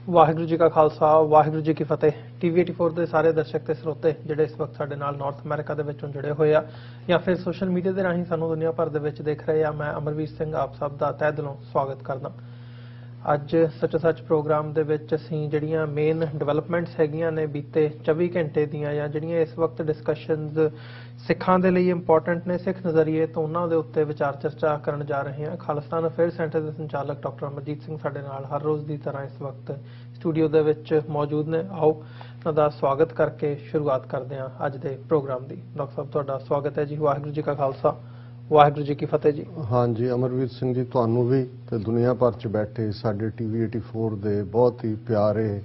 वाहिगुरू जी का खालसा वाहिगुरू जी की फतेह। टीवी 84 ਦੇ ਸਾਰੇ ਦਰਸ਼ਕ ਤੇ ਸਰੋਤੇ ਜਿਹੜੇ ਇਸ ਵਕਤ ਸਾਡੇ ਨਾਲ ਨਾਰਥ ਅਮਰੀਕਾ ਦੇ ਵਿੱਚੋਂ ਜੁੜੇ ਹੋਏ ਆ ਜਾਂ ਫਿਰ ਸੋਸ਼ਲ ਮੀਡੀਆ ਦੇ ਰਾਹੀਂ ਸਾਨੂੰ ਦੁਨੀਆ ਭਰ ਦੇ ਵਿੱਚ ਦੇਖ ਰਹੇ ਆ, ਮੈਂ ਅਮਰਵੀਰ ਸਿੰਘ ਆਪ ਸਭ ਦਾ ਤਹਿ ਦਿਲੋਂ ਸਵਾਗਤ ਕਰਦਾ। ਅੱਜ ਸੱਚ ਪ੍ਰੋਗਰਾਮ ਦੇ ਵਿੱਚ ਅਸੀਂ ਜਿਹੜੀਆਂ ਮੇਨ ਡਿਵੈਲਪਮੈਂਟਸ ਹੈਗੀਆਂ ਨੇ ਬੀਤੇ 24 ਘੰਟੇ ਦੀਆਂ ਜਾਂ ਜਿਹੜੀਆਂ ਇਸ ਵਕਤ ਡਿਸਕਸ਼ਨਸ ਸਿੱਖਾਂ ਦੇ ਲਈ ਇੰਪੋਰਟੈਂਟ ਨੇ ਸਿੱਖ ਨਜ਼ਰੀਏ ਤੋਂ, ਉਹਨਾਂ ਦੇ ਉੱਤੇ ਵਿਚਾਰ ਚਰਚਾ ਕਰਨ ਜਾ ਰਹੇ ਹਾਂ। ਖਾਲਿਸਤਾਨ ਅਫੇਅਰ ਸੈਂਟਰ ਦੇ ਸੰਚਾਲਕ ਡਾਕਟਰ ਅਮਰਜੀਤ ਸਿੰਘ ਸਾਡੇ ਨਾਲ ਹਰ ਰੋਜ਼ ਦੀ ਤਰ੍ਹਾਂ ਇਸ ਵਕਤ ਸਟੂਡੀਓ ਦੇ ਵਿੱਚ ਮੌਜੂਦ ਨੇ। ਆਓ ਉਹਨਾਂ ਦਾ ਸਵਾਗਤ ਕਰਕੇ ਸ਼ੁਰੂਆਤ ਕਰਦੇ ਹਾਂ ਅੱਜ ਦੇ ਪ੍ਰੋਗਰਾਮ ਦੀ। ਡਾਕਟਰ ਸਾਹਿਬ ਤੁਹਾਡਾ ਸਵਾਗਤ ਹੈ ਜੀ। ਵਾਹਿਗੁਰੂ ਜੀ ਕਾ ਖਾਲਸਾ ਵਾਹਿਗੁਰੂ ਜੀ ਕੀ ਫਤਿਹ ਜੀ। हाँ जी, अमरवीर सिंह जी ਤੁਹਾਨੂੰ ਵੀ ਤੇ ਦੁਨੀਆ ਭਰ ਚ ਬੈਠੇ ਸਾਡੇ ਟੀਵੀ 84 ਦੇ ਬਹੁਤ ਹੀ ਪਿਆਰੇ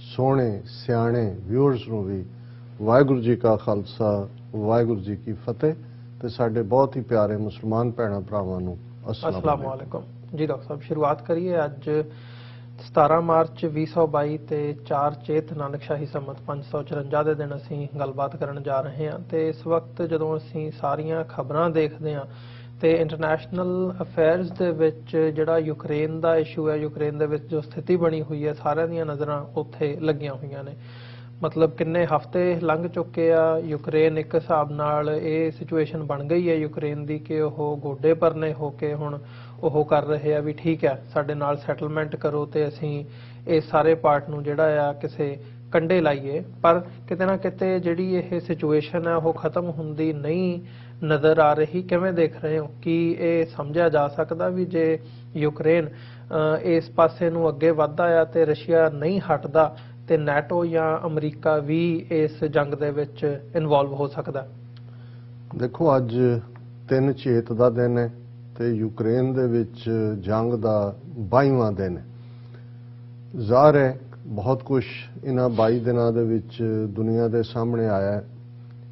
ਸੋਹਣੇ ਸਿਆਣੇ ਵਿਊਅਰਸ ਨੂੰ ਵੀ ਵਾਹਿਗੁਰੂ ਜੀ ਕਾ ਖਾਲਸਾ ਵਾਹਿਗੁਰੂ ਜੀ ਕੀ ਫਤਿਹ ਤੇ ਸਾਡੇ ਬਹੁਤ ਹੀ ਪਿਆਰੇ ਮੁਸਲਮਾਨ ਭੈਣਾਂ ਭਰਾਵਾਂ ਨੂੰ अस्सलाम वालेकुम जी। डॉक्टर साहब शुरुआत करिए। अज 17 मार्च 2022 ਤੇ 4 ਚੇਤ ਨਾਨਕਸ਼ਾਹੀ ਸੰਮਤ 554 ਦੇ ਦਿਨ ਅਸੀਂ ਗੱਲਬਾਤ ਕਰਨ ਜਾ ਰਹੇ ਹਾਂ ਤੇ ਇਸ ਵਕਤ ਜਦੋਂ ਅਸੀਂ ਸਾਰੀਆਂ ਖਬਰਾਂ ਦੇਖਦੇ ਹਾਂ ਤੇ ਇੰਟਰਨੈਸ਼ਨਲ ਅਫੇਅਰਸ ਦੇ ਵਿੱਚ ਜਿਹੜਾ ਯੂਕਰੇਨ ਦਾ ਇਸ਼ੂ ਹੈ, ਯੂਕਰੇਨ ਦੇ ਵਿੱਚ ਜੋ ਸਥਿਤੀ ਬਣੀ ਹੋਈ ਹੈ, ਸਾਰਿਆਂ ਦੀਆਂ ਨਜ਼ਰਾਂ ਉੱਥੇ ਲੱਗੀਆਂ ਹੋਈਆਂ ਨੇ। ਮਤਲਬ ਕਿੰਨੇ ਹਫ਼ਤੇ ਲੰਘ ਚੁੱਕੇ ਆ, ਯੂਕਰੇਨ ਇੱਕ ਹਿਸਾਬ ਨਾਲ ਇਹ ਸਿਚੁਏਸ਼ਨ ਬਣ ਗਈ ਹੈ ਯੂਕਰੇਨ ਦੀ ਕਿ ਉਹ ਗੋਡੇ ਭਰਨੇ ਹੋ ਕੇ ਹੁਣ ਉਹ ਕਰ ਰਹੇ ਆ ਵੀ ਠੀਕ ਹੈ ਸਾਡੇ ਨਾਲ ਸੈਟਲਮੈਂਟ ਕਰੋ ਤੇ ਅਸੀਂ ਇਹ ਸਾਰੇ ਪਾਰਟ ਨੂੰ ਜਿਹੜਾ ਆ ਕਿਸੇ ਕੰਢੇ ਲਾਈਏ। ਪਰ ਕਿਤੇ ਨਾ ਕਿਤੇ ਜਿਹੜੀ ਇਹ ਸਿਚੁਏਸ਼ਨ ਹੈ ਉਹ ਖਤਮ ਹੁੰਦੀ ਨਹੀਂ ਨਜ਼ਰ ਆ ਰਹੀ। ਕਿਵੇਂ ਦੇਖ ਰਹੇ ਹੋ ਕਿ ਇਹ ਸਮਝਿਆ ਜਾ ਸਕਦਾ ਵੀ ਜੇ ਯੂਕਰੇਨ ਇਸ ਪਾਸੇ ਨੂੰ ਅੱਗੇ ਵੱਧਦਾ ਆ ਤੇ ਰਸ਼ੀਆ ਨਹੀਂ ਹਟਦਾ ਤੇ ਨੈਟੋ ਜਾਂ ਅਮਰੀਕਾ ਵੀ ਇਸ ਜੰਗ ਦੇ ਵਿੱਚ ਇਨਵੋਲਵ ਹੋ ਸਕਦਾ? ਦੇਖੋ, ਅੱਜ 3 ਚੇਤ ਦਾ ਦਿਨ ਹੈ ਤੇ ਯੂਕਰੇਨ ਦੇ ਵਿੱਚ ਜੰਗ ਦਾ 22ਵਾਂ ਦਿਨ ਹੈ। ਜ਼ਾਹਰ ਹੈ ਬਹੁਤ ਕੁਝ ਇਹਨਾਂ 22 ਦਿਨਾਂ ਦੇ ਵਿੱਚ ਦੁਨੀਆ ਦੇ ਸਾਹਮਣੇ ਆਇਆ ਹੈ।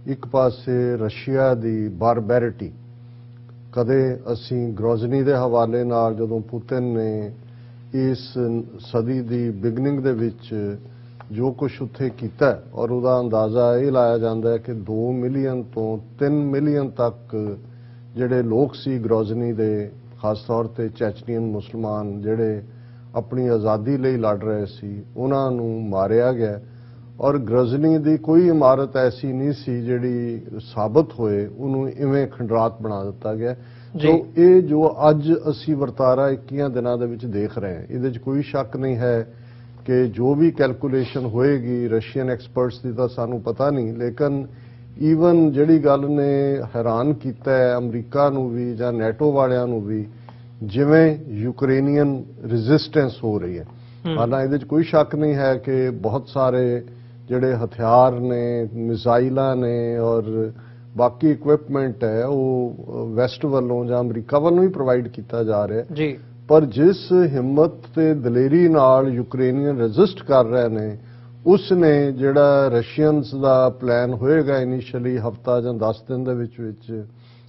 ਇੱਕ ਪਾਸੇ ਰਸ਼ੀਆ ਦੀ ਬਾਰਬੈਰਿਟੀ, ਕਦੇ ਅਸੀਂ ਗ੍ਰੋਜ਼ਨੀ ਦੇ ਹਵਾਲੇ ਨਾਲ ਜਦੋਂ ਪੁਤਿਨ ਨੇ ਇਸ ਸਦੀ ਦੀ ਬਿਗਨਿੰਗ ਦੇ ਵਿੱਚ ਜੋ ਕੁਝ ਉੱਥੇ ਕੀਤਾ ਔਰ ਉਹਦਾ ਅੰਦਾਜ਼ਾ ਇਹ ਲਾਇਆ ਜਾਂਦਾ ਹੈ ਕਿ 2 ਮਿਲੀਅਨ ਤੋਂ 3 ਮਿਲੀਅਨ ਤੱਕ ਜਿਹੜੇ ਲੋਕ ਸੀ ਗ੍ਰੋਜ਼ਨੀ ਦੇ, ਖਾਸ ਤੌਰ ਤੇ ਚੈਚਨੀਅਨ ਮੁਸਲਮਾਨ ਜਿਹੜੇ ਆਪਣੀ ਆਜ਼ਾਦੀ ਲਈ ਲੜ ਰਹੇ ਸੀ, ਉਹਨਾਂ ਨੂੰ ਮਾਰਿਆ ਗਿਆ। ਔਰ ਗ੍ਰੋਜ਼ਨੀ ਦੀ ਕੋਈ ਇਮਾਰਤ ਐਸੀ ਨਹੀਂ ਸੀ ਜਿਹੜੀ ਸਾਬਤ ਹੋਏ, ਉਹਨੂੰ ਇਵੇਂ ਖੰਡਰਾਤ ਬਣਾ ਦਿੱਤਾ ਗਿਆ। ਸੋ ਇਹ ਜੋ ਅੱਜ ਅਸੀਂ ਵਰਤਾਰਾ 21 ਦਿਨਾਂ ਦੇ ਵਿੱਚ ਦੇਖ ਰਹੇ ਹਾਂ, ਇਹਦੇ 'ਚ ਕੋਈ ਸ਼ੱਕ ਨਹੀਂ ਹੈ ਕਿ ਜੋ ਵੀ ਕੈਲਕੂਲੇਸ਼ਨ ਹੋਏਗੀ ਰਸ਼ੀਅਨ ਐਕਸਪਰਟਸ ਦੀ ਤਾਂ ਸਾਨੂੰ ਪਤਾ ਨਹੀਂ, ਲੇਕਿਨ ਈਵਨ ਜਿਹੜੀ ਗੱਲ ਨੇ ਹੈਰਾਨ ਕੀਤਾ ਹੈ ਅਮਰੀਕਾ ਨੂੰ ਵੀ ਜਾਂ ਨੈਟੋ ਵਾਲਿਆਂ ਨੂੰ ਵੀ, ਜਿਵੇਂ ਯੂਕਰੇਨੀਅਨ ਰੈਜ਼ਿਸਟੈਂਸ ਹੋ ਰਹੀ ਹੈ। ਹਾਲਾਂਕਿ ਇਹਦੇ 'ਚ ਕੋਈ ਸ਼ੱਕ ਨਹੀਂ ਹੈ ਕਿ ਬਹੁਤ ਸਾਰੇ ਜਿਹੜੇ ਹਥਿਆਰ ਨੇ, ਮਿਜ਼ਾਈਲਾਂ ਨੇ ਔਰ ਬਾਕੀ ਇਕਵਿਪਮੈਂਟ ਹੈ ਉਹ ਵੈਸਟ ਵੱਲੋਂ ਜਾਂ ਅਮਰੀਕਾ ਵੱਲੋਂ ਹੀ ਪ੍ਰੋਵਾਈਡ ਕੀਤਾ ਜਾ ਰਿਹਾ ਜੀ। ਪਰ ਜਿਸ ਹਿੰਮਤ ਤੇ ਦਲੇਰੀ ਨਾਲ ਯੂਕਰੇਨੀਅਨ ਰੈਜ਼ਿਸਟ ਕਰ ਰਹੇ ਨੇ, ਉਸ ਨੇ ਜਿਹੜਾ ਰਸ਼ੀਅਨਸ ਦਾ ਪਲਾਨ ਹੋਏਗਾ ਇਨੀਸ਼ੀਅਲੀ ਹਫਤਾ ਜਾਂ 10 ਦਿਨ ਦੇ ਵਿੱਚ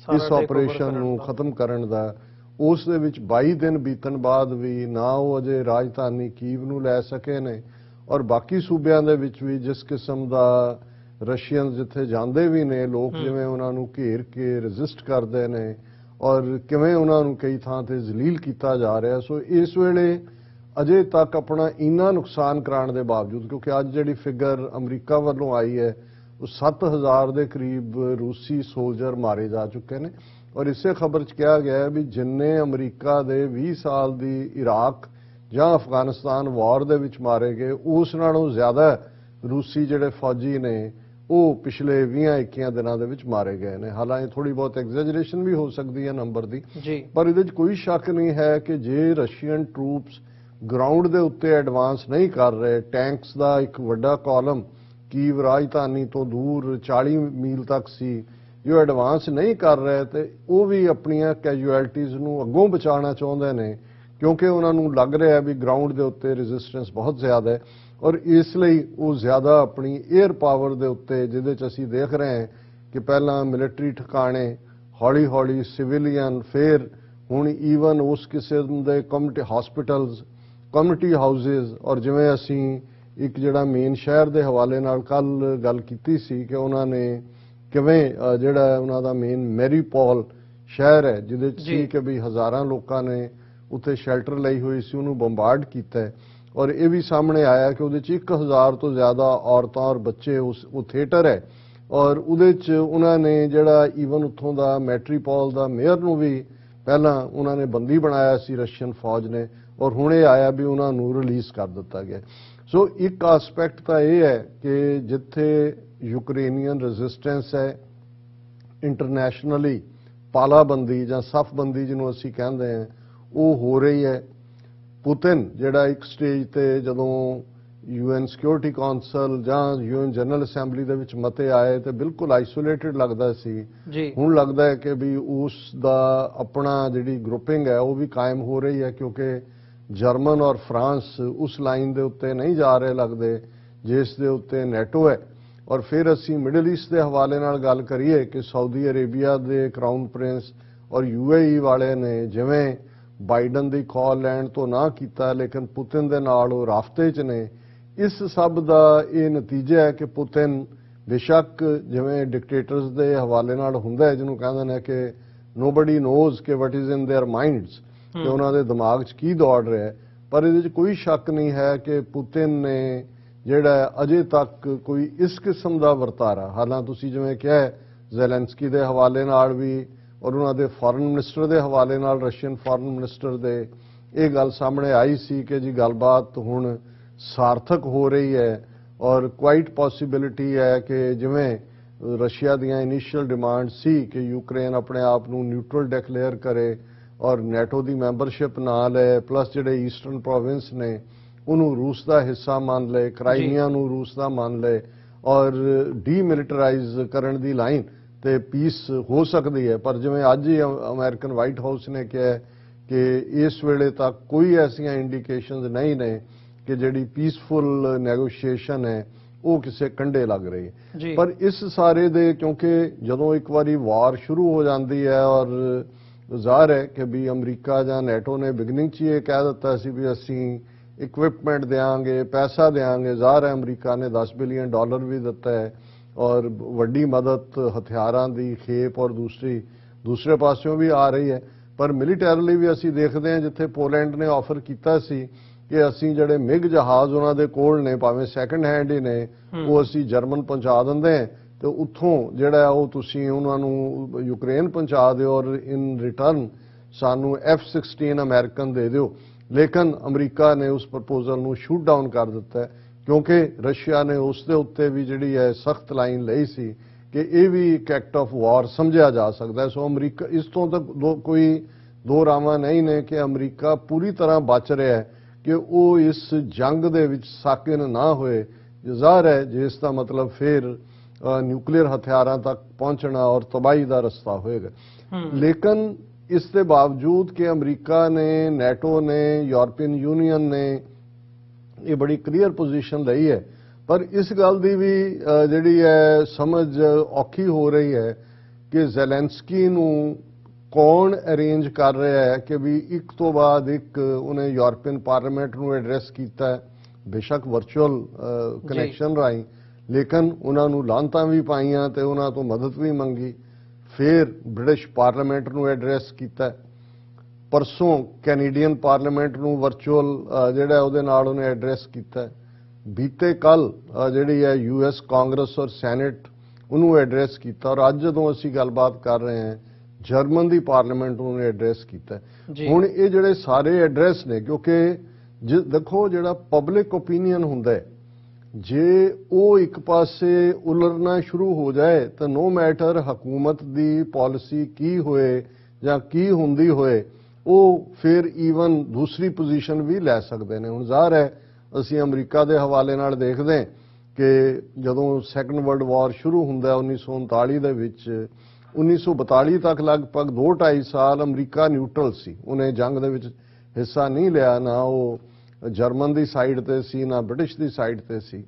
ਇਸ ਆਪਰੇਸ਼ਨ ਨੂੰ ਖਤਮ ਕਰਨ ਦਾ, ਉਸ ਦੇ ਵਿੱਚ 22 ਦਿਨ ਬੀਤਣ ਬਾਅਦ ਵੀ ਨਾ ਉਹ ਅਜੇ ਰਾਜਧਾਨੀ ਕੀਵ ਨੂੰ ਲੈ ਸਕੇ ਨੇ ਔਰ ਬਾਕੀ ਸੂਬਿਆਂ ਦੇ ਵਿੱਚ ਵੀ ਜਿਸ ਕਿਸਮ ਦਾ ਰਸ਼ੀਅਨ ਜਿੱਥੇ ਜਾਂਦੇ ਵੀ ਨੇ ਲੋਕ, ਜਿਵੇਂ ਉਹਨਾਂ ਨੂੰ ਘੇਰ ਕੇ ਰੈਜ਼ਿਸਟ ਕਰਦੇ ਨੇ ਔਰ ਕਿਵੇਂ ਉਹਨਾਂ ਨੂੰ ਕਈ ਥਾਂ ਤੇ ਜ਼ਲੀਲ ਕੀਤਾ ਜਾ ਰਿਹਾ। ਸੋ ਇਸ ਵੇਲੇ ਅਜੇ ਤੱਕ ਆਪਣਾ ਇੰਨਾ ਨੁਕਸਾਨ ਕਰਾਉਣ ਦੇ ਬਾਵਜੂਦ, ਕਿਉਂਕਿ ਅੱਜ ਜਿਹੜੀ ਫਿਗਰ ਅਮਰੀਕਾ ਵੱਲੋਂ ਆਈ ਹੈ ਉਹ 7000 ਦੇ ਕਰੀਬ ਰੂਸੀ ਸੋਲਜਰ ਮਾਰੇ ਜਾ ਚੁੱਕੇ ਨੇ ਔਰ ਇਸੇ ਖਬਰ 'ਚ ਕਿਹਾ ਗਿਆ ਹੈ ਵੀ ਜਿੰਨੇ ਅਮਰੀਕਾ ਦੇ 20 ਸਾਲ ਦੀ ਇਰਾਕ ਜਾਂ ਅਫਗਾਨਿਸਤਾਨ ਵਾਰ ਦੇ ਵਿੱਚ ਮਾਰੇ ਗਏ, ਉਸ ਨਾਲੋਂ ਜ਼ਿਆਦਾ ਰੂਸੀ ਜਿਹੜੇ ਫੌਜੀ ਨੇ ਉਹ ਪਿਛਲੇ 20-21 ਦਿਨਾਂ ਦੇ ਵਿੱਚ ਮਾਰੇ ਗਏ ਨੇ। ਹਾਲਾਂਕਿ ਥੋੜੀ ਬਹੁਤ ਐਗਜ਼ੈਜਰੇਸ਼ਨ ਵੀ ਹੋ ਸਕਦੀ ਹੈ ਨੰਬਰ ਦੀ, ਪਰ ਇਹਦੇ 'ਚ ਕੋਈ ਸ਼ੱਕ ਨਹੀਂ ਹੈ ਕਿ ਜੇ ਰਸ਼ੀਅਨ ਟਰੂਪਸ ਗਰਾਊਂਡ ਦੇ ਉੱਤੇ ਐਡਵਾਂਸ ਨਹੀਂ ਕਰ ਰਹੇ, ਟੈਂਕਸ ਦਾ ਇੱਕ ਵੱਡਾ ਕਾਲਮ ਕੀਵ ਰਾਜਧਾਨੀ ਤੋਂ ਦੂਰ 40 ਮੀਲ ਤੱਕ ਸੀ, ਜੋ ਐਡਵਾਂਸ ਨਹੀਂ ਕਰ ਰਹੇ ਤੇ ਉਹ ਵੀ ਆਪਣੀਆਂ ਕੈਜੂਅਲਟੀਜ਼ ਨੂੰ ਅੱਗੋਂ ਬਚਾਉਣਾ ਚਾਹੁੰਦੇ ਨੇ ਕਿਉਂਕਿ ਉਹਨਾਂ ਨੂੰ ਲੱਗ ਰਿਹਾ ਵੀ ਗਰਾਊਂਡ ਦੇ ਉੱਤੇ ਰੈਜ਼ਿਸਟੈਂਸ ਬਹੁਤ ਜ਼ਿਆਦਾ ਹੈ ਔਰ ਇਸ ਲਈ ਉਹ ਜ਼ਿਆਦਾ ਆਪਣੀ 에ਅਰ ਪਾਵਰ ਦੇ ਉੱਤੇ, ਜਿਹਦੇ 'ਚ ਅਸੀਂ ਦੇਖ ਰਹੇ ਹਾਂ ਕਿ ਪਹਿਲਾਂ ਮਿਲਟਰੀ ਠਿਕਾਣੇ, ਹੌਲੀ ਹੌਲੀ ਸਿਵਿਲੀਅਨ, ਫਿਰ ਹੁਣ ਈਵਨ ਉਸ ਕਿਸਮ ਦੇ ਕਮਿਊਨਿਟੀ ਹਸਪੀਟਲਸ, ਕਮਿਊਨਿਟੀ ਹਾਊਸਿਸ ਔਰ ਜਿਵੇਂ ਅਸੀਂ ਇੱਕ ਜਿਹੜਾ ਮੇਨ ਸ਼ਹਿਰ ਦੇ ਹਵਾਲੇ ਨਾਲ ਕੱਲ ਗੱਲ ਕੀਤੀ ਸੀ ਕਿ ਉਹਨਾਂ ਨੇ ਕਿਵੇਂ ਜਿਹੜਾ ਉਹਨਾਂ ਦਾ ਮੇਨ ਮੈਰੀਪੋਲ ਸ਼ਹਿਰ ਹੈ ਜਿਹਦੇ 'ਚ ਸੀ ਕਿ ਵੀ ਹਜ਼ਾਰਾਂ ਲੋਕਾਂ ਨੇ ਉੱਥੇ ਸ਼ੈਲਟਰ ਲਈ ਹੋਈ ਸੀ, ਉਹਨੂੰ ਬੰਬਾਰਡ ਕੀਤਾ ਹੈ। ਔਰ ਇਹ ਵੀ ਸਾਹਮਣੇ ਆਇਆ ਕਿ ਉਹਦੇ 'ਚ 1000 ਤੋਂ ਜ਼ਿਆਦਾ ਔਰਤਾਂ ਔਰ ਬੱਚੇ ਉਹ ਥੀਏਟਰ ਹੈ ਔਰ ਉਹਦੇ 'ਚ ਉਹਨਾਂ ਨੇ ਜਿਹੜਾ ਈਵਨ ਉੱਥੋਂ ਦਾ ਮੈਟਰੀਪੋਲ ਦਾ ਮੇਅਰ ਨੂੰ ਵੀ ਪਹਿਲਾਂ ਉਹਨਾਂ ਨੇ ਬੰਦੀ ਬਣਾਇਆ ਸੀ ਰਸ਼ੀਅਨ ਫੌਜ ਨੇ ਔਰ ਹੁਣ ਇਹ ਆਇਆ ਵੀ ਉਹਨਾਂ ਨੂੰ ਰਿਲੀਜ਼ ਕਰ ਦਿੱਤਾ ਗਿਆ। ਸੋ ਇੱਕ ਐਸਪੈਕਟ ਤਾਂ ਇਹ ਹੈ ਕਿ ਜਿੱਥੇ ਯੂਕਰੇਨੀਅਨ ਰੈਜ਼ਿਸਟੈਂਸ ਹੈ ਇੰਟਰਨੈਸ਼ਨਲੀ ਪਾਲਾਬੰਦੀ ਜਾਂ ਸਫਬੰਦੀ ਜਿਹਨੂੰ ਅਸੀਂ ਕਹਿੰਦੇ ਹਾਂ ਉਹ ਹੋ ਰਹੀ ਹੈ। ਪੁਤਿਨ ਜਿਹੜਾ ਇੱਕ ਸਟੇਜ ਤੇ ਜਦੋਂ UN ਸਿਕਿਉਰਿਟੀ ਕਾਉਂਸਲ ਜਾਂ UN ਜਨਰਲ ਅਸੈਂਬਲੀ ਦੇ ਵਿੱਚ ਮਤੇ ਆਏ ਤੇ ਬਿਲਕੁਲ ਆਈਸੋਲੇਟਡ ਲੱਗਦਾ ਸੀ ਜੀ, ਹੁਣ ਲੱਗਦਾ ਹੈ ਕਿ ਵੀ ਉਸ ਦਾ ਆਪਣਾ ਜਿਹੜੀ ਗਰੁੱਪਿੰਗ ਹੈ ਉਹ ਵੀ ਕਾਇਮ ਹੋ ਰਹੀ ਹੈ ਕਿਉਂਕਿ ਜਰਮਨ ਔਰ ਫਰਾਂਸ ਉਸ ਲਾਈਨ ਦੇ ਉੱਤੇ ਨਹੀਂ ਜਾ ਰਹੇ ਲੱਗਦੇ ਜਿਸ ਦੇ ਉੱਤੇ ਨੈਟੋ ਹੈ। ਔਰ ਫਿਰ ਅਸੀਂ ਮਿਡਲ ਈਸਟ ਦੇ ਹਵਾਲੇ ਨਾਲ ਗੱਲ ਕਰੀਏ ਕਿ ਸਾਊਦੀ ਅਰੇਬੀਆ ਦੇ ਕਰਾਊਨ ਪ੍ਰਿੰਸ ਔਰ UAE ਵਾਲੇ ਨੇ ਜਿਵੇਂ ਬਾਈਡਨ ਦੀ ਕਾਲ ਲੈਣ ਤੋਂ ਨਾ ਕੀਤਾ ਲੇਕਿਨ ਪੁਤਿਨ ਦੇ ਨਾਲ ਉਹ ਰਾਫਤੇ 'ਚ ਨੇ। ਇਸ ਸਭ ਦਾ ਇਹ ਨਤੀਜਾ ਹੈ ਕਿ ਪੁਤਿਨ ਬੇਸ਼ੱਕ ਜਿਵੇਂ ਡਿਕਟੇਟਰਸ ਦੇ ਹਵਾਲੇ ਨਾਲ ਹੁੰਦਾ ਹੈ ਜਿਹਨੂੰ ਕਹਿੰਦੇ ਨੇ ਕਿ ਨੋਬਡੀ ਨੋਜ਼ ਕਿ what is in there minds ਕਿ ਉਹਨਾਂ ਦੇ ਦਿਮਾਗ 'ਚ ਕੀ ਦੌੜ ਰਿਹਾ ਹੈ, ਪਰ ਇਹਦੇ 'ਚ ਕੋਈ ਸ਼ੱਕ ਨਹੀਂ ਹੈ ਕਿ ਪੁਤਿਨ ਨੇ ਜਿਹੜਾ ਅਜੇ ਤੱਕ ਕੋਈ ਇਸ ਕਿਸਮ ਦਾ ਵਰਤਾਰਾ ਹਾਲਾਂ ਤੁਸੀਂ ਜਿਵੇਂ ਕਿਹਾ ਜ਼ੈਲੈਂਸਕੀ ਦੇ ਹਵਾਲੇ ਨਾਲ ਵੀ ਔਰ ਉਹਨਾਂ ਦੇ ਫੋਰਨ ਮਿਨਿਸਟਰ ਦੇ ਹਵਾਲੇ ਨਾਲ ਰਸ਼ੀਅਨ ਫੋਰਨ ਮਿਨਿਸਟਰ ਦੇ ਇਹ ਗੱਲ ਸਾਹਮਣੇ ਆਈ ਸੀ ਕਿ ਜੀ ਗੱਲਬਾਤ ਹੁਣ ਸਾਰਥਕ ਹੋ ਰਹੀ ਹੈ ਔਰ ਕੁਆਇਟ ਪੋਸਿਬਿਲਿਟੀ ਹੈ ਕਿ ਜਿਵੇਂ ਰਸ਼ੀਆ ਦੀਆਂ ਇਨੀਸ਼ੀਅਲ ਡਿਮਾਂਡ ਸੀ ਕਿ ਯੂਕਰੇਨ ਆਪਣੇ ਆਪ ਨੂੰ ਨਿਊਟਰਲ ਡਿਕਲੇਅਰ ਕਰੇ ਔਰ ਨੈਟੋ ਦੀ ਮੈਂਬਰਸ਼ਿਪ ਨਾ ਲਏ ਪਲੱਸ ਜਿਹੜੇ ਈਸਟਰਨ ਪ੍ਰੋਵਿੰਸ ਨੇ ਉਹਨੂੰ ਰੂਸ ਦਾ ਹਿੱਸਾ ਮੰਨ ਲਏ, ਕ੍ਰਾਈਮੀਆ ਨੂੰ ਰੂਸ ਦਾ ਮੰਨ ਲਏ ਔਰ ਡੀਮਿਲਟਰਾਈਜ਼ ਕਰਨ ਦੀ ਲਾਈਨ ਤੇ ਪੀਸ ਹੋ ਸਕਦੀ ਹੈ। ਪਰ ਜਿਵੇਂ ਅੱਜ ਹੀ ਅਮਰੀਕਨ ਵਾਈਟ ਹਾਊਸ ਨੇ ਕਿਹਾ ਕਿ ਇਸ ਵੇਲੇ ਤੱਕ ਕੋਈ ਐਸੀਆਂ ਇੰਡੀਕੇਸ਼ਨਸ ਨਹੀਂ ਨੇ ਕਿ ਜਿਹੜੀ ਪੀਸਫੁਲ ਨੈਗੋਸ਼ੀਏਸ਼ਨ ਹੈ ਉਹ ਕਿਸੇ ਕੰਢੇ ਲੱਗ ਰਹੀ ਹੈ। ਪਰ ਇਸ ਸਾਰੇ ਦੇ ਕਿਉਂਕਿ ਜਦੋਂ ਇੱਕ ਵਾਰੀ ਵਾਰ ਸ਼ੁਰੂ ਹੋ ਜਾਂਦੀ ਹੈ ਔਰ ਜ਼ਾਹਰ ਹੈ ਕਿ ਵੀ ਅਮਰੀਕਾ ਜਾਂ ਨੈਟੋ ਨੇ ਬਿਗਨਿੰਗ 'ਚ ਇਹ ਕਹਿ ਦਿੱਤਾ ਸੀ ਵੀ ਅਸੀਂ ਇਕਵਿਪਮੈਂਟ ਦੇਵਾਂਗੇ, ਪੈਸਾ ਦੇਵਾਂਗੇ। ਜ਼ਾਹਰ ਹੈ ਅਮਰੀਕਾ ਨੇ $10 ਬਿਲੀਅਨ ਵੀ ਦਿੱਤਾ ਹੈ ਔਰ ਵੱਡੀ ਮਦਦ ਹਥਿਆਰਾਂ ਦੀ ਖੇਪ ਔਰ ਦੂਸਰੇ ਪਾਸਿਓਂ ਵੀ ਆ ਰਹੀ ਹੈ। ਪਰ ਮਿਲੀਟੈਰਲੀ ਵੀ ਅਸੀਂ ਦੇਖਦੇ ਹਾਂ ਜਿੱਥੇ ਪੋਲੈਂਡ ਨੇ ਆਫਰ ਕੀਤਾ ਸੀ ਕਿ ਅਸੀਂ ਜਿਹੜੇ ਮਿਗ ਜਹਾਜ਼ ਉਹਨਾਂ ਦੇ ਕੋਲ ਨੇ ਭਾਵੇਂ ਸੈਕੰਡ ਹੈਂਡ ਹੀ ਨੇ ਉਹ ਅਸੀਂ ਜਰਮਨ ਪਹੁੰਚਾ ਦਿੰਦੇ ਹਾਂ ਤੇ ਉੱਥੋਂ ਜਿਹੜਾ ਉਹ ਤੁਸੀਂ ਉਹਨਾਂ ਨੂੰ ਯੂਕਰੇਨ ਪਹੁੰਚਾ ਦਿਓ ਔਰ ਇਨ ਰਿਟਰਨ ਸਾਨੂੰ F-16 ਅਮਰੀਕਨ ਦੇ ਦਿਓ। ਲੇਕਿਨ ਅਮਰੀਕਾ ਨੇ ਉਸ ਪ੍ਰਪੋਜ਼ਲ ਨੂੰ ਸ਼ੂਟ ਡਾਊਨ ਕਰ ਦਿੱਤਾ ਕਿਉਂਕਿ ਰਸ਼ੀਆ ਨੇ ਉਸ ਦੇ ਉੱਤੇ ਵੀ ਜਿਹੜੀ ਹੈ ਸਖਤ ਲਾਈਨ ਲਈ ਸੀ ਕਿ ਇਹ ਵੀ ਇੱਕ ਐਕਟ ਆਫ ਵਾਰ ਸਮਝਿਆ ਜਾ ਸਕਦਾ ਹੈ। ਸੋ ਅਮਰੀਕਾ ਇਸ ਤੋਂ ਤੱਕ ਕੋਈ ਦੋ ਰਾਵਾਂ ਨਹੀਂ ਨੇ ਕਿ ਅਮਰੀਕਾ ਪੂਰੀ ਤਰ੍ਹਾਂ ਬਚ ਰਿਹਾ ਹੈ ਕਿ ਉਹ ਇਸ ਜੰਗ ਦੇ ਵਿੱਚ ਸਾਕਿਨ ਨਾ ਹੋਏ। ਜ਼ਾਹਰ ਹੈ ਜਿਸ ਦਾ ਮਤਲਬ ਫਿਰ ਨਿਊਕਲੀਅਰ ਹਥਿਆਰਾਂ ਤੱਕ ਪਹੁੰਚਣਾ ਔਰ ਤਬਾਹੀ ਦਾ ਰਸਤਾ ਹੋਏਗਾ। ਲੇਕਿਨ ਇਸ ਦੇ ਬਾਵਜੂਦ ਕਿ ਅਮਰੀਕਾ ਨੇ, ਨੈਟੋ ਨੇ, ਯੂਰਪੀਅਨ ਯੂਨੀਅਨ ਨੇ ਇਹ ਬੜੀ ਕਲੀਅਰ ਪੋਜੀਸ਼ਨ ਲਈ ਹੈ ਪਰ ਇਸ ਗੱਲ ਦੀ ਵੀ ਜਿਹੜੀ ਹੈ ਸਮਝ ਔਖੀ ਹੋ ਰਹੀ ਹੈ ਕਿ ਜ਼ੈਲੈਂਸਕੀ ਨੂੰ ਕੌਣ ਅਰੇਂਜ ਕਰ ਰਿਹਾ ਹੈ ਕਿ ਵੀ ਇੱਕ ਤੋਂ ਬਾਅਦ ਇੱਕ ਉਹਨੇ ਯੂਰਪੀਅਨ ਪਾਰਲੀਮੈਂਟ ਨੂੰ ਐਡਰੈਸ ਕੀਤਾ ਬੇਸ਼ੱਕ ਵਰਚੁਅਲ ਕਨੈਕਸ਼ਨ ਰਾਹੀਂ ਲੇਕਿਨ ਉਹਨਾਂ ਨੂੰ ਲਾਂਤਾਂ ਵੀ ਪਾਈਆਂ ਤੇ ਉਹਨਾਂ ਤੋਂ ਮਦਦ ਵੀ ਮੰਗੀ। ਫਿਰ ਬ੍ਰਿਟਿਸ਼ ਪਾਰਲੀਮੈਂਟ ਨੂੰ ਐਡਰੈਸ ਕੀਤਾ। ਪਰਸੋਂ ਕੈਨੇਡੀਅਨ ਪਾਰਲੀਮੈਂਟ ਨੂੰ ਵਰਚੁਅਲ ਜਿਹੜਾ ਉਹਦੇ ਨਾਲ ਉਹਨੇ ਐਡਰੈਸ ਕੀਤਾ। ਬੀਤੇ ਕੱਲ ਜਿਹੜੀ ਹੈ US ਕਾਂਗਰਸ ਔਰ ਸੈਨੇਟ ਉਹਨੂੰ ਐਡਰੈਸ ਕੀਤਾ ਔਰ ਅੱਜ ਜਦੋਂ ਅਸੀਂ ਗੱਲਬਾਤ ਕਰ ਰਹੇ ਹਾਂ ਜਰਮਨ ਦੀ ਪਾਰਲੀਮੈਂਟ ਨੂੰ ਐਡਰੈਸ ਕੀਤਾ। ਹੁਣ ਇਹ ਜਿਹੜੇ ਸਾਰੇ ਐਡਰੈਸ ਨੇ ਕਿਉਂਕਿ ਦੇਖੋ ਜਿਹੜਾ ਪਬਲਿਕ ਓਪੀਨੀਅਨ ਹੁੰਦਾ ਹੈ ਜੇ ਉਹ ਇੱਕ ਪਾਸੇ ਉਲਰਨਾ ਸ਼ੁਰੂ ਹੋ ਜਾਏ ਤਾਂ ਨੋ ਮੈਟਰ ਹਕੂਮਤ ਦੀ ਪਾਲਿਸੀ ਕੀ ਹੋਏ ਜਾਂ ਕੀ ਹੁੰਦੀ ਹੋਏ ਉਹ ਫਿਰ ਈਵਨ ਦੂਸਰੀ ਪੋਜੀਸ਼ਨ ਵੀ ਲੈ ਸਕਦੇ ਨੇ। ਹੁਣ ਜ਼ਾਹਰ ਹੈ ਅਸੀਂ ਅਮਰੀਕਾ ਦੇ ਹਵਾਲੇ ਨਾਲ ਦੇਖਦੇ ਕਿ ਜਦੋਂ ਸੈਕੰਡ ਵਰਲਡ ਵਾਰ ਸ਼ੁਰੂ ਹੁੰਦਾ 1939 ਦੇ ਵਿੱਚ 1942 ਤੱਕ ਲਗਭਗ 2-2.5 ਸਾਲ ਅਮਰੀਕਾ ਨਿਊਟਰਲ ਸੀ। ਉਹਨੇ ਜੰਗ ਦੇ ਵਿੱਚ ਹਿੱਸਾ ਨਹੀਂ ਲਿਆ, ਨਾ ਉਹ ਜਰਮਨ ਦੀ ਸਾਈਡ ਤੇ ਸੀ ਨਾ ਬ੍ਰਿਟਿਸ਼ ਦੀ ਸਾਈਡ ਤੇ ਸੀ।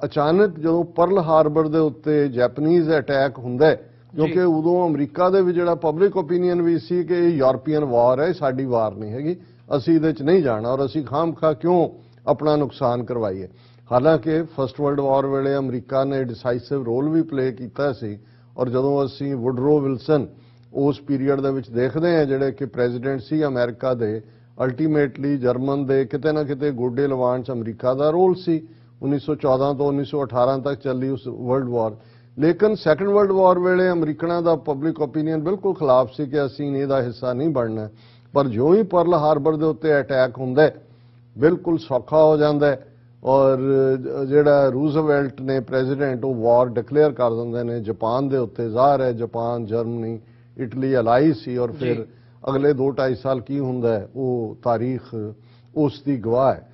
ਅਚਾਨਕ ਜਦੋਂ ਪਰਲ ਹਾਰਬਰ ਦੇ ਉੱਤੇ ਜੈਪਨੀਜ਼ ਅਟੈਕ ਹੁੰਦਾ ਕਿਉਂਕਿ ਉਦੋਂ ਅਮਰੀਕਾ ਦੇ ਵਿੱਚ ਜਿਹੜਾ ਪਬਲਿਕ ਓਪੀਨੀਅਨ ਵੀ ਸੀ ਕਿ ਇਹ ਯੂਰਪੀਅਨ ਵਾਰ ਹੈ, ਸਾਡੀ ਵਾਰ ਨਹੀਂ ਹੈਗੀ, ਅਸੀਂ ਇਹਦੇ 'ਚ ਨਹੀਂ ਜਾਣਾ ਔਰ ਅਸੀਂ ਖਾਮਖਾ ਕਿਉਂ ਆਪਣਾ ਨੁਕਸਾਨ ਕਰਵਾਈਏ। ਹਾਲਾਂਕਿ ਫਸਟ ਵਰਲਡ ਵਾਰ ਵੇਲੇ ਅਮਰੀਕਾ ਨੇ ਡਿਸਾਈਸਿਵ ਰੋਲ ਵੀ ਪਲੇ ਕੀਤਾ ਸੀ ਔਰ ਜਦੋਂ ਅਸੀਂ ਵੁਡਰੋ ਵਿਲਸਨ ਉਸ ਪੀਰੀਅਡ ਦੇ ਵਿੱਚ ਦੇਖਦੇ ਹਾਂ ਜਿਹੜੇ ਕਿ ਪ੍ਰੈਜ਼ੀਡੈਂਟ ਸੀ ਅਮਰੀਕਾ ਦੇ ਅਲਟੀਮੇਟਲੀ ਜਰਮਨ ਦੇ ਕਿਤੇ ਨਾ ਕਿਤੇ ਗੋਡੇ ਲਵਾਉਣ 'ਚ ਅਮਰੀਕਾ ਦਾ ਰੋਲ ਸੀ। 1914 ਤੋਂ 1918 ਤੱਕ ਚੱਲੀ ਉਸ ਵਰਲਡ ਵਾਰ। ਲੇਕਿਨ ਸੈਕੰਡ ਵਰਲਡ ਵਾਰ ਵੇਲੇ ਅਮਰੀਕਨਾਂ ਦਾ ਪਬਲਿਕ ਓਪੀਨੀਅਨ ਬਿਲਕੁਲ ਖਿਲਾਫ ਸੀ ਕਿ ਅਸੀਂ ਇਹਦਾ ਹਿੱਸਾ ਨਹੀਂ ਬਣਨਾ। ਪਰ ਜਿਉਂ ਹੀ ਪਰਲ ਹਾਰਬਰ ਦੇ ਉੱਤੇ ਅਟੈਕ ਹੁੰਦਾ ਬਿਲਕੁਲ ਸੌਖਾ ਹੋ ਜਾਂਦਾ ਹੈ ਔਰ ਜਿਹੜਾ ਰੂਜ਼ਵੈਲਟ ਨੇ ਪ੍ਰੈਜ਼ੀਡੈਂਟ ਉਹ ਵਾਰ ਡਿਕਲੇਅਰ ਕਰ ਦਿੰਦੇ ਨੇ ਜਾਪਾਨ ਦੇ ਉੱਤੇ। ਜ਼ਾਹਰ ਹੈ ਜਾਪਾਨ, ਜਰਮਨੀ, ਇਟਲੀ ਅਲਾਈ ਸੀ ਔਰ ਫਿਰ ਅਗਲੇ 2-2.5 ਸਾਲ ਕੀ ਹੁੰਦਾ ਹੈ ਉਹ ਤਾਰੀਖ ਉਸ ਦੀ ਗਵਾਹ ਹੈ।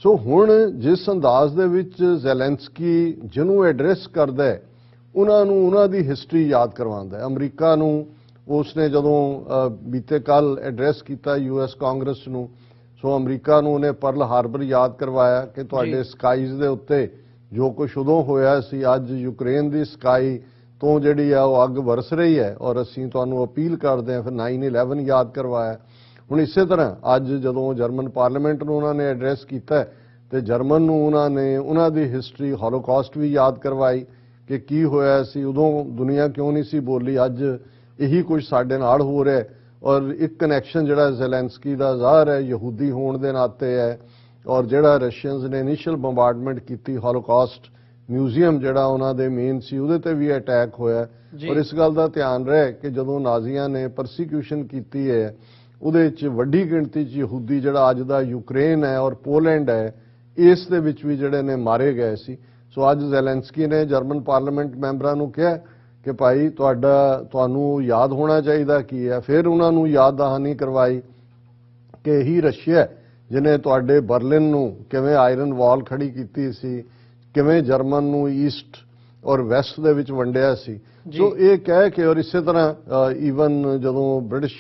ਸੋ ਹੁਣ ਜਿਸ ਅੰਦਾਜ਼ ਦੇ ਵਿੱਚ ਜ਼ੈਲੈਂਸਕੀ ਜਿਹਨੂੰ ਐਡਰੈਸ ਕਰਦਾ ਹੈ ਉਹਨਾਂ ਨੂੰ ਉਹਨਾਂ ਦੀ ਹਿਸਟਰੀ ਯਾਦ ਕਰਵਾਉਂਦਾ ਹੈ। ਅਮਰੀਕਾ ਨੂੰ ਉਸਨੇ ਜਦੋਂ ਬੀਤੇ ਕੱਲ ਐਡਰੈਸ ਕੀਤਾ US ਕਾਂਗਰਸ ਨੂੰ, ਸੋ ਅਮਰੀਕਾ ਨੂੰ ਉਹਨੇ ਪਰਲ ਹਾਰਬਰ ਯਾਦ ਕਰਵਾਇਆ ਕਿ ਤੁਹਾਡੇ ਸਕਾਈਜ਼ ਦੇ ਉੱਤੇ ਜੋ ਕੁਝ ਉਦੋਂ ਹੋਇਆ ਸੀ ਅੱਜ ਯੂਕਰੇਨ ਦੀ ਸਕਾਈ ਤੋਂ ਜਿਹੜੀ ਆ ਉਹ ਅੱਗ ਵਰਸ ਰਹੀ ਹੈ ਔਰ ਅਸੀਂ ਤੁਹਾਨੂੰ ਅਪੀਲ ਕਰਦੇ ਹਾਂ। ਫਿਰ 9/11 ਯਾਦ ਕਰਵਾਇਆ। ਹੁਣ ਇਸੇ ਤਰ੍ਹਾਂ ਅੱਜ ਜਦੋਂ ਜਰਮਨ ਪਾਰਲੀਮੈਂਟ ਨੂੰ ਉਹਨਾਂ ਨੇ ਐਡਰੈਸ ਕੀਤਾ ਤੇ ਜਰਮਨ ਨੂੰ ਉਹਨਾਂ ਨੇ ਉਹਨਾਂ ਦੀ ਹਿਸਟਰੀ ਹੋਲੋਕਾਸਟ ਵੀ ਯਾਦ ਕਰਵਾਈ ਕਿ ਕੀ ਹੋਇਆ ਸੀ ਉਦੋਂ, ਦੁਨੀਆ ਕਿਉਂ ਨਹੀਂ ਸੀ ਬੋਲੀ, ਅੱਜ ਇਹੀ ਕੁਝ ਸਾਡੇ ਨਾਲ ਹੋ ਰਿਹਾ। ਔਰ ਇੱਕ ਕਨੈਕਸ਼ਨ ਜਿਹੜਾ ਜ਼ੈਲੈਂਸਕੀ ਦਾ ਜ਼ਾਹਰ ਹੈ ਯਹੂਦੀ ਹੋਣ ਦੇ ਨਾਤੇ ਹੈ ਔਰ ਜਿਹੜਾ ਰਸ਼ੀਅਨਸ ਨੇ ਇਨੀਸ਼ੀਅਲ ਬੰਬਾਰਡਮੈਂਟ ਕੀਤੀ ਹੋਲੋਕਾਸਟ ਮਿਊਜ਼ੀਅਮ ਜਿਹੜਾ ਉਹਨਾਂ ਦੇ ਮੇਨ ਸੀ ਉਹਦੇ ਤੇ ਵੀ ਅਟੈਕ ਹੋਇਆ। ਔਰ ਇਸ ਗੱਲ ਦਾ ਧਿਆਨ ਰਹੇ ਕਿ ਜਦੋਂ ਨਾਜ਼ੀਆਂ ਨੇ ਪਰਸੀਕਿਊਸ਼ਨ ਕੀਤੀ ਹੈ ਉਹਦੇ ਵਿੱਚ ਵੱਡੀ ਗਿਣਤੀ 'ਚ ਯਹੂਦੀ ਜਿਹੜਾ ਅੱਜ ਦਾ ਯੂਕਰੇਨ ਹੈ ਔਰ ਪੋਲੈਂਡ ਹੈ ਇਸ ਦੇ ਵਿੱਚ ਵੀ ਜਿਹੜੇ ਨੇ ਮਾਰੇ ਗਏ ਸੀ। ਸੋ ਅੱਜ ਜ਼ੈਲੈਂਸਕੀ ਨੇ ਜਰਮਨ ਪਾਰਲੀਮੈਂਟ ਮੈਂਬਰਾਂ ਨੂੰ ਕਿਹਾ ਕਿ ਭਾਈ ਤੁਹਾਨੂੰ ਯਾਦ ਹੋਣਾ ਚਾਹੀਦਾ ਕੀ ਹੈ। ਫਿਰ ਉਹਨਾਂ ਨੂੰ ਯਾਦ ਦਹਾਨੀ ਕਰਵਾਈ ਕਿ ਇਹੀ ਰਸ਼ੀਆ ਜਿਹਨੇ ਤੁਹਾਡੇ ਬਰਲਿਨ ਨੂੰ ਕਿਵੇਂ ਆਇਰਨ ਵਾਲ ਖੜੀ ਕੀਤੀ ਸੀ, ਕਿਵੇਂ ਜਰਮਨ ਨੂੰ ਈਸਟ ਔਰ ਵੈਸਟ ਦੇ ਵਿੱਚ ਵੰਡਿਆ ਸੀ। ਸੋ ਇਹ ਕਹਿ ਕੇ ਔਰ ਇਸੇ ਤਰ੍ਹਾਂ ਈਵਨ ਜਦੋਂ ਬ੍ਰਿਟਿਸ਼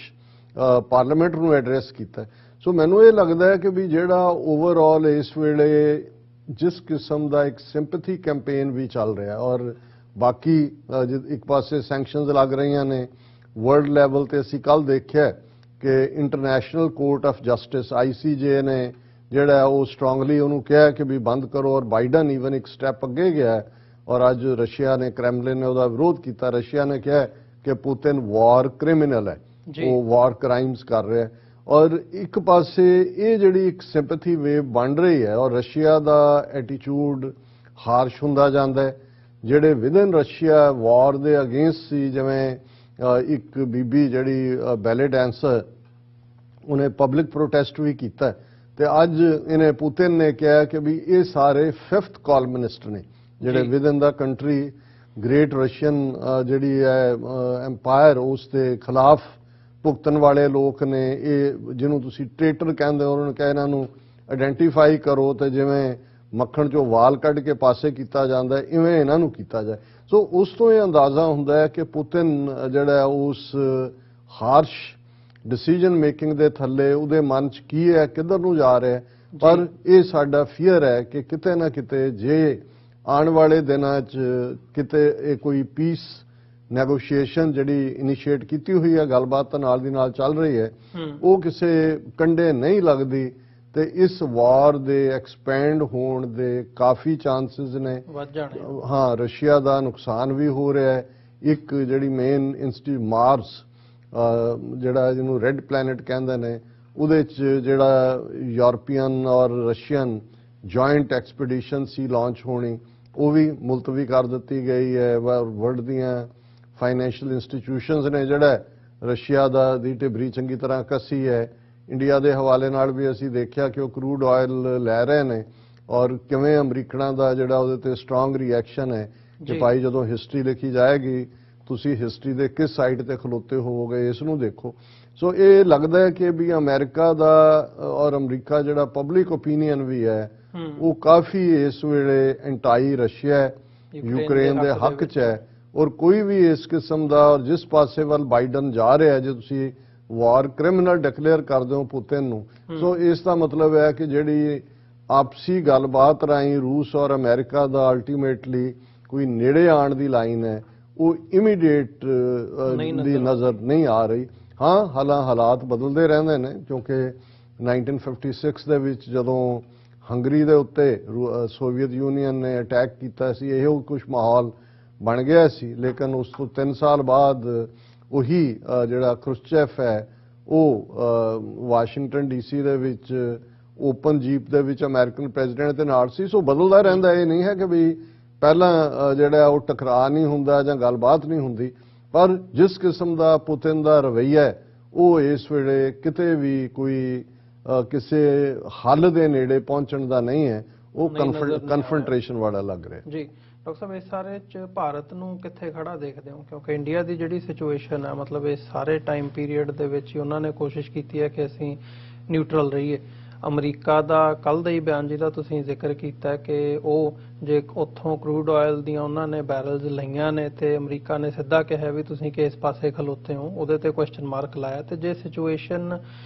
ਪਾਰਲੀਮੈਂਟ ਨੂੰ ਐਡਰੈਸ ਕੀਤਾ। ਸੋ ਮੈਨੂੰ ਇਹ ਲੱਗਦਾ ਹੈ ਕਿ ਵੀ ਜਿਹੜਾ ਓਵਰਆਲ ਇਸ ਵੇਲੇ ਜਿਸ ਕਿਸਮ ਦਾ ਇੱਕ ਸਿੰਪੈਥੀ ਕੈਂਪੇਨ ਵੀ ਚੱਲ ਰਿਹਾ ਔਰ ਬਾਕੀ ਇੱਕ ਪਾਸੇ ਸੈਂਕਸ਼ਨਸ ਲੱਗ ਰਹੀਆਂ ਨੇ ਵਰਲਡ ਲੈਵਲ ਤੇ। ਅਸੀਂ ਕੱਲ ਦੇਖਿਆ ਕਿ international court of justice ICJ ਨੇ ਜਿਹੜਾ ਉਹ ਸਟਰੋਂਗਲੀ ਉਹਨੂੰ ਕਿਹਾ ਕਿ ਵੀ ਬੰਦ ਕਰੋ ਔਰ ਬਾਈਡਨ ਈਵਨ ਇੱਕ ਸਟੈਪ ਅੱਗੇ ਗਿਆ ਔਰ ਅੱਜ ਰਸ਼ੀਆ ਨੇ, ਕ੍ਰੈਮਲਿਨ ਨੇ ਉਹਦਾ ਵਿਰੋਧ ਕੀਤਾ। ਰਸ਼ੀਆ ਨੇ ਕਿਹਾ ਕਿ ਪੁਤਿਨ ਵਾਰ ਕ੍ਰਿਮੀਨਲ ਹੈ, ਉਹ ਵਾਰ ਕ੍ਰਾਈਮਸ ਕਰ ਰਿਹਾ। ਔਰ ਇੱਕ ਪਾਸੇ ਇਹ ਜਿਹੜੀ ਇੱਕ ਸਿੰਪੈਥੀ ਵੇਵ ਬਣ ਰਹੀ ਹੈ ਔਰ ਰਸ਼ੀਆ ਦਾ ਐਟੀਟਿਊਡ ਹਾਰਸ਼ ਹੁੰਦਾ ਜਾਂਦਾ ਹੈ। ਜਿਹੜੇ ਵਿਦਨ ਰਸ਼ੀਆ ਵਾਰ ਦੇ ਅਗੇਂਸਟ ਸੀ, ਜਿਵੇਂ ਇੱਕ ਬੀਬੀ ਜਿਹੜੀ ਬੈਲੇ ਡਾਂਸਰ, ਉਹਨੇ ਪਬਲਿਕ ਪ੍ਰੋਟੈਸਟ ਵੀ ਕੀਤਾ ਤੇ ਅੱਜ ਇਹਨੇ ਪੁਤਿਨ ਨੇ ਕਿਹਾ ਕਿ ਵੀ ਇਹ ਸਾਰੇ 5th ਕਾਲਮਨਿਸਟ ਨੇ ਜਿਹੜੇ ਵਿਦਨ ਦਾ ਕੰਟਰੀ ਗ੍ਰੇਟ ਰਸ਼ੀਅਨ ਜਿਹੜੀ ਹੈ ਐਮਪਾਇਰ ਉਸ ਦੇ ਖਿਲਾਫ ਭੁਗਤਣ ਵਾਲੇ ਲੋਕ ਨੇ। ਇਹ ਜਿਹਨੂੰ ਤੁਸੀਂ ਟ੍ਰੇਟਰ ਕਹਿੰਦੇ ਹੋ, ਉਹਨਾਂ ਨੂੰ ਕਿਹਾ ਇਹਨਾਂ ਨੂੰ ਆਇਡੈਂਟੀਫਾਈ ਕਰੋ ਤੇ ਜਿਵੇਂ ਮੱਖਣ ਚੋਂ ਵਾਲ ਕੱਢ ਕੇ ਪਾਸੇ ਕੀਤਾ ਜਾਂਦਾ ਇਵੇਂ ਇਹਨਾਂ ਨੂੰ ਕੀਤਾ ਜਾਏ। ਸੋ ਉਸ ਤੋਂ ਇਹ ਅੰਦਾਜ਼ਾ ਹੁੰਦਾ ਹੈ ਕਿ ਪੁਤਿਨ ਜਿਹੜਾ ਉਸ ਹਾਰਸ਼ ਡਿਸੀਜਨ ਮੇਕਿੰਗ ਦੇ ਥੱਲੇ ਉਹਦੇ ਮਨ 'ਚ ਕੀ ਹੈ, ਕਿੱਧਰ ਨੂੰ ਜਾ ਰਿਹਾ। ਪਰ ਇਹ ਸਾਡਾ ਫੀਅਰ ਹੈ ਕਿ ਕਿਤੇ ਨਾ ਕਿਤੇ ਜੇ ਆਉਣ ਵਾਲੇ ਦਿਨਾਂ 'ਚ ਕਿਤੇ ਇਹ ਕੋਈ ਪੀਸ ਨੈਗੋਸ਼ੀਏਸ਼ਨ ਜਿਹੜੀ ਇਨੀਸ਼ੀਏਟ ਕੀਤੀ ਹੋਈ ਹੈ, ਗੱਲਬਾਤ ਨਾਲ ਦੀ ਨਾਲ ਚੱਲ ਰਹੀ ਹੈ, ਉਹ ਕਿਸੇ ਕੰਢੇ ਨਹੀਂ ਲੱਗਦੀ ਤੇ ਇਸ ਵਾਰ ਦੇ ਐਕਸਪੈਂਡ ਹੋਣ ਦੇ ਕਾਫੀ ਚਾਂਸਸ ਨੇ। ਹਾਂ, ਰਸ਼ੀਆ ਦਾ ਨੁਕਸਾਨ ਵੀ ਹੋ ਰਿਹਾ ਹੈ। ਇੱਕ ਜਿਹੜੀ ਮੇਨ ਇੰਸਟੀਟਿਊਟ ਮਾਰਸ ਜਿਹੜਾ ਜਿਹਨੂੰ ਰੈੱਡ ਪਲੈਨਟ ਕਹਿੰਦੇ ਨੇ ਉਹਦੇ 'ਚ ਜਿਹੜਾ ਯੂਰਪੀਅਨ ਔਰ ਰਸ਼ੀਅਨ ਜੁਆਇੰਟ ਐਕਸਪੀਡੀਸ਼ਨ ਸੀ ਲਾਂਚ ਹੋਣੀ, ਉਹ ਵੀ ਮੁਲਤਵੀ ਕਰ ਦਿੱਤੀ ਗਈ ਹੈ। ਵਰਲਡ ਦੀਆਂ ਫਾਈਨੈਂਸ਼ੀਅਲ ਇੰਸਟੀਟਿਊਸ਼ਨਸ ਨੇ ਜਿਹੜਾ ਰਸ਼ੀਆ ਦੀ ਢਿਬਰੀ ਚੰਗੀ ਤਰ੍ਹਾਂ ਕੱਸੀ ਹੈ। ਇੰਡੀਆ ਦੇ ਹਵਾਲੇ ਨਾਲ ਵੀ ਅਸੀਂ ਦੇਖਿਆ ਕਿ ਉਹ ਕਰੂਡ ਆਇਲ ਲੈ ਰਹੇ ਨੇ ਔਰ ਕਿਵੇਂ ਅਮਰੀਕਨਾਂ ਦਾ ਜਿਹੜਾ ਉਹਦੇ ਤੇ ਸਟਰੋਂਗ ਰਿਐਕਸ਼ਨ ਹੈ ਕਿ ਭਾਈ ਜਦੋਂ ਹਿਸਟਰੀ ਲਿਖੀ ਜਾਏਗੀ ਤੁਸੀਂ ਹਿਸਟਰੀ ਦੇ ਕਿਸ ਸਾਈਡ ਤੇ ਖਲੋਤੇ ਹੋਵੋਗੇ ਇਸ ਨੂੰ ਦੇਖੋ। ਸੋ ਇਹ ਲੱਗਦਾ ਹੈ ਕਿ ਵੀ ਅਮਰੀਕਾ ਦਾ ਔਰ ਅਮਰੀਕਾ ਜਿਹੜਾ ਪਬਲਿਕ ਓਪੀਨੀਅਨ ਵੀ ਹੈ ਉਹ ਕਾਫੀ ਇਸ ਵੇਲੇ ਐਂਟਾਈ ਰਸ਼ੀਆ ਯੂਕਰੇਨ ਦੇ ਹੱਕ 'ਚ ਹੈ ਔਰ ਕੋਈ ਵੀ ਇਸ ਕਿਸਮ ਦਾ ਔਰ ਜਿਸ ਪਾਸੇ ਵੱਲ ਬਾਈਡਨ ਜਾ ਰਿਹਾ ਜੇ ਤੁਸੀਂ ਵਾਰ ਕ੍ਰਿਮੀਨਲ ਡਿਕਲੇਅਰ ਕਰਦੇ ਹੋ ਪੁਤਿਨ ਨੂੰ, ਸੋ ਇਸ ਦਾ ਮਤਲਬ ਹੈ ਕਿ ਜਿਹੜੀ ਆਪਸੀ ਗੱਲਬਾਤ ਰਾਹੀਂ ਰੂਸ ਔਰ ਅਮਰੀਕਾ ਦਾ ਅਲਟੀਮੇਟਲੀ ਕੋਈ ਨੇੜੇ ਆਉਣ ਦੀ ਲਾਈਨ ਹੈ ਉਹ ਇਮੀਡੀਏਟ ਦੀ ਨਜ਼ਰ ਨਹੀਂ ਆ ਰਹੀ। ਹਾਂ, ਹਾਲਾਤ ਬਦਲਦੇ ਰਹਿੰਦੇ ਨੇ ਕਿਉਂਕਿ 1956 ਦੇ ਵਿੱਚ ਜਦੋਂ ਹੰਗਰੀ ਦੇ ਉੱਤੇ ਸੋਵੀਅਤ ਯੂਨੀਅਨ ਨੇ ਅਟੈਕ ਕੀਤਾ ਸੀ ਇਹੋ ਕੁਝ ਮਾਹੌਲ ਬਣ ਗਿਆ ਸੀ। ਲੇਕਿਨ ਉਸ ਤੋਂ 3 ਸਾਲ ਬਾਅਦ ਉਹੀ ਜਿਹੜਾ ਖਰੁਸ਼ਚੇਫ ਹੈ ਉਹ ਵਾਸ਼ਿੰਗਟਨ ਡੀਸੀ ਦੇ ਵਿੱਚ ਓਪਨ ਜੀਪ ਦੇ ਵਿੱਚ ਅਮਰੀਕਨ ਪ੍ਰੈਜ਼ੀਡੈਂਟ ਦੇ ਨਾਲ ਸੀ। ਸੋ ਬਦਲਦਾ ਰਹਿੰਦਾ, ਇਹ ਨਹੀਂ ਹੈ ਕਿ ਵੀ ਪਹਿਲਾਂ ਜਿਹੜਾ ਉਹ ਟਕਰਾਅ ਨਹੀਂ ਹੁੰਦਾ ਜਾਂ ਗੱਲਬਾਤ ਨਹੀਂ ਹੁੰਦੀ। ਪਰ ਜਿਸ ਕਿਸਮ ਦਾ ਪੁਤਿਨ ਦਾ ਰਵੱਈਆ ਹੈ ਉਹ ਇਸ ਵੇਲੇ ਕਿਤੇ ਵੀ ਕੋਈ ਕਿਸੇ ਹੱਲ ਦੇ ਨੇੜੇ ਪਹੁੰਚਣ ਦਾ ਨਹੀਂ ਹੈ, ਉਹ ਕਨਫਰੰਟੇਸ਼ਨ ਵਾਲਾ ਲੱਗ ਰਿਹਾ ਜੀ। ਡਾਕਟਰ ਸਾਹਿਬ, ਇਸ ਸਾਰੇ ਚ ਭਾਰਤ ਨੂੰ ਕਿੱਥੇ ਖੜਾ ਦੇਖਦੇ ਹੋ? ਕਿਉਂਕਿ ਇੰਡੀਆ ਦੀ ਜਿਹੜੀ ਸਿਚੁਏਸ਼ਨ ਹੈ, ਮਤਲਬ ਇਸ ਸਾਰੇ ਟਾਈਮ ਪੀਰੀਅਡ ਦੇ ਵਿੱਚ ਹੀ ਉਹਨਾਂ ਨੇ ਕੋਸ਼ਿਸ਼ ਕੀਤੀ ਹੈ ਕਿ ਅਸੀਂ ਨਿਊਟਰਲ ਰਹੀਏ। ਅਮਰੀਕਾ ਦਾ ਕੱਲ ਦਾ ਹੀ ਬਿਆਨ ਜਿਹਦਾ ਤੁਸੀਂ ਜ਼ਿਕਰ ਕੀਤਾ ਕਿ ਉਹ ਜੇ ਉੱਥੋਂ ਕਰੂਡ ਆਇਲ ਦੀਆਂ ਉਹਨਾਂ ਨੇ ਬੈਰਲਸ ਲਈਆਂ ਨੇ ਤੇ ਅਮਰੀਕਾ ਨੇ ਸਿੱਧਾ ਕਿਹਾ ਵੀ ਤੁਸੀਂ ਕਿਸ ਪਾਸੇ ਖਲੋਤੇ ਹੋ, ਉਹਦੇ ਤੇ ਕੁਐਸਚਨ ਮਾਰਕ ਲਾਇਆ। ਤੇ ਜੇ ਸਿਚੁਏਸ਼ਨ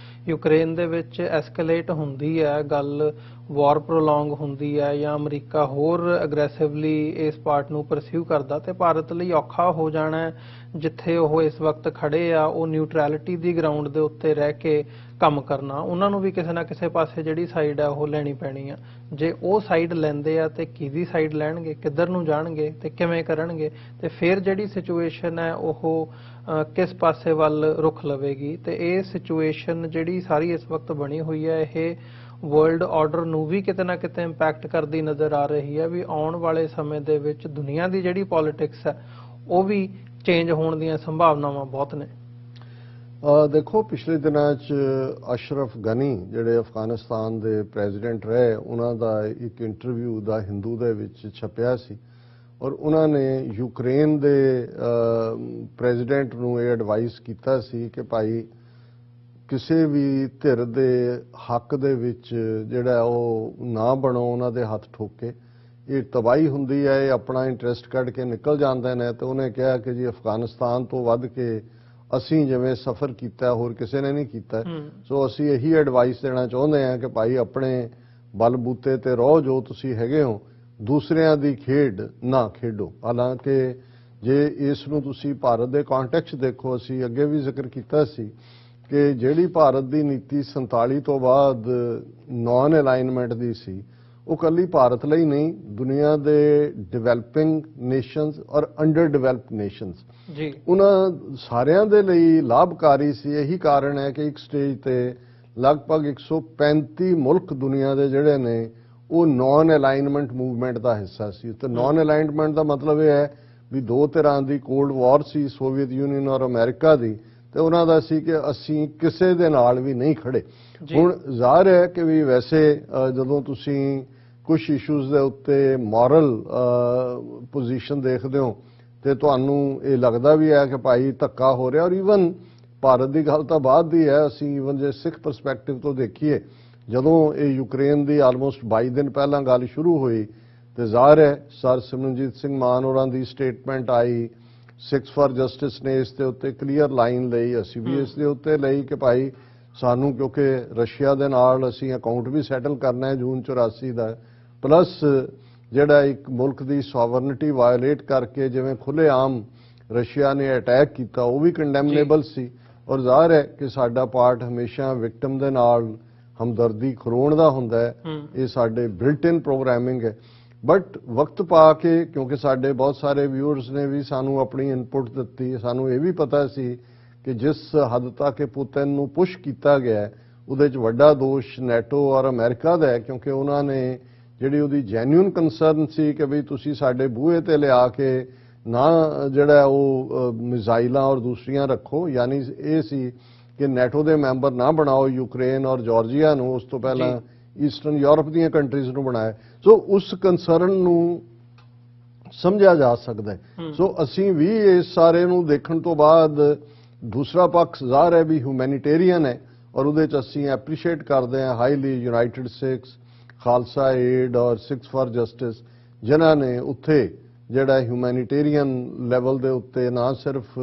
ਯੂਕਰੇਨ ਦੇ ਵਿੱਚ ਐਸਕੇਲੇਟ ਹੁੰਦੀ ਹੈ, ਗੱਲ ਵਾਰ ਪ੍ਰੋਲੋਂਗ ਹੁੰਦੀ ਹੈ ਜਾਂ ਅਮਰੀਕਾ ਹੋਰ ਅਗਰੈਸਿਵਲੀ ਇਸ ਪਾਰਟ ਨੂੰ ਪਰਸਿਊ ਕਰਦਾ, ਤੇ ਭਾਰਤ ਲਈ ਔਖਾ ਹੋ ਜਾਣਾ ਜਿੱਥੇ ਉਹ ਇਸ ਵਕਤ ਖੜੇ ਆ ਉਹ ਨਿਊਟਰੈਲਿਟੀ ਦੀ ਗਰਾਊਂਡ ਦੇ ਉੱਤੇ ਰਹਿ ਕੇ ਕੰਮ ਕਰਨਾ। ਉਹਨਾਂ ਨੂੰ ਵੀ ਕਿਸੇ ਨਾ ਕਿਸੇ ਪਾਸੇ ਜਿਹੜੀ ਸਾਈਡ ਹੈ ਉਹ ਲੈਣੀ ਪੈਣੀ ਆ। ਜੇ ਉਹ ਸਾਈਡ ਲੈਂਦੇ ਆ ਤੇ ਕਿਹਦੀ ਸਾਈਡ ਲੈਣਗੇ, ਕਿੱਧਰ ਨੂੰ ਜਾਣਗੇ ਤੇ ਕਿਵੇਂ ਕਰਨਗੇ, ਤੇ ਫਿਰ ਜਿਹੜੀ ਸਿਚੁਏਸ਼ਨ ਹੈ ਉਹ ਕਿਸ ਪਾਸੇ ਵੱਲ ਰੁਖ ਲਵੇਗੀ। ਤੇ ਇਹ ਸਿਚੁਏਸ਼ਨ ਜਿਹੜੀ ਸਾਰੀ ਇਸ ਵਕਤ ਬਣੀ ਹੋਈ ਹੈ ਇਹ ਵਰਲਡ ਆਰਡਰ ਨੂੰ ਵੀ ਕਿਤੇ ਨਾ ਕਿਤੇ ਇੰਪੈਕਟ ਕਰਦੀ ਨਜ਼ਰ ਆ ਰਹੀ ਹੈ ਵੀ ਆਉਣ ਵਾਲੇ ਸਮੇਂ ਦੇ ਵਿੱਚ ਦੁਨੀਆ ਦੀ ਜਿਹੜੀ ਪੋਲਿਟਿਕਸ ਹੈ ਉਹ ਵੀ ਚੇਂਜ ਹੋਣ ਦੀਆਂ ਸੰਭਾਵਨਾਵਾਂ ਬਹੁਤ ਨੇ। ਦੇਖੋ, ਪਿਛਲੇ ਦਿਨਾਂ 'ਚ ਅਸ਼ਰਫ ਗਨੀ ਜਿਹੜੇ ਅਫਗਾਨਿਸਤਾਨ ਦੇ ਪ੍ਰੈਜ਼ੀਡੈਂਟ ਰਹੇ, ਉਹਨਾਂ ਦਾ ਇੱਕ ਇੰਟਰਵਿਊ ਦਾ ਹਿੰਦੂ ਦੇ ਵਿੱਚ ਛਪਿਆ ਸੀ ਔਰ ਉਹਨਾਂ ਨੇ ਯੂਕਰੇਨ ਦੇ ਪ੍ਰੈਜ਼ੀਡੈਂਟ ਨੂੰ ਇਹ ਐਡਵਾਈਸ ਕੀਤਾ ਸੀ ਕਿ ਭਾਈ ਕਿਸੇ ਵੀ ਧਿਰ ਦੇ ਹੱਕ ਦੇ ਵਿੱਚ ਜਿਹੜਾ ਉਹ ਨਾ ਬਣੋ, ਉਹਨਾਂ ਦੇ ਹੱਥ ਠੋਕੇ। ਇਹ ਤਬਾਹੀ ਹੁੰਦੀ ਹੈ, ਇਹ ਆਪਣਾ ਇੰਟਰਸਟ ਕੱਢ ਕੇ ਨਿਕਲ ਜਾਂਦੇ ਨੇ। ਤੇ ਉਹਨੇ ਕਿਹਾ ਕਿ ਜੀ ਅਫਗਾਨਿਸਤਾਨ ਤੋਂ ਵੱਧ ਕੇ ਅਸੀਂ ਜਿਵੇਂ ਸਫ਼ਰ ਕੀਤਾ ਹੋਰ ਕਿਸੇ ਨੇ ਨਹੀਂ ਕੀਤਾ। ਸੋ ਅਸੀਂ ਇਹੀ ਐਡਵਾਈਸ ਦੇਣਾ ਚਾਹੁੰਦੇ ਹਾਂ ਕਿ ਭਾਈ ਆਪਣੇ ਬਲਬੂਤੇ ਤੇ ਰਹੋ ਜੋ ਤੁਸੀਂ ਹੈਗੇ ਹੋ, ਦੂਸਰਿਆਂ ਦੀ ਖੇਡ ਨਾ ਖੇਡੋ। ਹਾਲਾਂਕਿ ਜੇ ਇਸ ਨੂੰ ਤੁਸੀਂ ਭਾਰਤ ਦੇ ਕੰਟੈਕਸਟ ਦੇਖੋ, ਅਸੀਂ ਅੱਗੇ ਵੀ ਜ਼ਿਕਰ ਕੀਤਾ ਸੀ ਕਿ ਜਿਹੜੀ ਭਾਰਤ ਦੀ ਨੀਤੀ 47 ਤੋਂ ਬਾਅਦ ਨਾਨ ਅਲਾਈਨਮੈਂਟ ਦੀ ਸੀ, ਉਹ ਕੱਲੀ ਭਾਰਤ ਲਈ ਨਹੀਂ, ਦੁਨੀਆ ਦੇ ਡਿਵੈਲਪਿੰਗ ਨੇਸ਼ਨਸ ਔਰ ਅੰਡਰ ਡਿਵੈਲਪਡ ਨੇਸ਼ਨਸ ਜੀ, ਉਹਨਾਂ ਸਾਰਿਆਂ ਦੇ ਲਈ ਲਾਭਕਾਰੀ ਸੀ। ਇਹੀ ਕਾਰਨ ਹੈ ਕਿ ਇੱਕ ਸਟੇਜ ਤੇ ਲਗਭਗ 135 ਮੁਲਕ ਦੁਨੀਆ ਦੇ ਜਿਹੜੇ ਨੇ ਉਹ ਨਾਨ ਅਲਾਈਨਮੈਂਟ ਮੂਵਮੈਂਟ ਦਾ ਹਿੱਸਾ ਸੀ। ਤੇ ਨਾਨ ਅਲਾਈਨਮੈਂਟ ਦਾ ਮਤਲਬ ਇਹ ਹੈ ਵੀ ਦੋ ਤਰ੍ਹਾਂ ਦੀ ਕੋਲਡ ਵਾਰ ਸੀ, ਸੋਵੀਅਤ ਯੂਨੀਅਨ ਔਰ ਅਮਰੀਕਾ ਦੀ, ਤੇ ਉਹਨਾਂ ਦਾ ਸੀ ਕਿ ਅਸੀਂ ਕਿਸੇ ਦੇ ਨਾਲ ਵੀ ਨਹੀਂ ਖੜੇ। ਹੁਣ ਜ਼ਾਹਰ ਹੈ ਕਿ ਵੀ ਵੈਸੇ ਜਦੋਂ ਤੁਸੀਂ ਕੁਝ ਇਸ਼ੂਜ਼ ਦੇ ਉੱਤੇ ਮੋਰਲ ਪੋਜੀਸ਼ਨ ਦੇਖਦੇ ਹੋ ਤੇ ਤੁਹਾਨੂੰ ਇਹ ਲੱਗਦਾ ਵੀ ਹੈ ਕਿ ਭਾਈ ਧੱਕਾ ਹੋ ਰਿਹਾ। ਔਰ ਈਵਨ ਭਾਰਤ ਦੀ ਗੱਲ ਤਾਂ ਬਾਅਦ ਦੀ ਹੈ, ਅਸੀਂ ਈਵਨ ਜੇ ਸਿੱਖ ਪਰਸਪੈਕਟਿਵ ਤੋਂ ਦੇਖੀਏ, ਜਦੋਂ ਇਹ ਯੂਕਰੇਨ ਦੀ ਆਲਮੋਸਟ 22 ਦਿਨ ਪਹਿਲਾਂ ਗੱਲ ਸ਼ੁਰੂ ਹੋਈ ਤੇ ਜ਼ਾਹਰ ਹੈ ਸਰ ਸਿਮਰਨਜੀਤ ਸਿੰਘ ਮਾਨ ਹੋਰਾਂ ਦੀ statement I, Sikhs for justice ਨੇ ਇਸ ਦੇ ਉੱਤੇ ਕਲੀਅਰ ਲਾਈਨ ਲਈ, ਅਸੀਂ ਵੀ ਇਸ ਦੇ ਉੱਤੇ ਲਈ ਕਿ ਭਾਈ ਸਾਨੂੰ ਕਿਉਂਕਿ ਰਸ਼ੀਆ ਦੇ ਨਾਲ ਅਸੀਂ ਅਕਾਊਂਟ ਵੀ ਸੈਟਲ ਕਰਨਾ ਹੈ ਜੂਨ 84 ਦਾ, ਪਲੱਸ ਜਿਹੜਾ ਇੱਕ ਮੁਲਕ ਦੀ ਸੋਵਰਨਿਟੀ ਵਾਇਓਲੇਟ ਕਰਕੇ ਜਿਵੇਂ ਖੁੱਲ੍ਹੇਆਮ ਰਸ਼ੀਆ ਨੇ ਅਟੈਕ ਕੀਤਾ ਉਹ ਵੀ ਕੰਡੈਮਨੇਬਲ ਸੀ। ਔਰ ਜ਼ਾਹਰ ਹੈ ਕਿ ਸਾਡਾ ਪਾਰਟ ਹਮੇਸ਼ਾ ਵਿਕਟਮ ਦੇ ਨਾਲ ਹਮਦਰਦੀ ਖਰੋਣ ਦਾ ਹੁੰਦਾ ਹੈ, ਇਹ ਸਾਡੇ ਬਿਲਟ ਇਨ ਪ੍ਰੋਗਰਾਮਿੰਗ ਹੈ। ਬਟ ਵਕਤ ਪਾ ਕੇ, ਕਿਉਂਕਿ ਸਾਡੇ ਬਹੁਤ ਸਾਰੇ ਵਿਊਅਰਸ ਨੇ ਵੀ ਸਾਨੂੰ ਆਪਣੀ ਇਨਪੁਟ ਦਿੱਤੀ, ਸਾਨੂੰ ਇਹ ਵੀ ਪਤਾ ਸੀ ਕਿ ਜਿਸ ਹੱਦ ਤੱਕ ਪੁਤਿਨ ਨੂੰ ਪੁਸ਼ ਕੀਤਾ ਗਿਆ ਉਹਦੇ 'ਚ ਵੱਡਾ ਦੋਸ਼ ਨੈਟੋ ਔਰ ਅਮਰੀਕਾ ਦਾ ਹੈ, ਕਿਉਂਕਿ ਉਹਨਾਂ ਨੇ ਜਿਹੜੀ ਉਹਦੀ ਜੈਨੂਇਨ ਕੰਸਰਨ ਸੀ ਕਿ ਵੀ ਤੁਸੀਂ ਸਾਡੇ ਬੂਹੇ ਤੇ ਲਿਆ ਕੇ ਨਾ ਜਿਹੜਾ ਉਹ ਮਿਜ਼ਾਈਲਾਂ ਔਰ ਦੂਸਰੀਆਂ ਰੱਖੋ, ਯਾਨੀ ਇਹ ਸੀ ਕਿ ਨੈਟੋ ਦੇ ਮੈਂਬਰ ਨਾ ਬਣਾਓ ਯੂਕਰੇਨ ਔਰ ਜਾਰਜੀਆ ਨੂੰ, ਉਸ ਤੋਂ ਪਹਿਲਾਂ ਈਸਟਰਨ ਯੂਰਪ ਦੀਆਂ ਕੰਟਰੀਜ਼ ਨੂੰ ਬਣਾਇਆ। ਸੋ ਉਸ ਕੰਸਰਨ ਨੂੰ ਸਮਝਿਆ ਜਾ ਸਕਦਾ ਹੈ। ਸੋ ਅਸੀਂ ਵੀ ਇਸ ਸਾਰੇ ਨੂੰ ਦੇਖਣ ਤੋਂ ਬਾਅਦ ਦੂਸਰਾ ਪੱਖ ਜ਼ਾਹਰ ਹੈ ਵੀ ਹਿਊਮੈਨਿਟੇਰੀਅਨ ਹੈ ਔਰ ਉਹਦੇ 'ਚ ਅਸੀਂ ਐਪਰੀਸ਼ੀਏਟ ਕਰਦੇ ਹਾਂ highly United Sikhs, Khalsa aid ਔਰ ਸਿੱਖਸ ਫਾਰ ਜਸਟਿਸ, ਜਿਨ੍ਹਾਂ ਨੇ ਉੱਥੇ ਜਿਹੜਾ ਹਿਊਮੈਨਿਟੇਰੀਅਨ ਲੈਵਲ ਦੇ ਉੱਤੇ ਨਾ ਸਿਰਫ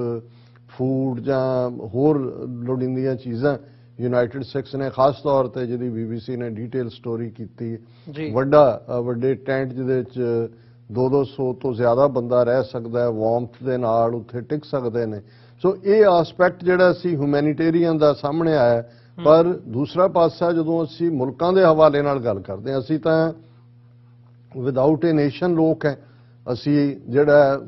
ਫੂਡ ਜਾਂ ਹੋਰ ਲੋੜੀਂਦੀਆਂ ਚੀਜ਼ਾਂ, ਯੂਨਾਈਟਿਡ ਸਿੱਖਸ ਨੇ ਖਾਸ ਤੌਰ ਤੇ ਜਿਹਦੀ BBC ਨੇ ਡੀਟੇਲ ਸਟੋਰੀ ਕੀਤੀ, ਵੱਡੇ ਟੈਂਟ ਜਿਹਦੇ ਵਿੱਚ 200 ਤੋਂ ਜ਼ਿਆਦਾ ਬੰਦਾ ਰਹਿ ਸਕਦਾ ਹੈ, ਵਾਰਮਥ ਦੇ ਨਾਲ ਉੱਥੇ ਟਿਕ ਸਕਦੇ ਨੇ। ਸੋ ਇਹ ਆਸਪੈਕਟ ਜਿਹੜਾ ਸੀ ਹਿਊਮੈਨਿਟੇਰੀਅਨ ਦਾ ਸਾਹਮਣੇ ਆਇਆ। ਪਰ ਦੂਸਰਾ ਪਾਸਾ ਜਦੋਂ ਅਸੀਂ ਮੁਲਕਾਂ ਦੇ ਹਵਾਲੇ ਨਾਲ ਗੱਲ ਕਰਦੇ ਹਾਂ, ਅਸੀਂ ਤਾਂ ਵਿਦਆਊਟ ਏ ਨੇਸ਼ਨ ਲੋਕ ਹੈ, ਅਸੀਂ ਜਿਹੜਾ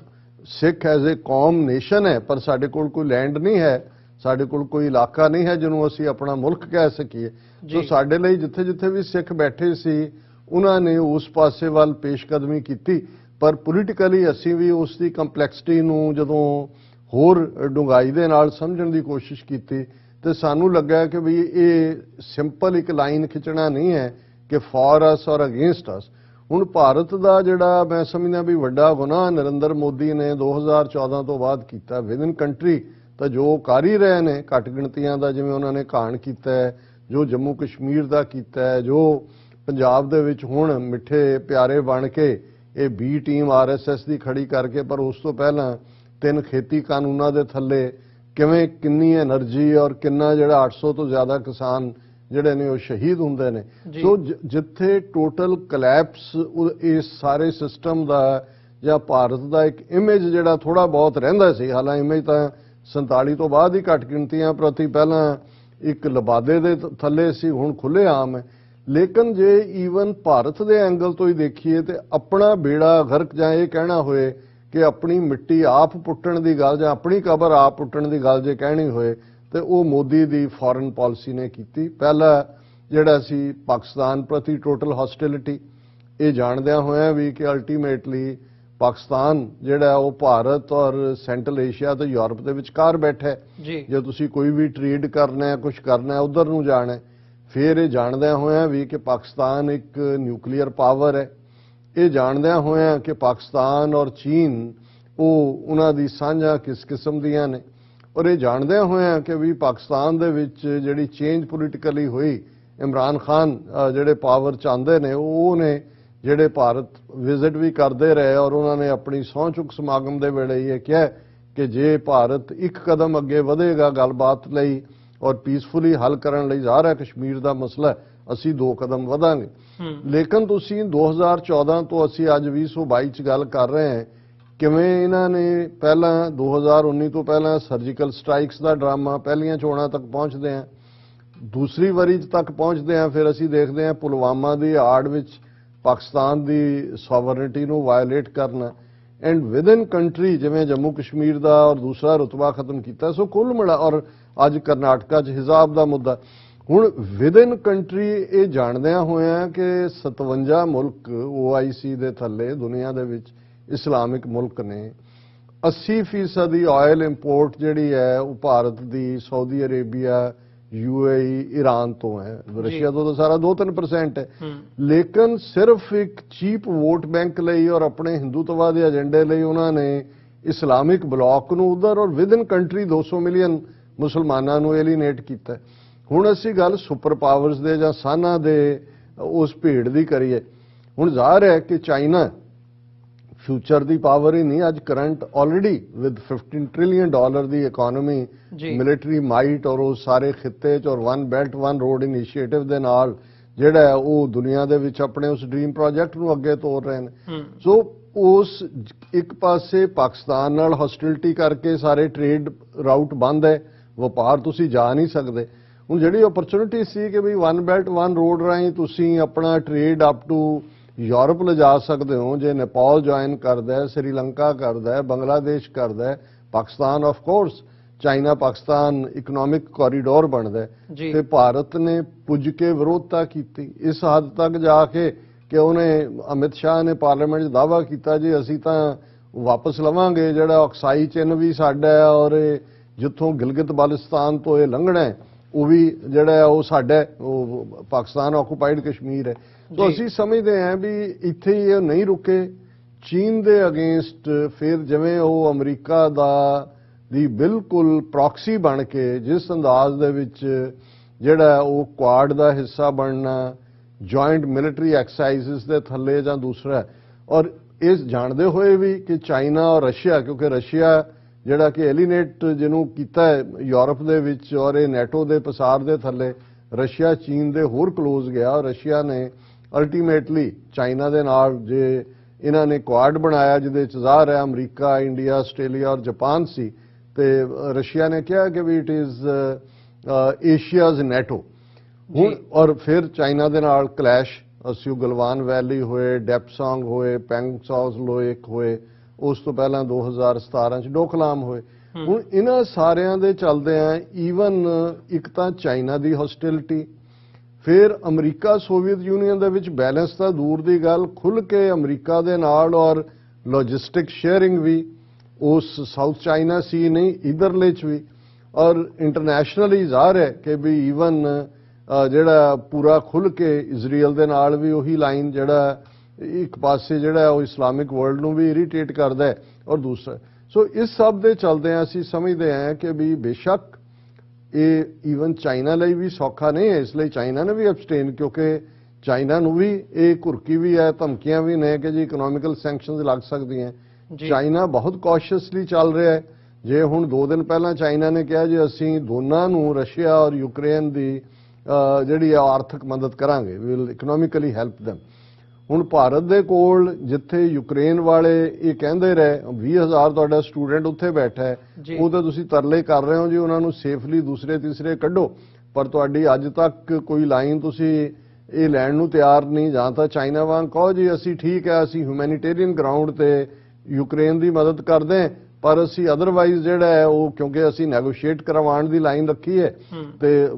ਸਿੱਖ ਐਜ਼ ਏ ਕੌਮ ਨੇਸ਼ਨ ਹੈ, ਪਰ ਸਾਡੇ ਕੋਲ ਕੋਈ ਲੈਂਡ ਨਹੀਂ ਹੈ, ਸਾਡੇ ਕੋਲ ਕੋਈ ਇਲਾਕਾ ਨਹੀਂ ਹੈ ਜਿਹਨੂੰ ਅਸੀਂ ਆਪਣਾ ਮੁਲਕ ਕਹਿ ਸਕੀਏ। ਸੋ ਸਾਡੇ ਲਈ ਜਿੱਥੇ ਜਿੱਥੇ ਵੀ ਸਿੱਖ ਬੈਠੇ ਸੀ ਉਹਨਾਂ ਨੇ ਉਸ ਪਾਸੇ ਵੱਲ ਪੇਸ਼ਕਦਮੀ ਕੀਤੀ, ਪਰ ਪੋਲੀਟੀਕਲੀ ਅਸੀਂ ਵੀ ਉਸ ਦੀ ਕੰਪਲੈਕਸਿਟੀ ਨੂੰ ਜਦੋਂ ਹੋਰ ਡੂੰਘਾਈ ਦੇ ਨਾਲ ਸਮਝਣ ਦੀ ਕੋਸ਼ਿਸ਼ ਕੀਤੀ ਤੇ ਸਾਨੂੰ ਲੱਗਾ ਕਿ ਵੀ ਇਹ ਸਿੰਪਲ ਇੱਕ ਲਾਈਨ ਖਿੱਚਣਾ ਨਹੀਂ ਹੈ ਕਿ ਫॉर ਅਸ ਔਰ ਅਗੇਂਸਟ ਅਸ। ਹੁਣ ਭਾਰਤ ਦਾ ਜਿਹੜਾ ਮੈਂ ਸਮਝਦਾ ਵੀ ਵੱਡਾ ਗੁਨਾਹ ਨਰਿੰਦਰ ਮੋਦੀ ਨੇ 2014 ਤੋਂ ਬਾਅਦ ਕੀਤਾ ਵਿਦ ਇਨ ਕੰਟਰੀ, ਤਾਂ ਜੋ ਕਰ ਹੀ ਰਹੇ ਨੇ ਘੱਟ ਗਿਣਤੀਆਂ ਦਾ, ਜਿਵੇਂ ਉਹਨਾਂ ਨੇ ਘਾਣ ਕੀਤਾ ਹੈ, ਜੋ ਜੰਮੂ ਕਸ਼ਮੀਰ ਦਾ ਕੀਤਾ ਹੈ, ਜੋ ਪੰਜਾਬ ਦੇ ਵਿੱਚ ਹੁਣ ਮਿੱਠੇ ਪਿਆਰੇ ਬਣ ਕੇ ਇਹ ਬੀ ਟੀਮ ਆਰਐਸਐਸ ਦੀ ਖੜੀ ਕਰਕੇ, ਪਰ ਉਸ ਤੋਂ ਪਹਿਲਾਂ 3 ਖੇਤੀ ਕਾਨੂੰਨਾਂ ਦੇ ਥੱਲੇ ਕਿਵੇਂ ਕਿੰਨੀ એનર્ਜੀ ਔਰ ਕਿੰਨਾ ਜਿਹੜਾ 800 ਤੋਂ ਜ਼ਿਆਦਾ ਕਿਸਾਨ ਜਿਹੜੇ ਨੇ ਉਹ ਸ਼ਹੀਦ ਹੁੰਦੇ ਨੇ। ਸੋ ਜਿੱਥੇ ਟੋਟਲ ਕਲੈਪਸ ਇਸ ਸਾਰੇ ਸਿਸਟਮ ਦਾ ਜਾਂ ਭਾਰਤ ਦਾ ਇੱਕ ਇਮੇਜ ਜਿਹੜਾ ਥੋੜਾ ਬਹੁਤ ਰਹਿੰਦਾ ਸੀ, ਹਾਲਾਂਕਿ ਇਮੇਜ ਤਾਂ 47 ਤੋਂ ਬਾਅਦ ਹੀ ਘੱਟ ਗਿਣਤੀਆਂ ਪ੍ਰਤੀ ਪਹਿਲਾਂ ਇੱਕ ਲਬਾਦੇ ਦੇ ਥੱਲੇ ਸੀ, ਹੁਣ ਖੁੱਲੇ ਆਮ ਹੈ। ਲੇਕਿਨ ਜੇ ਈਵਨ ਭਾਰਤ ਦੇ ਐਂਗਲ ਤੋਂ ਹੀ ਦੇਖੀਏ ਤੇ ਆਪਣਾ ਬੇੜਾ ਗਰਕ ਜਾਂ ਇਹ ਕਹਿਣਾ ਹੋਏ ਕਿ ਆਪਣੀ ਮਿੱਟੀ ਆਪ ਪੁੱਟਣ ਦੀ ਗੱਲ ਜਾਂ ਆਪਣੀ ਕਬਰ ਆਪ ਪੁੱਟਣ ਦੀ ਗੱਲ ਜੇ ਕਹਿਣੀ ਹੋਏ ਤੇ ਉਹ ਮੋਦੀ ਦੀ ਫੋਰਨ ਪਾਲਿਸੀ ਨੇ ਕੀਤੀ। ਪਹਿਲਾ ਜਿਹੜਾ ਸੀ ਪਾਕਿਸਤਾਨ ਪ੍ਰਤੀ ਟੋਟਲ ਹੌਸਟਿਲਿਟੀ, ਇਹ ਜਾਣਦਿਆਂ ਹੋਇਆਂ ਵੀ ਕਿ ਅਲਟੀਮੇਟਲੀ ਪਾਕਿਸਤਾਨ ਜਿਹੜਾ ਉਹ ਭਾਰਤ ਔਰ ਸੈਂਟਰਲ ਏਸ਼ੀਆ ਤੇ ਯੂਰਪ ਦੇ ਵਿਚਕਾਰ ਬੈਠਾ ਹੈ। ਜੇ ਤੁਸੀਂ ਕੋਈ ਵੀ ਟ੍ਰੇਡ ਕਰਨਾ ਹੈ, ਕੁਝ ਕਰਨਾ ਹੈ, ਉਧਰ ਨੂੰ ਜਾਣਾ ਹੈ। ਫਿਰ ਇਹ ਜਾਣਦਿਆਂ ਹੋਇਆਂ ਵੀ ਕਿ ਪਾਕਿਸਤਾਨ ਇੱਕ ਨਿਊਕਲੀਅਰ ਪਾਵਰ ਹੈ, ਇਹ ਜਾਣਦਿਆਂ ਹੋਇਆਂ ਕਿ ਪਾਕਿਸਤਾਨ ਔਰ ਚੀਨ ਉਹ ਉਹਨਾਂ ਦੀ ਸਾਂਝਾਂ ਕਿਸ ਕਿਸਮ ਦੀਆਂ ਨੇ, ਔਰ ਇਹ ਜਾਣਦਿਆਂ ਹੋਇਆਂ ਕਿ ਵੀ ਪਾਕਿਸਤਾਨ ਦੇ ਵਿੱਚ ਜਿਹੜੀ ਚੇਂਜ ਪੋਲੀਟੀਕਲੀ ਹੋਈ, ਇਮਰਾਨ ਖਾਨ ਜਿਹੜੇ ਪਾਵਰ ਚਾਹੁੰਦੇ ਨੇ ਉਹ ਨੇ ਜਿਹੜੇ ਭਾਰਤ ਵਿਜ਼ਿਟ ਵੀ ਕਰਦੇ ਰਹੇ, ਔਰ ਉਹਨਾਂ ਨੇ ਆਪਣੀ ਸਹੁੰ ਚੁੱਕ ਸਮਾਗਮ ਦੇ ਵੇਲੇ ਇਹ ਕਿਹਾ ਕਿ ਜੇ ਭਾਰਤ ਇੱਕ ਕਦਮ ਅੱਗੇ ਵਧੇਗਾ ਗੱਲਬਾਤ ਲਈ ਔਰ ਪੀਸਫੁਲੀ ਹੱਲ ਕਰਨ ਲਈ, ਜ਼ਾਹਰ ਹੈ ਕਸ਼ਮੀਰ ਦਾ ਮਸਲਾ, ਅਸੀਂ 2 ਕਦਮ ਵਧਾਂਗੇ। ਲੇਕਿਨ ਤੁਸੀਂ 2014 ਤੋਂ ਅਸੀਂ ਅੱਜ 2022 ਚ ਗੱਲ ਕਰ ਰਹੇ ਹਾਂ, ਕਿਵੇਂ ਇਹਨਾਂ ਨੇ ਪਹਿਲਾਂ 2019 ਤੋਂ ਪਹਿਲਾਂ ਸਰਜੀਕਲ ਸਟ੍ਰਾਈਕਸ ਦਾ ਡਰਾਮਾ, ਪਹਿਲੀਆਂ ਚੋਣਾਂ ਤੱਕ ਪਹੁੰਚਦੇ ਆ, ਦੂਸਰੀ ਵਾਰੀ ਤੱਕ ਪਹੁੰਚਦੇ ਆ, ਫਿਰ ਅਸੀਂ ਦੇਖਦੇ ਹਾਂ ਪੁਲਵਾਮਾ ਦੀ ਆੜ ਵਿੱਚ ਪਾਕਿਸਤਾਨ ਦੀ ਸੋਵਰਨਿਟੀ ਨੂੰ ਵਾਇਓਲੇਟ ਕਰਨਾ, ਐਂਡ ਵਿਦ ਇਨ ਕੰਟਰੀ ਜਿਵੇਂ ਜੰਮੂ ਕਸ਼ਮੀਰ ਦਾ ਔਰ ਦੂਸਰਾ ਰੁਤਬਾ ਖਤਮ ਕੀਤਾ। ਸੋ ਕੁੱਲ ਮਿਲਾ, ਔਰ ਅੱਜ ਕਰਨਾਟਕਾ 'ਚ ਹਿਸਾਬ ਦਾ ਮੁੱਦਾ, ਹੁਣ ਵਿਦ ਇਨ ਕੰਟਰੀ ਇਹ ਜਾਣਦਿਆਂ ਹੋਇਆਂ ਕਿ 57 ਮੁਲਕ OIC ਦੇ ਥੱਲੇ ਦੁਨੀਆ ਦੇ ਵਿੱਚ ਇਸਲਾਮਿਕ ਮੁਲਕ ਨੇ, 80% ਦੀ ਆਇਲ ਇੰਪੋਰਟ ਜਿਹੜੀ ਹੈ ਉਹ ਭਾਰਤ ਦੀ ਸਾਊਦੀ ਅਰੇਬੀਆ, UAE, ਈਰਾਨ ਤੋਂ ਹੈ, ਰਸ਼ੀਆ ਤੋਂ ਤਾਂ ਸਾਰਾ 2-3% ਹੈ। ਲੇਕਿਨ ਸਿਰਫ ਇੱਕ ਚੀਪ ਵੋਟ ਬੈਂਕ ਲਈ ਔਰ ਆਪਣੇ ਹਿੰਦੂਤਵਾ ਦੇ ਏਜੰਡੇ ਲਈ ਉਹਨਾਂ ਨੇ ਇਸਲਾਮਿਕ ਬਲਾਕ ਨੂੰ ਉਧਰ ਔਰ ਵਿਦ ਇਨ ਕੰਟਰੀ 200 ਮਿਲੀਅਨ ਮੁਸਲਮਾਨਾਂ ਨੂੰ ਐਲੀਨੇਟ ਕੀਤਾ। ਹੁਣ ਅਸੀਂ ਗੱਲ ਸੁਪਰ ਪਾਵਰਸ ਦੇ ਜਾਂ ਸਾਨਾ ਦੇ ਉਸ ਭੇਡ ਦੀ ਕਰੀਏ। ਹੁਣ ਜ਼ਾਹਰ ਹੈ ਕਿ ਚਾਈਨਾ ਫਿਊਚਰ ਦੀ ਪਾਵਰ ਹੀ ਨਹੀਂ, ਅੱਜ current already with $15 trillion the economy, military might ਔਰ ਉਹ ਸਾਰੇ ਖਿੱਤੇ 'ਚ ਔਰ one belt one road initiative ਦੇ ਨਾਲ ਜਿਹੜਾ ਉਹ ਦੁਨੀਆ ਦੇ ਵਿੱਚ ਆਪਣੇ ਉਸ ਡ੍ਰੀਮ ਪ੍ਰੋਜੈਕਟ ਨੂੰ ਅੱਗੇ ਤੋਰ ਰਹੇ ਨੇ। ਸੋ ਉਸ ਇੱਕ ਪਾਸੇ ਪਾਕਿਸਤਾਨ ਨਾਲ ਹੌਸਟਿਲਿਟੀ ਕਰਕੇ ਸਾਰੇ ਟ੍ਰੇਡ ਰਾਊਟ ਬੰਦ ਹੈ, ਵਪਾਰ ਤੁਸੀਂ ਜਾ ਨਹੀਂ ਸਕਦੇ। ਹੁਣ ਜਿਹੜੀ ਓਪਰਚੁਨਿਟੀ ਸੀ ਕਿ ਵੀ ਵਨ ਬੈਲਟ ਵਨ ਰੋਡ ਰਾਹੀਂ ਤੁਸੀਂ ਆਪਣਾ ਟ੍ਰੇਡ ਅਪ ਟੂ ਯੂਰਪ ਲਿਜਾ ਸਕਦੇ ਹੋ, ਜੇ ਨੇਪਾਲ ਜੁਆਇਨ ਕਰਦਾ ਹੈ, ਸ੍ਰੀਲੰਕਾ ਕਰਦਾ ਹੈ, ਬੰਗਲਾਦੇਸ਼ ਕਰਦਾ ਹੈ, Pakistan of course, China Pakistan economic corridor ਬਣਦਾ ਹੈ, ਤੇ ਭਾਰਤ ਨੇ ਪੁੱਜ ਕੇ ਵਿਰੋਧਤਾ ਕੀਤੀ ਇਸ ਹੱਦ ਤੱਕ ਜਾ ਕੇ ਕਿ ਉਹਨੇ ਅਮਿਤ ਸ਼ਾਹ ਨੇ ਪਾਰਲੀਮੈਂਟ 'ਚ ਦਾਅਵਾ ਕੀਤਾ ਜੀ ਅਸੀਂ ਤਾਂ ਵਾਪਸ ਲਵਾਂਗੇ ਜਿਹੜਾ ਅਕਸਾਈ ਚਿੰਨ੍ਹ ਵੀ ਸਾਡਾ ਹੈ, ਔਰ ਜਿੱਥੋਂ ਗਿਲਗਿਤ ਬਾਲਟਿਸਤਾਨ ਤੋਂ ਇਹ ਲੰਘਣਾ ਹੈ ਉਹ ਵੀ ਜਿਹੜਾ ਉਹ ਸਾਡਾ, ਉਹ ਪਾਕਿਸਤਾਨ ਆਕੂਪਾਈਡ ਕਸ਼ਮੀਰ ਹੈ। ਸੋ ਅਸੀਂ ਸਮਝਦੇ ਹਾਂ ਵੀ ਇੱਥੇ ਹੀ ਇਹ ਨਹੀਂ ਰੁਕੇ, ਚੀਨ ਦੇ ਅਗੇਂਸਟ ਫਿਰ ਜਿਵੇਂ ਉਹ ਅਮਰੀਕਾ ਦੀ ਬਿਲਕੁਲ ਪ੍ਰੌਕਸੀ ਬਣ ਕੇ ਜਿਸ ਅੰਦਾਜ਼ ਦੇ ਵਿੱਚ ਜਿਹੜਾ ਉਹ ਕੁਆਡ ਦਾ ਹਿੱਸਾ ਬਣਨਾ, ਜੁਆਇੰਟ ਮਿਲਟਰੀ ਐਕਸਰਸਾਈਜ਼ਸ ਦੇ ਥੱਲੇ ਜਾਂ ਦੂਸਰਾ, ਔਰ ਇਸ ਜਾਣਦੇ ਹੋਏ ਵੀ ਕਿ ਚਾਈਨਾ ਔਰ ਰਸ਼ੀਆ, ਕਿਉਂਕਿ ਰਸ਼ੀਆ ਜਿਹੜਾ ਕਿ ਐਲੀਨੇਟ ਜਿਹਨੂੰ ਕੀਤਾ ਹੈ ਯੂਰਪ ਦੇ ਵਿੱਚ ਔਰ ਇਹ ਨੈਟੋ ਦੇ ਪਸਾਰ ਦੇ ਥੱਲੇ, ਰਸ਼ੀਆ ਚੀਨ ਦੇ ਹੋਰ ਕਲੋਜ਼ ਗਿਆ ਔਰ ਰਸ਼ੀਆ ਨੇ ਅਲਟੀਮੇਟਲੀ ਚਾਈਨਾ ਦੇ ਨਾਲ ਜੇ ਇਹਨਾਂ ਨੇ ਕੁਆਡ ਬਣਾਇਆ ਜਿਹਦੇ ਚ ਜ਼ਾਹਰ ਹੈ ਅਮਰੀਕਾ, ਇੰਡੀਆ, ਆਸਟ੍ਰੇਲੀਆ ਔਰ ਜਾਪਾਨ ਸੀ, ਤੇ ਰਸ਼ੀਆ ਨੇ ਕਿਹਾ ਕਿ ਵੀ ਇਟ ਇਜ਼ ਏਸ਼ੀਆਜ਼ ਨੈਟੋ। ਹੁਣ ਔਰ ਫਿਰ ਚਾਈਨਾ ਦੇ ਨਾਲ ਕਲੈਸ਼, ਅਸੀਂ ਗਲਵਾਨ ਵੈਲੀ ਹੋਏ, ਡੈਪਸਾਂਗ ਹੋਏ, ਪੈਂਗਸਾਓਜ਼ ਲੋਏਕ ਹੋਏ, ਉਸ ਤੋਂ ਪਹਿਲਾਂ 2017 ਚ ਡੋਕਲਾਮ ਹੋਏ। ਹੁਣ ਇਹਨਾਂ ਸਾਰਿਆਂ ਦੇ ਚੱਲਦਿਆਂ ਈਵਨ ਇੱਕ ਤਾਂ ਚਾਈਨਾ ਦੀ ਹੌਸਟਿਲਿਟੀ, ਫਿਰ ਅਮਰੀਕਾ ਸੋਵੀਅਤ ਯੂਨੀਅਨ ਦੇ ਵਿੱਚ ਬੈਲੈਂਸ ਤਾਂ ਦੂਰ ਦੀ ਗੱਲ, ਖੁੱਲ੍ਹ ਕੇ ਅਮਰੀਕਾ ਦੇ ਨਾਲ ਔਰ ਲੌਜਿਸਟਿਕ ਸ਼ੇਅਰਿੰਗ ਵੀ ਉਸ ਸਾਊਥ ਚਾਈਨਾ ਸੀ ਨਹੀਂ ਇਧਰਲੇ 'ਚ ਵੀ, ਔਰ ਇੰਟਰਨੈਸ਼ਨਲੀ ਜ਼ਾਹਰ ਹੈ ਕਿ ਵੀ ਈਵਨ ਜਿਹੜਾ ਪੂਰਾ ਖੁੱਲ੍ਹ ਕੇ ਇਜ਼ਰਾਈਲ ਦੇ ਨਾਲ ਵੀ ਉਹੀ ਲਾਈਨ ਜਿਹੜਾ ਇੱਕ ਪਾਸੇ ਜਿਹੜਾ ਉਹ ਇਸਲਾਮਿਕ ਵਰਲਡ ਨੂੰ ਵੀ ਇਰੀਟੇਟ ਕਰਦਾ ਹੈ ਔਰ ਦੂਸਰਾ। ਸੋ ਇਸ ਸਭ ਦੇ ਚੱਲਦਿਆਂ ਅਸੀਂ ਸਮਝਦੇ ਹਾਂ ਕਿ ਵੀ ਬੇਸ਼ੱਕ ਇਹ ਈਵਨ ਚਾਈਨਾ ਲਈ ਵੀ ਸੌਖਾ ਨਹੀਂ ਹੈ, ਇਸ ਲਈ ਚਾਈਨਾ ਨੇ ਵੀ ਅਬਸਟੇਨ, ਕਿਉਂਕਿ ਚਾਈਨਾ ਨੂੰ ਵੀ ਇਹ ਘੁਰਕੀ ਵੀ ਹੈ, ਧਮਕੀਆਂ ਵੀ ਨੇ ਕਿ ਜੀ ਇਕਨੋਮਿਕਲ ਸੈਂਕਸ਼ਨਸ ਲੱਗ ਸਕਦੀਆਂ। ਚਾਈਨਾ ਬਹੁਤ ਕੌਸ਼ੀਅਸਲੀ ਚੱਲ ਰਿਹਾ ਹੈ। ਜੇ ਹੁਣ 2 ਦਿਨ ਪਹਿਲਾਂ ਚਾਈਨਾ ਨੇ ਕਿਹਾ ਜੀ ਅਸੀਂ ਦੋਨਾਂ ਨੂੰ ਰਸ਼ੀਆ ਔਰ ਯੂਕਰੇਨ ਦੀ ਜਿਹੜੀ ਆਰਥਿਕ ਮਦਦ ਕਰਾਂਗੇ, we will economically help them। ਹੁਣ ਭਾਰਤ ਦੇ ਕੋਲ ਜਿੱਥੇ ਯੂਕਰੇਨ ਵਾਲੇ ਇਹ ਕਹਿੰਦੇ ਰਹੇ 20,000 ਤੁਹਾਡਾ ਸਟੂਡੈਂਟ ਉੱਥੇ ਬੈਠਾ ਹੈ, ਉਹ ਤਾਂ ਤੁਸੀਂ ਤਰਲੇ ਕਰ ਰਹੇ ਹੋ ਜੀ ਉਹਨਾਂ ਨੂੰ ਸੇਫਲੀ ਦੂਸਰੇ ਤੀਸਰੇ ਕੱਢੋ, ਪਰ ਤੁਹਾਡੀ ਅੱਜ ਤੱਕ ਕੋਈ ਲਾਈਨ ਤੁਸੀਂ ਇਹ ਲੈਣ ਨੂੰ ਤਿਆਰ ਨਹੀਂ। ਜਾਂ ਤਾਂ ਚਾਈਨਾ ਵਾਂਗ ਕਹੋ ਜੀ ਅਸੀਂ ਠੀਕ ਹੈ, ਅਸੀਂ ਹਿਊਮੈਨਿਟੇਰੀਅਨ ਗਰਾਊਂਡ ਤੇ ਯੂਕਰੇਨ ਦੀ ਮਦਦ ਕਰਦੇ ਹਾਂ, ਪਰ ਅਸੀਂ ਅਦਰਵਾਈਜ਼ ਜਿਹੜਾ ਹੈ ਉਹ ਕਿਉਂਕਿ ਅਸੀਂ ਨੈਗੋਸ਼ੀਏਟ ਕਰਵਾਉਣ ਦੀ ਲਾਈਨ ਰੱਖੀ ਹੈ ਤੇ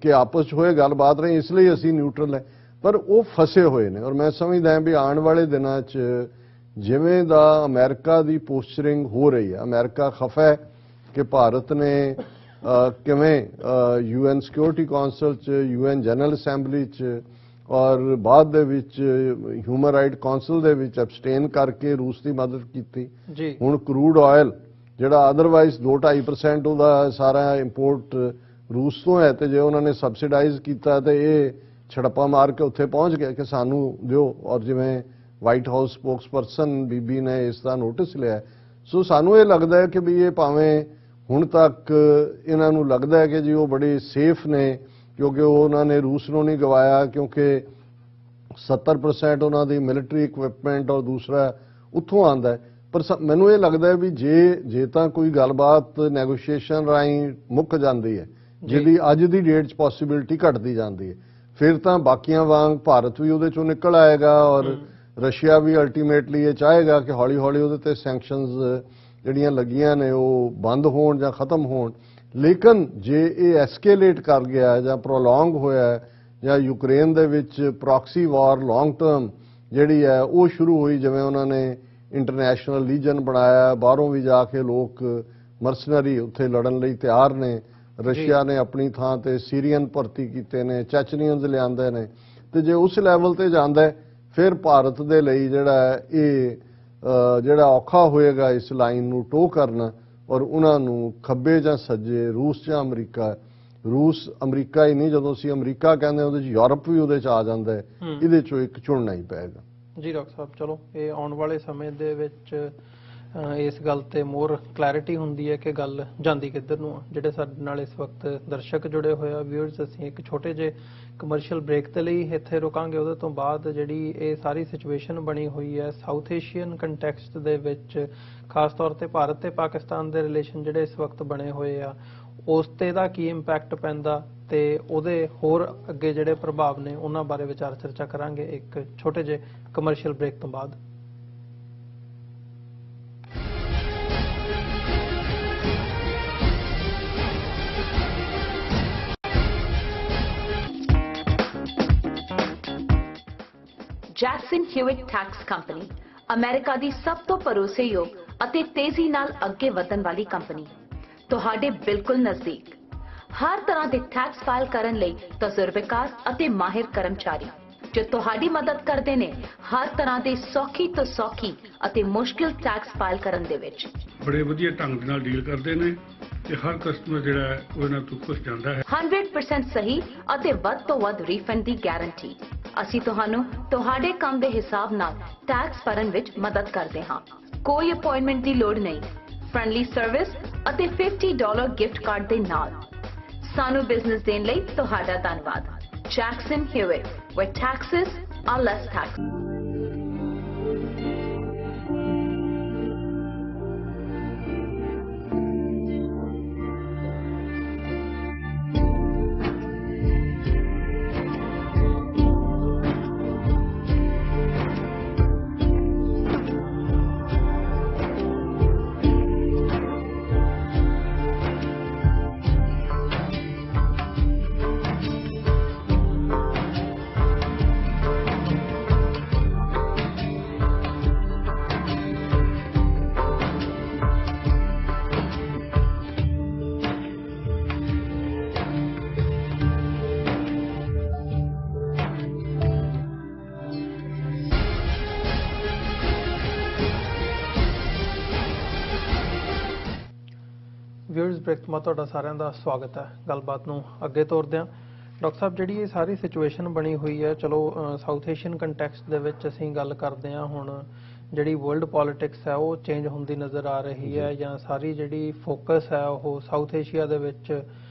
ਕਿ ਆਪਸ 'ਚ ਹੋਏ ਗੱਲਬਾਤ ਰਹੀ, ਇਸ ਲਈ ਅਸੀਂ ਨਿਊਟਰਲ ਹੈ, ਪਰ ਉਹ ਫਸੇ ਹੋਏ ਨੇ। ਔਰ ਮੈਂ ਸਮਝਦਾ ਹਾਂ ਵੀ ਆਉਣ ਵਾਲੇ ਦਿਨਾਂ 'ਚ ਜਿਵੇਂ ਦਾ ਅਮਰੀਕਾ ਦੀ ਪੋਸਚਰਿੰਗ ਹੋ ਰਹੀ ਹੈ, ਅਮਰੀਕਾ ਖਫਾ ਹੈ ਕਿ ਭਾਰਤ ਨੇ ਕਿਵੇਂ UN ਸਿਕਿਉਰਿਟੀ ਕੌਂਸਲ 'ਚ, UN ਜਨਰਲ ਅਸੈਂਬਲੀ 'ਚ ਔਰ ਬਾਅਦ ਦੇ ਵਿੱਚ ਹਿਊਮਨ ਰਾਈਟ ਕੌਂਸਲ ਦੇ ਵਿੱਚ ਅਬਸਟੇਨ ਕਰਕੇ ਰੂਸ ਦੀ ਮਦਦ ਕੀਤੀ। ਹੁਣ ਕਰੂਡ ਆਇਲ ਜਿਹੜਾ ਅਦਰਵਾਈਜ਼ 2-2.5% ਉਹਦਾ ਸਾਰਾ ਇੰਪੋਰਟ ਰੂਸ ਤੋਂ ਹੈ, ਤੇ ਜੇ ਉਹਨਾਂ ਨੇ ਸਬਸਿਡਾਈਜ਼ ਕੀਤਾ ਤੇ ਇਹ ਛੜਪਾ ਮਾਰ ਕੇ ਉੱਥੇ ਪਹੁੰਚ ਗਿਆ ਕਿ ਸਾਨੂੰ ਦਿਓ। ਔਰ ਜਿਵੇਂ ਵਾਈਟ ਹਾਊਸ ਸਪੋਕਸਪਰਸਨ ਬੀਬੀ ਨੇ ਇਸ ਦਾ ਨੋਟਿਸ ਲਿਆ। ਸੋ ਸਾਨੂੰ ਇਹ ਲੱਗਦਾ ਹੈ ਕਿ ਵੀ ਇਹ ਭਾਵੇਂ ਹੁਣ ਤੱਕ ਇਹਨਾਂ ਨੂੰ ਲੱਗਦਾ ਹੈ ਕਿ ਜੀ ਉਹ ਬੜੇ ਸੇਫ ਨੇ ਕਿਉਂਕਿ ਉਹਨਾਂ ਨੇ ਰੂਸ ਨੂੰ ਨਹੀਂ ਗਵਾਇਆ, ਕਿਉਂਕਿ 70% ਉਹਨਾਂ ਦੀ ਮਿਲਟਰੀ ਇਕਵਿਪਮੈਂਟ ਔਰ ਦੂਸਰਾ ਉੱਥੋਂ ਆਉਂਦਾ ਹੈ। ਪਰ ਮੈਨੂੰ ਇਹ ਲੱਗਦਾ ਵੀ ਜੇ ਤਾਂ ਕੋਈ ਗੱਲਬਾਤ ਨੈਗੋਸ਼ੀਏਸ਼ਨ ਰਾਹੀਂ ਮੁੱਕ ਜਾਂਦੀ ਹੈ, ਜਿਹਦੀ ਅੱਜ ਦੀ ਡੇਟ 'ਚ ਪੋਸੀਬਿਲਿਟੀ ਘਟਦੀ ਜਾਂਦੀ ਹੈ, ਫਿਰ ਤਾਂ ਬਾਕੀਆਂ ਵਾਂਗ ਭਾਰਤ ਵੀ ਉਹਦੇ 'ਚੋਂ ਨਿਕਲ ਆਏਗਾ ਔਰ ਰਸ਼ੀਆ ਵੀ ਅਲਟੀਮੇਟਲੀ ਇਹ ਚਾਹੇਗਾ ਕਿ ਹੌਲੀ ਹੌਲੀ ਉਹਦੇ ਤੇ ਸੈਂਕਸ਼ਨਸ ਜਿਹੜੀਆਂ ਲੱਗੀਆਂ ਨੇ ਉਹ ਬੰਦ ਹੋਣ ਜਾਂ ਖਤਮ ਹੋਣ। ਲੇਕਿਨ ਜੇ ਇਹ ਐਸਕੇਲੇਟ ਕਰ ਗਿਆ ਜਾਂ ਪ੍ਰੋਲੋਂਗ ਹੋਇਆ ਜਾਂ ਯੂਕਰੇਨ ਦੇ ਵਿੱਚ ਪ੍ਰੌਕਸੀ ਵਾਰ ਲੌਂਗ ਟਰਮ ਜਿਹੜੀ ਹੈ ਉਹ ਸ਼ੁਰੂ ਹੋਈ, ਜਿਵੇਂ ਉਹਨਾਂ ਨੇ ਇੰਟਰਨੈਸ਼ਨਲ ਲੀਜਨ ਬਣਾਇਆ, ਬਾਹਰੋਂ ਵੀ ਜਾ ਕੇ ਲੋਕ ਮਰਸਨਰੀ ਉੱਥੇ ਲੜਨ ਲਈ ਤਿਆਰ ਨੇ, ਰਸ਼ੀਆ ਨੇ ਆਪਣੀ ਥਾਂ ਤੇ ਸੀਰੀਅਨ ਭਰਤੀ ਕੀਤੇ ਨੇ, ਚੈਚਨੀਅਨਸ ਲਿਆਂਦੇ ਨੇ, ਤੇ ਜੇ ਉਸ ਲੈਵਲ ਤੇ ਜਾਂਦਾ ਫਿਰ ਭਾਰਤ ਦੇ ਲਈ ਜਿਹੜਾ ਇਹ ਜਿਹੜਾ ਔਖਾ ਹੋਏਗਾ ਇਸ ਲਾਈਨ ਨੂੰ ਟੋ ਕਰਨਾ ਔਰ ਉਹਨਾਂ ਨੂੰ ਖੱਬੇ ਜਾਂ ਸੱਜੇ ਰੂਸ ਜਾਂ ਅਮਰੀਕਾ, ਰੂਸ ਅਮਰੀਕਾ ਹੀ ਨਹੀਂ, ਜਦੋਂ ਅਸੀਂ ਅਮਰੀਕਾ ਕਹਿੰਦੇ ਉਹਦੇ 'ਚ ਯੂਰਪ ਵੀ ਉਹਦੇ 'ਚ ਆ ਜਾਂਦਾ ਹੈ, ਇਹਦੇ 'ਚੋਂ ਇੱਕ ਚੁਣਨਾ ਹੀ ਪਏਗਾ। ਜੀ ਡਾਕਟਰ ਸਾਹਿਬ, ਚਲੋ ਇਹ ਆਉਣ ਵਾਲੇ ਸਮੇਂ ਦੇ ਵਿੱਚ ਇਸ ਗੱਲ ਤੇ ਮੋਰ ਕਲੈਰਿਟੀ ਹੁੰਦੀ ਹੈ ਕਿ ਗੱਲ ਜਾਂਦੀ ਕਿੱਧਰ ਨੂੰ ਆ। ਜਿਹੜੇ ਸਾਡੇ ਨਾਲ ਇਸ ਵਕਤ ਦਰਸ਼ਕ ਜੁੜੇ ਹੋਏ ਆ ਵਿਊਅਰਸ, ਅਸੀਂ ਇੱਕ ਛੋਟੇ ਜਿਹੇ ਕਮਰਸ਼ੀਅਲ ਬ੍ਰੇਕ ਦੇ ਲਈ ਇੱਥੇ ਰੁਕਾਂਗੇ। ਉਹਦੇ ਤੋਂ ਬਾਅਦ ਜਿਹੜੀ ਇਹ ਸਾਰੀ ਸਿਚੁਏਸ਼ਨ ਬਣੀ ਹੋਈ ਹੈ ਸਾਊਥ ਏਸ਼ੀਅਨ ਕੰਟੈਕਸਟ ਦੇ ਵਿੱਚ, ਖਾਸ ਤੌਰ ਤੇ ਭਾਰਤ ਤੇ ਪਾਕਿਸਤਾਨ ਦੇ ਰਿਲੇਸ਼ਨ ਜਿਹੜੇ ਇਸ ਵਕਤ ਬਣੇ ਹੋਏ ਆ, ਉਸ ਤੇ ਦਾ ਕੀ ਇੰਪੈਕਟ ਪੈਂਦਾ ਤੇ ਉਹਦੇ ਹੋਰ ਅੱਗੇ ਜਿਹੜੇ ਪ੍ਰਭਾਵ ਨੇ ਉਹਨਾਂ ਬਾਰੇ ਵਿਚਾਰ ਚਰਚਾ ਕਰਾਂਗੇ ਇੱਕ ਛੋਟੇ ਜਿਹੇ ਕਮਰਸ਼ੀਅਲ ਬ੍ਰੇਕ ਤੋਂ ਬਾਅਦ। ਜੈਕਸਨ ਹਿਊਇਟ ਟੈਕਸ ਕੰਪਨੀ ਅਮਰੀਕਾ ਦੀ ਸਭ ਤੋਂ ਭਰੋਸੇਯੋਗ ਅਤੇ ਤੇਜ਼ੀ ਨਾਲ ਅੱਗੇ ਵਧਣ ਵਾਲੀ ਕੰਪਨੀ, ਤੁਹਾਡੇ ਬਿਲਕੁਲ ਨਜ਼ਦੀਕ। ਹਰ ਤਰ੍ਹਾਂ ਦੇ ਟੈਕਸ ਫਾਈਲ ਕਰਨ ਲਈ ਤਜਰਬੇਕਾਰ ਅਤੇ ਮਾਹਿਰ ਕਰਮਚਾਰੀ ਜੋ ਤੁਹਾਡੀ ਮਦਦ ਕਰਦੇ ਨੇ ਹਰ ਤਰ੍ਹਾਂ ਦੇ ਸੌਖੀ ਤੋਂ ਸੌਖੀ ਅਤੇ ਮੁਸ਼ਕਿਲ ਟੈਕਸ ਫਾਈਲ ਕਰਨ ਦੇ ਵਿੱਚ। ਬੜੇ ਵਧੀਆ ਢੰਗ ਨਾਲ ਡੀਲ ਕਰਦੇ ਨੇ ਤੇ ਹਰ ਕਸਟਮਰ ਜਿਹੜਾ ਹੈ ਉਹ ਇਹਨਾਂ ਤੋਂ ਖੁਸ਼ ਜਾਂਦਾ ਹੈ। 100% ਸਹੀ ਅਤੇ ਵੱਧ ਤੋਂ ਵੱਧ ਰੀਫੰਡ ਦੀ ਗਾਰੰਟੀ। ਅਸੀਂ ਤੁਹਾਨੂੰ ਤੁਹਾਡੇ ਕੰਮ ਦੇ ਹਿਸਾਬ ਨਾਲ ਟੈਕਸ ਭਰਨ ਵਿੱਚ ਮਦਦ ਕਰਦੇ ਹਾਂ। ਕੋਈ ਅਪਾਇੰਟਮੈਂਟ ਦੀ ਲੋੜ ਨਹੀਂ। ਫ੍ਰੈਂਡਲੀ ਸਰਵਿਸ ਅਤੇ $50 ਗਿਫਟ ਕਾਰਡ ਦੇ ਨਾਲ। ਸਾਨੂੰ ਬਿਜ਼ਨਸ ਦੇਣ ਲਈ ਤੁਹਾਡਾ ਧੰਨਵਾਦ। Jackson Hewitt, where taxes are less tax. ਬ੍ਰੇਕਥਮਾ ਤੁਹਾਡਾ ਸਾਰਿਆਂ ਦਾ ਸਵਾਗਤ ਹੈ। ਗੱਲਬਾਤ ਨੂੰ ਅੱਗੇ ਤੋਰਦੇ ਹਾਂ। ਡਾਕਟਰ ਸਾਹਿਬ, ਜਿਹੜੀ ਇਹ ਸਾਰੀ ਸਿਚੁਏਸ਼ਨ ਬਣੀ ਹੋਈ ਹੈ, ਚਲੋ ਸਾਊਥ ਏਸ਼ੀਅਨ ਕੰਟੈਕਸਟ ਦੇ ਵਿੱਚ ਅਸੀਂ ਗੱਲ ਕਰਦੇ ਹਾਂ, ਹੁਣ ਜਿਹੜੀ ਵਰਲਡ ਪੋਲਿਟਿਕਸ ਹੈ ਉਹ ਚੇਂਜ ਹੁੰਦੀ ਨਜ਼ਰ ਆ ਰਹੀ ਹੈ, ਜਾਂ ਸਾਰੀ ਜਿਹੜੀ ਫੋਕਸ ਹੈ ਉਹ ਸਾਊਥ ਏਸ਼ੀਆ ਦੇ ਵਿੱਚ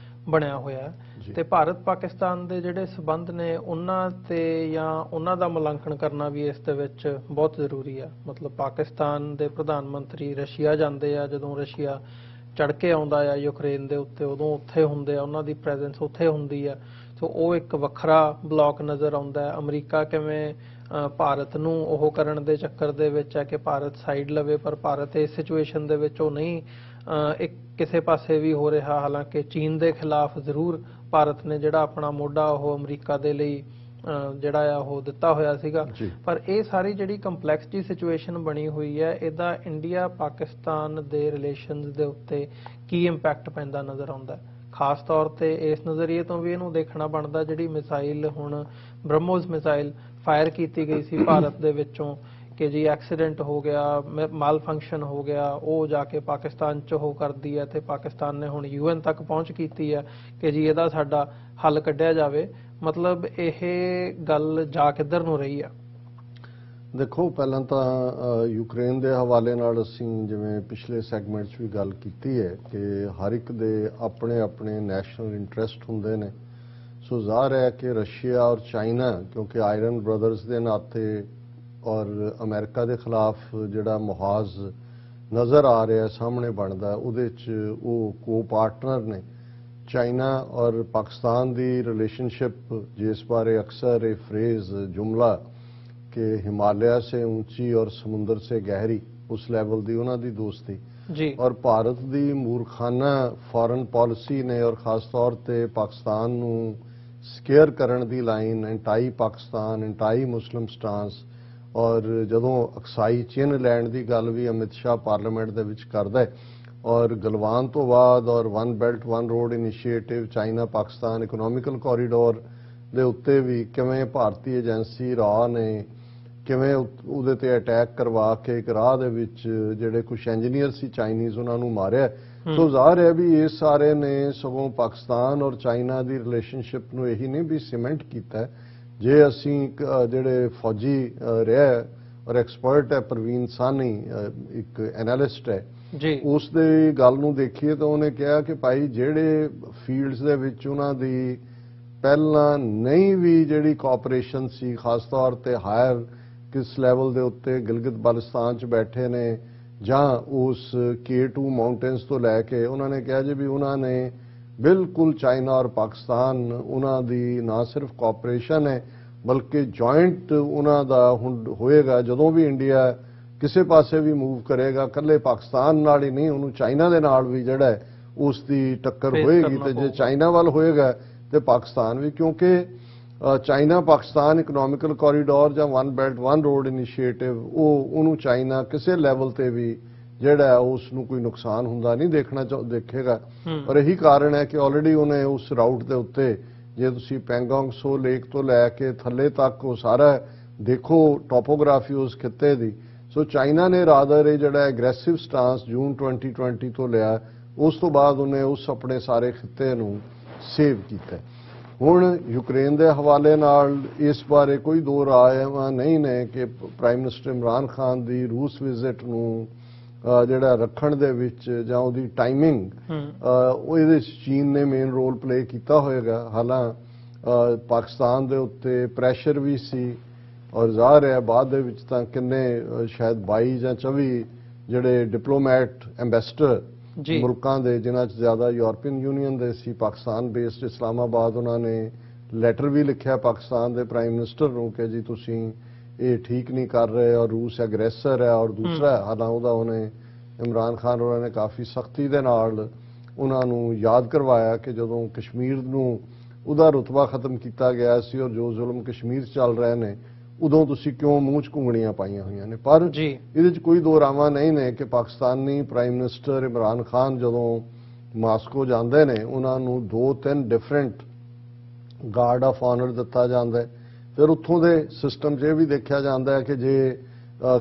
ਬਣਿਆ ਹੋਇਆ ਹੈ, ਤੇ ਭਾਰਤ ਪਾਕਿਸਤਾਨ ਦੇ ਜਿਹੜੇ ਸਬੰਧ ਨੇ ਉਹਨਾਂ ਤੇ ਜਾਂ ਉਹਨਾਂ ਦਾ ਮੁਲਾਂਕਣ ਕਰਨਾ ਵੀ ਇਸ ਦੇ ਵਿੱਚ ਬਹੁਤ ਜ਼ਰੂਰੀ ਹੈ। ਮਤਲਬ ਪਾਕਿਸਤਾਨ ਦੇ ਪ੍ਰਧਾਨ ਮੰਤਰੀ ਰਸ਼ੀਆ ਜਾਂਦੇ ਆ, ਜਦੋਂ ਰਸ਼ੀਆ ਚੜ ਕੇ ਆਉਂਦਾ ਆ ਯੂਕਰੇਨ ਦੇ ਉੱਤੇ, ਉਦੋਂ ਉੱਥੇ ਹੁੰਦੇ ਆ, ਉਹਨਾਂ ਦੀ ਪ੍ਰੈਜ਼ੈਂਸ ਉੱਥੇ ਹੁੰਦੀ ਆ, ਸੋ ਉਹ ਇੱਕ ਵੱਖਰਾ ਬਲੌਕ ਨਜ਼ਰ ਆਉਂਦਾ ਹੈ। ਅਮਰੀਕਾ ਕਿਵੇਂ ਭਾਰਤ ਨੂੰ ਉਹ ਕਰਨ ਦੇ ਚੱਕਰ ਦੇ ਵਿੱਚ ਹੈ ਕਿ ਭਾਰਤ ਸਾਈਡ ਲਵੇ, ਪਰ ਭਾਰਤ ਇਸ ਸਿਚੁਏਸ਼ਨ ਦੇ ਵਿੱਚ ਉਹ ਨਹੀਂ ਇੱਕ ਕਿਸੇ ਪਾਸੇ ਵੀ ਹੋ ਰਿਹਾ। ਹਾਲਾਂਕਿ ਚੀਨ ਦੇ ਖਿਲਾਫ ਜ਼ਰੂਰ ਭਾਰਤ ਨੇ ਜਿਹੜਾ ਆਪਣਾ ਮੋਢਾ ਉਹ ਅਮਰੀਕਾ ਦੇ ਲਈ ਜਿਹੜਾ ਆ ਉਹ ਦਿੱਤਾ ਹੋਇਆ ਸੀਗਾ, ਪਰ ਇਹ ਸਾਰੀ ਜਿਹੜੀ ਕੰਪਲੈਕਸ ਜੀ ਸਿਚੁਏਸ਼ਨ ਬਣੀ ਹੋਈ ਹੈ, ਇਹਦਾ ਇੰਡੀਆ ਪਾਕਿਸਤਾਨ ਦੇ ਰਿਲੇਸ਼ਨਸ ਦੇ ਉੱਤੇ ਕੀ ਇੰਪੈਕਟ ਪੈਂਦਾ ਨਜ਼ਰ ਆਉਂਦਾ ਹੈ? ਖਾਸ ਤੌਰ ਤੇ ਇਸ ਨਜ਼ਰੀਏ ਤੋਂ ਵੀ ਇਹਨੂੰ ਦੇਖਣਾ ਬਣਦਾ, ਜਿਹੜੀ ਮਿਸਾਈਲ ਹੁਣ ਬ੍ਰਹਮੋਸ ਮਿਸਾਈਲ ਫਾਇਰ ਕੀਤੀ ਗਈ ਸੀ ਭਾਰਤ ਦੇ ਵਿੱਚੋਂ ਕਿ ਜੀ ਐਕਸੀਡੈਂਟ ਹੋ ਗਿਆ, ਮਾਲ ਫੰਕਸ਼ਨ ਹੋ ਗਿਆ, ਉਹ ਜਾ ਕੇ ਪਾਕਿਸਤਾਨ 'ਚ ਉਹ ਕਰਦੀ ਹੈ, ਤੇ ਪਾਕਿਸਤਾਨ ਨੇ ਹੁਣ UN ਤੱਕ ਪਹੁੰਚ ਕੀਤੀ ਹੈ ਕਿ ਜੀ ਇਹਦਾ ਸਾਡਾ ਹੱਲ ਕੱਢਿਆ ਜਾਵੇ। ਮਤਲਬ ਇਹ ਗੱਲ ਜਾ ਕਿੱਧਰ ਨੂੰ ਰਹੀ ਆ? ਦੇਖੋ, ਪਹਿਲਾਂ ਤਾਂ ਯੂਕਰੇਨ ਦੇ ਹਵਾਲੇ ਨਾਲ ਅਸੀਂ ਜਿਵੇਂ ਪਿਛਲੇ ਸੈਗਮੈਂਟ 'ਚ ਵੀ ਗੱਲ ਕੀਤੀ ਹੈ ਕਿ ਹਰ ਇੱਕ ਦੇ ਆਪਣੇ ਆਪਣੇ ਨੈਸ਼ਨਲ ਇੰਟਰਸਟ ਹੁੰਦੇ ਨੇ। ਸੋ ਜ਼ਾਹਰ ਹੈ ਕਿ ਰਸ਼ੀਆ ਔਰ ਚਾਈਨਾ, ਕਿਉਂਕਿ ਆਇਰਨ ਬ੍ਰਦਰਸ ਦੇ ਨਾਤੇ ਔਰ ਅਮਰੀਕਾ ਦੇ ਖਿਲਾਫ ਜਿਹੜਾ ਮੁਹਾਜ਼ ਨਜ਼ਰ ਆ ਰਿਹਾ ਸਾਹਮਣੇ ਬਣਦਾ, ਉਹਦੇ 'ਚ ਉਹ ਕੋ ਪਾਰਟਨਰ ਨੇ। ਚਾਈਨਾ ਔਰ ਪਾਕਿਸਤਾਨ ਦੀ ਰਿਲੇਸ਼ਨਸ਼ਿਪ, ਜਿਸ ਬਾਰੇ ਅਕਸਰ ਇਹ ਫਰੇਜ਼ जुमला कि हिमालय से ऊंची और समुंदर से गहरी, उस लेवल ਦੀ ਉਹਨਾਂ ਦੀ ਦੋਸਤੀ ਜੀ, ਔਰ ਭਾਰਤ ਦੀ ਮੂਰਖਾਨਾ ਫੋਰਨ ਪਾਲਿਸੀ ਨੇ ਔਰ ਖਾਸ ਤੌਰ ਤੇ ਪਾਕਿਸਤਾਨ ਨੂੰ ਸਕੇਅਰ ਕਰਨ ਦੀ ਲਾਈਨ ਐਂਟਾਈ ਪਾਕਿਸਤਾਨ, ਐਂਟਾਈ ਮੁਸਲਿਮ ਸਟਾਂਸ, ਔਰ ਜਦੋਂ ਅਕਸਾਈ ਚਿੰਨ੍ਹ ਲੈਣ ਦੀ ਗੱਲ ਵੀ ਅਮਿਤ ਸ਼ਾਹ ਪਾਰਲੀਮੈਂਟ ਦੇ ਵਿੱਚ ਕਰਦਾ ਹੈ, ਔਰ ਗਲਵਾਨ ਤੋਂ ਬਾਅਦ ਔਰ one belt one road initiative, China Pakistan economical corridor ਦੇ ਉੱਤੇ ਵੀ ਕਿਵੇਂ ਭਾਰਤੀ ਏਜੰਸੀ ਰਾਹ ਨੇ ਕਿਵੇਂ ਉਹਦੇ ਤੇ ਅਟੈਕ ਕਰਵਾ ਕੇ ਇੱਕ ਰਾਹ ਦੇ ਵਿੱਚ ਜਿਹੜੇ ਕੁਝ ਇੰਜੀਨੀਅਰ ਸੀ ਚਾਈਨੀਜ਼ ਉਹਨਾਂ ਨੂੰ ਮਾਰਿਆ। ਸੋ ਜ਼ਾਹਰ ਹੈ ਵੀ ਇਹ ਸਾਰੇ ਨੇ ਸਗੋਂ ਪਾਕਿਸਤਾਨ ਔਰ ਚਾਈਨਾ ਦੀ ਰਿਲੇਸ਼ਨਸ਼ਿਪ ਨੂੰ ਇਹੀ ਨਹੀਂ ਵੀ ਸੀਮੈਂਟ ਕੀਤਾ। ਜੇ ਅਸੀਂ ਜਿਹੜੇ ਫੌਜੀ ਰਿਹਾ ਔਰ ਐਕਸਪਰਟ ਹੈ ਪ੍ਰਵੀਨ ਸਾਨੀ, ਇੱਕ ਐਨਾਲਿਸਟ ਹੈ ਜੀ, ਉਸ ਦੇ ਗੱਲ ਨੂੰ ਦੇਖੀਏ ਤਾਂ ਉਹਨੇ ਕਿਹਾ ਕਿ ਭਾਈ ਜਿਹੜੇ ਫੀਲਡਸ ਦੇ ਵਿੱਚ ਉਹਨਾਂ ਦੀ ਪਹਿਲਾਂ ਨਹੀਂ ਵੀ ਜਿਹੜੀ ਕੋਆਪਰੇਸ਼ਨ ਸੀ, ਖਾਸ ਤੌਰ ਤੇ ਹਾਇਰ ਕਿਸ ਲੈਵਲ ਦੇ ਉੱਤੇ ਗਿਲਗਿਤ ਬਾਲਟਿਸਤਾਨ 'ਚ ਬੈਠੇ ਨੇ ਜਾਂ ਉਸ K2 ਮਾਊਂਟੇਨਸ ਤੋਂ ਲੈ ਕੇ, ਉਹਨਾਂ ਨੇ ਕਿਹਾ ਜੀ ਵੀ ਉਹਨਾਂ ਨੇ ਬਿਲਕੁਲ ਚਾਈਨਾ ਔਰ ਪਾਕਿਸਤਾਨ ਉਹਨਾਂ ਦੀ ਨਾ ਸਿਰਫ ਕੋਆਪਰੇਸ਼ਨ ਹੈ ਬਲਕਿ ਜੁਆਇੰਟ ਉਹਨਾਂ ਦਾ ਹੁਣ ਹੋਏਗਾ। ਜਦੋਂ ਵੀ ਇੰਡੀਆ ਕਿਸੇ ਪਾਸੇ ਵੀ ਮੂਵ ਕਰੇਗਾ, ਇਕੱਲੇ ਪਾਕਿਸਤਾਨ ਨਾਲ ਹੀ ਨਹੀਂ, ਉਹਨੂੰ ਚਾਈਨਾ ਦੇ ਨਾਲ ਵੀ ਜਿਹੜਾ ਉਸ ਦੀ ਟੱਕਰ ਹੋਏਗੀ, ਤੇ ਜੇ ਚਾਈਨਾ ਵੱਲ ਹੋਏਗਾ ਤੇ ਪਾਕਿਸਤਾਨ ਵੀ, ਕਿਉਂਕਿ ਚਾਈਨਾ ਪਾਕਿਸਤਾਨ ਇਕਨੋਮਿਕਲ ਕੋਰੀਡੋਰ ਜਾਂ one belt one road initiative, ਉਹਨੂੰ ਚਾਈਨਾ ਕਿਸੇ ਲੈਵਲ ਤੇ ਵੀ ਜਿਹੜਾ ਉਸ ਨੂੰ ਕੋਈ ਨੁਕਸਾਨ ਹੁੰਦਾ ਨਹੀਂ ਦੇਖੇਗਾ। ਔਰ ਇਹੀ ਕਾਰਨ ਹੈ ਕਿ ਆਲਰੇਡੀ ਉਹਨੇ ਉਸ ਰਾਊਟ ਦੇ ਉੱਤੇ, ਜੇ ਤੁਸੀਂ ਪੈਂਗੋਂਗ ਸੋ ਲੇਕ ਤੋਂ ਲੈ ਕੇ ਥੱਲੇ ਤੱਕ ਉਹ ਸਾਰਾ ਦੇਖੋ ਟੋਪੋਗ੍ਰਾਫੀ ਉਸ ਖਿੱਤੇ ਦੀ, ਸੋ ਚਾਈਨਾ ਨੇ ਰਾਦਰ ਇਹ ਜਿਹੜਾ ਐਗਰੈਸਿਵ ਸਟਾਂਸ ਜੂਨ 2020 ਤੋਂ ਲਿਆ, ਉਸ ਤੋਂ ਬਾਅਦ ਉਹਨੇ ਉਸ ਆਪਣੇ ਸਾਰੇ ਖਿੱਤੇ ਨੂੰ ਸੇਵ ਕੀਤਾ। ਹੁਣ ਯੂਕਰੇਨ ਦੇ ਹਵਾਲੇ ਨਾਲ ਇਸ ਬਾਰੇ ਕੋਈ ਦੋ ਰਾਇ ਨਹੀਂ ਨੇ ਕਿ ਪ੍ਰਾਈਮ ਮਿਨਿਸਟਰ ਇਮਰਾਨ ਖਾਨ ਦੀ ਰੂਸ ਵਿਜ਼ਿਟ ਨੂੰ ਜਿਹੜਾ ਰੱਖਣ ਦੇ ਵਿੱਚ ਜਾਂ ਉਹਦੀ ਟਾਈਮਿੰਗ, ਉਹ ਇਹਦੇ ਵਿੱਚ ਚੀਨ ਨੇ ਮੇਨ ਰੋਲ ਪਲੇ ਕੀਤਾ ਹੋਏਗਾ। ਹਾਲਾਂ ਪਾਕਿਸਤਾਨ ਦੇ ਉੱਤੇ ਪ੍ਰੈਸ਼ਰ ਵੀ ਸੀ, ਔਰ ਜ਼ਾਹਰ ਹੈ ਬਾਅਦ ਦੇ ਵਿੱਚ ਤਾਂ ਕਿੰਨੇ ਸ਼ਾਇਦ 22 ਜਾਂ 24 ਜਿਹੜੇ ਡਿਪਲੋਮੈਟ ਐਂਬੈਸਡਰ ਮੁਲਕਾਂ ਦੇ, ਜਿਨ੍ਹਾਂ 'ਚ ਜ਼ਿਆਦਾ ਯੂਰਪੀਅਨ ਯੂਨੀਅਨ ਦੇ ਸੀ, ਪਾਕਿਸਤਾਨ ਬੇਸਡ ਇਸਲਾਮਾਬਾਦ, ਉਹਨਾਂ ਨੇ ਲੈਟਰ ਵੀ ਲਿਖਿਆ ਪਾਕਿਸਤਾਨ ਦੇ ਪ੍ਰਾਈਮ ਮਿਨਿਸਟਰ ਨੂੰ ਕਿ ਜੀ ਤੁਸੀਂ ਇਹ ਠੀਕ ਨਹੀਂ ਕਰ ਰਹੇ ਔਰ ਰੂਸ ਐਗਰੈਸਰ ਹੈ। ਔਰ ਦੂਸਰਾ ਹਾਲਾਂ ਉਹਦਾ ਉਹਨੇ ਇਮਰਾਨ ਖਾਨ ਉਹਨਾਂ ਨੇ ਕਾਫੀ ਸਖਤੀ ਦੇ ਨਾਲ ਉਹਨਾਂ ਨੂੰ ਯਾਦ ਕਰਵਾਇਆ ਕਿ ਜਦੋਂ ਕਸ਼ਮੀਰ ਨੂੰ ਉਹਦਾ ਰੁਤਬਾ ਖਤਮ ਕੀਤਾ ਗਿਆ ਸੀ ਔਰ ਜੋ ਜ਼ੁਲਮ ਕਸ਼ਮੀਰ 'ਚ ਚੱਲ ਰਹੇ ਨੇ, ਉਦੋਂ ਤੁਸੀਂ ਕਿਉਂ ਮੂੰਹ 'ਚ ਘੁੰਗਣੀਆਂ ਪਾਈਆਂ ਹੋਈਆਂ ਨੇ। ਪਰ ਇਹਦੇ 'ਚ ਕੋਈ ਦੋ ਰਾਵਾਂ ਨਹੀਂ ਨੇ ਕਿ ਪਾਕਿਸਤਾਨੀ ਪ੍ਰਾਈਮ ਮਿਨਿਸਟਰ ਇਮਰਾਨ ਖਾਨ ਜਦੋਂ ਮਾਸਕੋ ਜਾਂਦੇ ਨੇ, ਉਹਨਾਂ ਨੂੰ 2-3 ਡਿਫਰੈਂਟ ਗਾਰਡ ਆਫ ਆਨਰ ਦਿੱਤਾ ਜਾਂਦਾ ਹੈ। ਫਿਰ ਉੱਥੋਂ ਦੇ ਸਿਸਟਮ 'ਚ ਇਹ ਵੀ ਦੇਖਿਆ ਜਾਂਦਾ ਹੈ ਕਿ ਜੇ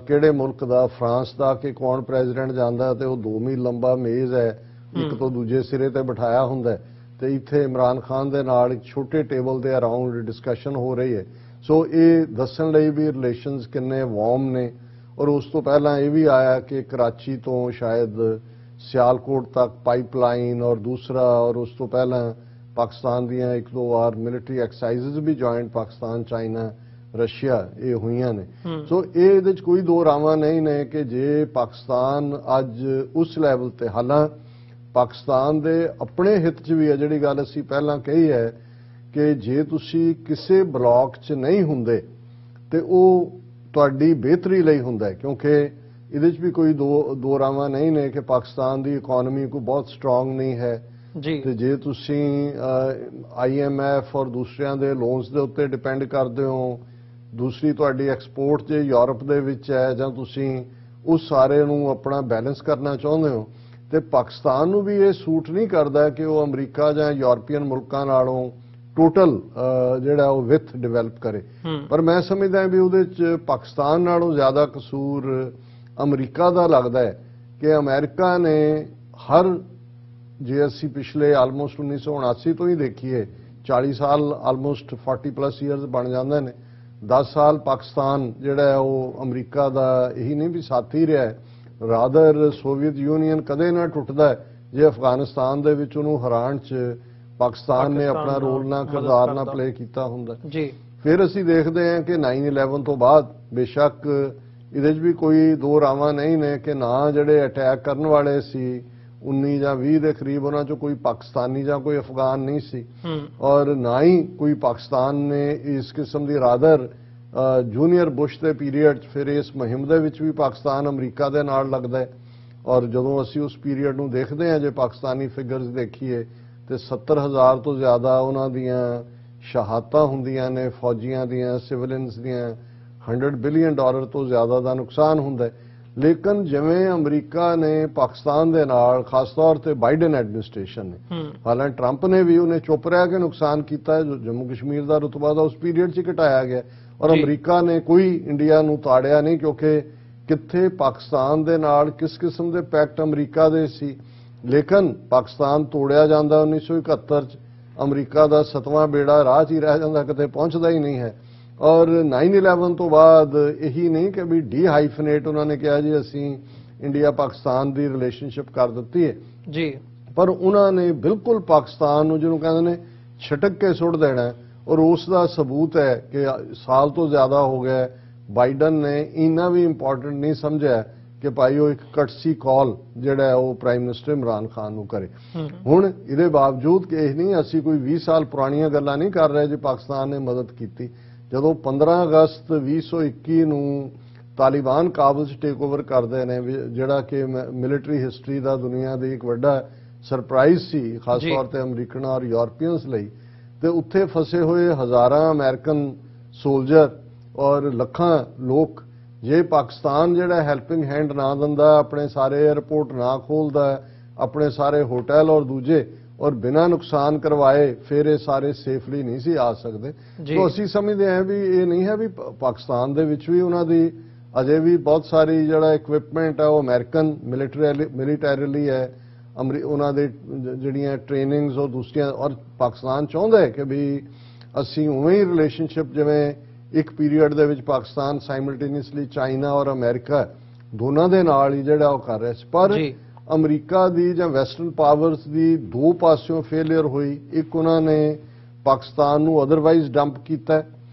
ਕਿਹੜੇ ਮੁਲਕ ਦਾ, ਫਰਾਂਸ ਦਾ ਕਿ ਕੌਣ ਪ੍ਰੈਜ਼ੀਡੈਂਟ ਜਾਂਦਾ ਤੇ ਉਹ 2 ਮੀਲ ਲੰਬਾ ਮੇਜ਼ ਹੈ, ਇੱਕ ਤੋਂ ਦੂਜੇ ਸਿਰੇ ਤੇ ਬਿਠਾਇਆ ਹੁੰਦਾ ਤੇ ਇੱਥੇ ਇਮਰਾਨ ਖਾਨ ਦੇ ਨਾਲ ਇੱਕ ਛੋਟੇ ਟੇਬਲ ਦੇ ਅਰਾਊਂਡ ਡਿਸਕਸ਼ਨ ਹੋ ਰਹੀ ਹੈ। ਸੋ ਇਹ ਦੱਸਣ ਲਈ ਵੀ ਰਿਲੇਸ਼ਨਸ ਕਿੰਨੇ ਵਾਰਮ ਨੇ। ਔਰ ਉਸ ਤੋਂ ਪਹਿਲਾਂ ਇਹ ਵੀ ਆਇਆ ਕਿ ਕਰਾਚੀ ਤੋਂ ਸ਼ਾਇਦ ਸਿਆਲਕੋਟ ਤੱਕ ਪਾਈਪਲਾਈਨ, ਔਰ ਦੂਸਰਾ ਔਰ ਉਸ ਤੋਂ ਪਹਿਲਾਂ ਪਾਕਿਸਤਾਨ ਦੀਆਂ ਇੱਕ ਦੋ ਵਾਰ ਮਿਲਟਰੀ ਐਕਸਰਸਾਈਜ਼ਸ ਵੀ ਜੁਆਇੰਟ ਪਾਕਿਸਤਾਨ, ਚਾਈਨਾ, ਰਸ਼ੀਆ ਇਹ ਹੋਈਆਂ ਨੇ। ਸੋ ਇਹਦੇ ਚ ਕੋਈ ਦੋ ਰਾਵਾਂ ਨਹੀਂ ਨੇ ਕਿ ਜੇ ਪਾਕਿਸਤਾਨ ਅੱਜ ਉਸ ਲੈਵਲ ਤੇ, ਹਾਲਾਂ ਪਾਕਿਸਤਾਨ ਦੇ ਆਪਣੇ ਹਿੱਤ 'ਚ ਵੀ ਹੈ ਜਿਹੜੀ ਗੱਲ ਅਸੀਂ ਪਹਿਲਾਂ ਕਹੀ ਹੈ ਕਿ ਜੇ ਤੁਸੀਂ ਕਿਸੇ ਬਲਾਕ 'ਚ ਨਹੀਂ ਹੁੰਦੇ ਤੇ ਉਹ ਤੁਹਾਡੀ ਬਿਹਤਰੀ ਲਈ ਹੁੰਦਾ ਹੈ, ਕਿਉਂਕਿ ਇਹਦੇ 'ਚ ਵੀ ਕੋਈ ਦੋ ਰਾਵਾਂ ਨਹੀਂ ਨੇ ਕਿ ਪਾਕਿਸਤਾਨ ਦੀ ਇਕਨੋਮੀ ਕੋਈ ਬਹੁਤ ਸਟਰੋਂਗ ਨਹੀਂ ਹੈ ਜੀ, ਤੇ ਜੇ ਤੁਸੀਂ IMF ਔਰ ਦੂਸਰਿਆਂ ਦੇ ਲੋਨਸ ਦੇ ਉੱਤੇ ਡਿਪੈਂਡ ਕਰਦੇ ਹੋ, ਦੂਸਰੀ ਤੁਹਾਡੀ ਐਕਸਪੋਰਟ ਜੇ ਯੂਰਪ ਦੇ ਵਿੱਚ ਹੈ, ਜਾਂ ਤੁਸੀਂ ਉਸ ਸਾਰੇ ਨੂੰ ਆਪਣਾ ਬੈਲੈਂਸ ਕਰਨਾ ਚਾਹੁੰਦੇ ਹੋ, ਤੇ ਪਾਕਿਸਤਾਨ ਨੂੰ ਵੀ ਇਹ ਸੂਟ ਨਹੀਂ ਕਰਦਾ ਕਿ ਉਹ ਅਮਰੀਕਾ ਜਾਂ ਯੂਰਪੀਅਨ ਮੁਲਕਾਂ ਨਾਲੋਂ ਟੋਟਲ ਜਿਹੜਾ ਉਹ ਵਿੱਥ ਡਿਵੈਲਪ ਕਰੇ। ਪਰ ਮੈਂ ਸਮਝਦਾ ਵੀ ਉਹਦੇ 'ਚ ਪਾਕਿਸਤਾਨ ਨਾਲੋਂ ਜ਼ਿਆਦਾ ਕਸੂਰ ਅਮਰੀਕਾ ਦਾ ਲੱਗਦਾ ਹੈ ਕਿ ਅਮਰੀਕਾ ਨੇ ਹਰ, ਜੇ ਅਸੀਂ ਪਿਛਲੇ ਆਲਮੋਸਟ 1979 ਤੋਂ ਹੀ ਦੇਖੀਏ, 40 ਸਾਲ ਆਲਮੋਸਟ 40+ ਈਅਰਸ ਬਣ ਜਾਂਦੇ ਨੇ, 10 ਸਾਲ ਪਾਕਿਸਤਾਨ ਜਿਹੜਾ ਉਹ ਅਮਰੀਕਾ ਦਾ ਇਹੀ ਨਹੀਂ ਵੀ ਸਾਥੀ ਰਿਹਾ ਹੈ, ਰਾਦਰ ਸੋਵੀਅਤ ਯੂਨੀਅਨ ਕਦੇ ਨਾ ਟੁੱਟਦਾ ਜੇ ਅਫਗਾਨਿਸਤਾਨ ਦੇ ਵਿੱਚ ਉਹਨੂੰ ਹਰਾਉਣ 'ਚ ਪਾਕਿਸਤਾਨ ਨੇ ਆਪਣਾ ਰੋਲ ਨਾ, ਕਿਰਦਾਰ ਨਾ ਪਲੇ ਕੀਤਾ ਹੁੰਦਾ ਜੀ। ਫਿਰ ਅਸੀਂ ਦੇਖਦੇ ਹਾਂ ਕਿ 9/11 ਤੋਂ ਬਾਅਦ ਬੇਸ਼ੱਕ ਇਹਦੇ 'ਚ ਵੀ ਕੋਈ ਦੋ ਰਾਵਾਂ ਨਹੀਂ ਨੇ ਕਿ ਨਾ ਜਿਹੜੇ ਅਟੈਕ ਕਰਨ ਵਾਲੇ ਸੀ 19 ਜਾਂ 20 ਦੇ ਕਰੀਬ ਉਹਨਾਂ 'ਚੋਂ ਕੋਈ ਪਾਕਿਸਤਾਨੀ ਜਾਂ ਕੋਈ ਅਫਗਾਨ ਨਹੀਂ ਸੀ, ਔਰ ਨਾ ਹੀ ਕੋਈ ਪਾਕਿਸਤਾਨ ਨੇ ਇਸ ਕਿਸਮ ਦੀ, ਰਾਦਰ ਜੂਨੀਅਰ ਬੁਸ਼ ਦੇ ਪੀਰੀਅਡ 'ਚ ਫਿਰ ਇਸ ਮੁਹਿੰਮ ਦੇ ਵਿੱਚ ਵੀ ਪਾਕਿਸਤਾਨ ਅਮਰੀਕਾ ਦੇ ਨਾਲ ਲੱਗਦਾ ਹੈ। ਔਰ ਜਦੋਂ ਅਸੀਂ ਉਸ ਪੀਰੀਅਡ ਨੂੰ ਦੇਖਦੇ ਹਾਂ, ਜੇ ਪਾਕਿਸਤਾਨੀ ਫਿਗਰਸ ਦੇਖੀਏ ਤੇ 70,000 ਤੋਂ ਜ਼ਿਆਦਾ ਉਹਨਾਂ ਦੀਆਂ ਸ਼ਹਾਦਤਾਂ ਹੁੰਦੀਆਂ ਨੇ, ਫੌਜੀਆਂ ਦੀਆਂ, ਸਿਵਲਿਅਨਸ ਦੀਆਂ, $100 ਬਿਲੀਅਨ ਤੋਂ ਜ਼ਿਆਦਾ ਦਾ ਨੁਕਸਾਨ ਹੁੰਦਾ ਹੈ। ਲੇਕਿਨ ਜਿਵੇਂ ਅਮਰੀਕਾ ਨੇ ਪਾਕਿਸਤਾਨ ਦੇ ਨਾਲ, ਖਾਸ ਤੌਰ ਤੇ ਬਾਈਡਨ ਐਡਮਿਨਿਸਟ੍ਰੇਸ਼ਨ ਨੇ, ਹਾਲਾਂਕਿ ਟਰੰਪ ਨੇ ਵੀ ਉਹਨੇ ਚੁੱਪ ਰਹਿ ਕੇ ਨੁਕਸਾਨ ਕੀਤਾ ਹੈ, ਜੋ ਜੰਮੂ ਕਸ਼ਮੀਰ ਦਾ ਰੁਤਬਾ ਦਾ ਉਸ ਪੀਰੀਅਡ 'ਚ ਘਟਾਇਆ ਗਿਆ, ਔਰ ਅਮਰੀਕਾ ਨੇ ਕੋਈ ਇੰਡੀਆ ਨੂੰ ਤਾੜਿਆ ਨਹੀਂ, ਕਿਉਂਕਿ ਕਿੱਥੇ ਪਾਕਿਸਤਾਨ ਦੇ ਨਾਲ ਕਿਸ ਕਿਸਮ ਦੇ ਪੈਕਟ ਅਮਰੀਕਾ ਦੇ ਸੀ। ਲੇਕਿਨ ਪਾਕਿਸਤਾਨ ਤੋੜਿਆ ਜਾਂਦਾ 1971 'ਚ, ਅਮਰੀਕਾ ਦਾ 7ਵਾਂ ਬੇੜਾ ਰਾਹ 'ਚ ਹੀ ਰਹਿ ਜਾਂਦਾ, ਕਿਤੇ ਪਹੁੰਚਦਾ ਹੀ ਨਹੀਂ ਹੈ। ਔਰ 9/11 ਤੋਂ ਬਾਅਦ ਇਹੀ ਨਹੀਂ ਕਿ ਵੀ ਡੀ-ਹਾਈਫਨੇਟ ਉਹਨਾਂ ਨੇ ਕਿਹਾ ਜੀ ਅਸੀਂ ਇੰਡੀਆ ਪਾਕਿਸਤਾਨ ਦੀ ਰਿਲੇਸ਼ਨਸ਼ਿਪ ਕਰ ਦਿੱਤੀ ਹੈ ਜੀ, ਪਰ ਉਹਨਾਂ ਨੇ ਬਿਲਕੁਲ ਪਾਕਿਸਤਾਨ ਨੂੰ ਜਿਹਨੂੰ ਕਹਿੰਦੇ ਨੇ ਛਟਕ ਕੇ ਸੁੱਟ ਦੇਣਾ। ਔਰ ਉਸ ਦਾ ਸਬੂਤ ਹੈ ਕਿ ਸਾਲ ਤੋਂ ਜ਼ਿਆਦਾ ਹੋ ਗਿਆ ਬਾਈਡਨ ਨੇ ਇੰਨਾ ਵੀ ਇੰਪੋਰਟੈਂਟ ਨਹੀਂ ਸਮਝਿਆ ਕਿ ਭਾਈ ਉਹ ਇੱਕ ਕਟਸੀ ਕਾਲ ਜਿਹੜਾ ਉਹ ਪ੍ਰਾਈਮ ਮਿਨਿਸਟਰ ਇਮਰਾਨ ਖਾਨ ਨੂੰ ਕਰੇ। ਹੁਣ ਇਹਦੇ ਬਾਵਜੂਦ ਕਿ ਇਹ ਨਹੀਂ, ਅਸੀਂ ਕੋਈ 20 ਸਾਲ ਪੁਰਾਣੀਆਂ ਗੱਲਾਂ ਨਹੀਂ ਕਰ ਰਹੇ ਜੇ ਪਾਕਿਸਤਾਨ ਨੇ ਮਦਦ ਕੀਤੀ। ਜਦੋਂ 15 ਅਗਸਤ 2021 ਨੂੰ ਤਾਲਿਬਾਨ ਕਾਬਲ 'ਚ ਟੇਕ ਓਵਰ ਕਰਦੇ ਨੇ, ਜਿਹੜਾ ਕਿ ਮਿਲਟਰੀ ਹਿਸਟਰੀ ਦਾ ਦੁਨੀਆ ਦੀ ਇੱਕ ਵੱਡਾ ਸਰਪ੍ਰਾਈਜ਼ ਸੀ, ਖਾਸ ਤੌਰ ਤੇ ਅਮਰੀਕਨਾਂ ਔਰ ਯੂਰਪੀਅਨਸ ਲਈ, ਤੇ ਉੱਥੇ ਫਸੇ ਹੋਏ ਹਜ਼ਾਰਾਂ ਅਮਰੀਕਨ ਸੋਲਜਰ ਔਰ ਲੱਖਾਂ ਲੋਕ, ਜੇ ਪਾਕਿਸਤਾਨ ਜਿਹੜਾ ਹੈਲਪਿੰਗ ਹੈਂਡ ਨਾ ਦਿੰਦਾ, ਆਪਣੇ ਸਾਰੇ 에ਅਰਪੋਰਟ ਨਾ ਖੋਲਦਾ, ਆਪਣੇ ਸਾਰੇ ਹੋਟਲ ਔਰ ਦੂਜੇ, ਔਰ ਬਿਨਾਂ ਨੁਕਸਾਨ ਕਰਵਾਏ, ਫਿਰ ਇਹ ਸਾਰੇ ਸੇਫਲੀ ਨਹੀਂ ਸੀ ਆ ਸਕਦੇ। ਤਾਂ ਅਸੀਂ ਸਮਝਦੇ ਹਾਂ ਵੀ ਇਹ ਨਹੀਂ ਹੈ ਵੀ ਪਾਕਿਸਤਾਨ ਦੇ ਵਿੱਚ ਵੀ ਉਹਨਾਂ ਦੀ ਅਜੇ ਵੀ ਬਹੁਤ ਸਾਰੀ ਜਿਹੜਾ ਇਕਵਿਪਮੈਂਟ ਹੈ ਉਹ ਅਮਰੀਕਨ ਮਿਲੀਟੈਰੀਲੀ ਹੈ, ਉਹਨਾਂ ਦੇ ਜਿਹੜੀਆਂ ਟ੍ਰੇਨਿੰਗਸ ਔਰ ਦੂਸਰੀਆਂ, ਔਰ ਪਾਕਿਸਤਾਨ ਚਾਹੁੰਦਾ ਹੈ ਕਿ ਵੀ ਅਸੀਂ ਉਵੇਂ ਹੀ ਰਿਲੇਸ਼ਨਸ਼ਿਪ, ਜਿਵੇਂ ਇੱਕ ਪੀਰੀਅਡ ਦੇ ਵਿੱਚ ਪਾਕਿਸਤਾਨ ਸਾਈਮਲਟੇਨੀਅਸਲੀ ਚਾਈਨਾ ਔਰ ਅਮਰੀਕਾ ਦੋਨਾਂ ਦੇ ਨਾਲ ਹੀ ਜਿਹੜਾ ਉਹ ਕਰ ਰਿਹਾ ਸੀ, ਪਰ ਅਮਰੀਕਾ ਦੀ ਜਾਂ ਵੈਸਟਰਨ ਪਾਵਰਸ ਦੀ ਦੋ ਪਾਸਿਓਂ ਫੇਲਿਅਰ ਹੋਈ। ਇੱਕ ਉਹਨਾਂ ਨੇ ਪਾਕਿਸਤਾਨ ਨੂੰ ਅਦਰਵਾਈਜ਼ ਡੰਪ ਕੀਤਾ,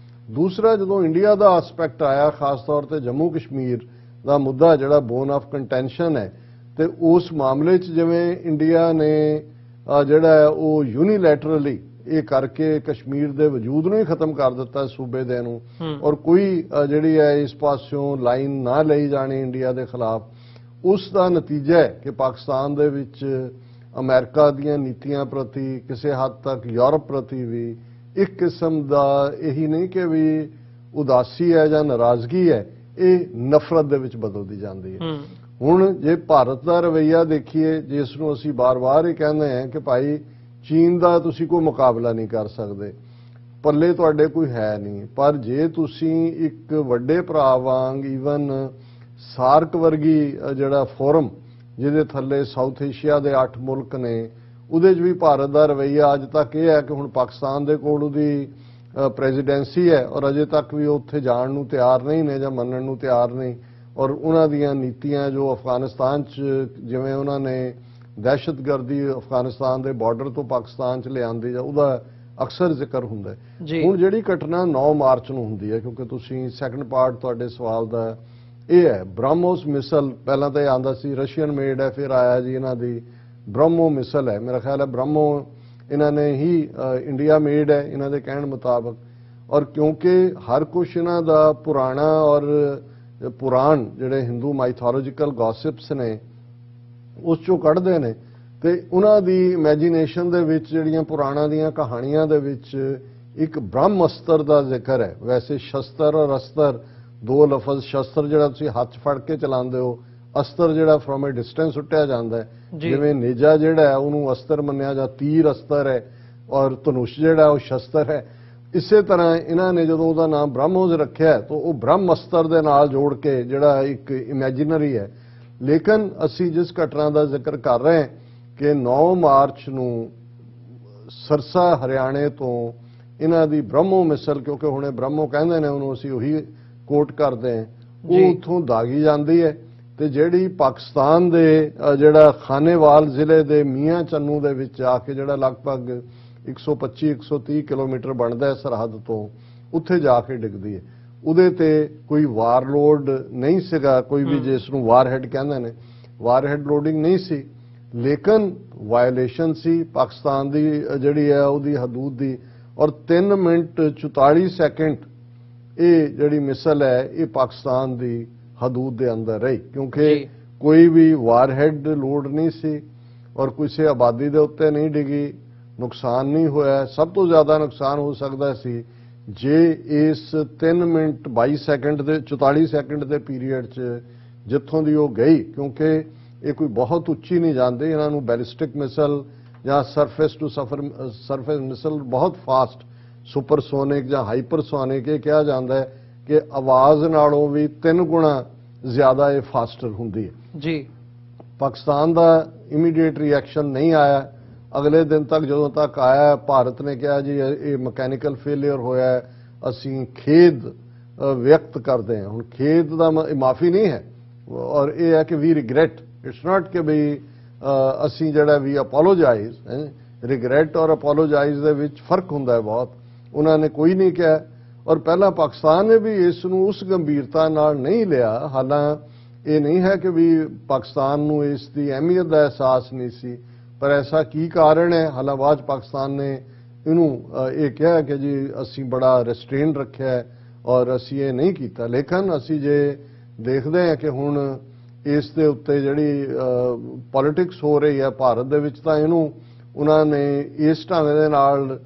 ਦੂਸਰਾ ਜਦੋਂ ਇੰਡੀਆ ਦਾ ਐਸਪੈਕਟ ਆਇਆ, ਖਾਸ ਤੌਰ ਤੇ ਜੰਮੂ ਕਸ਼ਮੀਰ ਦਾ ਮੁੱਦਾ ਜਿਹੜਾ ਬੋਨ ਆਫ ਕੰਟੈਂਸ਼ਨ ਹੈ, ਤੇ ਉਸ ਮਾਮਲੇ 'ਚ ਜਿਵੇਂ ਇੰਡੀਆ ਨੇ ਜਿਹੜਾ ਉਹ ਯੂਨੀਲੈਟਰਲੀ ਇਹ ਕਰਕੇ ਕਸ਼ਮੀਰ ਦੇ ਵਜੂਦ ਨੂੰ ਹੀ ਖਤਮ ਕਰ ਦਿੱਤਾ ਸੂਬੇ ਦੇ ਨੂੰ, ਔਰ ਕੋਈ ਜਿਹੜੀ ਹੈ ਇਸ ਪਾਸਿਓਂ ਲਾਈਨ ਨਾ ਲਈ ਜਾਣੀ ਇੰਡੀਆ ਦੇ ਖਿਲਾਫ। ਉਸ ਦਾ ਨਤੀਜਾ ਹੈ ਕਿ ਪਾਕਿਸਤਾਨ ਦੇ ਵਿੱਚ ਅਮਰੀਕਾ ਦੀਆਂ ਨੀਤੀਆਂ ਪ੍ਰਤੀ, ਕਿਸੇ ਹੱਦ ਤੱਕ ਯੂਰਪ ਪ੍ਰਤੀ ਵੀ ਇੱਕ ਕਿਸਮ ਦਾ ਇਹੀ ਨਹੀਂ ਕਿ ਵੀ ਉਦਾਸੀ ਹੈ ਜਾਂ ਨਾਰਾਜ਼ਗੀ ਹੈ, ਇਹ ਨਫ਼ਰਤ ਦੇ ਵਿੱਚ ਬਦਲਦੀ ਜਾਂਦੀ ਹੈ। ਹੁਣ ਜੇ ਭਾਰਤ ਦਾ ਰਵੱਈਆ ਦੇਖੀਏ, ਜਿਸ ਨੂੰ ਅਸੀਂ ਬਾਰ-ਬਾਰ ਹੀ ਕਹਿੰਦੇ ਹਾਂ ਕਿ ਭਾਈ ਚੀਨ ਦਾ ਤੁਸੀਂ ਕੋਈ ਮੁਕਾਬਲਾ ਨਹੀਂ ਕਰ ਸਕਦੇ, ਪੱਲੇ ਤੁਹਾਡੇ ਕੋਈ ਹੈ ਨਹੀਂ, ਪਰ ਜੇ ਤੁਸੀਂ ਇੱਕ ਵੱਡੇ ਭਰਾ ਵਾਂਗ ਈਵਨ ਸਾਰਕ ਵਰਗੀ ਜਿਹੜਾ ਫੋਰਮ ਜਿਹਦੇ ਥੱਲੇ ਸਾਊਥ ਏਸ਼ੀਆ ਦੇ 8 ਮੁਲਕ ਨੇ, ਉਹਦੇ 'ਚ ਵੀ ਭਾਰਤ ਦਾ ਰਵੱਈਆ ਅੱਜ ਤੱਕ ਇਹ ਹੈ ਕਿ ਹੁਣ ਪਾਕਿਸਤਾਨ ਦੇ ਕੋਲ ਉਹਦੀ ਪ੍ਰੈਜ਼ੀਡੈਂਸੀ ਹੈ ਔਰ ਅਜੇ ਤੱਕ ਵੀ ਉੱਥੇ ਜਾਣ ਨੂੰ ਤਿਆਰ ਨਹੀਂ ਨੇ ਜਾਂ ਮੰਨਣ ਨੂੰ ਤਿਆਰ ਨਹੀਂ। ਔਰ ਉਹਨਾਂ ਦੀਆਂ ਨੀਤੀਆਂ ਜੋ ਅਫਗਾਨਿਸਤਾਨ 'ਚ ਜਿਵੇਂ ਉਹਨਾਂ ਨੇ ਦਹਿਸ਼ਤਗਰਦੀ ਅਫਗਾਨਿਸਤਾਨ ਦੇ ਬਾਰਡਰ ਤੋਂ ਪਾਕਿਸਤਾਨ 'ਚ ਲਿਆਂਦੀ ਜਾਂ ਉਹਦਾ ਅਕਸਰ ਜ਼ਿਕਰ ਹੁੰਦਾ ਹੈ। ਹੁਣ ਜਿਹੜੀ ਘਟਨਾ 9 ਮਾਰਚ ਨੂੰ ਹੁੰਦੀ ਹੈ, ਕਿਉਂਕਿ ਤੁਸੀਂ ਸੈਕੰਡ ਪਾਰਟ ਤੁਹਾਡੇ ਸਵਾਲ ਦਾ ਇਹ ਹੈ, ਬ੍ਰਹਮੋਸ ਮਿਸਲ ਪਹਿਲਾਂ ਤਾਂ ਇਹ ਆਂਦਾ ਸੀ ਰਸ਼ੀਅਨ ਮੇਡ ਹੈ, ਫਿਰ ਆਇਆ ਜੀ ਇਹਨਾਂ ਦੀ ਬ੍ਰਹਮੋ ਮਿਸਲ ਹੈ। ਮੇਰਾ ਖਿਆਲ ਹੈ ਬ੍ਰਹਮੋ ਇਹਨਾਂ ਨੇ ਹੀ ਇੰਡੀਆ ਮੇਡ ਹੈ ਇਹਨਾਂ ਦੇ ਕਹਿਣ ਮੁਤਾਬਕ। ਔਰ ਕਿਉਂਕਿ ਹਰ ਕੁਝ ਇਹਨਾਂ ਦਾ ਪੁਰਾਣਾ ਔਰ ਪੁਰਾਣ ਜਿਹੜੇ ਹਿੰਦੂ ਮਾਈਥੋਲੋਜੀਕਲ ਗੌਸਿਪਸ ਨੇ ਉਸ ਚੋਂ ਕੱਢਦੇ ਨੇ ਤੇ ਉਹਨਾਂ ਦੀ ਇਮੇਜਿਨੇਸ਼ਨ ਦੇ ਵਿੱਚ ਜਿਹੜੀਆਂ ਪੁਰਾਣਾਂ ਦੀਆਂ ਕਹਾਣੀਆਂ ਦੇ ਵਿੱਚ ਇੱਕ ਬ੍ਰਹਮ ਅਸਤਰ ਦਾ ਜ਼ਿਕਰ ਹੈ। ਵੈਸੇ ਸ਼ਸਤਰ ਔਰ ਅਸਤਰ ਦੋ ਲਫ਼ਜ਼, ਸ਼ਸਤਰ ਜਿਹੜਾ ਤੁਸੀਂ ਹੱਥ ਫੜ ਕੇ ਚਲਾਉਂਦੇ ਹੋ, ਅਸਤਰ ਜਿਹੜਾ ਫਰੋਮ ਅ ਡਿਸਟੈਂਸ ਸੁੱਟਿਆ ਜਾਂਦਾ ਹੈ। ਜਿਵੇਂ ਨੇਜਾ ਜਿਹੜਾ ਹੈ ਉਹਨੂੰ ਅਸਤਰ ਮੰਨਿਆ ਜਾਂ ਤੀਰ ਅਸਤਰ ਹੈ ਔਰ ਧਨੁਸ਼ ਜਿਹੜਾ ਉਹ ਸ਼ਸਤਰ ਹੈ। ਇਸੇ ਤਰ੍ਹਾਂ ਇਹਨਾਂ ਨੇ ਜਦੋਂ ਉਹਦਾ ਨਾਮ ਬ੍ਰਹਮੋਸ ਰੱਖਿਆ ਤਾਂ ਉਹ ਬ੍ਰਹਮ ਅਸਤਰ ਦੇ ਨਾਲ ਜੋੜ ਕੇ ਜਿਹੜਾ ਇੱਕ ਇਮੇਜਿਨਰੀ ਹੈ। ਲੇਕਿਨ ਅਸੀਂ ਜਿਸ ਘਟਨਾ ਦਾ ਜ਼ਿਕਰ ਕਰ ਰਹੇ ਹਾਂ ਕਿ 9 ਮਾਰਚ ਨੂੰ ਸਰਸਾ ਹਰਿਆਣੇ ਤੋਂ ਇਹਨਾਂ ਦੀ ਬ੍ਰਹਮੋ ਮਿਸਲ, ਕਿਉਂਕਿ ਹੁਣੇ ਬ੍ਰਹਮੋ ਕਹਿੰਦੇ ਨੇ ਉਹਨੂੰ, ਅਸੀਂ ਉਹੀ ਕੋਟ ਕਰਦੇ ਹਾਂ, ਉਹ ਉੱਥੋਂ ਦਾਗੀ ਜਾਂਦੀ ਹੈ ਤੇ ਜਿਹੜੀ ਪਾਕਿਸਤਾਨ ਦੇ ਜਿਹੜਾ ਖਾਨੇਵਾਲ ਜ਼ਿਲ੍ਹੇ ਦੇ ਮੀਆਂ ਚੰਨੂ ਦੇ ਵਿੱਚ ਆ ਕੇ ਜਿਹੜਾ ਲਗਭਗ 125-130 ਕਿਲੋਮੀਟਰ ਬਣਦਾ ਹੈ ਸਰਹੱਦ ਤੋਂ, ਉੱਥੇ ਜਾ ਕੇ ਡਿੱਗਦੀ ਹੈ। ਉਹਦੇ ਤੇ ਕੋਈ ਵਾਰਲੋਡ ਨਹੀਂ ਸੀਗਾ, ਕੋਈ ਵੀ ਜਿਸ ਨੂੰ ਵਾਰਹੈਡ ਕਹਿੰਦੇ ਨੇ, ਵਾਰਹੈਡ ਲੋਡਿੰਗ ਨਹੀਂ ਸੀ, ਲੇਕਿਨ ਵਾਇਓਲੇਸ਼ਨ ਸੀ ਪਾਕਿਸਤਾਨ ਦੀ ਜਿਹੜੀ ਹੈ ਉਹਦੀ ਹਦੂਦ ਦੀ। ਔਰ 3 ਮਿੰਟ 44 ਸੈਕਿੰਡ ਇਹ ਜਿਹੜੀ ਮਿਸਲ ਹੈ ਇਹ ਪਾਕਿਸਤਾਨ ਦੀ ਹਦੂਦ ਦੇ ਅੰਦਰ ਰਹੀ, ਕਿਉਂਕਿ ਕੋਈ ਵੀ ਵਾਰਹੈਡ ਲੋਡ ਨਹੀਂ ਸੀ ਔਰ ਕਿਸੇ ਆਬਾਦੀ ਦੇ ਉੱਤੇ ਨਹੀਂ ਡਿੱਗੀ, ਨੁਕਸਾਨ ਨਹੀਂ ਹੋਇਆ। ਸਭ ਤੋਂ ਜ਼ਿਆਦਾ ਨੁਕਸਾਨ ਹੋ ਸਕਦਾ ਸੀ ਜੇ ਇਸ 3 ਮਿੰਟ 22 ਸੈਕਿੰਡ ਦੇ 44 ਸੈਕਿੰਡ ਦੇ ਪੀਰੀਅਡ 'ਚ ਜਿੱਥੋਂ ਦੀ ਉਹ ਗਈ, ਕਿਉਂਕਿ ਇਹ ਕੋਈ ਬਹੁਤ ਉੱਚੀ ਨਹੀਂ ਜਾਂਦੇ, ਇਹਨਾਂ ਨੂੰ ਬੈਲਿਸਟਿਕ ਮਿਸਲ ਜਾਂ ਸਰਫੇਸ ਟੂ ਸਰਫੇਸ ਮਿਸਲ ਬਹੁਤ ਫਾਸਟ ਸੁਪਰਸੋਨਿਕ ਜਾਂ ਹਾਈਪਰਸੋਨਿਕ ਇਹ ਕਿਹਾ ਜਾਂਦਾ ਹੈ ਕਿ ਆਵਾਜ਼ ਨਾਲੋਂ ਵੀ 3 ਗੁਣਾ ਜ਼ਿਆਦਾ ਇਹ ਫਾਸਟਰ ਹੁੰਦੀ ਹੈ ਜੀ। ਪਾਕਿਸਤਾਨ ਦਾ ਇਮੀਡੀਏਟ ਰਿਐਕਸ਼ਨ ਨਹੀਂ ਆਇਆ। ਅਗਲੇ ਦਿਨ ਤੱਕ ਜਦੋਂ ਤੱਕ ਆਇਆ, ਭਾਰਤ ਨੇ ਕਿਹਾ ਜੀ ਇਹ ਮਕੈਨੀਕਲ ਫੇਲਿਅਰ ਹੋਇਆ, ਅਸੀਂ ਖੇਦ ਵਿਅਕਤ ਕਰਦੇ ਹਾਂ। ਹੁਣ ਖੇਦ ਦਾ ਮਾਫੀ ਨਹੀਂ ਹੈ ਔਰ ਇਹ ਹੈ ਕਿ ਵੀ ਰਿਗਰੈਟ, ਇਟਸ ਨਾਟ ਕਿ ਵੀ ਅਸੀਂ ਜਿਹੜਾ ਵੀ ਅਪੋਲੋਜਾਈਜ਼, ਰਿਗਰੈਟ ਔਰ ਅਪੋਲੋਜਾਈਜ਼ ਦੇ ਵਿੱਚ ਫਰਕ ਹੁੰਦਾ ਹੈ ਬਹੁਤ। ਉਹਨਾਂ ਨੇ ਕੋਈ ਨਹੀਂ ਕਿਹਾ ਔਰ ਪਹਿਲਾਂ ਪਾਕਿਸਤਾਨ ਨੇ ਵੀ ਇਸ ਨੂੰ ਉਸ ਗੰਭੀਰਤਾ ਨਾਲ ਨਹੀਂ ਲਿਆ। ਹਾਲਾਂਕਿ ਇਹ ਨਹੀਂ ਹੈ ਕਿ ਵੀ ਪਾਕਿਸਤਾਨ ਨੂੰ ਇਸ ਦੀ ਅਹਿਮੀਅਤ ਦਾ ਅਹਿਸਾਸ ਨਹੀਂ ਸੀ, ਪਰ ਐਸਾ ਕੀ ਕਾਰਨ ਹੈ? ਹਾਲਾਂਕਿ ਬਾਅਦ ਪਾਕਿਸਤਾਨ ਨੇ ਇਹਨੂੰ ਇਹ ਕਿਹਾ ਕਿ ਜੀ ਅਸੀਂ ਬੜਾ ਰੈਸਟ੍ਰੇਨ ਰੱਖਿਆ ਹੈ ਔਰ ਅਸੀਂ ਇਹ ਨਹੀਂ ਕੀਤਾ। ਲੇਕਿਨ ਅਸੀਂ ਜੇ ਦੇਖਦੇ ਹਾਂ ਕਿ ਹੁਣ ਇਸ ਦੇ ਉੱਤੇ ਜਿਹੜੀ ਪੋਲਿਟਿਕਸ ਹੋ ਰਹੀ ਹੈ ਭਾਰਤ ਦੇ ਵਿੱਚ, ਤਾਂ ਇਹਨੂੰ ਉਹਨਾਂ ਨੇ ਇਸ ਢੰਗ ਦੇ ਨਾਲ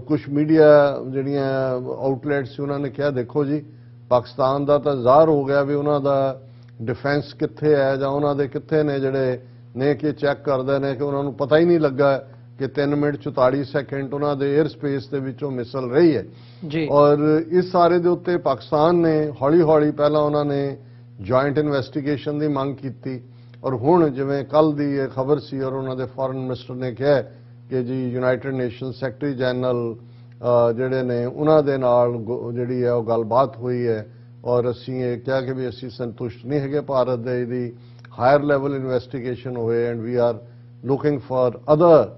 ਕੁਝ ਮੀਡੀਆ ਜਿਹੜੀਆਂ ਆਊਟਲੈਟਸ ਉਹਨਾਂ ਨੇ ਕਿਹਾ ਦੇਖੋ ਜੀ ਪਾਕਿਸਤਾਨ ਦਾ ਤਾਂ ਜ਼ਾਹਰ ਹੋ ਗਿਆ ਵੀ ਉਹਨਾਂ ਦਾ ਡਿਫੈਂਸ ਕਿੱਥੇ ਹੈ ਜਾਂ ਉਹਨਾਂ ਦੇ ਕਿੱਥੇ ਨੇ ਜਿਹੜੇ ਨੇ ਕਿ ਚੈੱਕ ਕਰਦੇ ਨੇ ਕਿ ਉਹਨਾਂ ਨੂੰ ਪਤਾ ਹੀ ਨਹੀਂ ਲੱਗਾ ਕਿ 3 ਮਿੰਟ 44 ਸੈਕਿੰਡ ਉਹਨਾਂ ਦੇ 에ਅਰ ਸਪੇਸ ਦੇ ਵਿੱਚੋਂ ਮਿਸਲ ਰਹੀ ਹੈ ਜੀ। ਔਰ ਇਸ ਸਾਰੇ ਦੇ ਉੱਤੇ ਪਾਕਿਸਤਾਨ ਨੇ ਹੌਲੀ ਹੌਲੀ ਪਹਿਲਾਂ ਉਹਨਾਂ ਨੇ ਜੁਆਇੰਟ ਇਨਵੈਸਟੀਗੇਸ਼ਨ ਦੀ ਮੰਗ ਕੀਤੀ ਔਰ ਹੁਣ ਜਿਵੇਂ ਕੱਲ ਦੀ ਇਹ ਖਬਰ ਸੀ ਔਰ ਉਹਨਾਂ ਦੇ ਫੋਰਨ ਮਿਨਿਸਟਰ ਨੇ ਕਿਹਾ ਕਿ ਜੀ ਯੂਨਾਈਟਿਡ ਨੇਸ਼ਨ ਸੈਕਟਰੀ ਜਨਰਲ ਜਿਹੜੇ ਨੇ ਉਹਨਾਂ ਦੇ ਨਾਲ ਜਿਹੜੀ ਹੈ ਉਹ ਗੱਲਬਾਤ ਹੋਈ ਹੈ ਔਰ ਅਸੀਂ ਇਹ ਕਿਹਾ ਕਿ ਵੀ ਅਸੀਂ ਸੰਤੁਸ਼ਟ ਨਹੀਂ ਹੈਗੇ ਭਾਰਤ ਦੇ ਇਹਦੀ ਹਾਇਰ ਲੈਵਲ ਇਨਵੈਸਟੀਗੇਸ਼ਨ ਹੋਏ and we are looking for other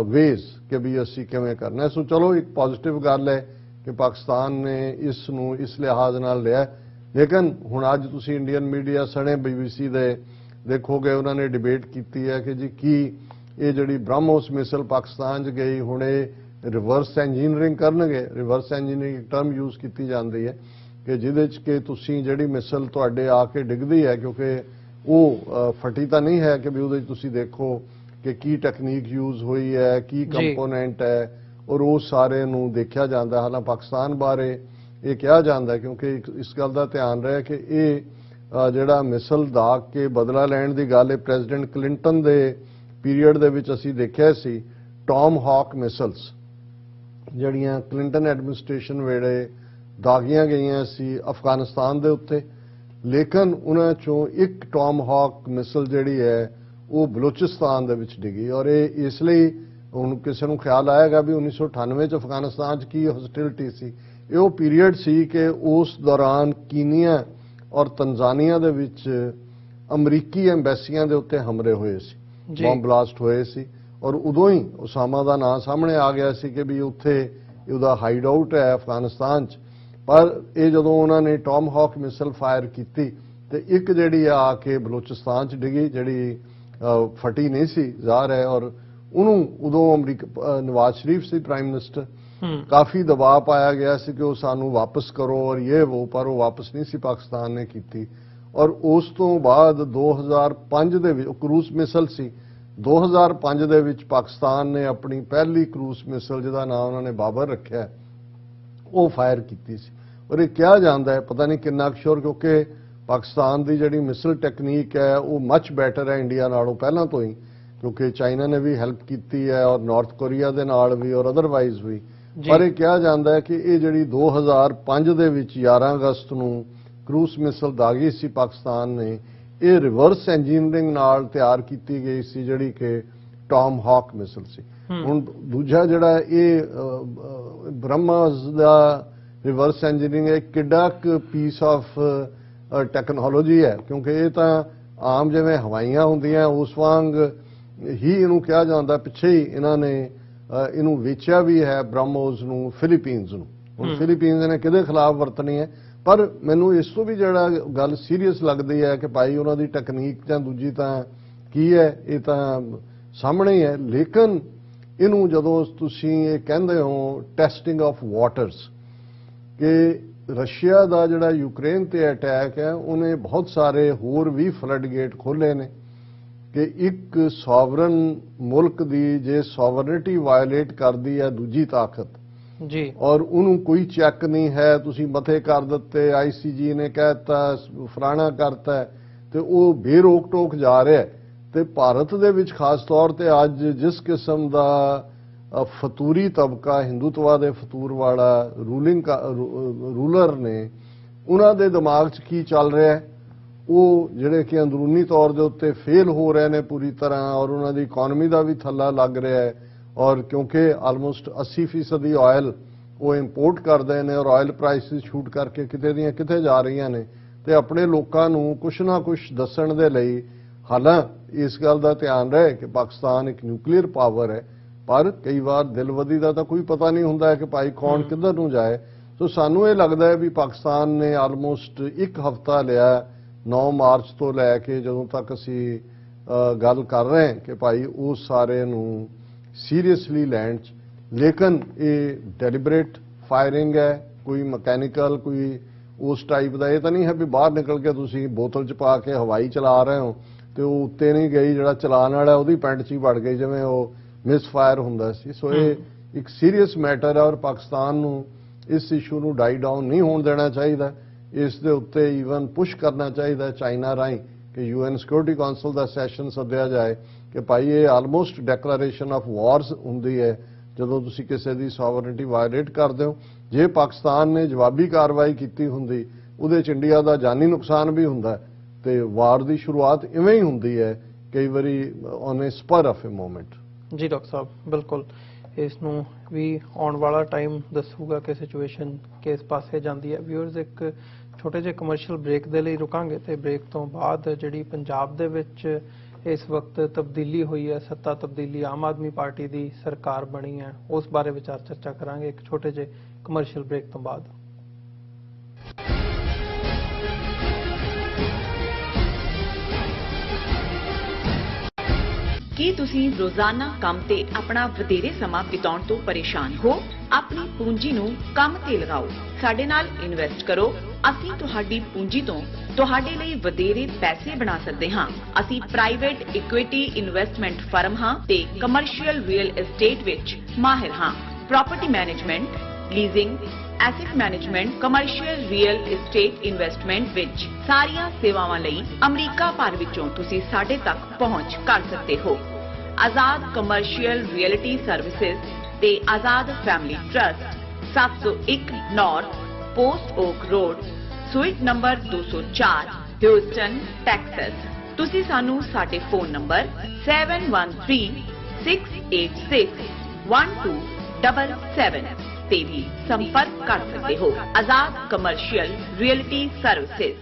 ways ਕਿ ਵੀ ਅਸੀਂ ਕਿਵੇਂ ਕਰਨਾ। ਸੋ ਚਲੋ ਇੱਕ ਪੋਜ਼ਿਟਿਵ ਗੱਲ ਹੈ ਕਿ ਪਾਕਿਸਤਾਨ ਨੇ ਇਸ ਨੂੰ ਇਸ ਲਿਹਾਜ਼ ਨਾਲ ਲਿਆ। ਲੇਕਿਨ ਹੁਣ ਅੱਜ ਤੁਸੀਂ ਇੰਡੀਅਨ ਮੀਡੀਆ ਸਣੇ BBC ਦੇ ਦੇਖੋਗੇ ਉਹਨਾਂ ਨੇ ਡਿਬੇਟ ਕੀਤੀ ਹੈ ਕਿ ਜੀ ਕੀ ਇਹ ਜਿਹੜੀ ਬ੍ਰਹਮੋਸ ਮਿਸਲ ਪਾਕਿਸਤਾਨ 'ਚ ਗਈ ਹੁਣ ਇਹ ਰਿਵਰਸ ਇੰਜੀਨੀਅਰਿੰਗ ਕਰਨਗੇ। ਰਿਵਰਸ ਇੰਜੀਨੀਅਰਿੰਗ ਟਰਮ ਯੂਜ਼ ਕੀਤੀ ਜਾਂਦੀ ਹੈ ਕਿ ਜਿਹਦੇ 'ਚ ਕਿ ਤੁਸੀਂ ਜਿਹੜੀ ਮਿਸਲ ਤੁਹਾਡੇ ਆ ਕੇ ਡਿੱਗਦੀ ਹੈ, ਕਿਉਂਕਿ ਉਹ ਫਟੀ ਤਾਂ ਨਹੀਂ ਹੈ ਕਿ ਵੀ ਉਹਦੇ 'ਚ ਤੁਸੀਂ ਦੇਖੋ ਕਿ ਕੀ ਟੈਕਨੀਕ ਯੂਜ਼ ਹੋਈ ਹੈ, ਕੀ ਕੰਪੋਨੈਂਟ ਹੈ ਔਰ ਉਹ ਸਾਰੇ ਨੂੰ ਦੇਖਿਆ ਜਾਂਦਾ। ਹਾਲਾਂਕਿ ਪਾਕਿਸਤਾਨ ਬਾਰੇ ਇਹ ਕਿਹਾ ਜਾਂਦਾ ਕਿਉਂਕਿ ਇਸ ਗੱਲ ਦਾ ਧਿਆਨ ਰਹੇ ਕਿ ਇਹ ਜਿਹੜਾ ਮਿਸਲ ਦਾਗ ਕੇ ਬਦਲਾ ਲੈਣ ਦੀ ਗੱਲ ਹੈ ਪ੍ਰੈਜ਼ੀਡੈਂਟ ਕਲਿੰਟਨ ਦੇ ਪੀਰੀਅਡ ਦੇ ਵਿੱਚ ਅਸੀਂ ਦੇਖਿਆ ਸੀ। ਟੌਮ ਹਾਕ ਮਿਸਲਸ ਜਿਹੜੀਆਂ ਕਲਿੰਟਨ ਐਡਮਿਨਿਸਟ੍ਰੇਸ਼ਨ ਵੇਲੇ ਦਾਗੀਆਂ ਗਈਆਂ ਸੀ ਅਫਗਾਨਿਸਤਾਨ ਦੇ ਉੱਤੇ ਲੇਕਿਨ ਉਹਨਾਂ ਚੋਂ ਇੱਕ ਟੌਮਹਾਕ ਮਿਸਲ ਜਿਹੜੀ ਹੈ ਉਹ ਬਲੋਚਿਸਤਾਨ ਦੇ ਵਿੱਚ ਡਿੱਗੀ ਔਰ ਇਹ ਇਸ ਲਈ ਹੁਣ ਕਿਸੇ ਨੂੰ ਖਿਆਲ ਆਏਗਾ ਵੀ 1998 ਚ ਅਫਗਾਨਿਸਤਾਨ 'ਚ ਕੀ ਹੌਸਟਿਲਿਟੀ ਸੀ। ਇਹ ਉਹ ਪੀਰੀਅਡ ਸੀ ਕਿ ਉਸ ਦੌਰਾਨ ਕੀਨੀਆ ਔਰ ਤੰਜ਼ਾਨੀਆ ਦੇ ਵਿੱਚ ਅਮਰੀਕੀ ਐਮਬੈਸੀਆਂ ਦੇ ਉੱਤੇ ਹਮਲੇ ਹੋਏ ਸੀ, ਬੰਬ ਬਲਾਸਟ ਹੋਏ ਸੀ ਔਰ ਉਦੋਂ ਹੀ ਉਸਾਮਾ ਦਾ ਨਾਂ ਸਾਹਮਣੇ ਆ ਗਿਆ ਸੀ ਕਿ ਵੀ ਉੱਥੇ ਉਹਦਾ ਹਾਈਡ ਆਊਟ ਹੈ ਅਫਗਾਨਿਸਤਾਨ 'ਚ। ਪਰ ਇਹ ਜਦੋਂ ਉਹਨਾਂ ਨੇ ਟੌਮਹਾਕ ਮਿਸਲ ਫਾਇਰ ਕੀਤੀ ਤੇ ਇੱਕ ਜਿਹੜੀ ਆ ਕੇ ਬਲੋਚਿਸਤਾਨ 'ਚ ਡਿੱਗੀ, ਜਿਹੜੀ ਫਟੀ ਨਹੀਂ ਸੀ ਜ਼ਾਹਰ ਹੈ, ਔਰ ਉਹਨੂੰ ਉਦੋਂ ਅਮਰੀਕਾ ਨਵਾਜ਼ ਸ਼ਰੀਫ ਸੀ ਪ੍ਰਾਈਮ ਮਿਨਿਸਟਰ, ਕਾਫੀ ਦਬਾਅ ਪਾਇਆ ਗਿਆ ਸੀ ਕਿ ਉਹ ਸਾਨੂੰ ਵਾਪਸ ਕਰੋ ਔਰ ਇਹ ਉਹ, ਪਰ ਉਹ ਵਾਪਸ ਨਹੀਂ ਸੀ ਪਾਕਿਸਤਾਨ ਨੇ ਕੀਤੀ। ਔਰ ਉਸ ਤੋਂ ਬਾਅਦ 2005 ਦੇ ਵਿੱਚ ਕਰੂਜ਼ ਮਿਸਲ ਸੀ, 2005 ਦੇ ਵਿੱਚ ਪਾਕਿਸਤਾਨ ਨੇ ਆਪਣੀ ਪਹਿਲੀ ਕਰੂਜ਼ ਮਿਸਲ ਜਿਹਦਾ ਨਾਮ ਉਹਨਾਂ ਨੇ ਬਾਬਰ ਰੱਖਿਆ ਉਹ ਫਾਇਰ ਕੀਤੀ ਸੀ। ਔਰ ਇਹ ਕਿਹਾ ਜਾਂਦਾ ਹੈ, ਪਤਾ ਨਹੀਂ ਕਿੰਨਾ ਸ਼ੋਰ, ਕਿਉਂਕਿ ਪਾਕਿਸਤਾਨ ਦੀ ਜਿਹੜੀ ਮਿਸਲ ਟੈਕਨੀਕ ਹੈ ਉਹ ਮੱਚ ਬੈਟਰ ਹੈ ਇੰਡੀਆ ਨਾਲੋਂ ਪਹਿਲਾਂ ਤੋਂ ਹੀ, ਕਿਉਂਕਿ ਚਾਈਨਾ ਨੇ ਵੀ ਹੈਲਪ ਕੀਤੀ ਹੈ ਔਰ ਨਾਰਥ ਕੋਰੀਆ ਦੇ ਨਾਲ ਵੀ ਔਰ ਅਦਰਵਾਈਜ਼ ਵੀ। ਪਰ ਇਹ ਕਿਹਾ ਜਾਂਦਾ ਹੈ ਕਿ ਇਹ ਜਿਹੜੀ 2005 ਦੇ ਵਿੱਚ 11 ਅਗਸਤ ਨੂੰ ਕਰੂਜ਼ ਮਿਸਲ ਦਾਗੀ ਸੀ ਪਾਕਿਸਤਾਨ ਨੇ, ਇਹ ਰਿਵਰਸ ਇੰਜੀਨੀਅਰਿੰਗ ਨਾਲ ਤਿਆਰ ਕੀਤੀ ਗਈ ਸੀ ਜਿਹੜੀ ਕਿ ਟੌਮਹਾਕ ਮਿਸਲ ਸੀ। ਹੁਣ ਦੂਜਾ ਜਿਹੜਾ ਇਹ ਬ੍ਰਹਮਸ ਦਾ ਰਿਵਰਸ ਇੰਜੀਨੀਅਰਿੰਗ ਹੈ, ਕਿੱਡਾ ਕੁ ਪੀਸ ਆਫ ਟੈਕਨੋਲੋਜੀ ਹੈ, ਕਿਉਂਕਿ ਇਹ ਤਾਂ ਆਮ ਜਿਵੇਂ ਹਵਾਈਆਂ ਹੁੰਦੀਆਂ ਉਸ ਵਾਂਗ ਹੀ ਇਹਨੂੰ ਕਿਹਾ ਜਾਂਦਾ। ਪਿੱਛੇ ਹੀ ਇਹਨਾਂ ਨੇ ਇਹਨੂੰ ਵੇਚਿਆ ਵੀ ਹੈ ਬ੍ਰਹਮੋਸ ਨੂੰ ਫਿਲੀਪੀਨਸ ਨੂੰ। ਹੁਣ ਫਿਲੀਪੀਨਸ ਨੇ ਕਿਹਦੇ ਖਿਲਾਫ ਵਰਤਣੀ ਹੈ, ਪਰ ਮੈਨੂੰ ਇਸ ਤੋਂ ਵੀ ਜਿਹੜਾ ਗੱਲ ਸੀਰੀਅਸ ਲੱਗਦੀ ਹੈ ਕਿ ਭਾਈ ਉਹਨਾਂ ਦੀ ਟੈਕਨੀਕ ਜਾਂ ਦੂਜੀ ਤਾਂ ਕੀ ਹੈ, ਇਹ ਤਾਂ ਸਾਹਮਣੇ ਹੀ ਹੈ। ਲੇਕਿਨ ਇਹਨੂੰ ਜਦੋਂ ਤੁਸੀਂ ਇਹ ਕਹਿੰਦੇ ਹੋ ਟੈਸਟਿੰਗ ਆਫ ਵਾਟਰਸ, ਕਿ ਰਸ਼ੀਆ ਦਾ ਜਿਹੜਾ ਯੂਕਰੇਨ ਤੇ ਅਟੈਕ ਹੈ ਉਹਨੇ ਬਹੁਤ ਸਾਰੇ ਹੋਰ ਵੀ ਫਲੱਡ ਗੇਟ ਖੋਲ੍ਹੇ ਨੇ ਕਿ ਇੱਕ ਸੋਵਰਨ ਮੁਲਕ ਦੀ ਜੇ ਸੋਵਰਨਿਟੀ ਵਾਇਲੇਟ ਕਰਦੀ ਹੈ ਦੂਜੀ ਤਾਕਤ ਜੀ, ਔਰ ਉਹਨੂੰ ਕੋਈ ਚੈੱਕ ਨਹੀਂ ਹੈ, ਤੁਸੀਂ ਮਥੇ ਕਰ ਦਿੱਤੇ, ਆਈਸੀਜੀ ਨੇ ਕਹਿਤਾ, ਫਲਾਣਾ ਕਰਤਾ, ਤੇ ਉਹ ਬੇਰੋਕ ਟੋਕ ਜਾ ਰਿਹਾ। ਤੇ ਭਾਰਤ ਦੇ ਵਿੱਚ ਖਾਸ ਤੌਰ ਤੇ ਅੱਜ ਜਿਸ ਕਿਸਮ ਦਾ ਫਤੂਰੀ ਤਬਕਾ, ਹਿੰਦੂਤਵਾ ਦੇ ਫਤੂਰ ਵਾਲਾ ਰੂਲਰ ਨੇ, ਉਹਨਾਂ ਦੇ ਦਿਮਾਗ 'ਚ ਕੀ ਚੱਲ ਰਿਹਾ ਹੈ, ਉਹ ਜਿਹੜੇ ਕਿ ਅੰਦਰੂਨੀ ਤੌਰ ਦੇ ਉੱਤੇ ਫੇਲ ਹੋ ਰਹੇ ਨੇ ਪੂਰੀ ਤਰ੍ਹਾਂ, ਔਰ ਉਹਨਾਂ ਦੀ ਇਕਨੋਮੀ ਦਾ ਵੀ ਥੱਲਾ ਲੱਗ ਰਿਹਾ ਹੈ। ਔਰ ਕਿਉਂਕਿ ਆਲਮੋਸਟ 80% ਆਇਲ ਉਹ ਇੰਪੋਰਟ ਕਰਦੇ ਨੇ ਔਰ ਆਇਲ ਪ੍ਰਾਈਸਿਸ ਸ਼ੂਟ ਕਰਕੇ ਕਿਤੇ ਦੀਆਂ ਕਿਤੇ ਜਾ ਰਹੀਆਂ ਨੇ, ਤੇ ਆਪਣੇ ਲੋਕਾਂ ਨੂੰ ਕੁਛ ਨਾ ਕੁਛ ਦੱਸਣ ਦੇ ਲਈ, ਹਾਲਾਂ ਇਸ ਗੱਲ ਦਾ ਧਿਆਨ ਰਹੇ ਕਿ ਪਾਕਿਸਤਾਨ ਇੱਕ ਨਿਊਕਲੀਅਰ ਪਾਵਰ ਹੈ, ਪਰ ਕਈ ਵਾਰ ਦਿਲਵਦੀ ਦਾ ਤਾਂ ਕੋਈ ਪਤਾ ਨਹੀਂ ਹੁੰਦਾ ਕਿ ਭਾਈ ਕੌਣ ਕਿੱਧਰ ਨੂੰ ਜਾਏ। ਸੋ ਸਾਨੂੰ ਇਹ ਲੱਗਦਾ ਹੈ ਵੀ ਪਾਕਿਸਤਾਨ ਨੇ ਆਲਮੋਸਟ ਇੱਕ ਹਫ਼ਤਾ ਲਿਆ 9 ਮਾਰਚ ਤੋਂ ਲੈ ਕੇ ਜਦੋਂ ਤੱਕ ਅਸੀਂ ਗੱਲ ਕਰ ਰਹੇ ਹਾਂ ਕਿ ਭਾਈ ਉਸ ਸਾਰੇ ਨੂੰ ਸੀਰੀਅਸਲੀ ਲੈਣ 'ਚ। ਲੇਕਿਨ ਇਹ ਡੈਲੀਬਰੇਟ ਫਾਇਰਿੰਗ ਹੈ, ਕੋਈ ਮਕੈਨੀਕਲ ਕੋਈ ਉਸ ਟਾਈਪ ਦਾ ਇਹ ਤਾਂ ਨਹੀਂ ਹੈ ਵੀ ਬਾਹਰ ਨਿਕਲ ਕੇ ਤੁਸੀਂ ਬੋਤਲ 'ਚ ਪਾ ਕੇ ਹਵਾਈ ਚਲਾ ਰਹੇ ਹੋ ਤੇ ਉਹ ਉੱਤੇ ਨਹੀਂ ਗਈ, ਜਿਹੜਾ ਚਲਾਉਣ ਵਾਲਾ ਉਹਦੀ ਪੈਂਟ 'ਚ ਹੀ ਵੜ ਗਈ ਜਿਵੇਂ ਉਹ ਮਿਸ ਫਾਇਰ ਹੁੰਦਾ ਸੀ। ਸੋ ਇਹ ਇੱਕ ਸੀਰੀਅਸ ਮੈਟਰ ਹੈ ਔਰ ਪਾਕਿਸਤਾਨ ਨੂੰ ਇਸ ਇਸ਼ੂ ਨੂੰ ਡਾਈ ਡਾਊਨ ਨਹੀਂ ਹੋਣ ਦੇਣਾ ਚਾਹੀਦਾ। ਇਸ ਦੇ ਉੱਤੇ ਈਵਨ ਪੁਸ਼ ਕਰਨਾ ਚਾਹੀਦਾ ਚਾਈਨਾ ਰਾਹੀਂ ਕਿ UN ਸਿਕਿਉਰਿਟੀ ਕਾਉਂਸਲ ਦਾ ਸੈਸ਼ਨ ਸੱਦਿਆ ਜਾਏ ਕਿ ਭਾਈ ਇਹ ਆਲਮੋਸਟ ਡੈਕਲੇਰੇਸ਼ਨ ਆਫ ਵਾਰਸ ਹੁੰਦੀ ਹੈ ਜਦੋਂ ਤੁਸੀਂ ਕਿਸੇ ਦੀ ਸੋਵਰਨਿਟੀ ਵਾਇਲੇਟ ਕਰਦੇ ਹੋ। ਜੇ ਪਾਕਿਸਤਾਨ ਨੇ ਜਵਾਬੀ ਕਾਰਵਾਈ ਕੀਤੀ ਹੁੰਦੀ ਉਹਦੇ 'ਚ ਇੰਡੀਆ ਦਾ ਜਾਨੀ ਨੁਕਸਾਨ ਵੀ ਹੁੰਦਾ ਤੇ ਵਾਰ ਦੀ ਸ਼ੁਰੂਆਤ ਇਵੇਂ ਹੀ ਹੁੰਦੀ ਹੈ ਕਈ ਵਾਰੀ on A super of A moment. ਜੀ ਡਾਕਟਰ ਸਾਹਿਬ, ਬਿਲਕੁਲ ਇਸ ਨੂੰ ਵੀ ਆਉਣ ਵਾਲਾ ਟਾਈਮ ਦੱਸੂਗਾ ਕਿ ਸਿਚੁਏਸ਼ਨ ਕਿਸ ਪਾਸੇ ਜਾਂਦੀ ਹੈ। ਵਿਊਅਰਸ, ਇੱਕ ਛੋਟੇ ਜਿਹੇ ਕਮਰਸ਼ੀਅਲ ਬ੍ਰੇਕ ਦੇ ਲਈ ਰੁਕਾਂਗੇ ਤੇ ਬ੍ਰੇਕ ਤੋਂ ਬਾਅਦ ਜਿਹੜੀ ਪੰਜਾਬ ਦੇ ਵਿੱਚ ਇਸ ਵਕਤ ਤਬਦੀਲੀ ਹੋਈ ਹੈ, ਸੱਤਾ ਤਬਦੀਲੀ, ਆਮ ਆਦਮੀ ਪਾਰਟੀ ਦੀ ਸਰਕਾਰ ਬਣੀ ਹੈ, ਉਸ ਬਾਰੇ ਵਿਚਾਰ ਚਰਚਾ ਕਰਾਂਗੇ ਇੱਕ ਛੋਟੇ ਜਿਹੇ ਕਮਰਸ਼ੀਅਲ ਬ੍ਰੇਕ ਤੋਂ ਬਾਅਦ। ਕੀ ਤੁਸੀਂ ਰੋਜ਼ਾਨਾ ਕੰਮ ਤੇ ਆਪਣਾ ਵਧੇਰੇ ਸਮਾਂ ਬਿਤਾਉਣ ਤੋਂ ਪਰੇਸ਼ਾਨ ਹੋ? ਆਪਣੀ ਪੂੰਜੀ ਨੂੰ ਕੰਮ ਤੇ ਲਗਾਓ, ਸਾਡੇ ਨਾਲ ਇਨਵੈਸਟ ਕਰੋ। ਅਸੀਂ ਤੁਹਾਡੀ ਪੂੰਜੀ ਤੋਂ ਤੁਹਾਡੇ ਲਈ ਵਧੇਰੇ ਪੈਸੇ ਬਣਾ ਸਕਦੇ ਹਾਂ। ਅਸੀਂ ਪ੍ਰਾਈਵੇਟ ਇਕੁਇਟੀ ਇਨਵੈਸਟਮੈਂਟ ਫਰਮ ਹਾਂ ਤੇ ਕਮਰਸ਼ੀਅਲ ਰੀਅਲ ਏਸਟੇਟ ਵਿੱਚ ਮਾਹਿਰ ਹਾਂ। Property management, leasing, asset management, commercial real estate investment ਵਿੱਚ ਸਾਰੀਆਂ ਸੇਵਾਵਾਂ ਲਈ ਅਮਰੀਕਾ ਭਰ ਵਿੱਚੋਂ ਤੁਸੀਂ ਸਾਡੇ ਤੱਕ ਪਹੁੰਚ ਕਰ ਸਕਦੇ ਹੋ। ਆਜ਼ਾਦ ਕਮਰਸ਼ੀਅਲ ਰੀਅਲਟੀ ਸਰਵਿਸਿਜ਼ ਤੇ Azad family trust, 701 North Post Oak Road, suite number 204 Houston Texas. ਤੁਸੀਂ ਸਾਨੂੰ ਸਾਡੇ ਫੋਨ ਨੰਬਰ 7136861277 ਤੇ ਵੀ ਸੰਪਰਕ ਕਰ ਸਕਦੇ ਹੋ। Azad commercial realty services.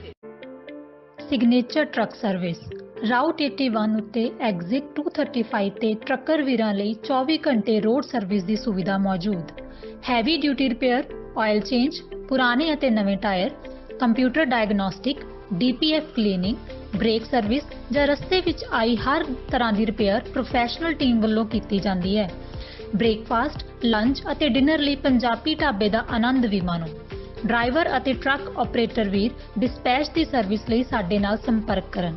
Signature truck service route 81 ਉੱਤੇ ਐਗਜ਼ਿਟ 235 ਤੇ ਟਰੱਕਰ ਵੀਰਾਂ ਲਈ 24 ਘੰਟੇ ਰੋਡ ਸਰਵਿਸ ਦੀ ਸੁਵਿਧਾ ਮੌਜੂਦ। Heavy duty repair, oil change, ਪੁਰਾਣੇ ਅਤੇ ਨਵੇਂ tyre, computer diagnostic, DPF cleaning, brake service ਜਾਂ ਰਸਤੇ ਵਿੱਚ ਆਈ ਹਰ ਤਰ੍ਹਾਂ ਦੀ ਰਿਪੇਅਰ ਪ੍ਰੋਫੈਸ਼ਨਲ ਟੀਮ ਵੱਲੋਂ ਕੀਤੀ ਜਾਂਦੀ ਹੈ। ਬ੍ਰੇਕਫਾਸਟ, ਲੰਚ ਅਤੇ ਡਿਨਰ ਲਈ ਪੰਜਾਬੀ ਢਾਬੇ ਦਾ ਆਨੰਦ ਵੀ ਮਾਣੋ। ਡਰਾਈਵਰ ਅਤੇ ਟਰੱਕ ਆਪਰੇਟਰ ਵੀਰ ਡਿਸਪੈਚ ਦੀ ਸਰਵਿਸ ਲਈ ਸਾਡੇ ਨਾਲ ਸੰਪਰਕ ਕਰਨ।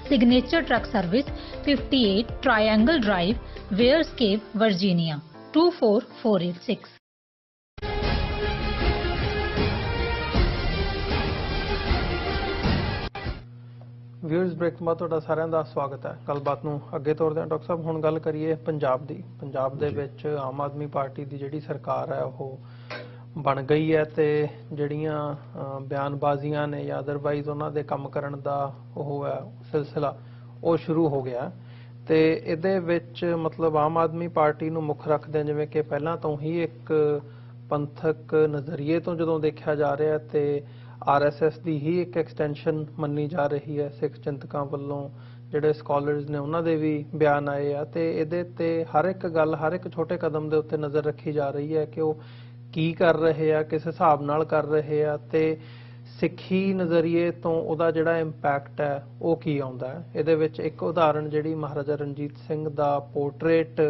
Signature truck service 58 triangle drive, Weyers Cave, Virginia 24486। Viewers, break ਤੋਂ ਬਾਅਦ ਤੁਹਾਡਾ ਸਾਰਿਆਂ ਦਾ ਸਵਾਗਤ ਹੈ। ਗੱਲਬਾਤ ਨੂੰ ਅੱਗੇ ਤੋਰਦੇ ਹਾਂ। ਡਾਕਟਰ ਸਾਹਿਬ, ਹੁਣ ਗੱਲ ਕਰੀਏ ਪੰਜਾਬ ਦੀ। ਪੰਜਾਬ ਦੇ ਵਿੱਚ ਆਮ ਆਦਮੀ ਪਾਰਟੀ ਦੀ ਜਿਹੜੀ ਸਰਕਾਰ ਹੈ ਉਹ ਬਣ ਗਈ ਹੈ ਤੇ ਜਿਹੜੀਆਂ ਬਿਆਨਬਾਜ਼ੀਆਂ ਨੇ ਜਾਂ ਅਦਰਵਾਈਜ਼ ਉਹਨਾਂ ਦੇ ਕੰਮ ਕਰਨ ਦਾ ਉਹ ਹੈ ਸਿਲਸਿਲਾ ਉਹ ਸ਼ੁਰੂ ਹੋ ਗਿਆ ਤੇ ਇਹਦੇ ਵਿੱਚ ਮਤਲਬ ਆਮ ਆਦਮੀ ਪਾਰਟੀ ਨੂੰ ਮੁੱਖ ਰੱਖਦੇ ਜਿਵੇਂ ਕਿ ਪਹਿਲਾਂ ਤੋਂ ਹੀ ਇੱਕ ਪੰਥਕ ਨਜ਼ਰੀਏ ਤੋਂ ਜਦੋਂ ਦੇਖਿਆ ਜਾ ਰਿਹਾ ਤੇ RSS ਦੀ ਹੀ ਇੱਕ ਐਕਸਟੈਂਸ਼ਨ ਮੰਨੀ ਜਾ ਰਹੀ ਹੈ। ਸਿੱਖ ਚਿੰਤਕਾਂ ਵੱਲੋਂ ਜਿਹੜੇ ਸਕਾਲਰਸ ਨੇ ਉਹਨਾਂ ਦੇ ਵੀ ਬਿਆਨ ਆਏ ਆ ਤੇ ਇਹਦੇ ਤੇ ਹਰ ਇੱਕ ਗੱਲ, ਹਰ ਇੱਕ ਛੋਟੇ ਕਦਮ ਦੇ ਉੱਤੇ ਨਜ਼ਰ ਰੱਖੀ ਜਾ ਰਹੀ ਹੈ ਕਿ ਉਹ ਕੀ ਕਰ ਰਹੇ ਆ, ਕਿਸ ਹਿਸਾਬ ਨਾਲ ਕਰ ਰਹੇ ਆ ਤੇ ਸਿੱਖੀ ਨਜ਼ਰੀਏ ਤੋਂ ਉਹਦਾ ਜਿਹੜਾ ਇੰਪੈਕਟ ਹੈ ਉਹ ਕੀ ਆਉਂਦਾ ਹੈ। ਇਹਦੇ ਵਿੱਚ ਇੱਕ ਉਦਾਹਰਣ ਜਿਹੜੀ ਮਹਾਰਾਜਾ ਰਣਜੀਤ ਸਿੰਘ ਦਾ ਪੋਰਟਰੇਟ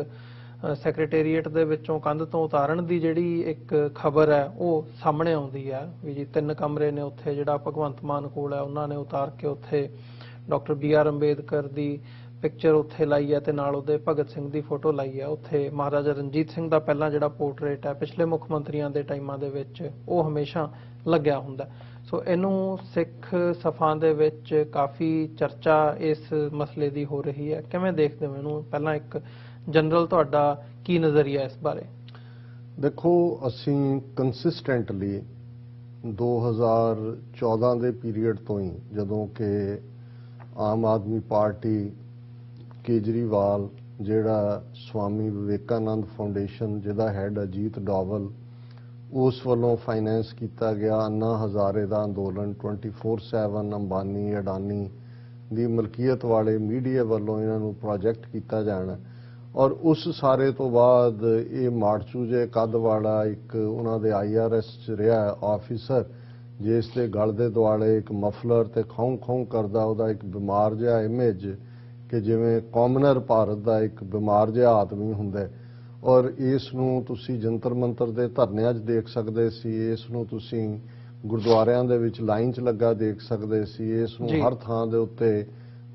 ਸੈਕਟਰੀਏਟ ਦੇ ਵਿੱਚੋਂ ਕੰਧ ਤੋਂ ਉਤਾਰਨ ਦੀ ਜਿਹੜੀ ਇੱਕ ਖਬਰ ਹੈ ਉਹ ਸਾਹਮਣੇ ਆਉਂਦੀ ਹੈ ਵੀ ਜੀ 3 ਕਮਰੇ ਨੇ ਉੱਥੇ ਜਿਹੜਾ ਭਗਵੰਤ ਮਾਨ ਕੋਲ ਹੈ ਉਹਨਾਂ ਨੇ ਉਤਾਰ ਕੇ ਉੱਥੇ ਡਾਕਟਰ BR ਅੰਬੇਦਕਰ ਦੀ ਪਿਕਚਰ ਉੱਥੇ ਲਾਈ ਹੈ ਤੇ ਨਾਲ ਉਹਦੇ ਭਗਤ ਸਿੰਘ ਦੀ ਫੋਟੋ ਲਾਈ ਹੈ। ਉੱਥੇ ਮਹਾਰਾਜਾ ਰਣਜੀਤ ਸਿੰਘ ਦਾ ਪਹਿਲਾਂ ਜਿਹੜਾ ਪੋਰਟਰੇਟ ਹੈ ਪਿਛਲੇ ਮੁੱਖ ਮੰਤਰੀਆਂ ਦੇ ਟਾਈਮਾਂ ਦੇ ਵਿੱਚ ਉਹ ਹਮੇਸ਼ਾ ਲੱਗਿਆ ਹੁੰਦਾ। ਸੋ ਇਹਨੂੰ ਸਿੱਖ ਸਫਾਂ ਦੇ ਵਿੱਚ ਕਾਫੀ ਚਰਚਾ ਇਸ ਮਸਲੇ ਦੀ ਹੋ ਰਹੀ ਹੈ। ਕਿਵੇਂ ਦੇਖਦੇ ਹੋ ਇਹਨੂੰ? ਪਹਿਲਾਂ ਇੱਕ ਜਨਰਲ ਤੁਹਾਡਾ ਕੀ ਨਜ਼ਰੀਆ ਇਸ ਬਾਰੇ? ਦੇਖੋ, ਅਸੀਂ ਕੰਸਿਸਟੈਂਟਲੀ 2014 ਦੇ ਪੀਰੀਅਡ ਤੋਂ ਹੀ, ਜਦੋਂ ਕਿ ਆਮ ਆਦਮੀ ਪਾਰਟੀ ਕੇਜਰੀਵਾਲ ਜਿਹੜਾ ਸਵਾਮੀ ਵਿਵੇਕਾਨੰਦ ਫਾਊਂਡੇਸ਼ਨ ਜਿਹਦਾ ਹੈਡ ਅਜੀਤ ਡੋਵਲ ਉਸ ਵੱਲੋਂ ਫਾਈਨੈਂਸ ਕੀਤਾ ਗਿਆ ਅੰਨਾ ਹਜ਼ਾਰੇ ਦਾ ਅੰਦੋਲਨ 24/7 ਅੰਬਾਨੀ ਅਡਾਨੀ ਦੀ ਮਲਕੀਅਤ ਵਾਲੇ ਮੀਡੀਆ ਵੱਲੋਂ ਇਹਨਾਂ ਨੂੰ ਪ੍ਰੋਜੈਕਟ ਕੀਤਾ ਜਾਣਾ ਔਰ ਉਸ ਸਾਰੇ ਤੋਂ ਬਾਅਦ ਇਹ ਮਾਰਚੂ ਜੇ ਕੱਦ ਵਾਲਾ ਇੱਕ ਉਹਨਾਂ ਦੇ IRS 'ਚ ਰਿਹਾ ਆਫੀਸਰ ਜਿਸ ਦੇ ਗਲ ਦੇ ਦੁਆਲੇ ਇੱਕ ਮਫਲਰ ਤੇ ਖੌਂ ਕਰਦਾ ਉਹਦਾ ਇੱਕ ਬਿਮਾਰ ਜਿਹਾ ਇਮੇਜ ਕਿ ਜਿਵੇਂ ਕਾਮਨਰ ਭਾਰਤ ਦਾ ਇੱਕ ਬਿਮਾਰ ਜਿਹਾ ਆਦਮੀ ਹੁੰਦਾ ਔਰ ਇਸ ਨੂੰ ਤੁਸੀਂ ਜੰਤਰ ਮੰਤਰ ਦੇ ਧਰਨਿਆਂ 'ਚ ਦੇਖ ਸਕਦੇ ਸੀ, ਇਸ ਨੂੰ ਤੁਸੀਂ ਗੁਰਦੁਆਰਿਆਂ ਦੇ ਵਿੱਚ ਲਾਈਨ 'ਚ ਲੱਗਾ ਦੇਖ ਸਕਦੇ ਸੀ, ਇਸ ਨੂੰ ਹਰ ਥਾਂ ਦੇ ਉੱਤੇ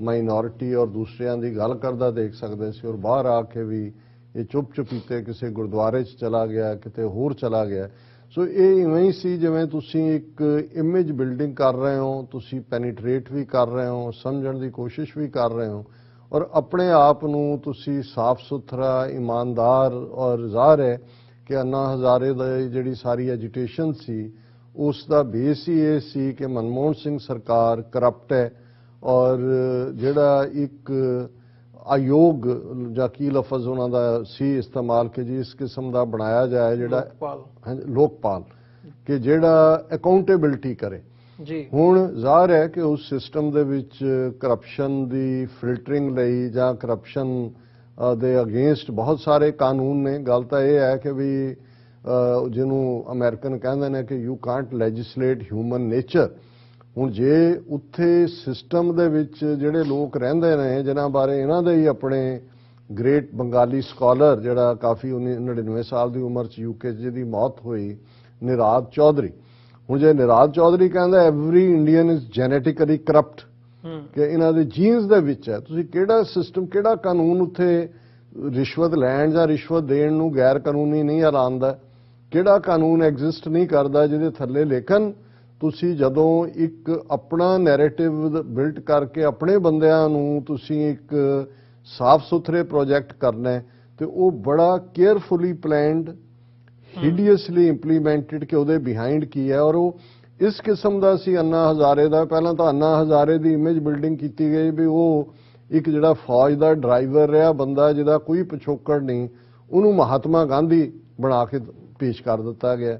ਮਾਈਨੋਰਿਟੀ ਔਰ ਦੂਸਰਿਆਂ ਦੀ ਗੱਲ ਕਰਦਾ ਦੇਖ ਸਕਦੇ ਸੀ ਔਰ ਬਾਹਰ ਆ ਕੇ ਵੀ ਇਹ ਚੁੱਪ-ਚੁਪੀਤੇ ਕਿਸੇ ਗੁਰਦੁਆਰੇ 'ਚ ਚਲਾ ਗਿਆ, ਕਿਤੇ ਹੋਰ ਚਲਾ ਗਿਆ। ਸੋ ਇਹ ਇਵੇਂ ਹੀ ਸੀ ਜਿਵੇਂ ਤੁਸੀਂ ਇੱਕ ਇਮੇਜ ਬਿਲਡਿੰਗ ਕਰ ਰਹੇ ਹੋ, ਤੁਸੀਂ ਪੈਨੀਟ੍ਰੇਟ ਵੀ ਕਰ ਰਹੇ ਹੋ, ਸਮਝਣ ਦੀ ਕੋਸ਼ਿਸ਼ ਵੀ ਕਰ ਰਹੇ ਹੋ ਔਰ ਆਪਣੇ ਆਪ ਨੂੰ ਤੁਸੀਂ ਸਾਫ਼ ਸੁਥਰਾ, ਇਮਾਨਦਾਰ ਔਰ ਜ਼ਾਹਰ ਹੈ ਕਿ ਅੰਨਾ ਹਜ਼ਾਰੇ ਦੀ ਜਿਹੜੀ ਸਾਰੀ ਐਜੀਟੇਸ਼ਨ ਸੀ ਉਸ ਦਾ ਬੇਸ ਹੀ ਇਹ ਸੀ ਕਿ ਮਨਮੋਹਨ ਸਿੰਘ ਸਰਕਾਰ ਕਰਪਟ ਹੈ ਔਰ ਜਿਹੜਾ ਇੱਕ ਆਯੋਗ ਜਾਂ ਕੀ ਲਫ਼ਜ਼ ਉਹਨਾਂ ਦਾ ਸੀ ਇਸਤੇਮਾਲ ਕਿ ਜੀ ਇਸ ਕਿਸਮ ਦਾ ਬਣਾਇਆ ਜਾਏ ਜਿਹੜਾ ਲੋਕਪਾਲ ਕਿ ਜਿਹੜਾ ਅਕਾਊਂਟੇਬਿਲਟੀ ਕਰੇ। ਹੁਣ ਜ਼ਾਹਰ ਹੈ ਕਿ ਉਸ ਸਿਸਟਮ ਦੇ ਵਿੱਚ ਕਰਪਸ਼ਨ ਦੀ ਫਿਲਟਰਿੰਗ ਲਈ ਜਾਂ ਕਰਪਸ਼ਨ ਦੇ ਅਗੇਂਸਟ ਬਹੁਤ ਸਾਰੇ ਕਾਨੂੰਨ ਨੇ। ਗੱਲ ਤਾਂ ਇਹ ਹੈ ਕਿ ਵੀ ਜਿਹਨੂੰ ਅਮਰੀਕਨ ਕਹਿੰਦੇ ਨੇ ਕਿ ਯੂ ਕਾਂਟ ਲੈਜਿਸਲੇਟ ਹਿਊਮਨ ਨੇਚਰ। ਹੁਣ ਜੇ ਉੱਥੇ ਸਿਸਟਮ ਦੇ ਵਿੱਚ ਜਿਹੜੇ ਲੋਕ ਰਹਿੰਦੇ ਨੇ ਜਿਨ੍ਹਾਂ ਬਾਰੇ ਇਹਨਾਂ ਦੇ ਹੀ ਆਪਣੇ ਗ੍ਰੇਟ ਬੰਗਾਲੀ ਸਕਾਲਰ ਜਿਹੜਾ ਕਾਫੀ 99 ਸਾਲ ਦੀ ਉਮਰ 'ਚ UK 'ਚ ਜਿਹਦੀ ਮੌਤ ਹੋਈ, ਨਿਰਾਦ ਚੌਧਰੀ। ਹੁਣ ਜੇ ਨਿਰਾਦ ਚੌਧਰੀ ਕਹਿੰਦਾ every Indian is genetically corrupt ਕਿ ਇਹਨਾਂ ਦੇ ਜੀਨਸ ਦੇ ਵਿੱਚ ਹੈ, ਤੁਸੀਂ ਕਿਹੜਾ ਸਿਸਟਮ, ਕਿਹੜਾ ਕਾਨੂੰਨ ਉੱਥੇ ਰਿਸ਼ਵਤ ਲੈਣ ਜਾਂ ਰਿਸ਼ਵਤ ਦੇਣ ਨੂੰ ਗੈਰ ਕਾਨੂੰਨੀ ਨਹੀਂ ਐਲਾਨਦਾ? ਕਿਹੜਾ ਕਾਨੂੰਨ ਐਗਜ਼ਿਸਟ ਨਹੀਂ ਕਰਦਾ ਜਿਹਦੇ ਥੱਲੇ ਲੇਕਿਨ ਤੁਸੀਂ ਜਦੋਂ ਇੱਕ ਆਪਣਾ ਨੈਰੇਟਿਵ ਬਿਲਟ ਕਰਕੇ ਆਪਣੇ ਬੰਦਿਆਂ ਨੂੰ ਤੁਸੀਂ ਇੱਕ ਸਾਫ਼ ਸੁਥਰੇ ਪ੍ਰੋਜੈਕਟ ਕਰਨਾ ਤੇ ਉਹ ਬੜਾ ਕੇਅਰਫੁਲੀ ਪਲੈਨਡ, ਹਿਡੀਅਸਲੀ ਇੰਪਲੀਮੈਂਟਡ ਕਿ ਉਹਦੇ ਬਿਹਾਈਂਡ ਕੀ ਹੈ ਔਰ ਉਹ इस किस्म का सी अन्ना हजारे का। पहला तो अन्ना हजारे की इमेज बिल्डिंग की गई भी वो एक जिहड़ा फौज का ड्राइवर रहा बंदा जिहदा कोई पिछोकड़ नहीं, उन्होंने महात्मा गांधी बना के पेश कर दिता गया।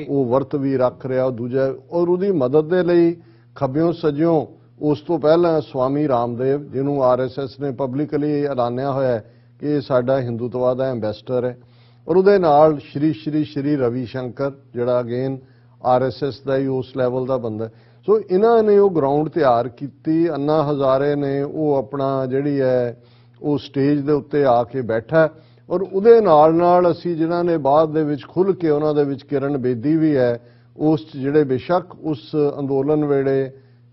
वो वर्त भी रख रहा दूजा, और उसकी मदद के लिए खब्बियों सज्जियों उस तो पहला स्वामी रामदेव जिन्होंने RSS ने पब्लिकली ऐलानिया होया कि ये साडा हिंदुत्व का एंबेसडर है, और उहदे नाल श्री श्री श्री रवि शंकर जिहड़ा अगेन RSS का ही उस लैवल का बंदा। सो इन्होंने वो ग्राउंड तैयार की। अन्ना हजारे ने वो अपना जिहड़ी है वो स्टेज के उत्ते आके बैठा, और उहदे नाल नाल असीं जिन्हां ने बाद दे विच खुल के उन्हां दे विच किरण बेदी भी है उस जिहड़े बेशक उस अंदोलन वेले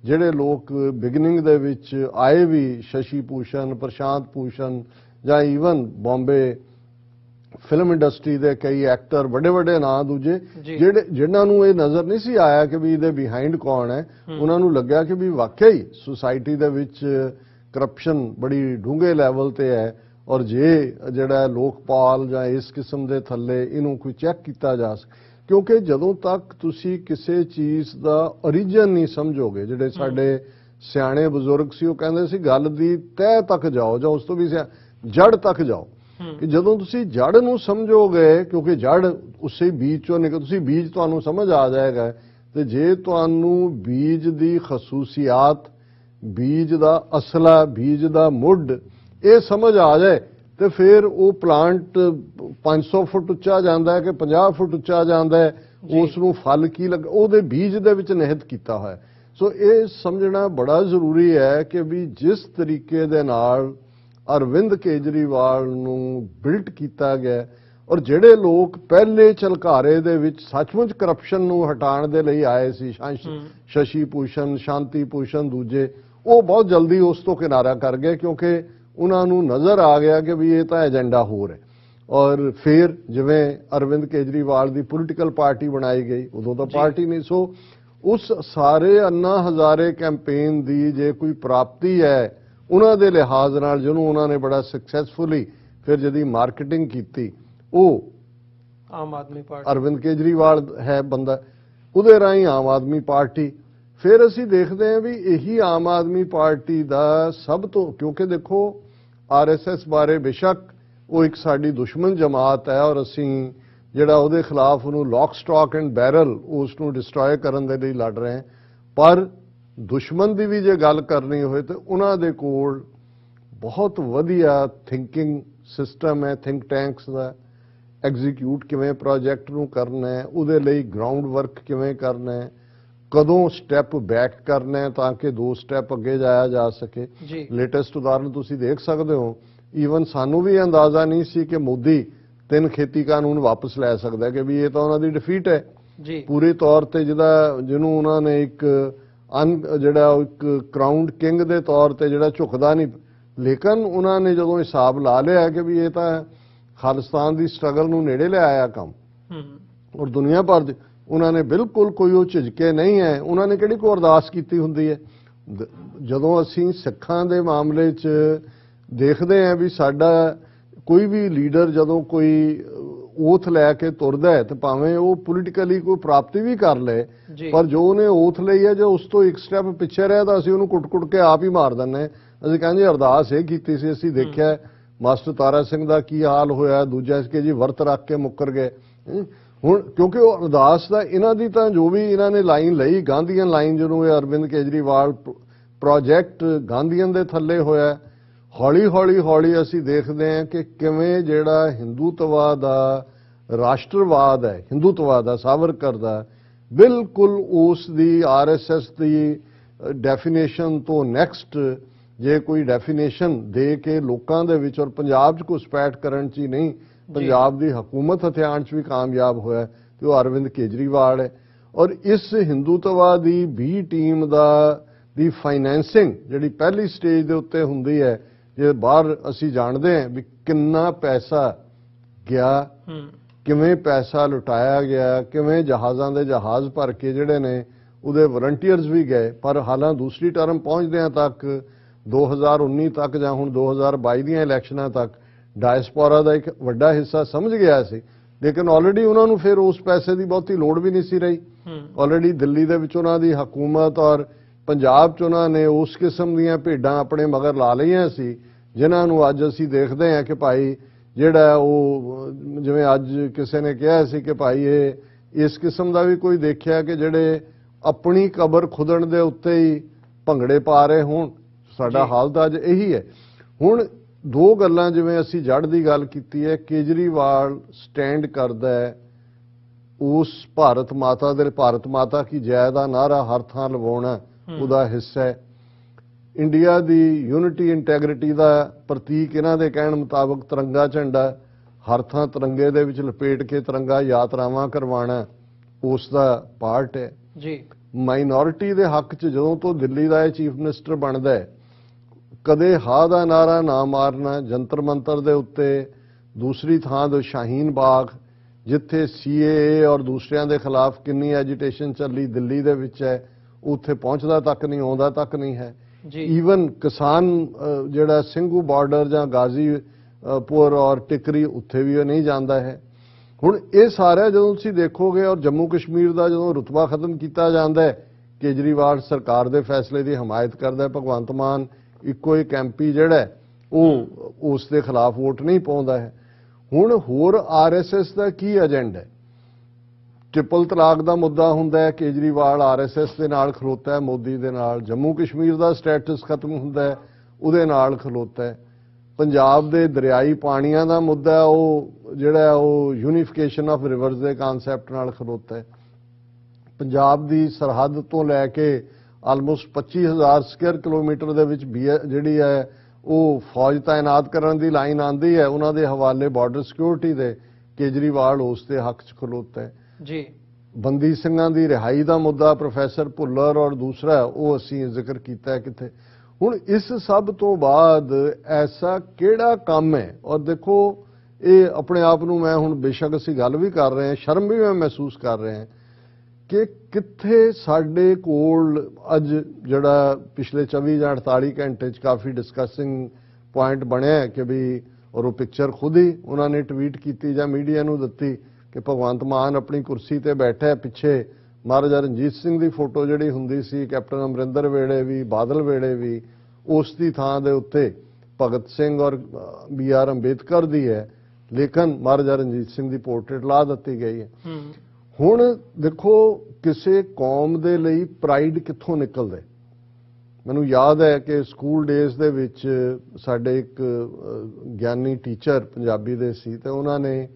जिहड़े लोग बिगनिंग दे विच आए भी शशि भूषण, प्रशांत भूषण जां ईवन बॉम्बे फिल्म इंडस्ट्री के कई एक्टर बड़े बड़े नां दूजे जिन्होंने ये नज़र नहीं सी आया कि भी इहदे बिहाइंड कौन है, उन्होंने लग्या कि भी वाकई सोसाइटी दे विच करप्शन बड़ी ढूंगे लैवल ते है, और जे जिहड़ा लोकपाल जां इस किस्म के थल्ले इनू कोई चैक किया जा सके, क्योंकि जदों तक तुसी किसी चीज़ का ओरिजिन नहीं समझोगे, जिहड़े साडे सियाणे बजुर्ग सी वो कहंदे सी गल दी तह तक जाओ जां उस तो भी जड़ तक जाओ, कि जदों तुसी जड़ नूं समझोगे, क्योंकि जड़ उसे बीज चों निकल तुसी बीज तुहानूं समझ आ जाएगा, तो जे तुहानूं बीज दी खसूसियात, बीज दा असला, बीज दा मुड ये समझ आ जाए तो फिर वो प्लांट 500 फुट उच्चा जाता है कि 50 फुट उच्चा जाता है, उसनूं फल की लग उहदे बीज दे विच निहित कीता होया। सो ये समझना बड़ा जरूरी है कि भी जिस तरीके दे नाल अरविंद केजरीवाल नूं बिल्ट किया गया, और जिहड़े लोग पहले झलकारे दे विच सचमुच करप्शन नूं हटाण दे लई आए सी, शशि भूषण, शांति भूषण दूजे, वो बहुत जल्दी उस तो किनारा कर गए, क्योंकि उन्होंने नज़र आ गया कि भी ये तो एजेंडा होर है। और फिर जिवें अरविंद केजरीवाल की पोलिटिकल पार्टी बनाई गई, उदों तो पार्टी नहीं। सो उस सारे अन्ना हजारे कैंपेन की जे कोई प्राप्ति है उन्हों के लिहाज नाल जिन्होंने उन्होंने बड़ा सक्सैसफुली फिर जदी मार्केटिंग की, वो आम आदमी पार्टी अरविंद केजरीवाल है बंदा, उहदे राही आम आदमी पार्टी। फिर असी देखते हैं भी यही आम आदमी पार्टी का सब तो, क्योंकि देखो RSS बारे बेशक वो एक साड़ी दुश्मन जमात है, और असी जिहड़ा उहदे खिलाफ उन्होंने लॉक स्टॉक एंड बैरल उसनूं डिस्ट्रॉय करन दे लई लड़ रहे हैं, पर दुश्मन की भी जे गल करनी होए तो उन्हां दे कोल बहुत वधिया थिंकिंग सिस्टम है, थिंक टैंक्स का एग्जीक्यूट किवें प्रोजेक्ट नूं करना है, उहदे लई ग्राउंड वर्क किवें करना है, कदों स्टैप बैक करना है ताकि 2 स्टैप अगे जाया जा सके। लेटेस्ट उदाहरण तुसी देख सकते हो, ईवन सानू भी अंदाजा नहीं सी कि मोदी 3 खेती कानून वापस लै सकता है, कि भी ये तो उन्होंने डिफीट है पूरे तौर पर, जिन्होंने उन्होंने एक जिहड़ा एक क्राउंड किंग के तौर पर जिहड़ा झुकदा नहीं, लेकिन उन्होंने जो हिसाब ला लिया कि भी ये तो खालिस्तान की स्ट्रगल नूं नेड़े ले आया काम, और दुनिया भर उन्होंने बिल्कुल कोई वो झिझके नहीं है, उन्होंने किहड़ी कोई अरदास की हुंदी है। जदों असीं सिखां दे मामले च देखते हैं भी साडा कोई भी लीडर जदों कोई ओथ लैके तुरदा है तो भावें वो पोलिटिकली कोई प्राप्ति भी कर ले, पर जो उन्हें ओथ लई है जो उस तो एक स्टैप पिछे रहा तो असीं उहनूं कुट-कुट के आप ही मार दिंदे। असीं कहंदे अरदास ये कीती सी, असीं देखिआ मास्टर तारा सिंह का की हाल होया, दूजा कि जी वर्त रख के मुकर गए। हुण क्योंकि वो अरदास का इन्हां दी तां जो भी इन्हां ने लाइन लई गांधीयन लाइन जिहनूं अरविंद केजरीवाल प्रोजेक्ट गांधीयन दे थल्ले होया, हौली हौली हौली असीं देखते हैं कि किवें जिहड़ा हिंदुत्व दा राष्ट्रवाद है, हिंदुत्व दा सावरकर दा बिल्कुल उस दी RSS की डेफिनेशन तो नैक्सट जे कोई डेफिनेशन दे के लोकां दे विच और पंजाब च घुसपैठ करन च ही नहीं, पंजाब दी हुकूमत हथियाण च भी कामयाब होया तो वो अरविंद केजरीवाल है। और इस हिंदुत्व दी बी टीम दी फाइनैंसिंग जिहड़ी पहली स्टेज दे उत्ते हुंदी है, जे बाहर असीं जाणदे हैं भी किन्ना पैसा गया, किवें पैसा लुटाया गया, किवें जहाज़ां दे जहाज़ भर के जिहड़े ने उहदे वलंटीयर्स भी गए, पर हालां दूसरी टर्म पहुंचदिआं तक 2019 तक जां हुण 2022 ਦੀਆਂ इलैक्शनां तक डायस्पोरा का एक वड्डा हिस्सा समझ गया सी, लेकिन ऑलरेडी उन्होंने फिर उस पैसे की बहुती लोड़ भी नहीं सी रही, ਆਲਰੇਡੀ ਦਿੱਲੀ ਦੇ ਵਿੱਚ ਉਹਨਾਂ ਦੀ ਹਕੂਮਤ ਔਰ ਪੰਜਾਬ 'ਚ ਉਹਨਾਂ ਨੇ ਉਸ ਕਿਸਮ ਦੀਆਂ ਭੇਡਾਂ ਆਪਣੇ ਮਗਰ ਲਾ ਲਈਆਂ ਸੀ ਜਿਨ੍ਹਾਂ ਨੂੰ ਅੱਜ ਅਸੀਂ ਦੇਖਦੇ ਹਾਂ ਕਿ ਭਾਈ ਜਿਹੜਾ ਉਹ ਜਿਵੇਂ ਅੱਜ ਕਿਸੇ ਨੇ ਕਿਹਾ ਸੀ ਕਿ ਭਾਈ ਇਹ ਇਸ ਕਿਸਮ ਦਾ ਵੀ ਕੋਈ ਦੇਖਿਆ ਕਿ ਜਿਹੜੇ ਆਪਣੀ ਕਬਰ ਖੁਦਣ ਦੇ ਉੱਤੇ ਹੀ ਭੰਗੜੇ ਪਾ ਰਹੇ ਹੋਣ। ਸਾਡਾ ਹਾਲ ਤਾਂ ਅੱਜ ਇਹੀ ਹੈ। ਹੁਣ ਦੋ ਗੱਲਾਂ ਜਿਵੇਂ ਅਸੀਂ ਜੜ ਦੀ ਗੱਲ ਕੀਤੀ ਹੈ, ਕੇਜਰੀਵਾਲ ਸਟੈਂਡ ਕਰਦਾ ਹੈ ਉਸ ਭਾਰਤ ਮਾਤਾ ਕੀ ਜੈ ਦਾ ਨਾਰਾ ਹਰ ਥਾਂ ਲਵਾਉਣਾ ਉਹਦਾ ਹਿੱਸਾ ਹੈ। ਇੰਡੀਆ ਦੀ ਯੂਨਿਟੀ ਇੰਟੈਗ੍ਰਿਟੀ ਦਾ ਪ੍ਰਤੀਕ ਇਹਨਾਂ ਦੇ ਕਹਿਣ ਮੁਤਾਬਕ ਤਿਰੰਗਾ ਝੰਡਾ, ਹਰ ਥਾਂ ਤਿਰੰਗੇ ਦੇ ਵਿੱਚ ਲਪੇਟ ਕੇ ਤਿਰੰਗਾ ਯਾਤਰਾਵਾਂ ਕਰਵਾਉਣਾ ਉਸ ਦਾ ਪਾਰਟ ਹੈ ਜੀ। ਮਾਈਨੋਰਿਟੀ ਦੇ ਹੱਕ 'ਚ ਜਦੋਂ ਤੋਂ ਦਿੱਲੀ ਦਾ ਇਹ ਚੀਫ ਮਿਨਿਸਟਰ ਬਣਦਾ ਹੈ ਕਦੇ ਹਾਂ ਦਾ ਨਾਰਾ ਨਾ ਮਾਰਨਾ, ਜੰਤਰ ਮੰਤਰ ਦੇ ਉੱਤੇ, ਦੂਸਰੀ ਥਾਂ ਦੇ ਸ਼ਾਹੀਨ ਬਾਗ ਜਿੱਥੇ CAA ਔਰ ਦੂਸਰਿਆਂ ਦੇ ਖਿਲਾਫ ਕਿੰਨੀ ਐਜੀਟੇਸ਼ਨ ਚੱਲੀ ਦਿੱਲੀ ਦੇ ਵਿੱਚ ਹੈ, ਉੱਥੇ ਪਹੁੰਚਦਾ ਤੱਕ ਨਹੀਂ, ਆਉਂਦਾ ਤੱਕ ਨਹੀਂ ਹੈ ਜੀ। ਈਵਨ ਕਿਸਾਨ ਜਿਹੜਾ ਸਿੰਘੂ ਬਾਰਡਰ ਜਾਂ ਗਾਜ਼ੀਪੁਰ ਔਰ ਟਿਕਰੀ ਉੱਥੇ ਵੀ ਉਹ ਨਹੀਂ ਜਾਂਦਾ ਹੈ। ਹੁਣ ਇਹ ਸਾਰਾ ਜਦੋਂ ਤੁਸੀਂ ਦੇਖੋਗੇ ਔਰ ਜੰਮੂ ਕਸ਼ਮੀਰ ਦਾ ਜਦੋਂ ਰੁਤਬਾ ਖਤਮ ਕੀਤਾ ਜਾਂਦਾ ਹੈ, ਕੇਜਰੀਵਾਲ ਸਰਕਾਰ ਦੇ ਫੈਸਲੇ ਦੀ ਹਮਾਇਤ ਕਰਦਾ ਹੈ, ਭਗਵੰਤ ਮਾਨ ਇੱਕੋ ਇੱਕ MP ਜਿਹੜਾ ਉਹ ਉਸ ਦੇ ਖਿਲਾਫ ਵੋਟ ਨਹੀਂ ਪਾਉਂਦਾ ਹੈ। ਹੁਣ ਹੋਰ RSS ਦਾ ਕੀ ਏਜੰਡਾ ਹੈ? ਟ੍ਰਿਪਲ ਤਲਾਕ ਦਾ ਮੁੱਦਾ ਹੁੰਦਾ ਹੈ, ਕੇਜਰੀਵਾਲ RSS ਦੇ ਨਾਲ ਖਲੋਤਾ ਹੈ, ਮੋਦੀ ਦੇ ਨਾਲ। ਜੰਮੂ ਕਸ਼ਮੀਰ ਦਾ ਸਟੇਟਸ ਖਤਮ ਹੁੰਦਾ ਹੈ, ਉਹਦੇ ਨਾਲ ਖਲੋਤਾ ਹੈ। ਪੰਜਾਬ ਦੇ ਦਰਿਆਈ ਪਾਣੀਆਂ ਦਾ ਮੁੱਦਾ ਉਹ ਜਿਹੜਾ ਉਹ ਯੂਨੀਫਿਕੇਸ਼ਨ ਆਫ ਰਿਵਰਸ ਦੇ ਕਨਸੈਪਟ ਨਾਲ ਖਲੋਤਾ ਹੈ। ਪੰਜਾਬ ਦੀ ਸਰਹੱਦ ਤੋਂ ਲੈ ਕੇ ਆਲਮੋਸਟ 25,000 ਸਕੁਅਰ ਕਿਲੋਮੀਟਰ ਦੇ ਵਿੱਚ ਜਿਹੜੀ ਹੈ ਉਹ ਫੌਜ ਤਾਇਨਾਤ ਕਰਨ ਦੀ ਲਾਈਨ ਆਂਦੀ ਹੈ, ਉਹਨਾਂ ਦੇ ਹਵਾਲੇ ਬਾਰਡਰ ਸਿਕਿਉਰਿਟੀ ਦੇ, ਕੇਜਰੀਵਾਲ ਉਸ ਦੇ ਹੱਕ 'ਚ ਖਲੋਤਾ ਹੈ ਜੀ। ਬੰਦੀ ਸਿੰਘਾਂ ਦੀ ਰਿਹਾਈ ਦਾ ਮੁੱਦਾ ਪ੍ਰੋਫੈਸਰ ਭੁੱਲਰ ਔਰ ਦੂਸਰਾ ਉਹ ਅਸੀਂ ਜ਼ਿਕਰ ਕੀਤਾ ਹੈ ਕਿਤੇ। ਹੁਣ ਇਸ ਸਭ ਤੋਂ ਬਾਅਦ ਐਸਾ ਕਿਹੜਾ ਕੰਮ ਹੈ? ਔਰ ਦੇਖੋ ਇਹ ਆਪਣੇ ਆਪ ਨੂੰ ਮੈਂ ਹੁਣ ਬੇਸ਼ੱਕ ਅਸੀਂ ਗੱਲ ਵੀ ਕਰ ਰਹੇ ਹਾਂ, ਸ਼ਰਮ ਵੀ ਮੈਂ ਮਹਿਸੂਸ ਕਰ ਰਿਹਾ ਕਿ ਕਿੱਥੇ ਸਾਡੇ ਕੋਲ ਅੱਜ ਜਿਹੜਾ ਪਿਛਲੇ 24 ਜਾਂ 48 ਘੰਟੇ 'ਚ ਕਾਫੀ ਡਿਸਕਸਿੰਗ ਪੁਆਇੰਟ ਬਣਿਆ ਕਿ ਵੀ ਔਰ ਉਹ ਪਿਕਚਰ ਖੁਦ ਹੀ ਉਹਨਾਂ ਨੇ ਟਵੀਟ ਕੀਤੀ ਜਾਂ ਮੀਡੀਆ ਨੂੰ ਦਿੱਤੀ ਕਿ ਭਗਵੰਤ ਮਾਨ ਆਪਣੀ ਕੁਰਸੀ ਤੇ ਬੈਠਾ, ਪਿੱਛੇ ਮਹਾਰਾਜਾ ਰਣਜੀਤ ਸਿੰਘ ਦੀ ਫੋਟੋ ਜਿਹੜੀ ਹੁੰਦੀ ਸੀ ਕੈਪਟਨ ਅਮਰਿੰਦਰ ਵੇਲੇ ਵੀ, ਬਾਦਲ ਵੇਲੇ ਵੀ, ਉਸ ਦੀ ਥਾਂ ਦੇ ਉੱਤੇ ਭਗਤ ਸਿੰਘ ਔਰ BR ਅੰਬੇਦਕਰ ਦੀ ਹੈ, ਲੇਕਿਨ ਮਹਾਰਾਜਾ ਰਣਜੀਤ ਸਿੰਘ ਦੀ ਪੋਰਟਰੇਟ ਲਾ ਦਿੱਤੀ ਗਈ ਹੈ। ਹੁਣ ਦੇਖੋ ਕਿਸੇ ਕੌਮ ਦੇ ਲਈ ਪ੍ਰਾਈਡ ਕਿੱਥੋਂ ਨਿਕਲਦਾ? ਮੈਨੂੰ ਯਾਦ ਹੈ ਕਿ ਸਕੂਲ ਡੇਜ਼ ਦੇ ਵਿੱਚ ਸਾਡੇ ਇੱਕ ਗਿਆਨੀ ਟੀਚਰ ਪੰਜਾਬੀ ਦੇ ਸੀ ਤੇ ਉਹਨਾਂ ਨੇ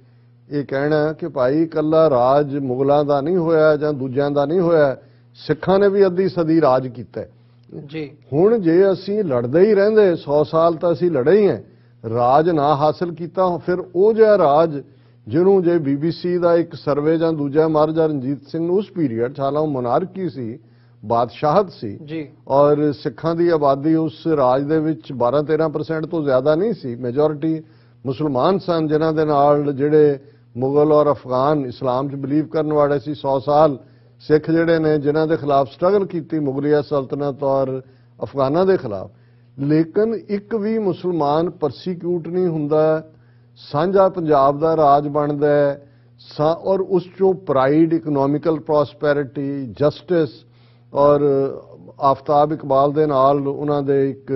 ਇਹ ਕਹਿਣਾ ਕਿ ਭਾਈ ਇਕੱਲਾ ਰਾਜ ਮੁਗਲਾਂ ਦਾ ਨਹੀਂ ਹੋਇਆ ਜਾਂ ਦੂਜਿਆਂ ਦਾ ਨਹੀਂ ਹੋਇਆ, ਸਿੱਖਾਂ ਨੇ ਵੀ ਅੱਧੀ ਸਦੀ ਰਾਜ ਕੀਤਾ ਜੀ। ਹੁਣ ਜੇ ਅਸੀਂ ਲੜਦੇ ਹੀ ਰਹਿੰਦੇ 100 ਸਾਲ ਤਾਂ ਅਸੀਂ ਲੜੇ ਹੀ ਹਾਂ, ਰਾਜ ਨਾ ਹਾਸਲ ਕੀਤਾ, ਫਿਰ ਉਹ ਜਿਹਾ ਰਾਜ ਜਿਹਨੂੰ ਜੇ BBC ਦਾ ਇੱਕ ਸਰਵੇ ਜਾਂ ਦੂਜਾ ਮਹਾਰਾਜਾ ਰਣਜੀਤ ਸਿੰਘ ਨੂੰ ਉਸ ਪੀਰੀਅਡ ਹਾਲਾਂ ਉਹ ਮੋਨਾਰਕੀ ਸੀ, ਬਾਦਸ਼ਾਹਤ ਸੀ ਜੀ, ਔਰ ਸਿੱਖਾਂ ਦੀ ਆਬਾਦੀ ਉਸ ਰਾਜ ਦੇ ਵਿੱਚ 12-13% ਤੋਂ ਜ਼ਿਆਦਾ ਨਹੀਂ ਸੀ, ਮੈਜੋਰਿਟੀ ਮੁਸਲਮਾਨ ਸਨ ਜਿਨ੍ਹਾਂ ਦੇ ਨਾਲ ਜਿਹੜੇ ਮੁਗਲ ਔਰ ਅਫਗਾਨ ਇਸਲਾਮ 'ਚ ਬਿਲੀਵ ਕਰਨ ਵਾਲੇ ਸੀ। 100 ਸਾਲ ਸਿੱਖ ਜਿਹੜੇ ਨੇ ਜਿਨ੍ਹਾਂ ਦੇ ਖਿਲਾਫ ਸਟਰਗਲ ਕੀਤੀ ਮੁਗਲਿਆ ਸਲਤਨਤ ਔਰ ਅਫਗਾਨਾਂ ਦੇ ਖਿਲਾਫ, ਲੇਕਿਨ ਇੱਕ ਵੀ ਮੁਸਲਮਾਨ ਪਰਸੀਕਿਊਟ ਨਹੀਂ ਹੁੰਦਾ। ਸਾਂਝਾ ਪੰਜਾਬ ਦਾ ਰਾਜ ਬਣਦਾ ਹੈ ਔਰ ਉਸ 'ਚੋਂ ਪ੍ਰਾਈਡ, ਇਕਨੋਮਿਕਲ ਪ੍ਰੋਸਪੈਰਿਟੀ, ਜਸਟਿਸ ਔਰ ਆਫਤਾਬ ਇਕਬਾਲ ਦੇ ਨਾਲ ਉਹਨਾਂ ਦੇ ਇੱਕ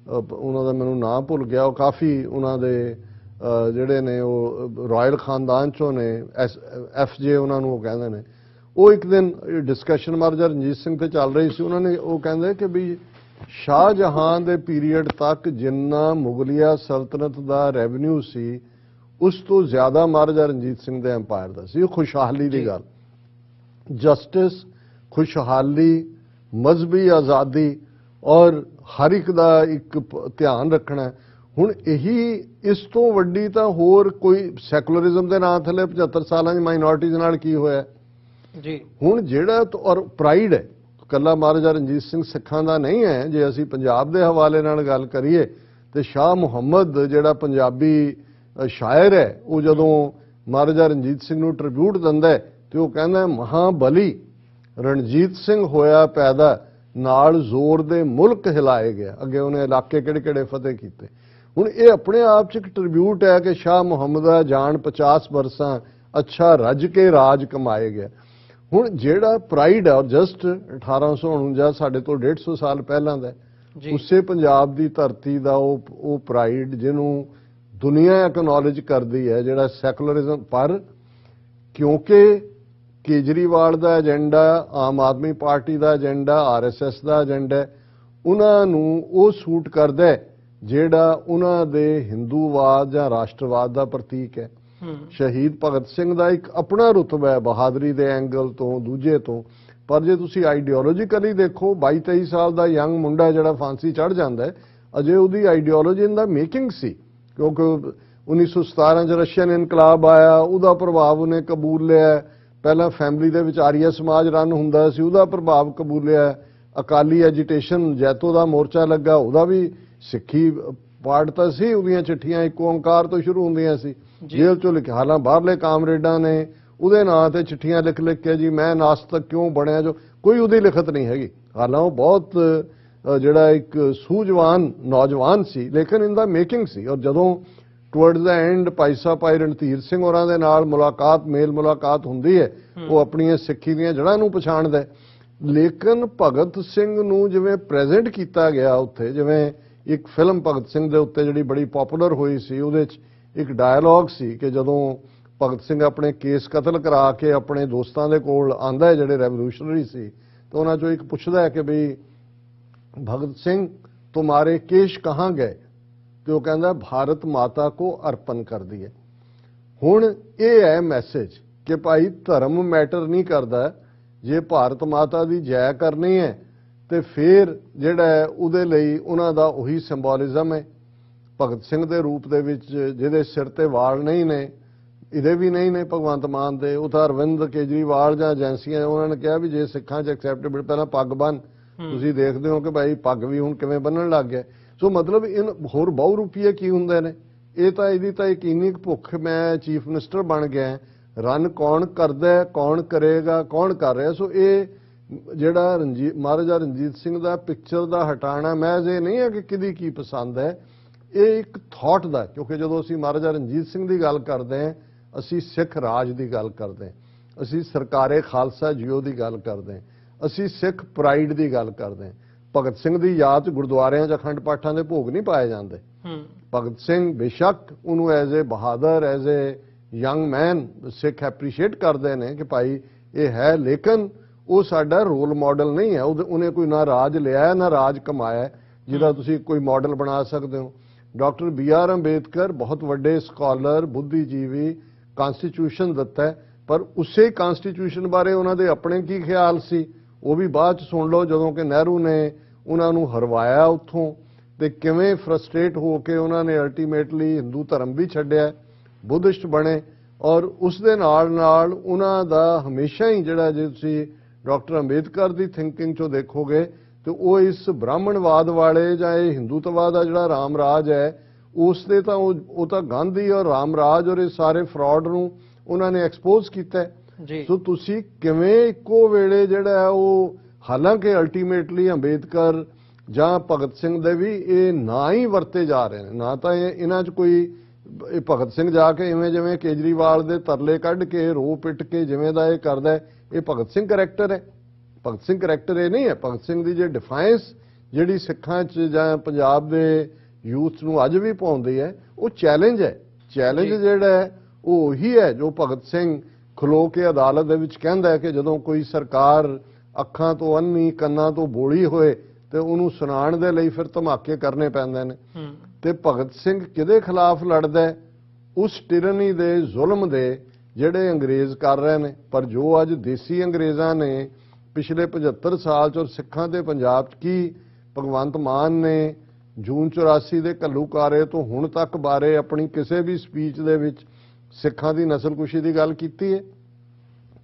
ਉਹਨਾਂ ਦਾ ਮੈਨੂੰ ਨਾਮ ਭੁੱਲ ਗਿਆ, ਉਹ ਕਾਫੀ ਉਹਨਾਂ ਦੇ ਜਿਹੜੇ ਨੇ ਉਹ ਰਾਇਲ ਖਾਨਦਾਨ 'ਚੋਂ ਨੇ, FJ ਉਹਨਾਂ ਨੂੰ ਉਹ ਕਹਿੰਦੇ ਨੇ। ਉਹ ਇੱਕ ਦਿਨ ਡਿਸਕਸ਼ਨ ਮਹਾਰਾਜਾ ਰਣਜੀਤ ਸਿੰਘ ਤੇ ਚੱਲ ਰਹੀ ਸੀ, ਉਹਨਾਂ ਨੇ ਉਹ ਕਹਿੰਦੇ ਕਿ ਵੀ ਸ਼ਾਹਜਹਾਨ ਦੇ ਪੀਰੀਅਡ ਤੱਕ ਜਿੰਨਾ ਮੁਗਲਿਆ ਸਲਤਨਤ ਦਾ ਰੈਵਨਿਊ ਸੀ ਉਸ ਤੋਂ ਜ਼ਿਆਦਾ ਮਹਾਰਾਜਾ ਰਣਜੀਤ ਸਿੰਘ ਦੇ ਐਮਪਾਇਰ ਦਾ ਸੀ। ਉਹ ਖੁਸ਼ਹਾਲੀ ਦੀ ਗੱਲ, ਜਸਟਿਸ, ਖੁਸ਼ਹਾਲੀ, ਮਜ਼ਹਬੀ ਆਜ਼ਾਦੀ ਔਰ ਹਰ ਇੱਕ ਦਾ ਇੱਕ ਧਿਆਨ ਰੱਖਣਾ। ਹੁਣ ਇਹੀ ਇਸ ਤੋਂ ਵੱਡੀ ਤਾਂ ਹੋਰ ਕੋਈ ਸੈਕੂਲਰਿਜ਼ਮ ਦੇ ਨਾਂ ਥੱਲੇ 75 ਸਾਲਾਂ ਦੀ ਮਾਈਨੋਰਿਟੀਜ਼ ਨਾਲ ਕੀ ਹੋਇਆ ਜੀ। ਹੁਣ ਜਿਹੜਾ ਔਰ ਪ੍ਰਾਈਡ ਹੈ ਕੱਲਾ ਮਹਾਰਾਜਾ ਰਣਜੀਤ ਸਿੰਘ ਸਿੱਖਾਂ ਦਾ ਨਹੀਂ ਹੈ। ਜੇ ਅਸੀਂ ਪੰਜਾਬ ਦੇ ਹਵਾਲੇ ਨਾਲ ਗੱਲ ਕਰੀਏ ਤੇ ਸ਼ਾਹ ਮੁਹੰਮਦ ਜਿਹੜਾ ਪੰਜਾਬੀ ਸ਼ਾਇਰ ਹੈ, ਉਹ ਜਦੋਂ ਮਹਾਰਾਜਾ ਰਣਜੀਤ ਸਿੰਘ ਨੂੰ ਟ੍ਰਿਬਿਊਟ ਦਿੰਦਾ ਤੇ ਉਹ ਕਹਿੰਦਾ ਮਹਾਬਲੀ ਰਣਜੀਤ ਸਿੰਘ ਹੋਇਆ ਪੈਦਾ, ਨਾਲ ਜ਼ੋਰ ਦੇ ਮੁਲਕ ਹਿਲਾਏ ਗਿਆ। ਅੱਗੇ ਉਹਨੇ ਇਲਾਕੇ ਕਿਹੜੇ-ਕਿਹੜੇ ਫਤਿਹ ਕੀਤੇ। ਹੁਣ ਇਹ ਆਪਣੇ ਆਪ 'ਚ ਇੱਕ ਟ੍ਰਿਬਿਊਟ ਹੈ ਕਿ ਸ਼ਾਹ ਮੁਹੰਮਦ ਦਾ ਜਾਨ 50 ਬਰਸਾਂ ਅੱਛਾ ਰੱਜ ਕੇ ਰਾਜ ਕਮਾਏ ਗਿਆ। ਹੁਣ ਜਿਹੜਾ ਪ੍ਰਾਈਡ ਹੈ, ਜਸਟ 1849 ਸਾਡੇ ਤੋਂ 150 ਸਾਲ ਪਹਿਲਾਂ ਦਾ ਜੀ ਉਸੇ ਪੰਜਾਬ ਦੀ ਧਰਤੀ ਦਾ ਉਹ ਪ੍ਰਾਈਡ ਜਿਹਨੂੰ ਦੁਨੀਆ ਐਕਨੋਲੇਜ ਕਰਦੀ ਹੈ, ਜਿਹੜਾ ਸੈਕੂਲਰਿਜ਼ਮ। ਪਰ ਕਿਉਂਕਿ ਕੇਜਰੀਵਾਲ ਦਾ ਏਜੰਡਾ, ਆਮ ਆਦਮੀ ਪਾਰਟੀ ਦਾ ਏਜੰਡਾ, RSS ਦਾ ਏਜੰਡਾ, ਉਹਨਾਂ ਨੂੰ ਉਹ ਸੂਟ ਕਰਦਾ ਹੈ ਜਿਹੜਾ ਉਹਨਾਂ ਦੇ ਹਿੰਦੂਵਾਦ ਜਾਂ ਰਾਸ਼ਟਰਵਾਦ ਦਾ ਪ੍ਰਤੀਕ ਹੈ। ਸ਼ਹੀਦ ਭਗਤ ਸਿੰਘ ਦਾ ਇੱਕ ਆਪਣਾ ਰੁਤਬਾ ਹੈ ਬਹਾਦਰੀ ਦੇ ਐਂਗਲ ਤੋਂ, ਦੂਜੇ ਤੋਂ। ਪਰ ਜੇ ਤੁਸੀਂ ਆਈਡੀਓਲੋਜੀਕਲੀ ਦੇਖੋ, 22-23 ਸਾਲ ਦਾ ਯੰਗ ਮੁੰਡਾ ਜਿਹੜਾ ਫਾਂਸੀ ਚੜ੍ਹ ਜਾਂਦਾ ਹੈ, ਅਜੇ ਉਹਦੀ ਆਈਡੀਓਲੋਜੀ ਇਨ ਦਾ ਮੇਕਿੰਗ ਸੀ, ਕਿਉਂਕਿ 1917 ਚ ਰਸ਼ੀਅਨ ਇਨਕਲਾਬ ਆਇਆ, ਉਹਦਾ ਪ੍ਰਭਾਵ ਉਹਨੇ ਕਬੂਲ ਲਿਆ। ਪਹਿਲਾਂ ਫੈਮਿਲੀ ਦੇ ਵਿੱਚ ਆਰੀਆ ਸਮਾਜ ਰਨ ਹੁੰਦਾ ਸੀ, ਉਹਦਾ ਪ੍ਰਭਾਵ ਕਬੂਲਿਆ। ਅਕਾਲੀ ਐਜੀਟੇਸ਼ਨ, ਜੈਤੋ ਦਾ ਮੋਰਚਾ ਲੱਗਾ, ਉਹਦਾ ਵੀ ਸਿੱਖੀ ਪਾਰਟ ਤਾਂ ਸੀ। ਉਹਦੀਆਂ ਚਿੱਠੀਆਂ ਇੱਕ ਓਂਕਾਰ ਤੋਂ ਸ਼ੁਰੂ ਹੁੰਦੀਆਂ ਸੀ, ਜੇਲ੍ਹ ਚੋਂ ਲਿਖਿਆ। ਹਾਲਾਂ ਬਾਹਰਲੇ ਕਾਮਰੇਡਾਂ ਨੇ ਉਹਦੇ ਨਾਂ ਤੇ ਚਿੱਠੀਆਂ ਲਿਖ ਕੇ ਜੀ ਮੈਂ ਨਾਸਤਕ ਕਿਉਂ ਬਣਿਆ, ਜੋ ਕੋਈ ਉਹਦੀ ਲਿਖਤ ਨਹੀਂ ਹੈਗੀ। ਹਾਲਾਂ ਉਹ ਬਹੁਤ ਜਿਹੜਾ ਇੱਕ ਸੂਝਵਾਨ ਨੌਜਵਾਨ ਸੀ, ਲੇਕਿਨ ਇਨ ਦਾ ਮੇਕਿੰਗ ਸੀ। ਔਰ ਜਦੋਂ ਟੁਵਰਡਸ ਦਾ ਐਂਡ ਭਾਈ ਰਣਧੀਰ ਸਿੰਘ ਹੋਰਾਂ ਦੇ ਨਾਲ ਮੇਲ ਮੁਲਾਕਾਤ ਹੁੰਦੀ ਹੈ, ਉਹ ਆਪਣੀਆਂ ਸਿੱਖੀ ਦੀਆਂ ਜੜ੍ਹਾਂ ਨੂੰ ਪਛਾਣਦਾ। ਲੇਕਿਨ ਭਗਤ ਸਿੰਘ ਨੂੰ ਜਿਵੇਂ ਪ੍ਰੈਜ਼ੈਂਟ ਕੀਤਾ ਗਿਆ ਉੱਥੇ, ਜਿਵੇਂ ਇੱਕ ਫਿਲਮ ਭਗਤ ਸਿੰਘ ਦੇ ਉੱਤੇ ਜਿਹੜੀ ਬੜੀ ਪਪੂਲਰ ਹੋਈ ਸੀ, ਉਹਦੇ 'ਚ ਇੱਕ ਡਾਇਲੌਗ ਸੀ ਕਿ ਜਦੋਂ ਭਗਤ ਸਿੰਘ ਆਪਣੇ ਕੇਸ ਕਤਲ ਕਰਾ ਕੇ ਆਪਣੇ ਦੋਸਤਾਂ ਦੇ ਕੋਲ ਆਂਦਾ ਹੈ ਜਿਹੜੇ ਰੈਵੋਲੂਸ਼ਨਰੀ ਸੀ, ਤਾਂ ਉਹਨਾਂ 'ਚੋਂ ਇੱਕ ਪੁੱਛਦਾ ਹੈ ਕਿ ਬਈ ਭਗਤ ਸਿੰਘ ਤੁਮਾਰੇ ਕੇਸ਼ ਕਹਾਂ ਗਏ, ਤੇ ਉਹ ਕਹਿੰਦਾ ਭਾਰਤ ਮਾਤਾ ਕੋ ਅਰਪਣ ਕਰ ਦਿਏ। ਹੁਣ ਇਹ ਹੈ ਮੈਸੇਜ ਕਿ ਭਾਈ ਧਰਮ ਮੈਟਰ ਨਹੀਂ ਕਰਦਾ, ਜੇ ਭਾਰਤ ਮਾਤਾ ਦੀ ਜੈ ਕਰਨੀ ਹੈ ਤੇ ਫਿਰ ਜਿਹੜਾ ਹੈ ਉਹਦੇ ਲਈ ਉਹਨਾਂ ਦਾ ਉਹੀ ਸਿੰਬੋਲਿਜ਼ਮ ਹੈ। ਭਗਤ ਸਿੰਘ ਦੇ ਰੂਪ ਦੇ ਵਿੱਚ ਜਿਹਦੇ ਸਿਰ ਤੇ ਵਾਲ ਨਹੀਂ ਨੇ, ਇਹਦੇ ਵੀ ਨਹੀਂ ਨੇ ਭਗਵੰਤ ਮਾਨ ਦੇ, ਉਹ ਤਾਂ ਅਰਵਿੰਦ ਕੇਜਰੀਵਾਲ ਜਾਂ ਏਜੰਸੀਆਂ ਉਹਨਾਂ ਨੇ ਕਿਹਾ ਵੀ ਜੇ ਸਿੱਖਾਂ 'ਚ ਐਕਸੈਪਟੇਬਲ ਪਹਿਲਾਂ ਪੱਗ ਬੰਨ। ਤੁਸੀਂ ਦੇਖਦੇ ਹੋ ਕਿ ਭਾਈ ਪੱਗ ਵੀ ਹੁਣ ਕਿਵੇਂ ਬੰਨਣ ਲੱਗ ਗਿਆ। ਸੋ ਮਤਲਬ ਹੋਰ ਬਹੁ ਰੂਪੀਏ ਕੀ ਹੁੰਦੇ ਨੇ, ਇਹ ਤਾਂ ਇਹਦੀ ਤਾਂ ਯਕੀਨੀ ਭੁੱਖ, ਮੈਂ ਚੀਫ ਮਿਨਿਸਟਰ ਬਣ ਗਿਆ, ਰਨ ਕੌਣ ਕਰਦਾ, ਕੌਣ ਕਰੇਗਾ, ਕੌਣ ਕਰ ਰਿਹਾ। ਸੋ ਇਹ ਜਿਹੜਾ ਮਹਾਰਾਜਾ ਰਣਜੀਤ ਸਿੰਘ ਦਾ ਪਿਕਚਰ ਦਾ ਹਟਾਣਾ ਮਹਿਜ਼ ਇਹ ਨਹੀਂ ਹੈ ਕਿ ਕਿਹਦੀ ਕੀ ਪਸੰਦ ਹੈ, ਇਹ ਇੱਕ ਥਾਟ ਦਾ। ਕਿਉਂਕਿ ਜਦੋਂ ਅਸੀਂ ਮਹਾਰਾਜਾ ਰਣਜੀਤ ਸਿੰਘ ਦੀ ਗੱਲ ਕਰਦੇ ਹਾਂ, ਅਸੀਂ ਸਿੱਖ ਰਾਜ ਦੀ ਗੱਲ ਕਰਦੇ ਹਾਂ, ਅਸੀਂ ਸਰਕਾਰੇ ਖਾਲਸਾ ਜੀਓ ਦੀ ਗੱਲ ਕਰਦੇ ਹਾਂ, ਅਸੀਂ ਸਿੱਖ ਪ੍ਰਾਈਡ ਦੀ ਗੱਲ ਕਰਦੇ ਹਾਂ। ਭਗਤ ਸਿੰਘ ਦੀ ਯਾਦ 'ਚ ਗੁਰਦੁਆਰਿਆਂ 'ਚ ਅਖੰਡ ਪਾਠਾਂ ਦੇ ਭੋਗ ਨਹੀਂ ਪਾਏ ਜਾਂਦੇ। ਭਗਤ ਸਿੰਘ ਬੇਸ਼ੱਕ ਉਹਨੂੰ as a Bahadur, as a young man Sikh appreciate ਕਰਦੇ ਨੇ ਕਿ ਭਾਈ ਇਹ ਹੈ, ਲੇਕਿਨ ਉਹ ਸਾਡਾ ਰੋਲ ਮਾਡਲ ਨਹੀਂ ਹੈ। ਉਹਨੇ ਕੋਈ ਨਾ ਰਾਜ ਲਿਆ ਨਾ ਰਾਜ ਕਮਾਇਆ ਜਿਹਦਾ ਤੁਸੀਂ ਕੋਈ ਮਾਡਲ ਬਣਾ ਸਕਦੇ ਹੋ। ਡਾਕਟਰ BR ਅੰਬੇਦਕਰ ਬਹੁਤ ਵੱਡੇ ਸਕਾਲਰ, ਬੁੱਧੀਜੀਵੀ, ਕਨਸਟੀਟਿਊਸ਼ਨ ਦਿੱਤਾ, ਪਰ ਉਸੇ ਕਨਸਟੀਟਿਊਸ਼ਨ ਬਾਰੇ ਉਹਨਾਂ ਦੇ ਆਪਣੇ ਕੀ ਖਿਆਲ ਸੀ ਉਹ ਵੀ ਬਾਅਦ 'ਚ ਸੁਣ ਲਓ, ਜਦੋਂ ਕਿ ਨਹਿਰੂ ਨੇ ਉਹਨਾਂ ਨੂੰ ਹਰਵਾਇਆ ਉੱਥੋਂ, ਤੇ ਕਿਵੇਂ ਫਰਸਟ੍ਰੇਟ ਹੋ ਕੇ ਉਹਨਾਂ ਨੇ ਅਲਟੀਮੇਟਲੀ ਹਿੰਦੂ ਧਰਮ ਵੀ ਛੱਡਿਆ, ਬੁੱਧਿਸਟ ਬਣੇ। ਔਰ ਉਸ ਦੇ ਨਾਲ ਨਾਲ ਉਹਨਾਂ ਦਾ ਹਮੇਸ਼ਾ ਹੀ ਜਿਹੜਾ, ਜੇ ਤੁਸੀਂ ਡਾਕਟਰ ਅੰਬੇਦਕਰ ਦੀ ਥਿੰਕਿੰਗ 'ਚੋਂ ਦੇਖੋਗੇ ਤੇ ਉਹ ਇਸ ਬ੍ਰਾਹਮਣਵਾਦ ਵਾਲੇ ਜਾਂ ਇਹ ਹਿੰਦੂਤਵਾਦ ਦਾ ਜਿਹੜਾ ਰਾਮ ਰਾਜ ਹੈ, ਉਸ ਦੇ ਤਾਂ ਉਹ ਤਾਂ ਗਾਂਧੀ ਔਰ ਰਾਮ ਰਾਜ ਔਰ ਇਹ ਸਾਰੇ ਫਰਾਡ ਨੂੰ ਉਹਨਾਂ ਨੇ ਐਕਸਪੋਜ਼ ਕੀਤਾ ਜੀ। ਸੋ ਤੁਸੀਂ ਕਿਵੇਂ ਇੱਕੋ ਵੇਲੇ ਜਿਹੜਾ ਉਹ, ਹਾਲਾਂਕਿ ਅਲਟੀਮੇਟਲੀ ਅੰਬੇਦਕਰ ਜਾਂ ਭਗਤ ਸਿੰਘ ਦੇ ਵੀ ਇਹ ਨਾ ਹੀ ਵਰਤੇ ਜਾ ਰਹੇ ਨੇ, ਨਾ ਤਾਂ ਇਹਨਾਂ 'ਚ ਕੋਈ ਇਹ ਭਗਤ ਸਿੰਘ ਜਾ ਕੇ ਇਵੇਂ ਜਿਵੇਂ ਕੇਜਰੀਵਾਲ ਦੇ ਤਰਲੇ ਕੱਢ ਕੇ ਰੋ ਪਿੱਟ ਕੇ ਜਿਵੇਂ ਦਾ ਇਹ ਕਰਦਾ, ਇਹ ਭਗਤ ਸਿੰਘ ਕਰੈਕਟਰ ਹੈ। ਭਗਤ ਸਿੰਘ ਕਰੈਕਟਰ ਇਹ ਨਹੀਂ ਹੈ। ਭਗਤ ਸਿੰਘ ਦੀ ਜੇ ਡਿਫਾਈਂਸ ਜਿਹੜੀ ਸਿੱਖਾਂ 'ਚ ਜਾਂ ਪੰਜਾਬ ਦੇ ਯੂਥ ਨੂੰ ਅੱਜ ਵੀ ਪਾਉਂਦੀ ਹੈ, ਉਹ ਚੈਲੰਜ ਹੈ। ਚੈਲੰਜ ਜਿਹੜਾ ਹੈ ਉਹ ਉਹੀ ਹੈ ਜੋ ਭਗਤ ਸਿੰਘ ਖਲੋ ਕੇ ਅਦਾਲਤ ਦੇ ਵਿੱਚ ਕਹਿੰਦਾ ਹੈ ਕਿ ਜਦੋਂ ਕੋਈ ਸਰਕਾਰ ਅੱਖਾਂ ਤੋਂ ਅੰਨੀ, ਕੰਨਾਂ ਤੋਂ ਬੋਲੀ ਹੋਏ ਤੇ ਉਹਨੂੰ ਸੁਣਾਉਣ ਦੇ ਲਈ ਫਿਰ ਧਮਾਕੇ ਕਰਨੇ ਪੈਂਦੇ ਨੇ। ਤੇ ਭਗਤ ਸਿੰਘ ਕਿਹਦੇ ਖਿਲਾਫ ਲੜਦਾ ਹੈ? ਉਸ ਟਿਰਨੀ ਦੇ, ਜ਼ੁਲਮ ਦੇ ਜਿਹੜੇ ਅੰਗਰੇਜ਼ ਕਰ ਰਹੇ ਨੇ। ਪਰ ਜੋ ਅੱਜ ਦੇਸੀ ਅੰਗਰੇਜ਼ਾਂ ਨੇ ਪਿਛਲੇ 75 ਸਾਲ 'ਚ ਔਰ ਸਿੱਖਾਂ ਦੇ ਪੰਜਾਬ 'ਚ ਕੀ ਭਗਵੰਤ ਮਾਨ ਨੇ ਜੂਨ 84 ਦੇ ਘੱਲੂਘਾਰੇ ਤੋਂ ਹੁਣ ਤੱਕ ਬਾਰੇ ਆਪਣੀ ਕਿਸੇ ਵੀ ਸਪੀਚ ਦੇ ਵਿੱਚ ਸਿੱਖਾਂ ਦੀ ਨਸਲਕੁਸ਼ੀ ਦੀ ਗੱਲ ਕੀਤੀ ਹੈ?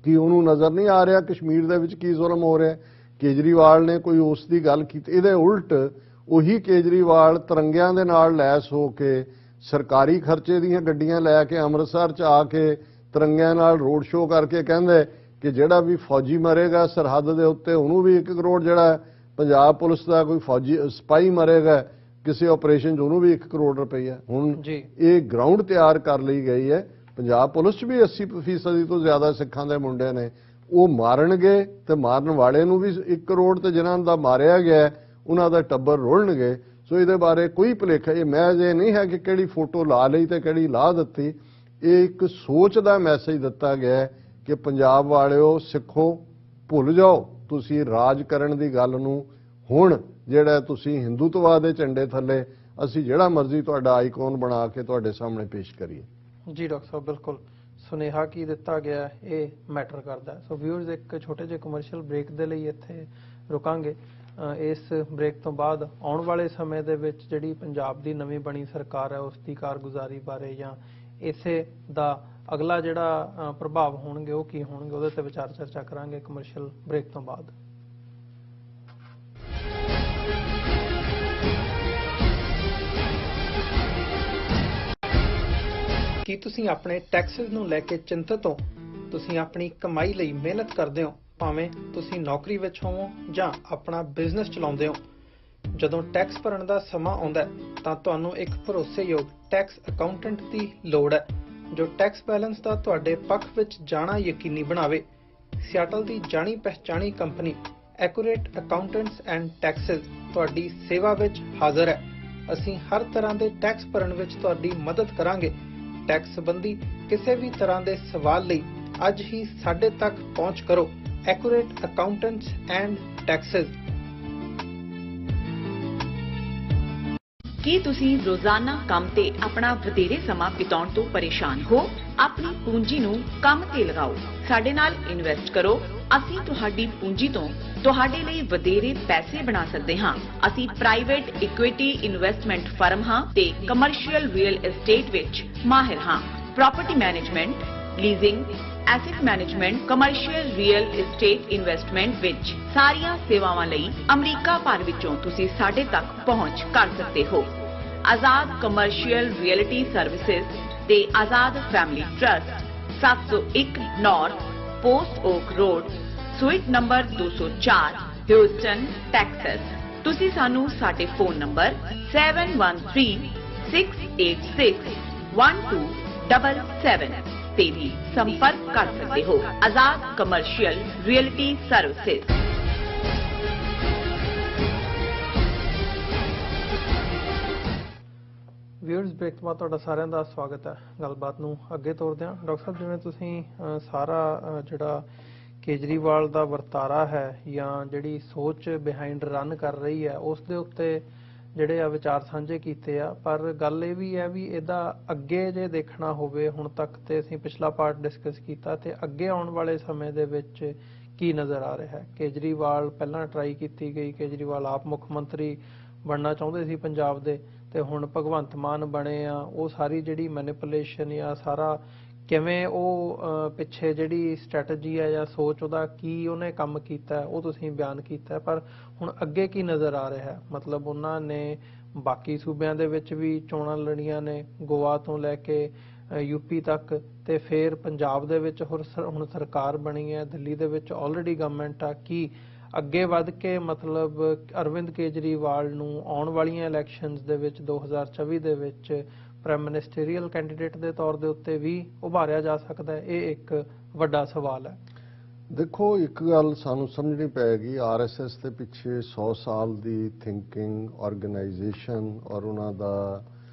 ਕਿ ਉਹਨੂੰ ਨਜ਼ਰ ਨਹੀਂ ਆ ਰਿਹਾ ਕਸ਼ਮੀਰ ਦੇ ਵਿੱਚ ਕੀ ਜ਼ੁਲਮ ਹੋ ਰਿਹਾ? ਕੇਜਰੀਵਾਲ ਨੇ ਕੋਈ ਉਸ ਦੀ ਗੱਲ ਕੀਤੀ? ਇਹਦੇ ਉਲਟ ਉਹੀ ਕੇਜਰੀਵਾਲ ਤਿਰੰਗਿਆਂ ਦੇ ਨਾਲ ਲੈਸ ਹੋ ਕੇ ਸਰਕਾਰੀ ਖਰਚੇ ਦੀਆਂ ਗੱਡੀਆਂ ਲੈ ਕੇ ਅੰਮ੍ਰਿਤਸਰ 'ਚ ਆ ਕੇ ਤਿਰੰਗਿਆਂ ਨਾਲ ਰੋਡ ਸ਼ੋਅ ਕਰਕੇ ਕਹਿੰਦੇ ਕਿ ਜਿਹੜਾ ਵੀ ਫੌਜੀ ਮਰੇਗਾ ਸਰਹੱਦ ਦੇ ਉੱਤੇ ਉਹਨੂੰ ਵੀ 1 ਕਰੋੜ, ਜਿਹੜਾ ਪੰਜਾਬ ਪੁਲਿਸ ਦਾ ਕੋਈ ਫੌਜੀ ਸਿਪਾਹੀ ਮਰੇਗਾ ਕਿਸੇ ਆਪਰੇਸ਼ਨ 'ਚ ਉਹਨੂੰ ਵੀ 1 ਕਰੋੜ ਰੁਪਈਆ। ਹੁਣ ਇਹ ਗਰਾਊਂਡ ਤਿਆਰ ਕਰ ਲਈ ਗਈ ਹੈ। ਪੰਜਾਬ ਪੁਲਿਸ 'ਚ ਵੀ 80% ਤੋਂ ਜ਼ਿਆਦਾ ਸਿੱਖਾਂ ਦੇ ਮੁੰਡੇ ਨੇ, ਉਹ ਮਾਰਨਗੇ ਤੇ ਮਾਰਨ ਵਾਲੇ ਨੂੰ ਵੀ 1 ਕਰੋੜ ਤੇ ਜਿਨ੍ਹਾਂ ਦਾ ਮਾਰਿਆ ਗਿਆ ਉਹਨਾਂ ਦਾ ਟੱਬਰ ਰੋਲਣਗੇ। ਸੋ ਇਹਦੇ ਬਾਰੇ ਕੋਈ ਭੁਲੇਖਾ ਇਹ ਮੈਚ ਇਹ ਨਹੀਂ ਹੈ ਕਿ ਕਿਹੜੀ ਫੋਟੋ ਲਾ ਲਈ ਤੇ ਕਿਹੜੀ ਲਾ ਦਿੱਤੀ। ਇਹ ਇੱਕ ਸੋਚ ਦਾ ਮੈਸੇਜ ਦਿੱਤਾ ਗਿਆ ਹੈ ਕਿ ਪੰਜਾਬ ਵਾਲਿਓ ਸਿੱਖੋ, ਭੁੱਲ ਜਾਓ ਤੁਸੀਂ ਰਾਜ ਕਰਨ ਦੀ ਗੱਲ ਨੂੰ। ਹੁਣ ਜਿਹੜਾ ਤੁਸੀਂ ਹਿੰਦੂਤਵਾਦ ਦੇ ਝੰਡੇ ਥੱਲੇ ਅਸੀਂ ਜਿਹੜਾ ਮਰਜ਼ੀ ਤੁਹਾਡਾ ਆਈਕਨ ਬਣਾ ਕੇ ਤੁਹਾਡੇ ਸਾਹਮਣੇ ਪੇਸ਼ ਕਰੀਏ। ਜੀ ਡਾਕਟਰ ਸਾਹਿਬ, ਬਿਲਕੁਲ ਸੁਨੇਹਾ ਕੀ ਦਿੱਤਾ ਗਿਆ ਇਹ ਮੈਟਰ ਕਰਦਾ। ਸੋ ਵਿਊਅਰਸ, ਇੱਕ ਛੋਟੇ ਜਿਹੇ ਕਮਰਸ਼ੀਅਲ ਬ੍ਰੇਕ ਦੇ ਲਈ ਇੱਥੇ ਰੁਕਾਂਗੇ। ਇਸ ਬ੍ਰੇਕ ਤੋਂ ਬਾਅਦ ਆਉਣ ਵਾਲੇ ਸਮੇਂ ਦੇ ਵਿੱਚ ਜਿਹੜੀ ਪੰਜਾਬ ਦੀ ਨਵੀਂ ਬਣੀ ਸਰਕਾਰ ਹੈ ਉਸ ਦੀ ਕਾਰਗੁਜ਼ਾਰੀ ਬਾਰੇ ਜਾਂ ਇਸੇ ਦਾ ਅਗਲਾ ਜਿਹੜਾ ਪ੍ਰਭਾਵ ਹੋਣਗੇ ਉਹ ਕੀ ਹੋਣਗੇ ਉਹਦੇ ਤੇ ਵਿਚਾਰ ਚਰਚਾ ਕਰਾਂਗੇ ਕਮਰਸ਼ੀਅਲ ਬ੍ਰੇਕ ਤੋਂ ਬਾਅਦ। ਕੀ ਤੁਸੀਂ ਆਪਣੇ ਟੈਕਸਸ ਨੂੰ ਲੈ ਕੇ ਚਿੰਤਤ ਹੋ? ਤੁਸੀਂ ਆਪਣੀ ਕਮਾਈ ਲਈ ਮਿਹਨਤ ਕਰਦੇ ਹੋ, ਭਾਵੇਂ ਤੁਸੀਂ ਨੌਕਰੀ ਵਿੱਚ ਹੋਵੋ ਜਾਂ ਆਪਣਾ ਬਿਜ਼ਨਸ ਚਲਾਉਂਦੇ ਹੋ। ਜਦੋਂ ਟੈਕਸ ਭਰਨ ਦਾ ਸਮਾਂ ਆਉਂਦਾ ਹੈ ਤਾਂ ਤੁਹਾਨੂੰ ਇੱਕ ਭਰੋਸੇਯੋਗ ਟੈਕਸ ਅਕਾਊਂਟੈਂਟ ਦੀ ਲੋੜ ਹੈ ਜੋ ਟੈਕਸ ਬੈਲੈਂਸ ਦਾ ਤੁਹਾਡੇ ਪੱਖ ਵਿੱਚ ਜਾਣਾ ਯਕੀਨੀ ਬਣਾਵੇ। ਸਿਆਟਲ ਦੀ ਜਾਣੀ ਪਛਾਣੀ ਕੰਪਨੀ ਐਕੂਰੇਟ ਅਕਾਊਂਟੈਂਟਸ ਐਂਡ ਟੈਕਸਸ ਤੁਹਾਡੀ ਸੇਵਾ ਵਿੱਚ ਹਾਜ਼ਰ ਹੈ। ਅਸੀਂ ਹਰ ਤਰ੍ਹਾਂ ਦੇ ਟੈਕਸ ਭਰਨ ਵਿੱਚ ਤੁਹਾਡੀ ਮਦਦ ਕਰਾਂਗੇ। ਟੈਕਸ ਸੰਬੰਧੀ ਕਿਸੇ ਵੀ ਤਰ੍ਹਾਂ ਦੇ ਸਵਾਲ ਲਈ ਅੱਜ ਹੀ ਸਾਡੇ ਤੱਕ ਪਹੁੰਚ ਕਰੋ। Accurate accountants and taxes. ਕੀ ਤੁਸੀਂ ਰੋਜ਼ਾਨਾ ਕੰਮ ਤੇ ਆਪਣਾ ਵਧੇਰੇ ਸਮਾਂ ਬਿਤਾਉਣ ਤੋਂ ਪਰੇਸ਼ਾਨ ਹੋ? ਆਪਣੀ ਪੂੰਜੀ ਨੂੰ ਕੰਮ ਤੇ ਲਗਾਓ, ਸਾਡੇ ਨਾਲ ਇਨਵੈਸਟ ਕਰੋ। ਅਸੀਂ ਤੁਹਾਡੀ ਪੂੰਜੀ ਤੋਂ ਤੁਹਾਡੇ ਲਈ ਵਧੇਰੇ ਪੈਸੇ ਬਣਾ ਸਕਦੇ ਹਾਂ। ਅਸੀਂ ਪ੍ਰਾਈਵੇਟ ਇਕੁਇਟੀ ਇਨਵੈਸਟਮੈਂਟ ਫਰਮ ਹਾਂ ਤੇ ਕਮਰਸ਼ੀਅਲ ਰੀਅਲ ਏਸਟੇਟ ਵਿੱਚ ਮਾਹਿਰ ਹਾਂ। Property management, leasing, asset management, commercial real estate investment ਵਿੱਚ ਸਾਰੀਆਂ ਸੇਵਾਵਾਂ ਲਈ ਅਮਰੀਕਾ ਭਰ ਵਿੱਚੋਂ ਤੁਸੀਂ ਸਾਡੇ ਤੱਕ ਪਹੁੰਚ ਕਰ ਸਕਦੇ ਹੋ। ਆਜ਼ਾਦ ਕਮਰਸ਼ੀਅਲ ਰੀਅਲਟੀ ਸਰਵਿਸਿਜ਼ ਤੇ Azad family trust, 701 North Post Oak Road, suite number 204, Houston, Texas. ਤੁਸੀਂ ਸਾਨੂੰ ਸਾਡੇ ਫੋਨ ਨੰਬਰ 7136861277 ਤੇ ਵੀ ਸੰਪਰਕ ਕਰ ਸਕਦੇ ਹੋ। Azad commercial realty services. Viewers, break ਤੋਂ ਬਾਅਦ ਤੁਹਾਡਾ ਸਾਰਿਆਂ ਦਾ ਸਵਾਗਤ ਹੈ। ਗੱਲਬਾਤ ਨੂੰ ਅੱਗੇ ਤੋਰਦੇ ਹਾਂ। ਡਾਕਟਰ ਸਾਹਿਬ, ਜਿਵੇਂ ਤੁਸੀਂ ਸਾਰਾ ਜਿਹੜਾ ਕੇਜਰੀਵਾਲ ਦਾ ਵਰਤਾਰਾ ਹੈ ਜਾਂ ਜਿਹੜੀ ਸੋਚ ਬਿਹਾਈਂਡ ਰਨ ਕਰ ਰਹੀ ਹੈ ਉਸ ਦੇ ਉੱਤੇ ਜਿਹੜੇ ਆ ਵਿਚਾਰ ਸਾਂਝੇ ਕੀਤੇ ਆ, ਪਰ ਗੱਲ ਇਹ ਵੀ ਹੈ ਵੀ ਇਹਦਾ ਅੱਗੇ ਜੇ ਦੇਖਣਾ ਹੋਵੇ, ਹੁਣ ਤੱਕ ਤੇ ਅਸੀਂ ਪਿਛਲਾ ਪਾਰਟ ਡਿਸਕਸ ਕੀਤਾ ਤੇ ਅੱਗੇ ਆਉਣ ਵਾਲੇ ਸਮੇਂ ਦੇ ਵਿੱਚ ਕੀ ਨਜ਼ਰ ਆ ਰਿਹਾ ਹੈ। ਕੇਜਰੀਵਾਲ ਪਹਿਲਾਂ ਟਰਾਈ ਕੀਤੀ ਗਈ, ਕੇਜਰੀਵਾਲ ਆਪ ਮੁੱਖ ਮੰਤਰੀ ਬਣਨਾ ਚਾਹੁੰਦੇ ਸੀ ਪੰਜਾਬ ਦੇ ਤੇ ਹੁਣ ਭਗਵੰਤ ਮਾਨ ਬਣੇ ਆ। ਉਹ ਸਾਰੀ ਜਿਹੜੀ ਮੈਨੀਪੂਲੇਸ਼ਨ ਜਾਂ ਸਾਰਾ ਕਿਵੇਂ ਉਹ ਪਿੱਛੇ ਜਿਹੜੀ ਸਟ੍ਰੈਟਜੀ ਹੈ ਜਾਂ ਸੋਚ ਉਹਦਾ ਕੀ ਉਹਨੇ ਕੰਮ ਕੀਤਾ ਉਹ ਤੁਸੀਂ ਬਿਆਨ ਕੀਤਾ, ਪਰ ਹੁਣ ਅੱਗੇ ਕੀ ਨਜ਼ਰ ਆ ਰਿਹਾ ਹੈ? ਮਤਲਬ ਉਹਨਾਂ ਨੇ ਬਾਕੀ ਸੂਬਿਆਂ ਦੇ ਵਿੱਚ ਵੀ ਚੋਣਾਂ ਲੜੀਆਂ ਨੇ, ਗੋਆ ਤੋਂ ਲੈ ਕੇ ਯੂਪੀ ਤੱਕ, ਤੇ ਫਿਰ ਪੰਜਾਬ ਦੇ ਵਿੱਚ ਹੁਣ ਸਰਕਾਰ ਬਣੀ ਹੈ, ਦਿੱਲੀ ਦੇ ਵਿੱਚ ਆਲਰੇਡੀ ਗਵਰਨਮੈਂਟ ਆ। ਕੀ ਅੱਗੇ ਵੱਧ ਕੇ ਮਤਲਬ ਅਰਵਿੰਦ ਕੇਜਰੀਵਾਲ ਨੂੰ ਆਉਣ ਵਾਲੀਆਂ ਇਲੈਕਸ਼ਨਸ ਦੇ ਵਿੱਚ 2024 ਦੇ ਵਿੱਚ ਪ੍ਰਾਈਮ ਮਿਨਿਸਟਰੀਅਲ ਕੈਂਡੀਡੇਟ ਦੇ ਤੌਰ ਦੇ ਉੱਤੇ ਵੀ ਉਭਾਰਿਆ ਜਾ ਸਕਦਾ ਹੈ? ਇਹ ਇੱਕ ਵੱਡਾ ਸਵਾਲ ਹੈ। ਦੇਖੋ, ਇੱਕ ਗੱਲ ਸਾਨੂੰ ਸਮਝਣੀ ਪਏਗੀ, ਆਰਐਸਐਸ ਦੇ ਪਿੱਛੇ 100 ਸਾਲ ਦੀ ਥਿੰਕਿੰਗ, ਆਰਗੇਨਾਈਜੇਸ਼ਨ ਔਰ ਉਹਨਾਂ ਦਾ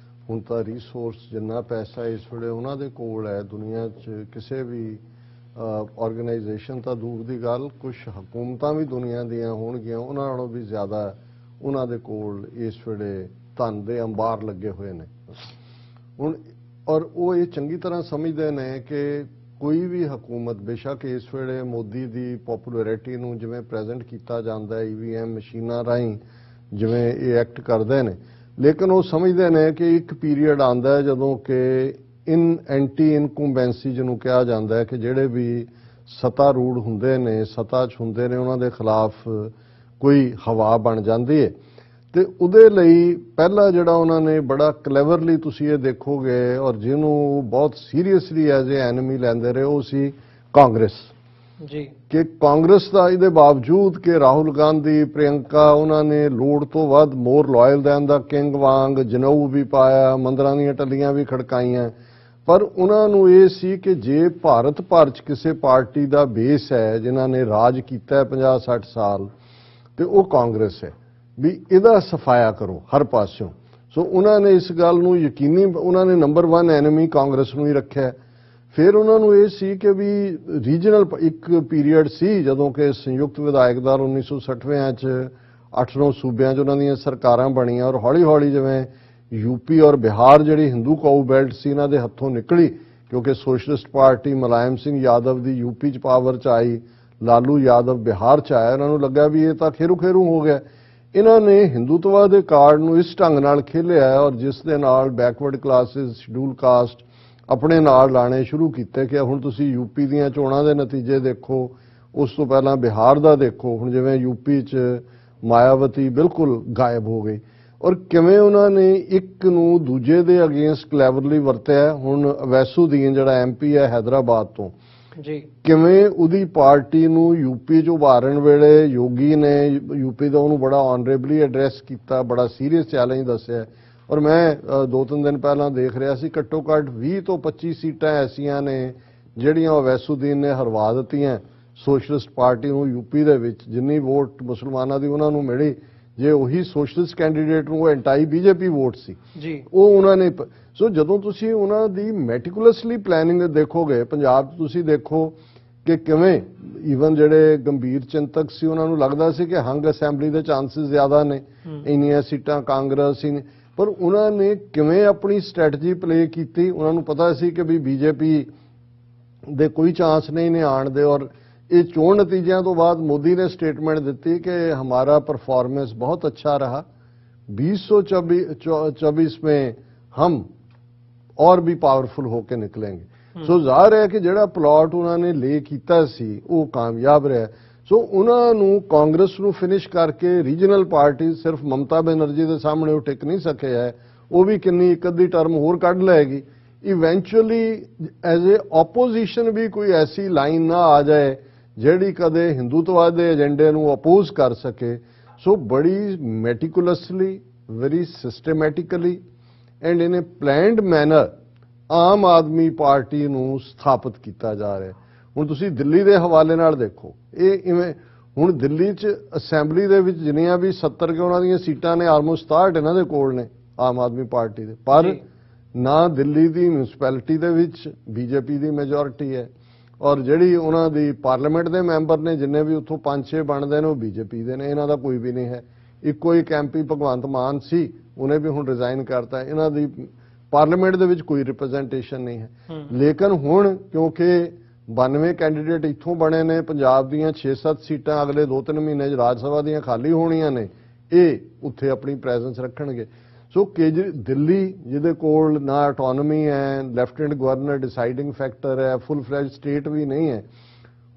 ਹੁਣ ਤਾਂ ਰਿਸੋਰਸ ਜਿੰਨਾ ਪੈਸਾ ਇਸ ਵੇਲੇ ਉਹਨਾਂ ਦੇ ਕੋਲ ਹੈ ਦੁਨੀਆ 'ਚ ਕਿਸੇ ਵੀ ਆਰਗੇਨਾਈਜੇਸ਼ਨ ਤਾਂ ਦੂਰ ਦੀ ਗੱਲ, ਕੁਝ ਹਕੂਮਤਾਂ ਵੀ ਦੁਨੀਆ ਦੀਆਂ ਹੋਣਗੀਆਂ ਉਹਨਾਂ ਨਾਲੋਂ ਵੀ ਜ਼ਿਆਦਾ ਉਹਨਾਂ ਦੇ ਕੋਲ ਇਸ ਵੇਲੇ ਧਨ ਦੇ ਅੰਬਾਰ ਲੱਗੇ ਹੋਏ ਨੇ ਹੁਣ। ਔਰ ਉਹ ਇਹ ਚੰਗੀ ਤਰ੍ਹਾਂ ਸਮਝਦੇ ਨੇ ਕਿ ਕੋਈ ਵੀ ਹਕੂਮਤ, ਬੇਸ਼ੱਕ ਇਸ ਵੇਲੇ ਮੋਦੀ ਦੀ ਪਪੂਲੈਰਿਟੀ ਨੂੰ ਜਿਵੇਂ ਪ੍ਰੈਜ਼ੈਂਟ ਕੀਤਾ ਜਾਂਦਾ ਹੈ EVM ਮਸ਼ੀਨਾਂ ਰਾਹੀਂ ਜਿਵੇਂ ਇਹ ਐਕਟ ਕਰਦੇ ਨੇ, ਲੇਕਿਨ ਉਹ ਸਮਝਦੇ ਨੇ ਕਿ ਇੱਕ ਪੀਰੀਅਡ ਆਉਂਦਾ ਹੈ ਜਦੋਂ ਕਿ ਐਂਟੀ ਇਨਕੰਬੈਂਸੀ ਜਿਹਨੂੰ ਕਿਹਾ ਜਾਂਦਾ ਹੈ ਕਿ ਜਿਹੜੇ ਵੀ ਸੱਤਾਰੂੜ ਹੁੰਦੇ ਨੇ, ਸੱਤਾ 'ਚ ਹੁੰਦੇ ਨੇ, ਉਹਨਾਂ ਦੇ ਖਿਲਾਫ ਕੋਈ ਹਵਾ ਬਣ ਜਾਂਦੀ ਹੈ। ਤੇ ਉਹਦੇ ਲਈ ਪਹਿਲਾ ਜਿਹੜਾ ਉਹਨਾਂ ਨੇ ਬੜਾ ਕਲੈਵਰਲੀ ਤੁਸੀਂ ਇਹ ਦੇਖੋਗੇ ਔਰ ਜਿਹਨੂੰ ਬਹੁਤ ਸੀਰੀਅਸਲੀ ਐਜ਼ ਏ ਐਨਮੀ ਲੈਂਦੇ ਰਹੇ ਉਹ ਸੀ ਕਾਂਗਰਸ ਜੀ। ਕਿ ਕਾਂਗਰਸ ਦਾ ਇਹਦੇ ਬਾਵਜੂਦ ਕਿ ਰਾਹੁਲ ਗਾਂਧੀ, ਪ੍ਰਿਯੰਕਾ, ਉਹਨਾਂ ਨੇ ਲੋੜ ਤੋਂ ਵੱਧ ਮੋਰ ਲਾਇਲ ਦੈਨ ਦਾ ਕਿੰਗ ਵਾਂਗ ਜਨਊ ਵੀ ਪਾਇਆ, ਮੰਦਰਾਂ ਦੀਆਂ ਟੱਲੀਆਂ ਵੀ ਖੜਕਾਈਆਂ, ਪਰ ਉਹਨਾਂ ਨੂੰ ਇਹ ਸੀ ਕਿ ਜੇ ਭਾਰਤ ਭਰ 'ਚ ਕਿਸੇ ਪਾਰਟੀ ਦਾ ਬੇਸ ਹੈ ਜਿਨ੍ਹਾਂ ਨੇ ਰਾਜ ਕੀਤਾ ਹੈ 50-60 ਸਾਲ ਤੇ ਉਹ ਕਾਂਗਰਸ ਹੈ, ਵੀ ਇਹਦਾ ਸਫਾਇਆ ਕਰੋ ਹਰ ਪਾਸਿਓਂ। ਸੋ ਉਹਨਾਂ ਨੇ ਇਸ ਗੱਲ ਨੂੰ ਯਕੀਨੀ, ਉਹਨਾਂ ਨੇ ਨੰਬਰ 1 ਐਨੇਮੀ ਕਾਂਗਰਸ ਨੂੰ ਹੀ ਰੱਖਿਆ। ਫਿਰ ਉਹਨਾਂ ਨੂੰ ਇਹ ਸੀ ਕਿ ਵੀ ਰੀਜਨਲ ਇੱਕ ਪੀਰੀਅਡ ਸੀ ਜਦੋਂ ਕਿ ਸੰਯੁਕਤ ਵਿਧਾਇਕ ਦਲ 1960ਵਿਆਂ 'ਚ 8-9 ਸੂਬਿਆਂ 'ਚ ਉਹਨਾਂ ਦੀਆਂ ਸਰਕਾਰਾਂ ਬਣੀਆਂ ਔਰ ਹੌਲੀ-ਹੌਲੀ ਜਿਵੇਂ यूपी और बिहार ਜਿਹੜੀ ਹਿੰਦੂ ਕਾਊ ਬੈਲਟ ਸੀ ਇਹਨਾਂ ਦੇ ਹੱਥੋਂ ਨਿਕਲੀ ਕਿਉਂਕਿ ਸੋਸ਼ਲਿਸਟ ਪਾਰਟੀ ਮੁਲਾਇਮ ਸਿੰਘ ਯਾਦਵ ਦੀ यूपी 'ਚ ਪਾਵਰ 'ਚ ਆਈ, ਲਾਲੂ ਯਾਦਵ ਬਿਹਾਰ 'ਚ ਆਇਆ। ਇਹਨਾਂ ਨੂੰ ਲੱਗਾ ਵੀ ਇਹ ਤਾਂ ਖੇਰੂ ਹੋ ਗਿਆ। ਇਹਨਾਂ ਨੇ ਹਿੰਦੂਤਵਾ ਦੇ ਕਾਰਡ ਨੂੰ ਇਸ ਢੰਗ ਨਾਲ ਖੇਲਿਆ ਔਰ ਜਿਸ ਦੇ ਨਾਲ ਬੈਕਵਰਡ ਕਲਾਸਿਸ, ਸ਼ਡਿਊਲ ਕਾਸਟ ਆਪਣੇ ਨਾਲ ਲਾਣੇ ਸ਼ੁਰੂ ਕੀਤੇ ਕਿ ਹੁਣ ਤੁਸੀਂ यूपी ਦੀਆਂ ਚੋਣਾਂ ਦੇ ਨਤੀਜੇ ਦੇਖੋ, ਉਸ ਤੋਂ ਪਹਿਲਾਂ ਬਿਹਾਰ ਦਾ ਦੇਖੋ। ਹੁਣ ਜਿਵੇਂ यूपी 'ਚ ਮਾਇਆਵਤੀ ਬਿਲਕੁਲ ਗਾਇਬ ਹੋ ਗਈ ਔਰ ਕਿਵੇਂ ਉਹਨਾਂ ਨੇ ਇੱਕ ਨੂੰ ਦੂਜੇ ਦੇ ਅਗੇਂਸਟ ਕਲੈਵਰਲੀ ਵਰਤਿਆ। ਹੁਣ ਵੈਸੂਦੀਨ ਜਿਹੜਾ MP ਹੈ ਹੈਦਰਾਬਾਦ ਤੋਂ ਜੀ, ਕਿਵੇਂ ਉਹਦੀ ਪਾਰਟੀ ਨੂੰ यूपी 'ਚ ਉਭਾਰਨ ਵੇਲੇ ਯੋਗੀ ਨੇ यूपी ਦਾ ਉਹਨੂੰ ਬੜਾ ਆਨਰੇਬਲੀ ਐਡਰੈਸ ਕੀਤਾ, ਬੜਾ ਸੀਰੀਅਸ ਚੈਲੰਜ ਦੱਸਿਆ। ਔਰ ਮੈਂ 2-3 ਦਿਨ ਪਹਿਲਾਂ ਦੇਖ ਰਿਹਾ ਸੀ ਘੱਟੋ ਘੱਟ 20 ਤੋਂ 25 ਸੀਟਾਂ ਐਸੀਆਂ ਨੇ ਜਿਹੜੀਆਂ ਵੈਸੂਦੀਨ ਨੇ ਹਰਵਾ ਦਿੱਤੀਆਂ ਸੋਸ਼ਲਿਸਟ ਪਾਰਟੀ ਨੂੰ यूपी ਦੇ ਵਿੱਚ। ਜਿੰਨੀ ਵੋਟ ਮੁਸਲਮਾਨਾਂ ਦੀ ਉਹਨਾਂ ਨੂੰ ਮਿਲੀ, ਜੇ ਉਹੀ ਸੋਸ਼ਲਿਸਟ ਕੈਂਡੀਡੇਟ ਨੂੰ ਐਂਟਾਈ BJP ਵੋਟ ਸੀ ਜੀ, ਉਹ ਉਹਨਾਂ ਨੇ। ਸੋ ਜਦੋਂ ਤੁਸੀਂ ਉਹਨਾਂ ਦੀ ਮੈਟੀਕੂਲਸਲੀ ਪਲੈਨਿੰਗ ਦੇਖੋਗੇ, ਪੰਜਾਬ 'ਚ ਤੁਸੀਂ ਦੇਖੋ ਕਿ ਕਿਵੇਂ ਈਵਨ ਜਿਹੜੇ ਗੰਭੀਰ ਚਿੰਤਕ ਸੀ ਉਹਨਾਂ ਨੂੰ ਲੱਗਦਾ ਸੀ ਕਿ ਹੰਗ ਅਸੈਂਬਲੀ ਦੇ ਚਾਂਸਸ ਜ਼ਿਆਦਾ ਨੇ, ਇੰਨੀਆਂ ਸੀਟਾਂ ਕਾਂਗਰਸ ਹੀ, ਪਰ ਉਹਨਾਂ ਨੇ ਕਿਵੇਂ ਆਪਣੀ ਸਟ੍ਰੈਟਜੀ ਪਲੇ ਕੀਤੀ। ਉਹਨਾਂ ਨੂੰ ਪਤਾ ਸੀ ਕਿ ਵੀ BJP ਦੇ ਕੋਈ ਚਾਂਸ ਨਹੀਂ ਨੇ ਆਣ ਦੇ। ਔਰ ਇਹ ਚੋਣ नतीजों तो बाद मोदी ने स्टेटमेंट दी कि हमारा परफॉर्मेंस बहुत अच्छा रहा, 2024 में हम और भी पावरफुल होकर निकलेंगे। सो जाहिर है कि ਜਿਹੜਾ प्लॉट उन्होंने ले ਕੀਤਾ ਸੀ ਉਹ ਕਾਮਯਾਬ ਰਿਹਾ। सो उन्होंने कांग्रेस ਨੂੰ ਫਿਨਿਸ਼ ਕਰਕੇ ਰੀਜਨਲ ਪਾਰਟੀ ਸਿਰਫ ਮਮਤਾ ਬੈਨਰਜੀ ਦੇ ਸਾਹਮਣੇ ਉਹ ਟਿਕ ਨਹੀਂ ਸਕੇ ਹੈ, ਉਹ ਵੀ ਕਿੰਨੀ ਇੱਕ ਅੱਧੀ ਟਰਮ ਹੋਰ ਕੱਢ ਲਏਗੀ। ਇਵੈਂਚੁਅਲੀ ਐਜ਼ ਏ ਆਪੋਜੀਸ਼ਨ ਵੀ ਕੋਈ ਐਸੀ ਲਾਈਨ ਨਾ ਆ ਜਾਏ ਜਿਹੜੀ ਕਦੇ ਹਿੰਦੂਤਵਾਦ ਦੇ ਏਜੰਡੇ ਨੂੰ ਅਪੋਜ਼ ਕਰ ਸਕੇ। ਸੋ ਬੜੀ meticulously, very systematically and in a planned manner Aam Aadmi Party ਨੂੰ ਸਥਾਪਿਤ ਕੀਤਾ ਜਾ ਰਿਹਾ। ਹੁਣ ਤੁਸੀਂ ਦਿੱਲੀ ਦੇ ਹਵਾਲੇ ਨਾਲ ਦੇਖੋ, ਇਹ ਇਵੇਂ ਹੁਣ ਦਿੱਲੀ 'ਚ ਅਸੈਂਬਲੀ ਦੇ ਵਿੱਚ ਜਿੰਨੀਆਂ ਵੀ 70 ਉਹਨਾਂ ਦੀਆਂ ਸੀਟਾਂ ਨੇ, ਆਲਮੋਸਟ 67 ਇਹਨਾਂ ਦੇ ਕੋਲ ਨੇ ਆਮ ਆਦਮੀ ਪਾਰਟੀ ਦੇ। ਪਰ ਨਾ ਦਿੱਲੀ ਦੀ ਮਿਊਨਿਸਪੈਲਿਟੀ ਦੇ ਵਿੱਚ BJP ਦੀ ਮੈਜੋਰਿਟੀ ਹੈ ਔਰ ਜਿਹੜੀ ਉਹਨਾਂ ਦੀ ਪਾਰਲੀਮੈਂਟ ਦੇ ਮੈਂਬਰ ਨੇ ਜਿੰਨੇ ਵੀ ਉੱਥੋਂ 5-6 ਬਣਦੇ ਨੇ ਉਹ BJP ਦੇ ਨੇ। ਇਹਨਾਂ ਦਾ ਕੋਈ ਵੀ ਨਹੀਂ ਹੈ। ਇੱਕੋ ਇੱਕ MP ਭਗਵੰਤ ਮਾਨ ਸੀ, ਉਹਨੇ ਵੀ ਹੁਣ ਰਿਜ਼ਾਈਨ ਕਰਤਾ। ਇਹਨਾਂ ਦੀ ਪਾਰਲੀਮੈਂਟ ਦੇ ਵਿੱਚ ਕੋਈ ਰਿਪਰੈਜ਼ੈਂਟੇਸ਼ਨ ਨਹੀਂ ਹੈ। ਲੇਕਿਨ ਹੁਣ ਕਿਉਂਕਿ 92 ਕੈਂਡੀਡੇਟ ਇੱਥੋਂ ਬਣੇ ਨੇ, ਪੰਜਾਬ ਦੀਆਂ 6-7 ਸੀਟਾਂ ਅਗਲੇ 2-3 ਮਹੀਨੇ 'ਚ ਰਾਜ ਸਭਾ ਦੀਆਂ ਖਾਲੀ ਹੋਣੀਆਂ ਨੇ, ਇਹ ਉੱਥੇ ਆਪਣੀ ਪ੍ਰੈਜ਼ੈਂਸ ਰੱਖਣਗੇ। ਸੋ ਦਿੱਲੀ ਜਿਹਦੇ ਕੋਲ ਨਾ ਆਟੋਨਮੀ ਹੈ, ਲੈਫਟੀਨੈਂਟ ਗਵਰਨਰ ਡਿਸਾਈਡਿੰਗ ਫੈਕਟਰ ਹੈ, ਫੁੱਲ ਫਲੈਜ ਸਟੇਟ ਵੀ ਨਹੀਂ ਹੈ।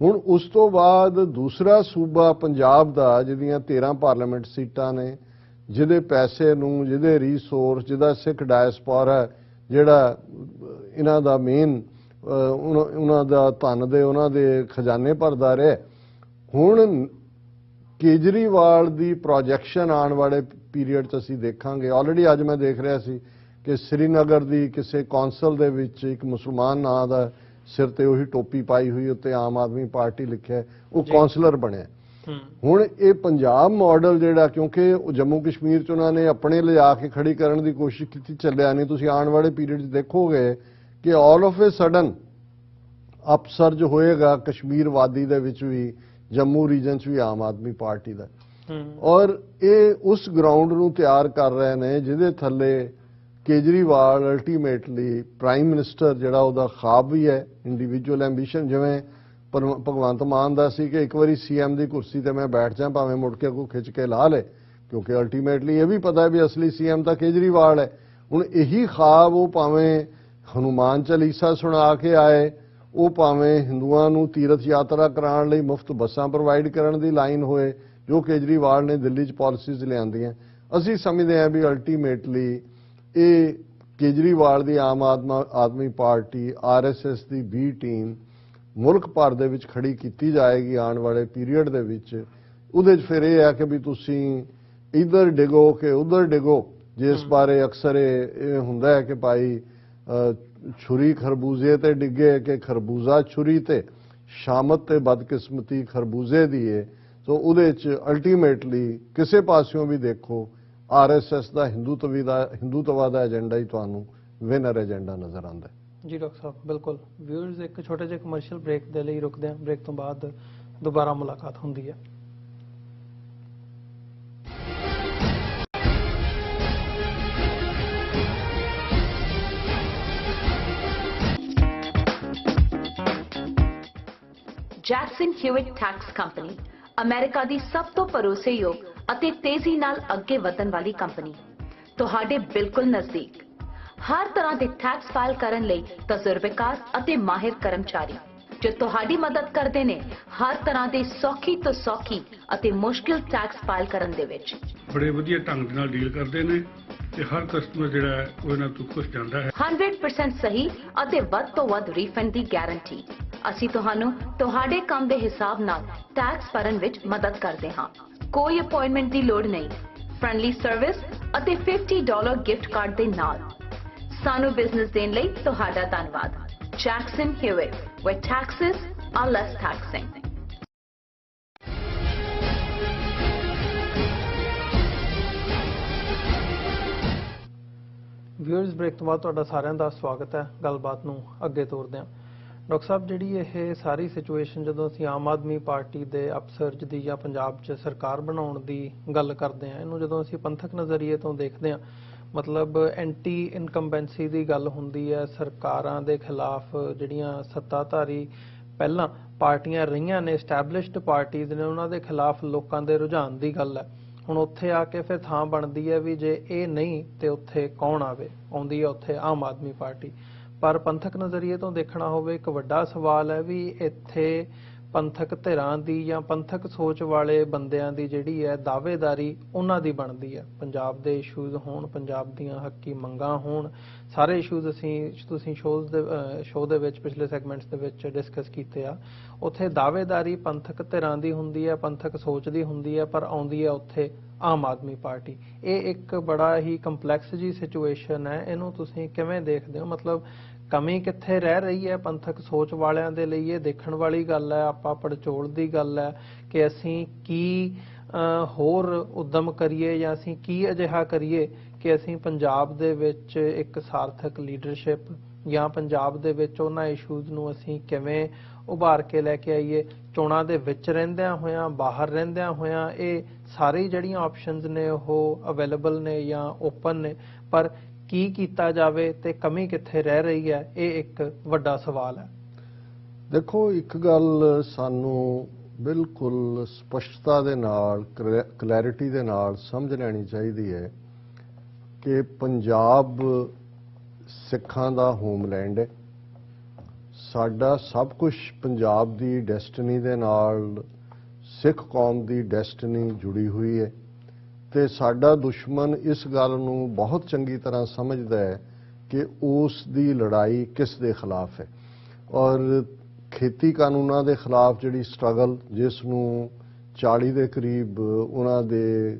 ਹੁਣ ਉਸ ਤੋਂ ਬਾਅਦ ਦੂਸਰਾ ਸੂਬਾ ਪੰਜਾਬ ਦਾ ਜਿਹਦੀਆਂ 13 ਪਾਰਲੀਮੈਂਟ ਸੀਟਾਂ ਨੇ, ਜਿਹਦੇ ਪੈਸੇ ਨੂੰ, ਜਿਹਦੇ ਰਿਸੋਰਸ, ਜਿਹਦਾ ਸਿੱਖ ਡਾਇਸਪੋਰਾ ਜਿਹੜਾ ਇਹਨਾਂ ਦਾ ਮੇਨ ਉਹਨਾਂ ਦਾ ਧਨ ਦੇ ਉਹਨਾਂ ਦੇ ਖਜ਼ਾਨੇ ਭਰਦਾ ਰਿਹਾ। ਹੁਣ ਕੇਜਰੀਵਾਲ ਦੀ ਪ੍ਰੋਜੈਕਸ਼ਨ ਆਉਣ ਵਾਲੇ ਪੀਰੀਅਡ 'ਚ ਅਸੀਂ ਦੇਖਾਂਗੇ। ਆਲਰੇਡੀ ਅੱਜ ਮੈਂ ਦੇਖ ਰਿਹਾ ਸੀ ਕਿ ਸ੍ਰੀਨਗਰ ਦੀ ਕਿਸੇ ਕੌਂਸਲ ਦੇ ਵਿੱਚ ਇੱਕ ਮੁਸਲਮਾਨ ਨਾਂ ਦਾ ਸਿਰ ਤੇ ਉਹੀ ਟੋਪੀ ਪਾਈ ਹੋਈ ਉੱਤੇ ਆਮ ਆਦਮੀ ਪਾਰਟੀ ਲਿਖਿਆ, ਉਹ ਕੌਂਸਲਰ ਬਣਿਆ। ਹੁਣ ਇਹ ਪੰਜਾਬ ਮਾਡਲ ਜਿਹੜਾ, ਕਿਉਂਕਿ ਜੰਮੂ ਕਸ਼ਮੀਰ 'ਚ ਉਹਨਾਂ ਨੇ ਆਪਣੇ ਲਿਜਾ ਕੇ ਖੜੀ ਕਰਨ ਦੀ ਕੋਸ਼ਿਸ਼ ਕੀਤੀ, ਚੱਲਿਆ ਨਹੀਂ। ਤੁਸੀਂ ਆਉਣ ਵਾਲੇ ਪੀਰੀਅਡ 'ਚ ਦੇਖੋਗੇ ਕਿ ਆਲ ਆਫ ਏ ਸਡਨ ਅਪਸਰਜ ਹੋਏਗਾ ਕਸ਼ਮੀਰ ਵਾਦੀ ਦੇ ਵਿੱਚ ਵੀ, ਜੰਮੂ ਰੀਜਨ 'ਚ ਵੀ ਆਮ ਆਦਮੀ ਪਾਰਟੀ ਦਾ। ਔਰ ਇਹ ਉਸ ਗਰਾਊਂਡ ਨੂੰ ਤਿਆਰ ਕਰ ਰਹੇ ਨੇ ਜਿਹਦੇ ਥੱਲੇ ਕੇਜਰੀਵਾਲ ਅਲਟੀਮੇਟਲੀ ਪ੍ਰਾਈਮ ਮਿਨਿਸਟਰ ਜਿਹੜਾ ਉਹਦਾ ਖਾਬ ਵੀ ਹੈ, ਇੰਡੀਵਿਜੂਅਲ ਐਂਬੀਸ਼ਨ। ਜਿਵੇਂ ਭਗਵੰਤ ਮਾਨ ਦਾ ਸੀ ਕਿ ਇੱਕ ਵਾਰੀ CM ਦੀ ਕੁਰਸੀ ਤੇ ਮੈਂ ਬੈਠ ਜਾ, ਭਾਵੇਂ ਮੁੜ ਕੇ ਕੋਈ ਖਿੱਚ ਕੇ ਲਾ ਲੇ, ਕਿਉਂਕਿ ਅਲਟੀਮੇਟਲੀ ਇਹ ਵੀ ਪਤਾ ਹੈ ਵੀ ਅਸਲੀ CM ਤਾਂ ਕੇਜਰੀਵਾਲ ਹੈ। ਹੁਣ ਇਹੀ ਖਾਬ ਉਹ ਭਾਵੇਂ ਹਨੂਮਾਨ ਚਾਲੀਸਾ ਸੁਣਾ ਕੇ ਆਏ, ਉਹ ਭਾਵੇਂ ਹਿੰਦੂਆਂ ਨੂੰ ਤੀਰਥ ਯਾਤਰਾ ਕਰਾਉਣ ਲਈ ਮੁਫਤ ਬੱਸਾਂ ਪ੍ਰੋਵਾਈਡ ਕਰਨ ਦੀ ਲਾਈਨ ਹੋਏ, ਜੋ ਕੇਜਰੀਵਾਲ ਨੇ ਦਿੱਲੀ 'ਚ ਪਾਲਿਸੀਜ਼ ਲਿਆਂਦੀਆਂ। ਅਸੀਂ ਸਮਝਦੇ ਹਾਂ ਵੀ ਅਲਟੀਮੇਟਲੀ ਇਹ ਕੇਜਰੀਵਾਲ ਦੀ ਆਮ ਆਦਮੀ ਪਾਰਟੀ, RSS ਦੀ B ਟੀਮ ਮੁਲਕ ਭਰ ਦੇ ਵਿੱਚ ਖੜੀ ਕੀਤੀ ਜਾਏਗੀ ਆਉਣ ਵਾਲੇ ਪੀਰੀਅਡ ਦੇ ਵਿੱਚ। ਉਹਦੇ 'ਚ ਫਿਰ ਇਹ ਹੈ ਕਿ ਵੀ ਤੁਸੀਂ ਇੱਧਰ ਡਿਗੋ ਕਿ ਉੱਧਰ ਡਿਗੋ, ਜਿਸ ਬਾਰੇ ਅਕਸਰ ਇਹ ਹੁੰਦਾ ਹੈ ਕਿ ਭਾਈ ਛੁਰੀ ਖਰਬੂਜ਼ੇ ਤੇ ਡਿੱਗੇ ਕਿ ਖਰਬੂਜ਼ਾ ਛੁਰੀ ਤੇ ਸ਼ਾਮਤ ਤੇ ਬਦਕਿਸਮਤੀ ਖਰਬੂਜ਼ੇ ਦੀ ਏ। ਸੋ ਉਹਦੇ 'ਚ ਅਲਟੀਮੇਟਲੀ ਕਿਸੇ ਪਾਸਿਓਂ ਵੀ ਦੇਖੋ RSS ਦਾ ਹਿੰਦੂਤਵਾ ਦਾ ਏਜੰਡਾ ਹੀ ਤੁਹਾਨੂੰ ਵਿਨਰ ਏਜੰਡਾ ਨਜ਼ਰ ਆਉਂਦਾ ਹੈ। ਜੀ ਡਾਕਟਰ ਸਾਹਿਬ ਬਿਲਕੁਲ। ਵਿਊਅਰਸ ਇੱਕ ਛੋਟੇ ਜਿਹੇ ਕਮਰਸ਼ੀਅਲ ਬ੍ਰੇਕ ਦੇ ਲਈ ਰੁਕਦੇ ਹਾਂ, ਬ੍ਰੇਕ ਤੋਂ ਬਾਅਦ ਦੁਬਾਰਾ ਮੁਲਾਕਾਤ ਹੁੰਦੀ ਹੈ। ਜੈਕਸਨ ਹਿਊਇਟ ਟੈਕਸ ਕੰਪਨੀ ਅਮਰੀਕਾ ਦੀ ਸਭ ਤੋਂ ਭਰੋਸੇਯੋਗ ਅਤੇ ਤੇਜ਼ੀ ਨਾਲ ਅੱਗੇ ਵਧਣ ਵਾਲੀ ਕੰਪਨੀ ਤੁਹਾਡੇ ਬਿਲਕੁਲ ਨਜ਼ਦੀਕ। ਹਰ ਤਰ੍ਹਾਂ ਦੇ ਟੈਕਸ ਫਾਈਲ ਕਰਨ ਲਈ ਤਜਰਬੇਕਾਰ ਅਤੇ ਮਾਹਿਰ ਕਰਮਚਾਰੀ ਜੋ ਤੁਹਾਡੀ ਮਦਦ ਕਰਦੇ ਨੇ ਹਰ ਤਰ੍ਹਾਂ ਦੇ ਸੌਖੀ ਤੋਂ ਸੌਖੀ ਅਤੇ ਮੁਸ਼ਕਿਲ ਟੈਕਸ ਫਾਈਲ ਕਰਨ ਦੇ ਵਿੱਚ। ਬੜੇ ਵਧੀਆ ਢੰਗ ਦੇ ਨਾਲ ਡੀਲ ਕਰਦੇ ਨੇ ਤੇ ਹਰ ਕਸਟਮਰ ਜਿਹੜਾ ਹੈ ਉਹ ਇਹਨਾਂ ਤੋਂ ਖੁਸ਼ ਜਾਂਦਾ ਹੈ। 100% ਸਹੀ ਅਤੇ ਵੱਧ ਤੋਂ ਵੱਧ ਰੀਫੰਡ ਦੀ ਗਾਰੰਟੀ। ਅਸੀਂ ਤੁਹਾਨੂੰ ਤੁਹਾਡੇ ਕੰਮ ਦੇ ਹਿਸਾਬ ਨਾਲ ਟੈਕਸ ਭਰਨ ਵਿੱਚ ਮਦਦ ਕਰਦੇ ਹਾਂ। ਕੋਈ ਅਪਾਇੰਟਮੈਂਟ ਦੀ ਲੋੜ ਨਹੀਂ। ਫ੍ਰੈਂਡਲੀ ਸਰਵਿਸ ਅਤੇ $50 ਗਿਫਟ ਕਾਰਡ ਦੇ ਨਾਲ। ਸਾਨੂੰ ਬਿਜ਼ਨਸ ਦੇਣ ਲਈ ਤੁਹਾਡਾ ਧੰਨਵਾਦ। Jackson Hewitt, where taxes are less taxing. Viewers break ਤੋਂ ਬਾਅਦ ਤੁਹਾਡਾ ਸਾਰਿਆਂ ਦਾ ਸਵਾਗਤ ਹੈ। ਗੱਲਬਾਤ ਨੂੰ ਅੱਗੇ ਤੋਰਦੇ ਹਾਂ। ਡਾਕਟਰ ਸਾਹਿਬ ਜਿਹੜੀ ਇਹ ਸਾਰੀ ਸਿਚੁਏਸ਼ਨ ਜਦੋਂ ਅਸੀਂ ਆਮ ਆਦਮੀ ਪਾਰਟੀ ਦੇ ਅਪਸਰਜ ਦੀ ਜਾਂ ਪੰਜਾਬ 'ਚ ਸਰਕਾਰ ਬਣਾਉਣ ਦੀ ਗੱਲ ਕਰਦੇ ਹਾਂ, ਇਹਨੂੰ ਜਦੋਂ ਅਸੀਂ ਪੰਥਕ ਨਜ਼ਰੀਏ ਤੋਂ ਦੇਖਦੇ ਹਾਂ, ਮਤਲਬ ਐਂਟੀ ਇਨਕੰਬੈਂਸੀ ਦੀ ਗੱਲ ਹੁੰਦੀ ਹੈ। ਸਰਕਾਰਾਂ ਦੇ ਖਿਲਾਫ ਜਿਹੜੀਆਂ ਸੱਤਾਧਾਰੀ ਪਹਿਲਾਂ ਪਾਰਟੀਆਂ ਰਹੀਆਂ ਨੇ, ਐਸਟੈਬਲਿਸ਼ਡ ਪਾਰਟੀਜ਼ ਨੇ, ਉਹਨਾਂ ਦੇ ਖਿਲਾਫ ਲੋਕਾਂ ਦੇ ਰੁਝਾਨ ਦੀ ਗੱਲ ਹੈ। ਹੁਣ ਉੱਥੇ ਆ ਕੇ ਫਿਰ ਥਾਂ ਬਣਦੀ ਹੈ ਵੀ ਜੇ ਇਹ ਨਹੀਂ ਤੇ ਉੱਥੇ ਕੌਣ ਆਵੇ? ਆਉਂਦੀ ਹੈ ਉੱਥੇ ਆਮ ਆਦਮੀ ਪਾਰਟੀ। ਪਰ ਪੰਥਕ ਨਜ਼ਰੀਏ ਤੋਂ ਦੇਖਣਾ ਹੋਵੇ, ਇੱਕ ਵੱਡਾ ਸਵਾਲ ਹੈ ਵੀ ਇੱਥੇ ਪੰਥਕ ਧਿਰਾਂ ਦੀ ਜਾਂ ਪੰਥਕ ਸੋਚ ਵਾਲੇ ਬੰਦਿਆਂ ਦੀ ਜਿਹੜੀ ਹੈ ਦਾਅਵੇਦਾਰੀ ਉਹਨਾਂ ਦੀ ਬਣਦੀ ਹੈ। ਪੰਜਾਬ ਦੇ ਇਸ਼ੂਜ਼ ਹੋਣ, ਪੰਜਾਬ ਦੀਆਂ ਹੱਕੀ ਮੰਗਾਂ ਹੋਣ, ਸਾਰੇ ਇਸ਼ੂਜ਼ ਤੁਸੀਂ ਸ਼ੋਅ ਦੇ ਵਿੱਚ ਪਿਛਲੇ ਸੈਗਮੈਂਟਸ ਦੇ ਵਿੱਚ ਡਿਸਕਸ ਕੀਤੇ ਆ। ਉੱਥੇ ਦਾਅਵੇਦਾਰੀ ਪੰਥਕ ਧਿਰਾਂ ਦੀ ਹੁੰਦੀ ਹੈ, ਪੰਥਕ ਸੋਚ ਦੀ ਹੁੰਦੀ ਹੈ, ਪਰ ਆਉਂਦੀ ਹੈ ਉੱਥੇ ਆਮ ਆਦਮੀ ਪਾਰਟੀ। ਇਹ ਇੱਕ ਬੜਾ ਹੀ ਕੰਪਲੈਕਸ ਜੀ ਸਿਚੁਏਸ਼ਨ ਹੈ। ਇਹਨੂੰ ਤੁਸੀਂ ਕਿਵੇਂ ਦੇਖਦੇ ਹੋ? ਮਤਲਬ ਕਮੀ ਕਿੱਥੇ ਰਹਿ ਰਹੀ ਹੈ ਪੰਥਕ ਸੋਚ ਵਾਲਿਆਂ ਦੇ ਲਈ? ਇਹ ਦੇਖਣ ਵਾਲੀ ਗੱਲ ਹੈ, ਆਪਾਂ ਪੜਚੋਲ ਦੀ ਗੱਲ ਹੈ ਕਿ ਅਸੀਂ ਕੀ ਹੋਰ ਉਦਮ ਕਰੀਏ ਜਾਂ ਅਸੀਂ ਕੀ ਅਜਿਹਾ ਕਰੀਏ ਕਿ ਅਸੀਂ ਪੰਜਾਬ ਦੇ ਵਿੱਚ ਇੱਕ ਸਾਰਥਕ ਲੀਡਰਸ਼ਿਪ ਜਾਂ ਪੰਜਾਬ ਦੇ ਵਿੱਚ ਉਹਨਾਂ ਇਸ਼ੂਜ਼ ਨੂੰ ਅਸੀਂ ਕਿਵੇਂ ਉਭਾਰ ਕੇ ਲੈ ਕੇ ਆਈਏ। ਚੋਣਾਂ ਦੇ ਵਿੱਚ ਰਹਿੰਦਿਆਂ ਹੋਇਆਂ, ਬਾਹਰ ਰਹਿੰਦਿਆਂ ਹੋਇਆਂ, ਇਹ ਸਾਰੀ ਜਿਹੜੀਆਂ ਆਪਸ਼ਨਸ ਨੇ ਉਹ ਅਵੇਲੇਬਲ ਨੇ ਜਾਂ ਓਪਨ ਨੇ, ਪਰ ਕੀ ਕੀਤਾ ਜਾਵੇ ਤੇ ਕਮੀ ਕਿੱਥੇ ਰਹਿ ਰਹੀ ਹੈ, ਇਹ ਇੱਕ ਵੱਡਾ ਸਵਾਲ ਹੈ। ਦੇਖੋ, ਇੱਕ ਗੱਲ ਸਾਨੂੰ ਬਿਲਕੁਲ ਸਪਸ਼ਟਤਾ ਦੇ ਨਾਲ, ਕਲੈਰਿਟੀ ਦੇ ਨਾਲ ਸਮਝ ਲੈਣੀ ਚਾਹੀਦੀ ਹੈ ਕਿ ਪੰਜਾਬ ਸਿੱਖਾਂ ਦਾ ਹੋਮਲੈਂਡ ਹੈ। ਸਾਡਾ ਸਭ ਕੁਝ ਪੰਜਾਬ ਦੀ ਡੈਸਟਨੀ ਦੇ ਨਾਲ, ਸਿੱਖ ਕੌਮ ਦੀ ਡੈਸਟਨੀ ਜੁੜੀ ਹੋਈ ਹੈ ਤੇ ਸਾਡਾ ਦੁਸ਼ਮਣ ਇਸ ਗੱਲ ਨੂੰ ਬਹੁਤ ਚੰਗੀ ਤਰ੍ਹਾਂ ਸਮਝਦਾ ਹੈ ਕਿ ਉਸ ਦੀ ਲੜਾਈ ਕਿਸ ਦੇ ਖਿਲਾਫ ਹੈ। ਔਰ ਖੇਤੀ ਕਾਨੂੰਨਾਂ ਦੇ ਖਿਲਾਫ ਜਿਹੜੀ ਸਟਰਗਲ, ਜਿਸ ਨੂੰ 40 ਦੇ ਕਰੀਬ ਉਹਨਾਂ ਦੇ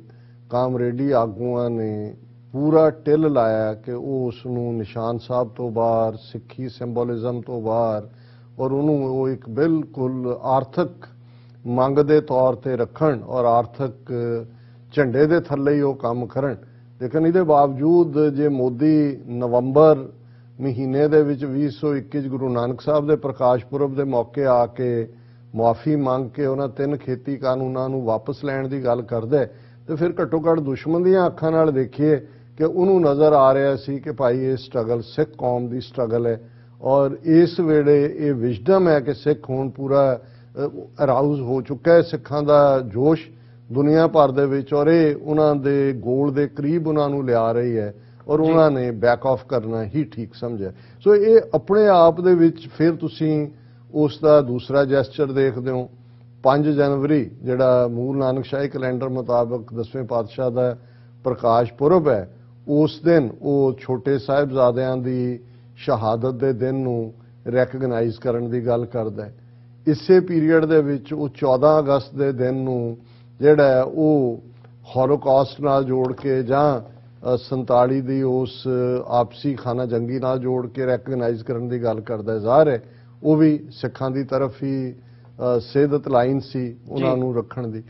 ਕਾਮਰੇਡੀ ਆਗੂਆਂ ਨੇ ਪੂਰਾ ਟਿਲ ਲਾਇਆ ਕਿ ਉਹ ਉਸ ਨੂੰ ਨਿਸ਼ਾਨ ਸਾਹਿਬ ਤੋਂ ਬਾਹਰ, ਸਿੱਖੀ ਸਿੰਬੋਲਿਜ਼ਮ ਤੋਂ ਬਾਹਰ, ਔਰ ਉਹਨੂੰ ਉਹ ਇੱਕ ਬਿਲਕੁਲ ਆਰਥਿਕ ਮੰਗ ਦੇ ਤੌਰ ਤੇ ਰੱਖਣ ਔਰ ਆਰਥਿਕ ਝੰਡੇ ਦੇ ਥੱਲੇ ਹੀ ਉਹ ਕੰਮ ਕਰਨ। ਲੇਕਿਨ ਇਹਦੇ ਬਾਵਜੂਦ ਜੇ ਮੋਦੀ ਨਵੰਬਰ ਮਹੀਨੇ ਦੇ ਵਿੱਚ 2021 ਗੁਰੂ ਨਾਨਕ ਸਾਹਿਬ ਦੇ ਪ੍ਰਕਾਸ਼ ਪੁਰਬ ਦੇ ਮੌਕੇ ਆ ਕੇ ਮੁਆਫੀ ਮੰਗ ਕੇ ਉਹਨਾਂ 3 ਖੇਤੀ ਕਾਨੂੰਨਾਂ ਨੂੰ ਵਾਪਸ ਲੈਣ ਦੀ ਗੱਲ ਕਰਦਾ ਤੇ ਫਿਰ ਘੱਟੋ ਘੱਟ ਦੁਸ਼ਮਣ ਦੀਆਂ ਅੱਖਾਂ ਨਾਲ ਦੇਖੀਏ ਕਿ ਉਹਨੂੰ ਨਜ਼ਰ ਆ ਰਿਹਾ ਸੀ ਕਿ ਭਾਈ ਇਹ ਸਟਰਗਲ ਸਿੱਖ ਕੌਮ ਦੀ ਸਟਰਗਲ ਹੈ ਔਰ ਇਸ ਵੇਲੇ ਇਹ ਵਿਜ਼ਡਮ ਹੈ ਕਿ ਸਿੱਖ ਹੁਣ ਪੂਰਾ ਅਰਾਊਜ਼ ਹੋ ਚੁੱਕਾ ਹੈ, ਸਿੱਖਾਂ ਦਾ ਜੋਸ਼ ਦੁਨੀਆ ਭਰ ਦੇ ਵਿੱਚ, ਔਰ ਇਹ ਉਹਨਾਂ ਦੇ ਗੋਲ ਦੇ ਕਰੀਬ ਉਹਨਾਂ ਨੂੰ ਲਿਆ ਰਹੀ ਹੈ ਔਰ ਉਹਨਾਂ ਨੇ ਬੈਕ ਆਫ ਕਰਨਾ ਹੀ ਠੀਕ ਸਮਝਿਆ। ਸੋ ਇਹ ਆਪਣੇ ਆਪ ਦੇ ਵਿੱਚ ਫਿਰ ਤੁਸੀਂ ਉਸ ਦਾ ਦੂਸਰਾ ਜੈਸਚਰ ਦੇਖਦੇ ਹੋ। 5 ਜਨਵਰੀ ਜਿਹੜਾ ਮੂਲ ਨਾਨਕਸ਼ਾਹੀ ਕੈਲੰਡਰ ਮੁਤਾਬਕ 10ਵੇਂ ਪਾਤਸ਼ਾਹ ਦਾ ਪ੍ਰਕਾਸ਼ ਪੁਰਬ ਹੈ, ਉਸ ਦਿਨ ਉਹ ਛੋਟੇ ਸਾਹਿਬਜ਼ਾਦਿਆਂ ਦੀ ਸ਼ਹਾਦਤ ਦੇ ਦਿਨ ਨੂੰ ਰੈਕਗਨਾਈਜ਼ ਕਰਨ ਦੀ ਗੱਲ ਕਰਦਾ ਹੈ। ਇਸੇ ਪੀਰੀਅਡ ਦੇ ਵਿੱਚ ਉਹ 14 ਅਗਸਤ ਦੇ ਦਿਨ ਨੂੰ ਜਿਹੜਾ ਉਹ ਹੋਲੋਕਾਸਟ ਨਾਲ ਜੋੜ ਕੇ ਜਾਂ 47 ਦੀ ਉਸ ਆਪਸੀ ਖਾਨਾ ਜੰਗੀ ਨਾਲ ਜੋੜ ਕੇ ਰੈਕਗਨਾਈਜ਼ ਕਰਨ ਦੀ ਗੱਲ ਕਰਦਾ ਜ਼ਾਹਰ ਹੈ ਉਹ ਵੀ ਸਿੱਖਾਂ ਦੀ ਤਰਫ ਹੀ ਸੇਧਤ ਲਾਈਨ ਸੀ ਉਹਨਾਂ ਨੂੰ ਰੱਖਣ ਦੀ।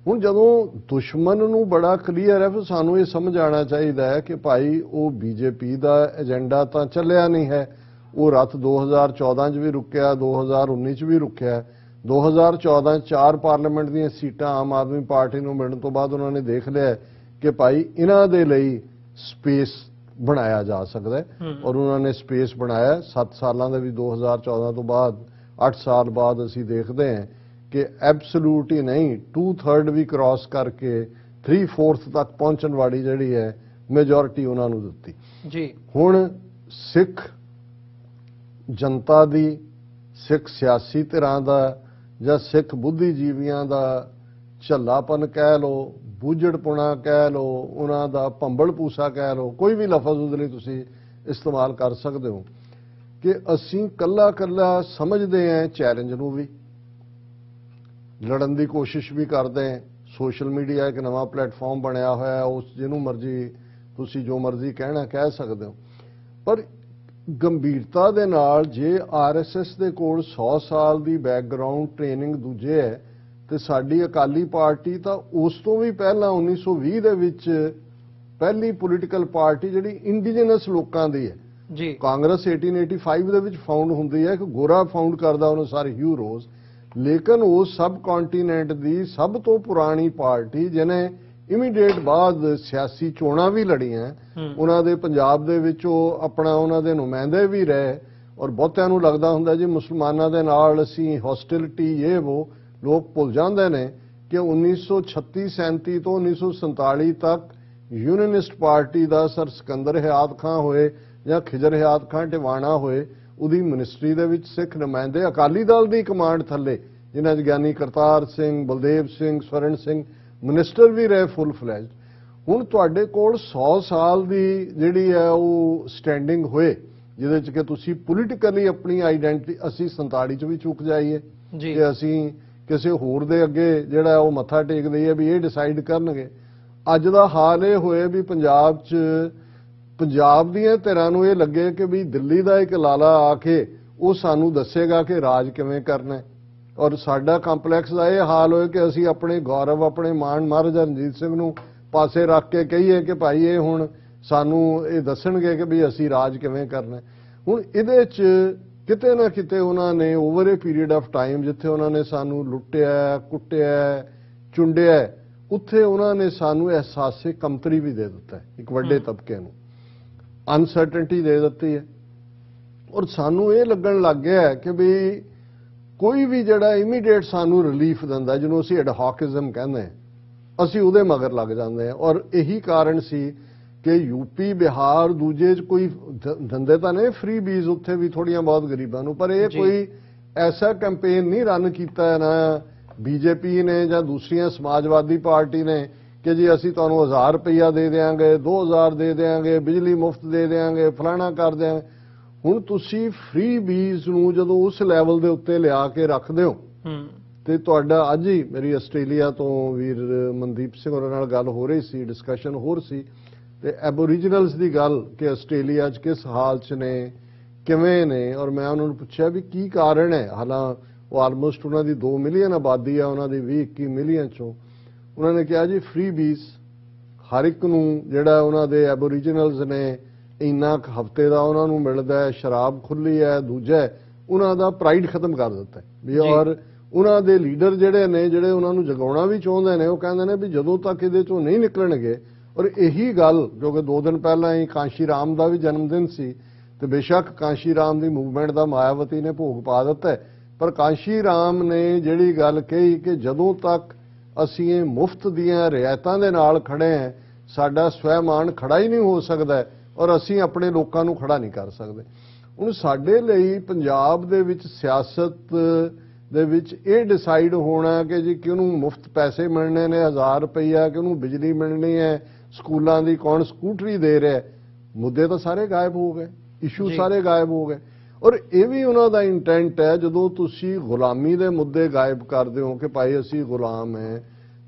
ਹੁਣ ਜਦੋਂ ਦੁਸ਼ਮਣ ਨੂੰ ਬੜਾ ਕਲੀਅਰ ਹੈ ਫਿਰ ਸਾਨੂੰ ਇਹ ਸਮਝ ਆਉਣਾ ਚਾਹੀਦਾ ਹੈ ਕਿ ਭਾਈ ਉਹ ਬੀਜੇਪੀ ਦਾ ਏਜੰਡਾ ਤਾਂ ਚੱਲਿਆ ਨਹੀਂ ਹੈ, ਉਹ ਰੱਥ 2014 'ਚ ਵੀ ਰੁਕਿਆ, 2019 'ਚ ਵੀ ਰੁਕਿਆ। 2014 'ਚ 4 ਪਾਰਲੀਮੈਂਟ ਦੀਆਂ ਸੀਟਾਂ ਆਮ ਆਦਮੀ ਪਾਰਟੀ ਨੂੰ ਮਿਲਣ ਤੋਂ ਬਾਅਦ ਉਹਨਾਂ ਨੇ ਦੇਖ ਲਿਆ ਕਿ ਭਾਈ ਇਹਨਾਂ ਦੇ ਲਈ ਸਪੇਸ ਬਣਾਇਆ ਜਾ ਸਕਦਾ ਹੈ ਔਰ ਉਹਨਾਂ ਨੇ ਸਪੇਸ ਬਣਾਇਆ। 7 ਸਾਲਾਂ ਦੇ ਵੀ 2014 ਤੋਂ ਬਾਅਦ 8 ਸਾਲ ਬਾਅਦ ਅਸੀਂ ਦੇਖਦੇ ਹਾਂ ਕਿ ਐਬਸੋਲੂਟ ਹੀ ਨਹੀਂ 2/3 ਵੀ ਕ੍ਰਾਸ ਕਰਕੇ 3/4 ਤੱਕ ਪਹੁੰਚਣ ਵਾਲੀ ਜਿਹੜੀ ਹੈ ਮੈਜੋਰਿਟੀ ਉਹਨਾਂ ਨੂੰ ਦਿੱਤੀ ਜੀ। ਹੁਣ ਸਿੱਖ ਜਨਤਾ ਦੀ, ਸਿੱਖ ਸਿਆਸੀ ਧਿਰਾਂ ਦਾ ਜਾਂ ਸਿੱਖ ਬੁੱਧੀਜੀਵੀਆਂ ਦਾ ਝੱਲਾਪਨ ਕਹਿ ਲਓ, ਬੂਝੜਪੁਣਾ ਕਹਿ ਲਓ, ਉਹਨਾਂ ਦਾ ਭੰਬਲ ਪੂਸਾ ਕਹਿ ਲਓ, ਕੋਈ ਵੀ ਲਫ਼ਜ਼ ਉਹਦੇ ਲਈ ਤੁਸੀਂ ਇਸਤੇਮਾਲ ਕਰ ਸਕਦੇ ਹੋ ਕਿ ਅਸੀਂ ਕੱਲਾ ਕੱਲਾ ਸਮਝਦੇ ਹਾਂ ਚੈਲੰਜ ਨੂੰ ਵੀ, ਲੜਨ ਦੀ ਕੋਸ਼ਿਸ਼ ਵੀ ਕਰਦੇ ਹਾਂ। ਸੋਸ਼ਲ ਮੀਡੀਆ ਇੱਕ ਨਵਾਂ ਪਲੇਟਫਾਰਮ ਬਣਿਆ ਹੋਇਆ ਹੈ, ਉਸ ਜਿਹਨੂੰ ਮਰਜ਼ੀ ਤੁਸੀਂ ਜੋ ਮਰਜ਼ੀ ਕਹਿਣਾ ਕਹਿ ਸਕਦੇ ਹੋ। ਪਰ ਗੰਭੀਰਤਾ ਦੇ ਨਾਲ ਜੇ ਆਰਐਸਐਸ ਦੇ ਕੋਲ 100 ਸਾਲ ਦੀ ਬੈਕਗ੍ਰਾਉਂਡ ਟ੍ਰੇਨਿੰਗ ਦੂਜੇ ਹੈ ਤੇ ਸਾਡੀ ਅਕਾਲੀ ਪਾਰਟੀ ਤਾਂ ਉਸ ਤੋਂ ਵੀ ਪਹਿਲਾਂ 1920 ਦੇ ਵਿੱਚ ਪਹਿਲੀ ਪੋਲੀਟੀਕਲ ਪਾਰਟੀ ਜਿਹੜੀ ਇੰਡੀਜਨਸ ਲੋਕਾਂ ਦੀ ਹੈ ਜੀ। ਕਾਂਗਰਸ 1885 ਦੇ ਵਿੱਚ ਫਾਊਂਡ ਹੁੰਦੀ ਹੈ, ਇੱਕ ਗੋਰਾ ਫਾਊਂਡ ਕਰਦਾ ਉਹਨੂੰ ਸਾਰੇ ਹਿਊ ਰੋਜ਼, ਲੇਕਿਨ ਉਹ ਸਬ ਕੰਟੀਨੈਂਟ ਦੀ ਸਭ ਤੋਂ ਪੁਰਾਣੀ ਪਾਰਟੀ ਜਿਹਨੇ ਇਮੀਡੀਏਟ ਬਾਅਦ ਸਿਆਸੀ ਚੋਣਾਂ ਵੀ ਲੜੀਆਂ, ਉਹਨਾਂ ਦੇ ਪੰਜਾਬ ਦੇ ਵਿੱਚ ਉਹ ਆਪਣਾ ਉਹਨਾਂ ਦੇ ਨੁਮਾਇੰਦੇ ਵੀ ਰਹੇ ਔਰ ਬਹੁਤਿਆਂ ਨੂੰ ਲੱਗਦਾ ਹੁੰਦਾ ਜੀ ਮੁਸਲਮਾਨਾਂ ਦੇ ਨਾਲ ਅਸੀਂ ਹੌਸਟਿਲਿਟੀ ਇਹ ਉਹ, ਲੋਕ ਭੁੱਲ ਜਾਂਦੇ ਨੇ ਕਿ 1936-37 ਤੋਂ 1947 ਤੱਕ ਯੂਨੀਅਨਿਸਟ ਪਾਰਟੀ ਦਾ ਸਰ ਸਿਕੰਦਰ ਹਯਾਤ ਖਾਂ ਹੋਏ ਜਾਂ ਖਿਜਰ ਹਯਾਤ ਖਾਂ ਟਿਵਾਣਾ ਹੋਏ, ਉਹਦੀ ਮਿਨਿਸਟਰੀ ਦੇ ਵਿੱਚ ਸਿੱਖ ਨੁਮਾਇੰਦੇ ਅਕਾਲੀ ਦਲ ਦੀ ਕਮਾਂਡ ਥੱਲੇ ਜਿਨ੍ਹਾਂ 'ਚ ਗਿਆਨੀ ਕਰਤਾਰ ਸਿੰਘ, ਬਲਦੇਵ ਸਿੰਘ, ਸਵਰਨ ਸਿੰਘ ਮਿਨਿਸਟਰ ਵੀ ਰਹੇ ਫੁੱਲ ਫਲੈਜਡ। ਹੁਣ ਤੁਹਾਡੇ ਕੋਲ 100 ਸਾਲ ਦੀ ਜਿਹੜੀ ਹੈ ਉਹ ਸਟੈਂਡਿੰਗ ਹੋਏ ਜਿਹਦੇ 'ਚ ਕਿ ਤੁਸੀਂ ਪੋਲੀਟੀਕਲੀ ਆਪਣੀ ਆਈਡੈਂਟੀਟੀ, ਅਸੀਂ 47 'ਚ ਵੀ ਚੁੱਕ ਜਾਈਏ ਕਿ ਅਸੀਂ ਕਿਸੇ ਹੋਰ ਦੇ ਅੱਗੇ ਜਿਹੜਾ ਉਹ ਮੱਥਾ ਟੇਕ ਦਈਏ ਵੀ ਇਹ ਡਿਸਾਈਡ ਕਰਨਗੇ। ਅੱਜ ਦਾ ਹਾਲ ਇਹ ਹੋਏ ਵੀ ਪੰਜਾਬ 'ਚ ਪੰਜਾਬ ਦੀਆਂ ਧਿਰਾਂ ਨੂੰ ਇਹ ਲੱਗੇ ਕਿ ਵੀ ਦਿੱਲੀ ਦਾ ਇੱਕ ਲਾਲਾ ਆ ਕੇ ਉਹ ਸਾਨੂੰ ਦੱਸੇਗਾ ਕਿ ਰਾਜ ਕਿਵੇਂ ਕਰਨਾ ਹੈ ਔਰ ਸਾਡਾ ਕੰਪਲੈਕਸ ਦਾ ਇਹ ਹਾਲ ਹੋਏ ਕਿ ਅਸੀਂ ਆਪਣੇ ਗੌਰਵ, ਆਪਣੇ ਮਾਣ ਮਹਾਰਾਜਾ ਰਣਜੀਤ ਸਿੰਘ ਨੂੰ ਪਾਸੇ ਰੱਖ ਕੇ ਕਹੀਏ ਕਿ ਭਾਈ ਇਹ ਹੁਣ ਸਾਨੂੰ ਇਹ ਦੱਸਣਗੇ ਕਿ ਵੀ ਅਸੀਂ ਰਾਜ ਕਿਵੇਂ ਕਰਨਾ। ਹੁਣ ਇਹਦੇ 'ਚ ਕਿਤੇ ਨਾ ਕਿਤੇ ਉਹਨਾਂ ਨੇ over A period of time ਜਿੱਥੇ ਉਹਨਾਂ ਨੇ ਸਾਨੂੰ ਲੁੱਟਿਆ, ਕੁੱਟਿਆ, ਚੁੰਡਿਆ, ਉੱਥੇ ਉਹਨਾਂ ਨੇ ਸਾਨੂੰ ਅਹਿਸਾਸੇ ਕਮਤਰੀ ਵੀ ਦੇ ਦਿੱਤਾ ਇੱਕ ਵੱਡੇ ਤਬਕੇ ਨੂੰ, ਅਨਸਰਟਨਟੀ ਦੇ ਦਿੱਤੀ ਹੈ ਔਰ ਸਾਨੂੰ ਇਹ ਲੱਗਣ ਲੱਗ ਗਿਆ ਕਿ ਵੀ ਕੋਈ ਵੀ ਜਿਹੜਾ ਇਮੀਡੀਏਟ ਸਾਨੂੰ ਰਿਲੀਫ ਦਿੰਦਾ ਜਿਹਨੂੰ ਅਸੀਂ ਐਡਹੌਕਿਜ਼ਮ ਕਹਿੰਦੇ ਹਾਂ ਅਸੀਂ ਉਹਦੇ ਮਗਰ ਲੱਗ ਜਾਂਦੇ ਹਾਂ। ਔਰ ਇਹੀ ਕਾਰਨ ਸੀ ਕਿ ਯੂਪੀ, ਬਿਹਾਰ ਦੂਜੇ 'ਚ ਕੋਈ ਧੰਦੇ ਤਾਂ ਨਹੀਂ ਫ੍ਰੀ ਬੀਜ਼ ਉੱਥੇ ਵੀ ਥੋੜੀਆਂ ਬਹੁਤ ਗਰੀਬਾਂ ਨੂੰ, ਪਰ ਇਹ ਕੋਈ ਐਸਾ ਕੈਂਪੇਨ ਨਹੀਂ ਰਨ ਕੀਤਾ ਨਾ ਬੀਜੇਪੀ ਨੇ ਜਾਂ ਦੂਸਰੀਆਂ ਸਮਾਜਵਾਦੀ ਪਾਰਟੀ ਨੇ ਕਿ ਜੀ ਅਸੀਂ ਤੁਹਾਨੂੰ 1000 ਰੁਪਈਆ ਦੇ ਦੇਵਾਂਗੇ, 2000 ਦੇ ਦੇਵਾਂਗੇ, ਬਿਜਲੀ ਮੁਫਤ ਦੇ ਦੇਵਾਂਗੇ, ਫਲਾਣਾ ਕਰ ਦਿਆਂਗੇ। ਹੁਣ ਤੁਸੀਂ ਫ੍ਰੀ ਬੀਜ਼ ਨੂੰ ਜਦੋਂ ਉਸ ਲੈਵਲ ਦੇ ਉੱਤੇ ਲਿਆ ਕੇ ਰੱਖਦੇ ਹੋ ਤੇ ਤੁਹਾਡਾ ਅੱਜ ਹੀ ਮੇਰੀ ਆਸਟ੍ਰੇਲੀਆ ਤੋਂ ਵੀਰ ਮਨਦੀਪ ਸਿੰਘ ਹੋਰਾਂ ਨਾਲ ਗੱਲ ਹੋ ਰਹੀ ਸੀ, ਡਿਸਕਸ਼ਨ ਹੋਰ ਸੀ ਤੇ ਐਬੋਰੀਜਨਲਸ ਦੀ ਗੱਲ ਕਿ ਆਸਟ੍ਰੇਲੀਆ 'ਚ ਕਿਸ ਹਾਲ 'ਚ ਨੇ, ਕਿਵੇਂ ਨੇ, ਔਰ ਮੈਂ ਉਹਨਾਂ ਨੂੰ ਪੁੱਛਿਆ ਵੀ ਕੀ ਕਾਰਨ ਹੈ। ਹਾਲਾਂ ਉਹ ਆਲਮੋਸਟ ਉਹਨਾਂ ਦੀ 2 ਮਿਲੀਅਨ ਆਬਾਦੀ ਆ, ਉਹਨਾਂ ਦੀ 20-21 ਮਿਲੀਅਨ 'ਚੋਂ ਉਹਨਾਂ ਨੇ ਕਿਹਾ ਜੀ ਫ੍ਰੀ ਬੀਜ਼ ਹਰ ਇੱਕ ਨੂੰ ਜਿਹੜਾ ਉਹਨਾਂ ਦੇ ਐਬੋਰੀਜਨਲਸ ਨੇ ਇੰਨਾ ਕੁ ਹਫ਼ਤੇ ਦਾ ਉਹਨਾਂ ਨੂੰ ਮਿਲਦਾ ਹੈ, ਸ਼ਰਾਬ ਖੁੱਲੀ ਹੈ, ਦੂਜਾ ਉਹਨਾਂ ਦਾ ਪ੍ਰਾਈਡ ਖਤਮ ਕਰ ਦਿੱਤਾ ਵੀ। ਔਰ ਉਹਨਾਂ ਦੇ ਲੀਡਰ ਜਿਹੜੇ ਨੇ ਜਿਹੜੇ ਉਹਨਾਂ ਨੂੰ ਜਗਾਉਣਾ ਵੀ ਚਾਹੁੰਦੇ ਨੇ ਉਹ ਕਹਿੰਦੇ ਨੇ ਵੀ ਜਦੋਂ ਤੱਕ ਇਹਦੇ 'ਚੋਂ ਨਹੀਂ ਨਿਕਲਣਗੇ। ਔਰ ਇਹੀ ਗੱਲ ਜੋ ਕਿ 2 ਦਿਨ ਪਹਿਲਾਂ ਹੀ ਕਾਂਸ਼ੀ ਰਾਮ ਦਾ ਵੀ ਜਨਮ ਦਿਨ ਸੀ ਤੇ ਬੇਸ਼ੱਕ ਕਾਂਸ਼ੀ ਰਾਮ ਦੀ ਮੂਵਮੈਂਟ ਦਾ ਮਾਇਆਵਤੀ ਨੇ ਭੋਗ ਪਾ ਦਿੱਤਾ ਪਰ ਕਾਂਸ਼ੀ ਰਾਮ ਨੇ ਜਿਹੜੀ ਗੱਲ ਕਹੀ ਕਿ ਜਦੋਂ ਤੱਕ ਅਸੀਂ ਇਹ ਮੁਫਤ ਦੀਆਂ ਰਿਆਇਤਾਂ ਦੇ ਨਾਲ ਖੜੇ ਹਾਂ ਸਾਡਾ ਸਵੈਮਾਨ ਖੜਾ ਹੀ ਨਹੀਂ ਹੋ ਸਕਦਾ ਔਰ ਅਸੀਂ ਆਪਣੇ ਲੋਕਾਂ ਨੂੰ ਖੜਾ ਨਹੀਂ ਕਰ ਸਕਦੇ। ਹੁਣ ਸਾਡੇ ਲਈ ਪੰਜਾਬ ਦੇ ਵਿੱਚ ਸਿਆਸਤ ਦੇ ਵਿੱਚ ਇਹ ਡਿਸਾਈਡ ਹੋਣਾ ਕਿ ਜੀ ਕਿਹਨੂੰ ਮੁਫਤ ਪੈਸੇ ਮਿਲਣੇ ਨੇ 1000 ਰੁਪਈਆ, ਕਿਹਨੂੰ ਬਿਜਲੀ ਮਿਲਣੀ ਹੈ, ਸਕੂਲਾਂ ਦੀ ਕੌਣ ਸਕੂਟਰੀ ਦੇ ਰਿਹਾ, ਮੁੱਦੇ ਤਾਂ ਸਾਰੇ ਗਾਇਬ ਹੋ ਗਏ, ਇਸ਼ੂ ਸਾਰੇ ਗਾਇਬ ਹੋ ਗਏ। ਔਰ ਇਹ ਵੀ ਉਹਨਾਂ ਦਾ ਇੰਟੈਂਟ ਹੈ ਜਦੋਂ ਤੁਸੀਂ ਗੁਲਾਮੀ ਦੇ ਮੁੱਦੇ ਗਾਇਬ ਕਰਦੇ ਹੋ ਕਿ ਭਾਈ ਅਸੀਂ ਗੁਲਾਮ ਹੈ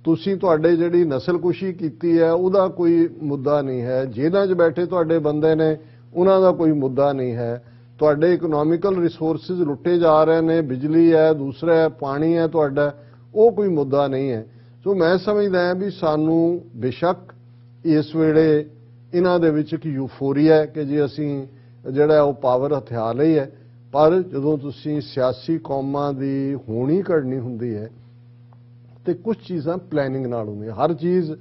ਤੁਸੀਂ ਤੁਹਾਡੇ ਜਿਹੜੀ ਨਸਲਕੁਸ਼ੀ ਕੀਤੀ ਹੈ ਉਹਦਾ ਕੋਈ ਮੁੱਦਾ ਨਹੀਂ ਹੈ, ਜੇਲ੍ਹਾਂ 'ਚ ਬੈਠੇ ਤੁਹਾਡੇ ਬੰਦੇ ਨੇ ਉਹਨਾਂ ਦਾ ਕੋਈ ਮੁੱਦਾ ਨਹੀਂ ਹੈ, ਤੁਹਾਡੇ ਇਕਨੋਮਿਕਲ ਰਿਸੋਰਸਿਸ ਲੁੱਟੇ ਜਾ ਰਹੇ ਨੇ, ਬਿਜਲੀ ਹੈ, ਦੂਸਰਾ ਹੈ, ਪਾਣੀ ਹੈ ਤੁਹਾਡਾ, ਉਹ ਕੋਈ ਮੁੱਦਾ ਨਹੀਂ ਹੈ। ਸੋ ਮੈਂ ਸਮਝਦਾ ਹਾਂ ਵੀ ਸਾਨੂੰ ਬੇਸ਼ੱਕ ਇਸ ਵੇਲੇ ਇਹਨਾਂ ਦੇ ਵਿੱਚ ਇੱਕ ਯੂਫੋਰੀਆ ਹੈ ਕਿ ਜੀ ਅਸੀਂ ਜਿਹੜਾ ਉਹ ਪਾਵਰ ਹਥਿਆ ਲਈ ਹੈ, ਪਰ ਜਦੋਂ ਤੁਸੀਂ ਸਿਆਸੀ ਕੌਮਾਂ ਦੀ ਹੋਣੀ ਘੜਨੀ ਹੁੰਦੀ ਹੈ ਤੇ ਕੁਝ ਚੀਜ਼ਾਂ ਪਲੈਨਿੰਗ ਨਾਲ ਹੁੰਦੀਆਂ। ਹਰ ਚੀਜ਼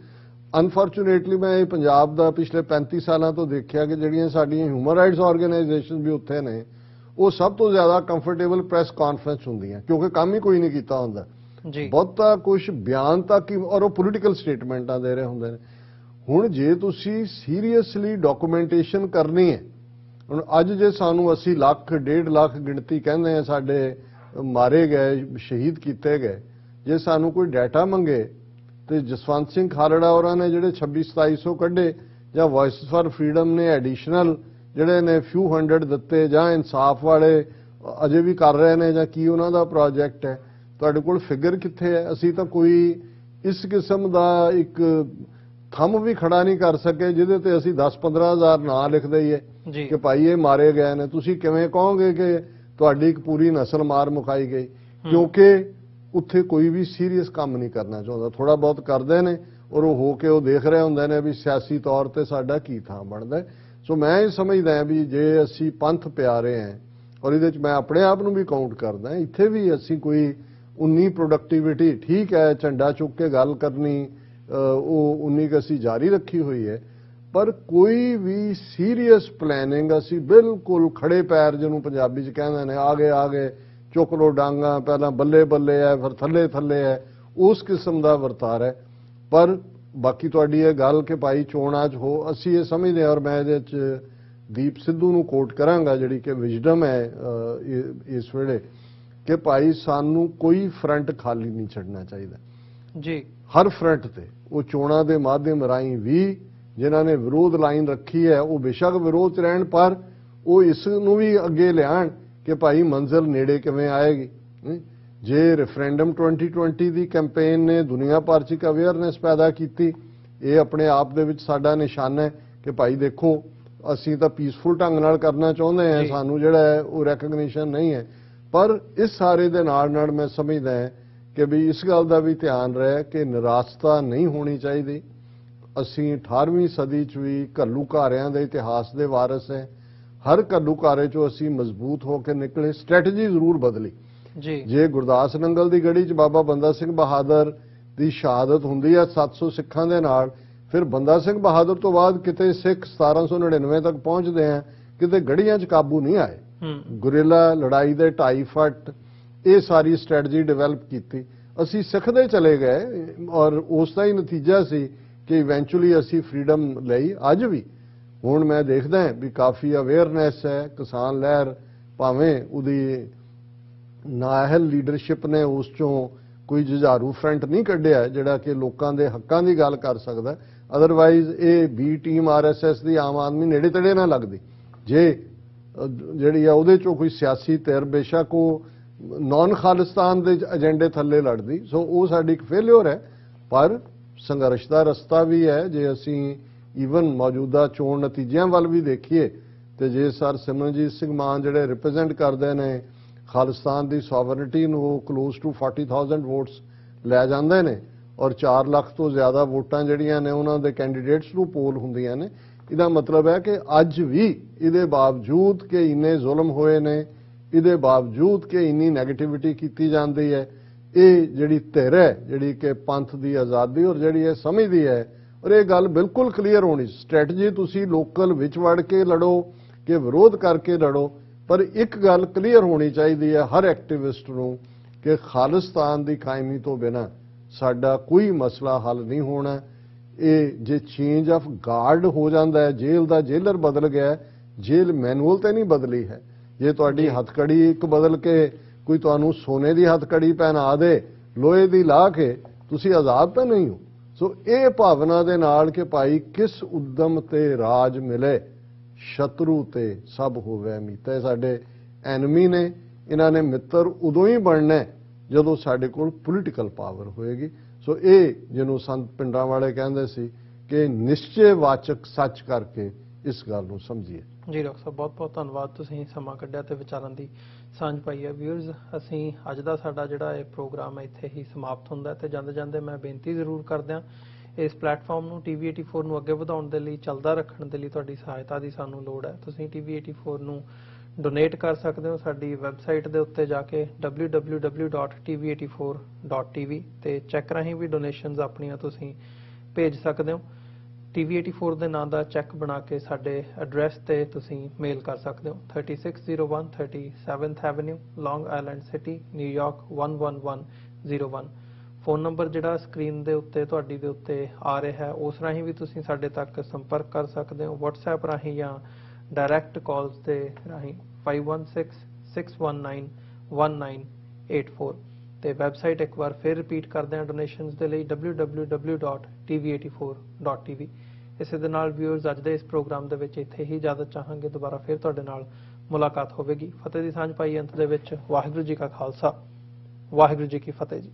ਅਨਫੋਰਚੂਨੇਟਲੀ ਮੈਂ ਇਹ ਪੰਜਾਬ ਦਾ ਪਿਛਲੇ 35 ਸਾਲਾਂ ਤੋਂ ਦੇਖਿਆ ਕਿ ਜਿਹੜੀਆਂ ਸਾਡੀਆਂ ਹਿਊਮਨ ਰਾਈਟਸ ਆਰਗੇਨਾਈਜੇਸ਼ਨ ਵੀ ਉੱਥੇ ਨੇ, ਉਹ ਸਭ ਤੋਂ ਜ਼ਿਆਦਾ ਕੰਫਰਟੇਬਲ ਪ੍ਰੈਸ ਕਾਨਫਰੰਸ ਹੁੰਦੀਆਂ ਕਿਉਂਕਿ ਕੰਮ ਹੀ ਕੋਈ ਨਹੀਂ ਕੀਤਾ ਹੁੰਦਾ ਜੀ। ਬਹੁਤਾ ਕੁਝ ਬਿਆਨ ਤੱਕ ਹੀ, ਔਰ ਉਹ ਪੋਲੀਟੀਕਲ ਸਟੇਟਮੈਂਟਾਂ ਦੇ ਰਹੇ ਹੁੰਦੇ ਨੇ। ਹੁਣ ਜੇ ਤੁਸੀਂ ਸੀਰੀਅਸਲੀ ਡਾਕੂਮੈਂਟੇਸ਼ਨ ਕਰਨੀ ਹੈ, ਹੁਣ ਅੱਜ ਜੇ ਸਾਨੂੰ 80 ਲੱਖ 1.5 ਲੱਖ ਗਿਣਤੀ ਕਹਿੰਦੇ ਆ ਸਾਡੇ ਮਾਰੇ ਗਏ, ਸ਼ਹੀਦ ਕੀਤੇ ਗਏ, ਜੇ ਸਾਨੂੰ ਕੋਈ ਡਾਟਾ ਮੰਗੇ ਤੇ ਜਸਵੰਤ ਸਿੰਘ ਖਾਲੜਾ ਹੋਰਾਂ ਨੇ ਜਿਹੜੇ 26-2700 ਕੱਢੇ, ਜਾਂ ਵੌਇਸ ਫਾਰ ਫਰੀडम ਨੇ ਐਡੀਸ਼ਨਲ ਜਿਹੜੇ ਨੇ ਫਿਊ 100 ਦਿੱਤੇ, ਜਾਂ ਇਨਸਾਫ ਵਾਲੇ ਅਜੇ ਵੀ ਕਰ ਰਹੇ ਨੇ, ਜਾਂ ਕੀ ਉਹਨਾਂ ਦਾ ਪ੍ਰੋਜੈਕਟ ਹੈ, ਤੁਹਾਡੇ ਕੋਲ ਫਿਗਰ ਕਿੱਥੇ ਹੈ? ਅਸੀਂ ਤਾਂ ਕੋਈ ਇਸ ਕਿਸਮ ਦਾ ਇੱਕ ਥੰਮ ਵੀ ਖੜਾ ਨਹੀਂ ਕਰ ਸਕੇ ਜਿਹਦੇ ਤੇ ਅਸੀਂ 10-15 ਹਜ਼ਾਰ ਨਾਂ ਲਿਖ ਦਈਏ ਕਿ ਭਾਈ ਇਹ ਮਾਰੇ ਗਏ ਨੇ। ਤੁਸੀਂ ਕਿਵੇਂ ਕਹੋਗੇ ਕਿ ਤੁਹਾਡੀ ਇੱਕ ਪੂਰੀ ਨਸਲ ਮਾਰ ਮੁਕਾਈ ਗਈ? ਕਿਉਂਕਿ ਉੱਥੇ ਕੋਈ ਵੀ ਸੀਰੀਅਸ ਕੰਮ ਨਹੀਂ ਕਰਨਾ ਚਾਹੁੰਦਾ, ਥੋੜਾ ਬਹੁਤ ਕਰਦੇ ਨੇ ਔਰ ਉਹ ਹੋ ਕੇ ਉਹ ਦੇਖ ਰਹੇ ਹੁੰਦੇ ਨੇ ਵੀ ਸਿਆਸੀ ਤੌਰ ਤੇ ਸਾਡਾ ਕੀ ਥਾਂ ਬਣਦਾ। ਸੋ ਮੈਂ ਇਹ ਸਮਝਦਾ ਹਾਂ ਵੀ ਜੇ ਅਸੀਂ ਪੰਥ ਪਿਆਰੇ ਹਾਂ, ਔਰ ਇਹਦੇ 'ਚ ਮੈਂ ਆਪਣੇ ਆਪ ਨੂੰ ਵੀ ਕਾਊਂਟ ਕਰਦਾ, ਇੱਥੇ ਵੀ ਅਸੀਂ ਕੋਈ 19 ਪ੍ਰੋਡਕਟਿਵਿਟੀ ਠੀਕ ਹੈ, ਝੰਡਾ ਚੁੱਕ ਕੇ ਗੱਲ ਕਰਨੀ ਉਹ 19 ਅਸੀਂ ਜਾਰੀ ਰੱਖੀ ਹੋਈ ਹੈ, ਪਰ ਕੋਈ ਵੀ ਸੀਰੀਅਸ ਪਲੈਨਿੰਗ ਅਸੀਂ ਬਿਲਕੁਲ ਖੜੇ ਪੈਰ ਜਿਹਨੂੰ ਪੰਜਾਬੀ 'ਚ ਕਹਿੰਦੇ ਨੇ, ਆ ਗਏ ਚੁੱਕ ਲੋ ਡਾਂਗਾ, ਪਹਿਲਾਂ ਬੱਲੇ ਬੱਲੇ ਹੈ ਫਿਰ ਥੱਲੇ ਥੱਲੇ ਹੈ, ਉਸ ਕਿਸਮ ਦਾ ਵਰਤਾਰਾ ਹੈ। ਪਰ ਬਾਕੀ ਤੁਹਾਡੀ ਇਹ ਗੱਲ ਕਿ ਭਾਈ ਚੋਣਾਂ 'ਚ ਹੋ, ਅਸੀਂ ਇਹ ਸਮਝਦੇ ਹਾਂ, ਔਰ ਮੈਂ ਇਹਦੇ 'ਚ ਦੀਪ ਸਿੱਧੂ ਨੂੰ ਕੋਟ ਕਰਾਂਗਾ ਜਿਹੜੀ ਕਿ ਵਿਜ਼ਡਮ ਹੈ ਇਸ ਵੇਲੇ, ਕਿ ਭਾਈ ਸਾਨੂੰ ਕੋਈ ਫਰੰਟ ਖਾਲੀ ਨਹੀਂ ਛੱਡਣਾ ਚਾਹੀਦਾ ਜੀ। ਹਰ ਫਰੰਟ ਤੇ ਉਹ ਚੋਣਾਂ ਦੇ ਮਾਧਿਅਮ ਰਾਹੀਂ ਵੀ ਜਿਨ੍ਹਾਂ ਨੇ ਵਿਰੋਧ ਲਾਈਨ ਰੱਖੀ ਹੈ ਉਹ ਬੇਸ਼ੱਕ ਵਿਰੋਧ 'ਚ ਰਹਿਣ, ਪਰ ਉਹ ਇਸ ਨੂੰ ਵੀ ਅੱਗੇ ਲਿਆਣ ਕਿ ਭਾਈ ਮੰਜ਼ਿਲ ਨੇੜੇ ਕਿਵੇਂ ਆਏਗੀ। ਜੇ ਰੈਫਰੈਂਡਮ 2020 ਦੀ ਕੈਂਪੇਨ ਨੇ ਦੁਨੀਆ ਭਰ 'ਚ ਇੱਕ ਅਵੇਅਰਨੈਸ ਪੈਦਾ ਕੀਤੀ, ਇਹ ਆਪਣੇ ਆਪ ਦੇ ਵਿੱਚ ਸਾਡਾ ਨਿਸ਼ਾਨਾ ਹੈ ਕਿ ਭਾਈ ਦੇਖੋ ਅਸੀਂ ਤਾਂ ਪੀਸਫੁਲ ਢੰਗ ਨਾਲ ਕਰਨਾ ਚਾਹੁੰਦੇ ਹਾਂ, ਸਾਨੂੰ ਜਿਹੜਾ ਹੈ ਉਹ ਰੈਕਗਨੀਸ਼ਨ ਨਹੀਂ ਹੈ। ਪਰ ਇਸ ਸਾਰੇ ਦੇ ਨਾਲ ਨਾਲ ਮੈਂ ਸਮਝਦਾ ਹਾਂ ਕਿ ਵੀ ਇਸ ਗੱਲ ਦਾ ਵੀ ਧਿਆਨ ਰਹੇ ਕਿ ਨਿਰਾਸ਼ਤਾ ਨਹੀਂ ਹੋਣੀ ਚਾਹੀਦੀ। ਅਸੀਂ 18ਵੀਂ ਸਦੀ 'ਚ ਵੀ ਘੱਲੂਘਾਰਿਆਂ ਦੇ ਇਤਿਹਾਸ ਦੇ ਵਾਰਿਸ ਹੈ, ਹਰ ਘੱਲੂਘਾਰੇ 'ਚੋਂ ਅਸੀਂ ਮਜ਼ਬੂਤ ਹੋ ਕੇ ਨਿਕਲੇ, ਸਟ੍ਰੈਟਜੀ ਜ਼ਰੂਰ ਬਦਲੀ ਜੀ। ਜੇ ਗੁਰਦਾਸ ਨੰਗਲ ਦੀ ਗੜੀ 'ਚ ਬਾਬਾ ਬੰਦਾ ਸਿੰਘ ਬਹਾਦਰ ਦੀ ਸ਼ਹਾਦਤ ਹੁੰਦੀ ਹੈ 700 ਸਿੱਖਾਂ ਦੇ ਨਾਲ, ਫਿਰ ਬੰਦਾ ਸਿੰਘ ਬਹਾਦਰ ਤੋਂ ਬਾਅਦ ਕਿਤੇ ਸਿੱਖ 1799 ਤੱਕ ਪਹੁੰਚਦੇ ਆ, ਕਿਤੇ ਗੜੀਆਂ 'ਚ ਕਾਬੂ ਨਹੀਂ ਆਏ। ਗੁਰਿਲਾ ਲੜਾਈ ਦੇ 2.5 ਫੁੱਟ ਇਹ ਸਾਰੀ ਸਟ੍ਰੈਟਜੀ ਡਿਵੈਲਪ ਕੀਤੀ, ਅਸੀਂ ਸਿੱਖਦੇ ਚਲੇ ਗਏ, ਔਰ ਉਸ ਦਾ ਹੀ ਨਤੀਜਾ ਸੀ ਕਿ ਇਵੈਂਚੁਅਲੀ ਅਸੀਂ ਫਰੀडम ਲਈ। ਅੱਜ ਵੀ ਹੁਣ ਮੈਂ ਦੇਖਦਾ ਵੀ ਕਾਫੀ ਅਵੇਅਰਨੈਸ ਹੈ, ਕਿਸਾਨ ਲਹਿਰ ਭਾਵੇਂ ਉਹਦੀ ਨਾਅਹਲ ਲੀਡਰਸ਼ਿਪ ਨੇ ਉਸ ਚੋਂ ਕੋਈ ਜੁਝਾਰੂ ਫਰੰਟ ਨਹੀਂ ਕੱਢਿਆ ਜਿਹੜਾ ਕਿ ਲੋਕਾਂ ਦੇ ਹੱਕਾਂ ਦੀ ਗੱਲ ਕਰ ਸਕਦਾ, ਅਦਰਵਾਈਜ਼ ਇਹ ਬੀ ਟੀਮ ਆਰਐਸਐਸ ਦੀ ਆਮ ਆਦਮੀ ਨੇੜੇ ਤੇੜੇ ਨਾ ਲੱਗਦੀ ਜੇ ਜਿਹੜੀ ਆ ਉਹਦੇ ਚੋਂ ਕੋਈ ਸਿਆਸੀ ਧਿਰ ਬੇਸ਼ੱਕ ਉਹ ਨੌਨ ਖਾਲਿਸਤਾਨ ਦੇ ਏਜੰਡੇ ਥੱਲੇ ਲੜਦੀ। ਸੋ ਉਹ ਸਾਡੀ ਇੱਕ ਫੇਲਿਅਰ ਹੈ, ਪਰ ਸੰਘਰਸ਼ ਦਾ ਰਸਤਾ ਵੀ ਹੈ। ਜੇ ਅਸੀਂ ਈਵਨ ਮੌਜੂਦਾ ਚੋਣ ਨਤੀਜਿਆਂ ਵੱਲ ਵੀ ਦੇਖੀਏ ਤੇ ਜੇ ਸਰ ਸਿਮਰਨਜੀਤ ਸਿੰਘ ਮਾਨ ਜਿਹੜੇ ਰਿਪਰੈਜ਼ੈਂਟ ਕਰਦੇ ਨੇ ਖਾਲਿਸਤਾਨ ਦੀ ਸੋਵਰਨਿਟੀ ਨੂੰ, ਉਹ ਕਲੋਜ਼ ਟੂ 40,000 ਵੋਟਸ ਲੈ ਜਾਂਦੇ ਨੇ, ਔਰ 4 ਲੱਖ ਤੋਂ ਜ਼ਿਆਦਾ ਵੋਟਾਂ ਜਿਹੜੀਆਂ ਨੇ ਉਹਨਾਂ ਦੇ ਕੈਂਡੀਡੇਟਸ ਨੂੰ ਪੋਲ ਹੁੰਦੀਆਂ ਨੇ, ਇਹਦਾ ਮਤਲਬ ਹੈ ਕਿ ਅੱਜ ਵੀ ਇਹਦੇ ਬਾਵਜੂਦ ਕਿ ਇੰਨੇ ਜ਼ੁਲਮ ਹੋਏ ਨੇ, ਇਹਦੇ ਬਾਵਜੂਦ ਕਿ ਇੰਨੀ ਨੈਗੇਟਿਵਿਟੀ ਕੀਤੀ ਜਾਂਦੀ ਹੈ, ਇਹ ਜਿਹੜੀ ਧਿਰ ਹੈ ਜਿਹੜੀ ਕਿ ਪੰਥ ਦੀ ਆਜ਼ਾਦੀ ਔਰ ਜਿਹੜੀ ਇਹ ਸਮਝਦੀ ਹੈ, ਔਰ ਇਹ ਗੱਲ ਬਿਲਕੁਲ ਕਲੀਅਰ ਹੋਣੀ, ਸਟ੍ਰੈਟਜੀ ਤੁਸੀਂ ਲੋਕਲ ਵਿੱਚ ਵੜ ਕੇ ਲੜੋ ਕਿ ਵਿਰੋਧ ਕਰਕੇ ਲੜੋ, ਪਰ ਇੱਕ ਗੱਲ ਕਲੀਅਰ ਹੋਣੀ ਚਾਹੀਦੀ ਹੈ ਹਰ ਐਕਟਿਵਿਸਟ ਨੂੰ ਕਿ ਖਾਲਿਸਤਾਨ ਦੀ ਕਾਇਮੀ ਤੋਂ ਬਿਨਾਂ ਸਾਡਾ ਕੋਈ ਮਸਲਾ ਹੱਲ ਨਹੀਂ ਹੋਣਾ। ਇਹ ਜੇ ਚੇਂਜ ਆਫ ਗਾਰਡ ਹੋ ਜਾਂਦਾ ਹੈ, ਜੇਲ੍ਹ ਦਾ ਜੇਲਰ ਬਦਲ ਗਿਆ, ਜੇਲ੍ਹ ਮੈਨੂਅਲ ਤੇ ਨਹੀਂ ਬਦਲੀ ਹੈ। ਜੇ ਤੁਹਾਡੀ ਹੱਥਕੜੀ ਇੱਕ ਬਦਲ ਕੇ ਕੋਈ ਤੁਹਾਨੂੰ ਸੋਨੇ ਦੀ ਹੱਥਕੜੀ ਪਹਿਨਾ ਦੇ, ਲੋਹੇ ਦੀ ਲਾ ਕੇ, ਤੁਸੀਂ ਆਜ਼ਾਦ ਤਾਂ ਨਹੀਂ ਹੋ। ਸੋ ਇਹ ਭਾਵਨਾ ਦੇ ਨਾਲ ਕਿ ਭਾਈ ਕਿਸ ਉਦਮ ਤੇ ਰਾਜ ਮਿਲੇ, ਸ਼ਤਰੂ ਤੇ ਸਭ ਹੋਵੇ ਮੀਤੇ। ਸਾਡੇ ਐਨਮੀ ਨੇ, ਇਹਨਾਂ ਨੇ ਮਿੱਤਰ ਉਦੋਂ ਹੀ ਬਣਨਾ ਜਦੋਂ ਸਾਡੇ ਕੋਲ ਪੋਲੀਟੀਕਲ ਪਾਵਰ ਹੋਏਗੀ। ਸੋ ਇਹ ਜਿਹਨੂੰ ਸੰਤ ਪਿੰਡਾਂ ਵਾਲੇ ਕਹਿੰਦੇ ਸੀ ਕਿ ਨਿਸ਼ਚੈ ਵਾਚਕ ਸੱਚ ਕਰਕੇ ਇਸ ਗੱਲ ਨੂੰ ਸਮਝੀਏ। ਜੀ ਡਾਕਟਰ ਸਾਹਿਬ, ਬਹੁਤ ਬਹੁਤ ਧੰਨਵਾਦ, ਤੁਸੀਂ ਸਮਾਂ ਕੱਢਿਆ ਤੇ ਵਿਚਾਰਾਂ ਦੀ ਸਾਂਝ ਪਾਈ ਹੈ। ਵਿਊਅਰਸ, ਅਸੀਂ ਅੱਜ ਦਾ ਸਾਡਾ ਜਿਹੜਾ ਇਹ ਪ੍ਰੋਗਰਾਮ ਹੈ ਇੱਥੇ ਹੀ ਸਮਾਪਤ ਹੁੰਦਾ ਤੇ ਜਾਂਦੇ ਜਾਂਦੇ ਮੈਂ ਬੇਨਤੀ ਜ਼ਰੂਰ ਕਰਦਿਆਂ ਇਸ ਪਲੇਟਫਾਰਮ ਨੂੰ TV84 ਨੂੰ ਅੱਗੇ ਵਧਾਉਣ ਦੇ ਲਈ, ਚੱਲਦਾ ਰੱਖਣ ਦੇ ਲਈ ਤੁਹਾਡੀ ਸਹਾਇਤਾ ਦੀ ਸਾਨੂੰ ਲੋੜ ਹੈ। ਤੁਸੀਂ TV84 ਨੂੰ ਡੋਨੇਟ ਕਰ ਸਕਦੇ ਹੋ ਸਾਡੀ ਵੈਬਸਾਈਟ ਦੇ ਉੱਤੇ ਜਾ ਕੇ www.tv84.tv ਤੇ ਚੈੱਕ ਰਾਹੀਂ ਵੀ ਡੋਨੇਸ਼ਨਸ ਆਪਣੀਆਂ ਤੁਸੀਂ ਭੇਜ ਸਕਦੇ ਹੋ। TV84 ਦੇ ਨਾਂ ਦਾ ਚੈੱਕ ਬਣਾ ਕੇ ਸਾਡੇ ਐਡਰੈਸ ਤੇ ਤੁਸੀਂ ਮੇਲ ਕਰ ਸਕਦੇ ਹੋ। 3601 37th avenue, Long Island City, ਨਿਊਯਾਰਕ 11101। ਫੋਨ ਨੰਬਰ ਜਿਹੜਾ ਸਕਰੀਨ ਦੇ ਉੱਤੇ ਤੁਹਾਡੀ ਦੇ ਉੱਤੇ ਆ ਰਿਹਾ ਹੈ, ਉਸ ਰਾਹੀਂ ਵੀ ਤੁਸੀਂ ਸਾਡੇ ਤੱਕ ਸੰਪਰਕ ਕਰ ਸਕਦੇ ਹੋ, WhatsApp ਰਾਹੀਂ ਜਾਂ ਡਾਇਰੈਕਟ ਕਾਲਸ ਦੇ ਰਾਹੀਂ 5166191984। ਤੇ ਵੈਬਸਾਈਟ ਇੱਕ ਵਾਰ ਫਿਰ ਰਿਪੀਟ ਕਰਦੇ ਹਾਂ ਡੋਨੇਸ਼ਨਸ ਦੇ ਲਈ www.tv84.tv। ਇਸੇ ਦੇ ਨਾਲ ਵਿਊਅਰਸ, ਅੱਜ ਦੇ ਇਸ ਪ੍ਰੋਗਰਾਮ ਦੇ ਵਿੱਚ ਇੱਥੇ ਹੀ ਇਜਾਜ਼ਤ ਚਾਹਾਂਗੇ। ਦੁਬਾਰਾ ਫਿਰ ਤੁਹਾਡੇ ਨਾਲ ਮੁਲਾਕਾਤ ਹੋਵੇਗੀ। ਫਤਿਹ ਦੀ ਸਾਂਝ ਪਾਈ ਅੰਤ ਦੇ ਵਿੱਚ। ਵਾਹਿਗੁਰੂ ਜੀ ਕਾ ਖਾਲਸਾ, ਵਾਹਿਗੁਰੂ ਜੀ ਕੀ ਫਤਿਹ ਜੀ।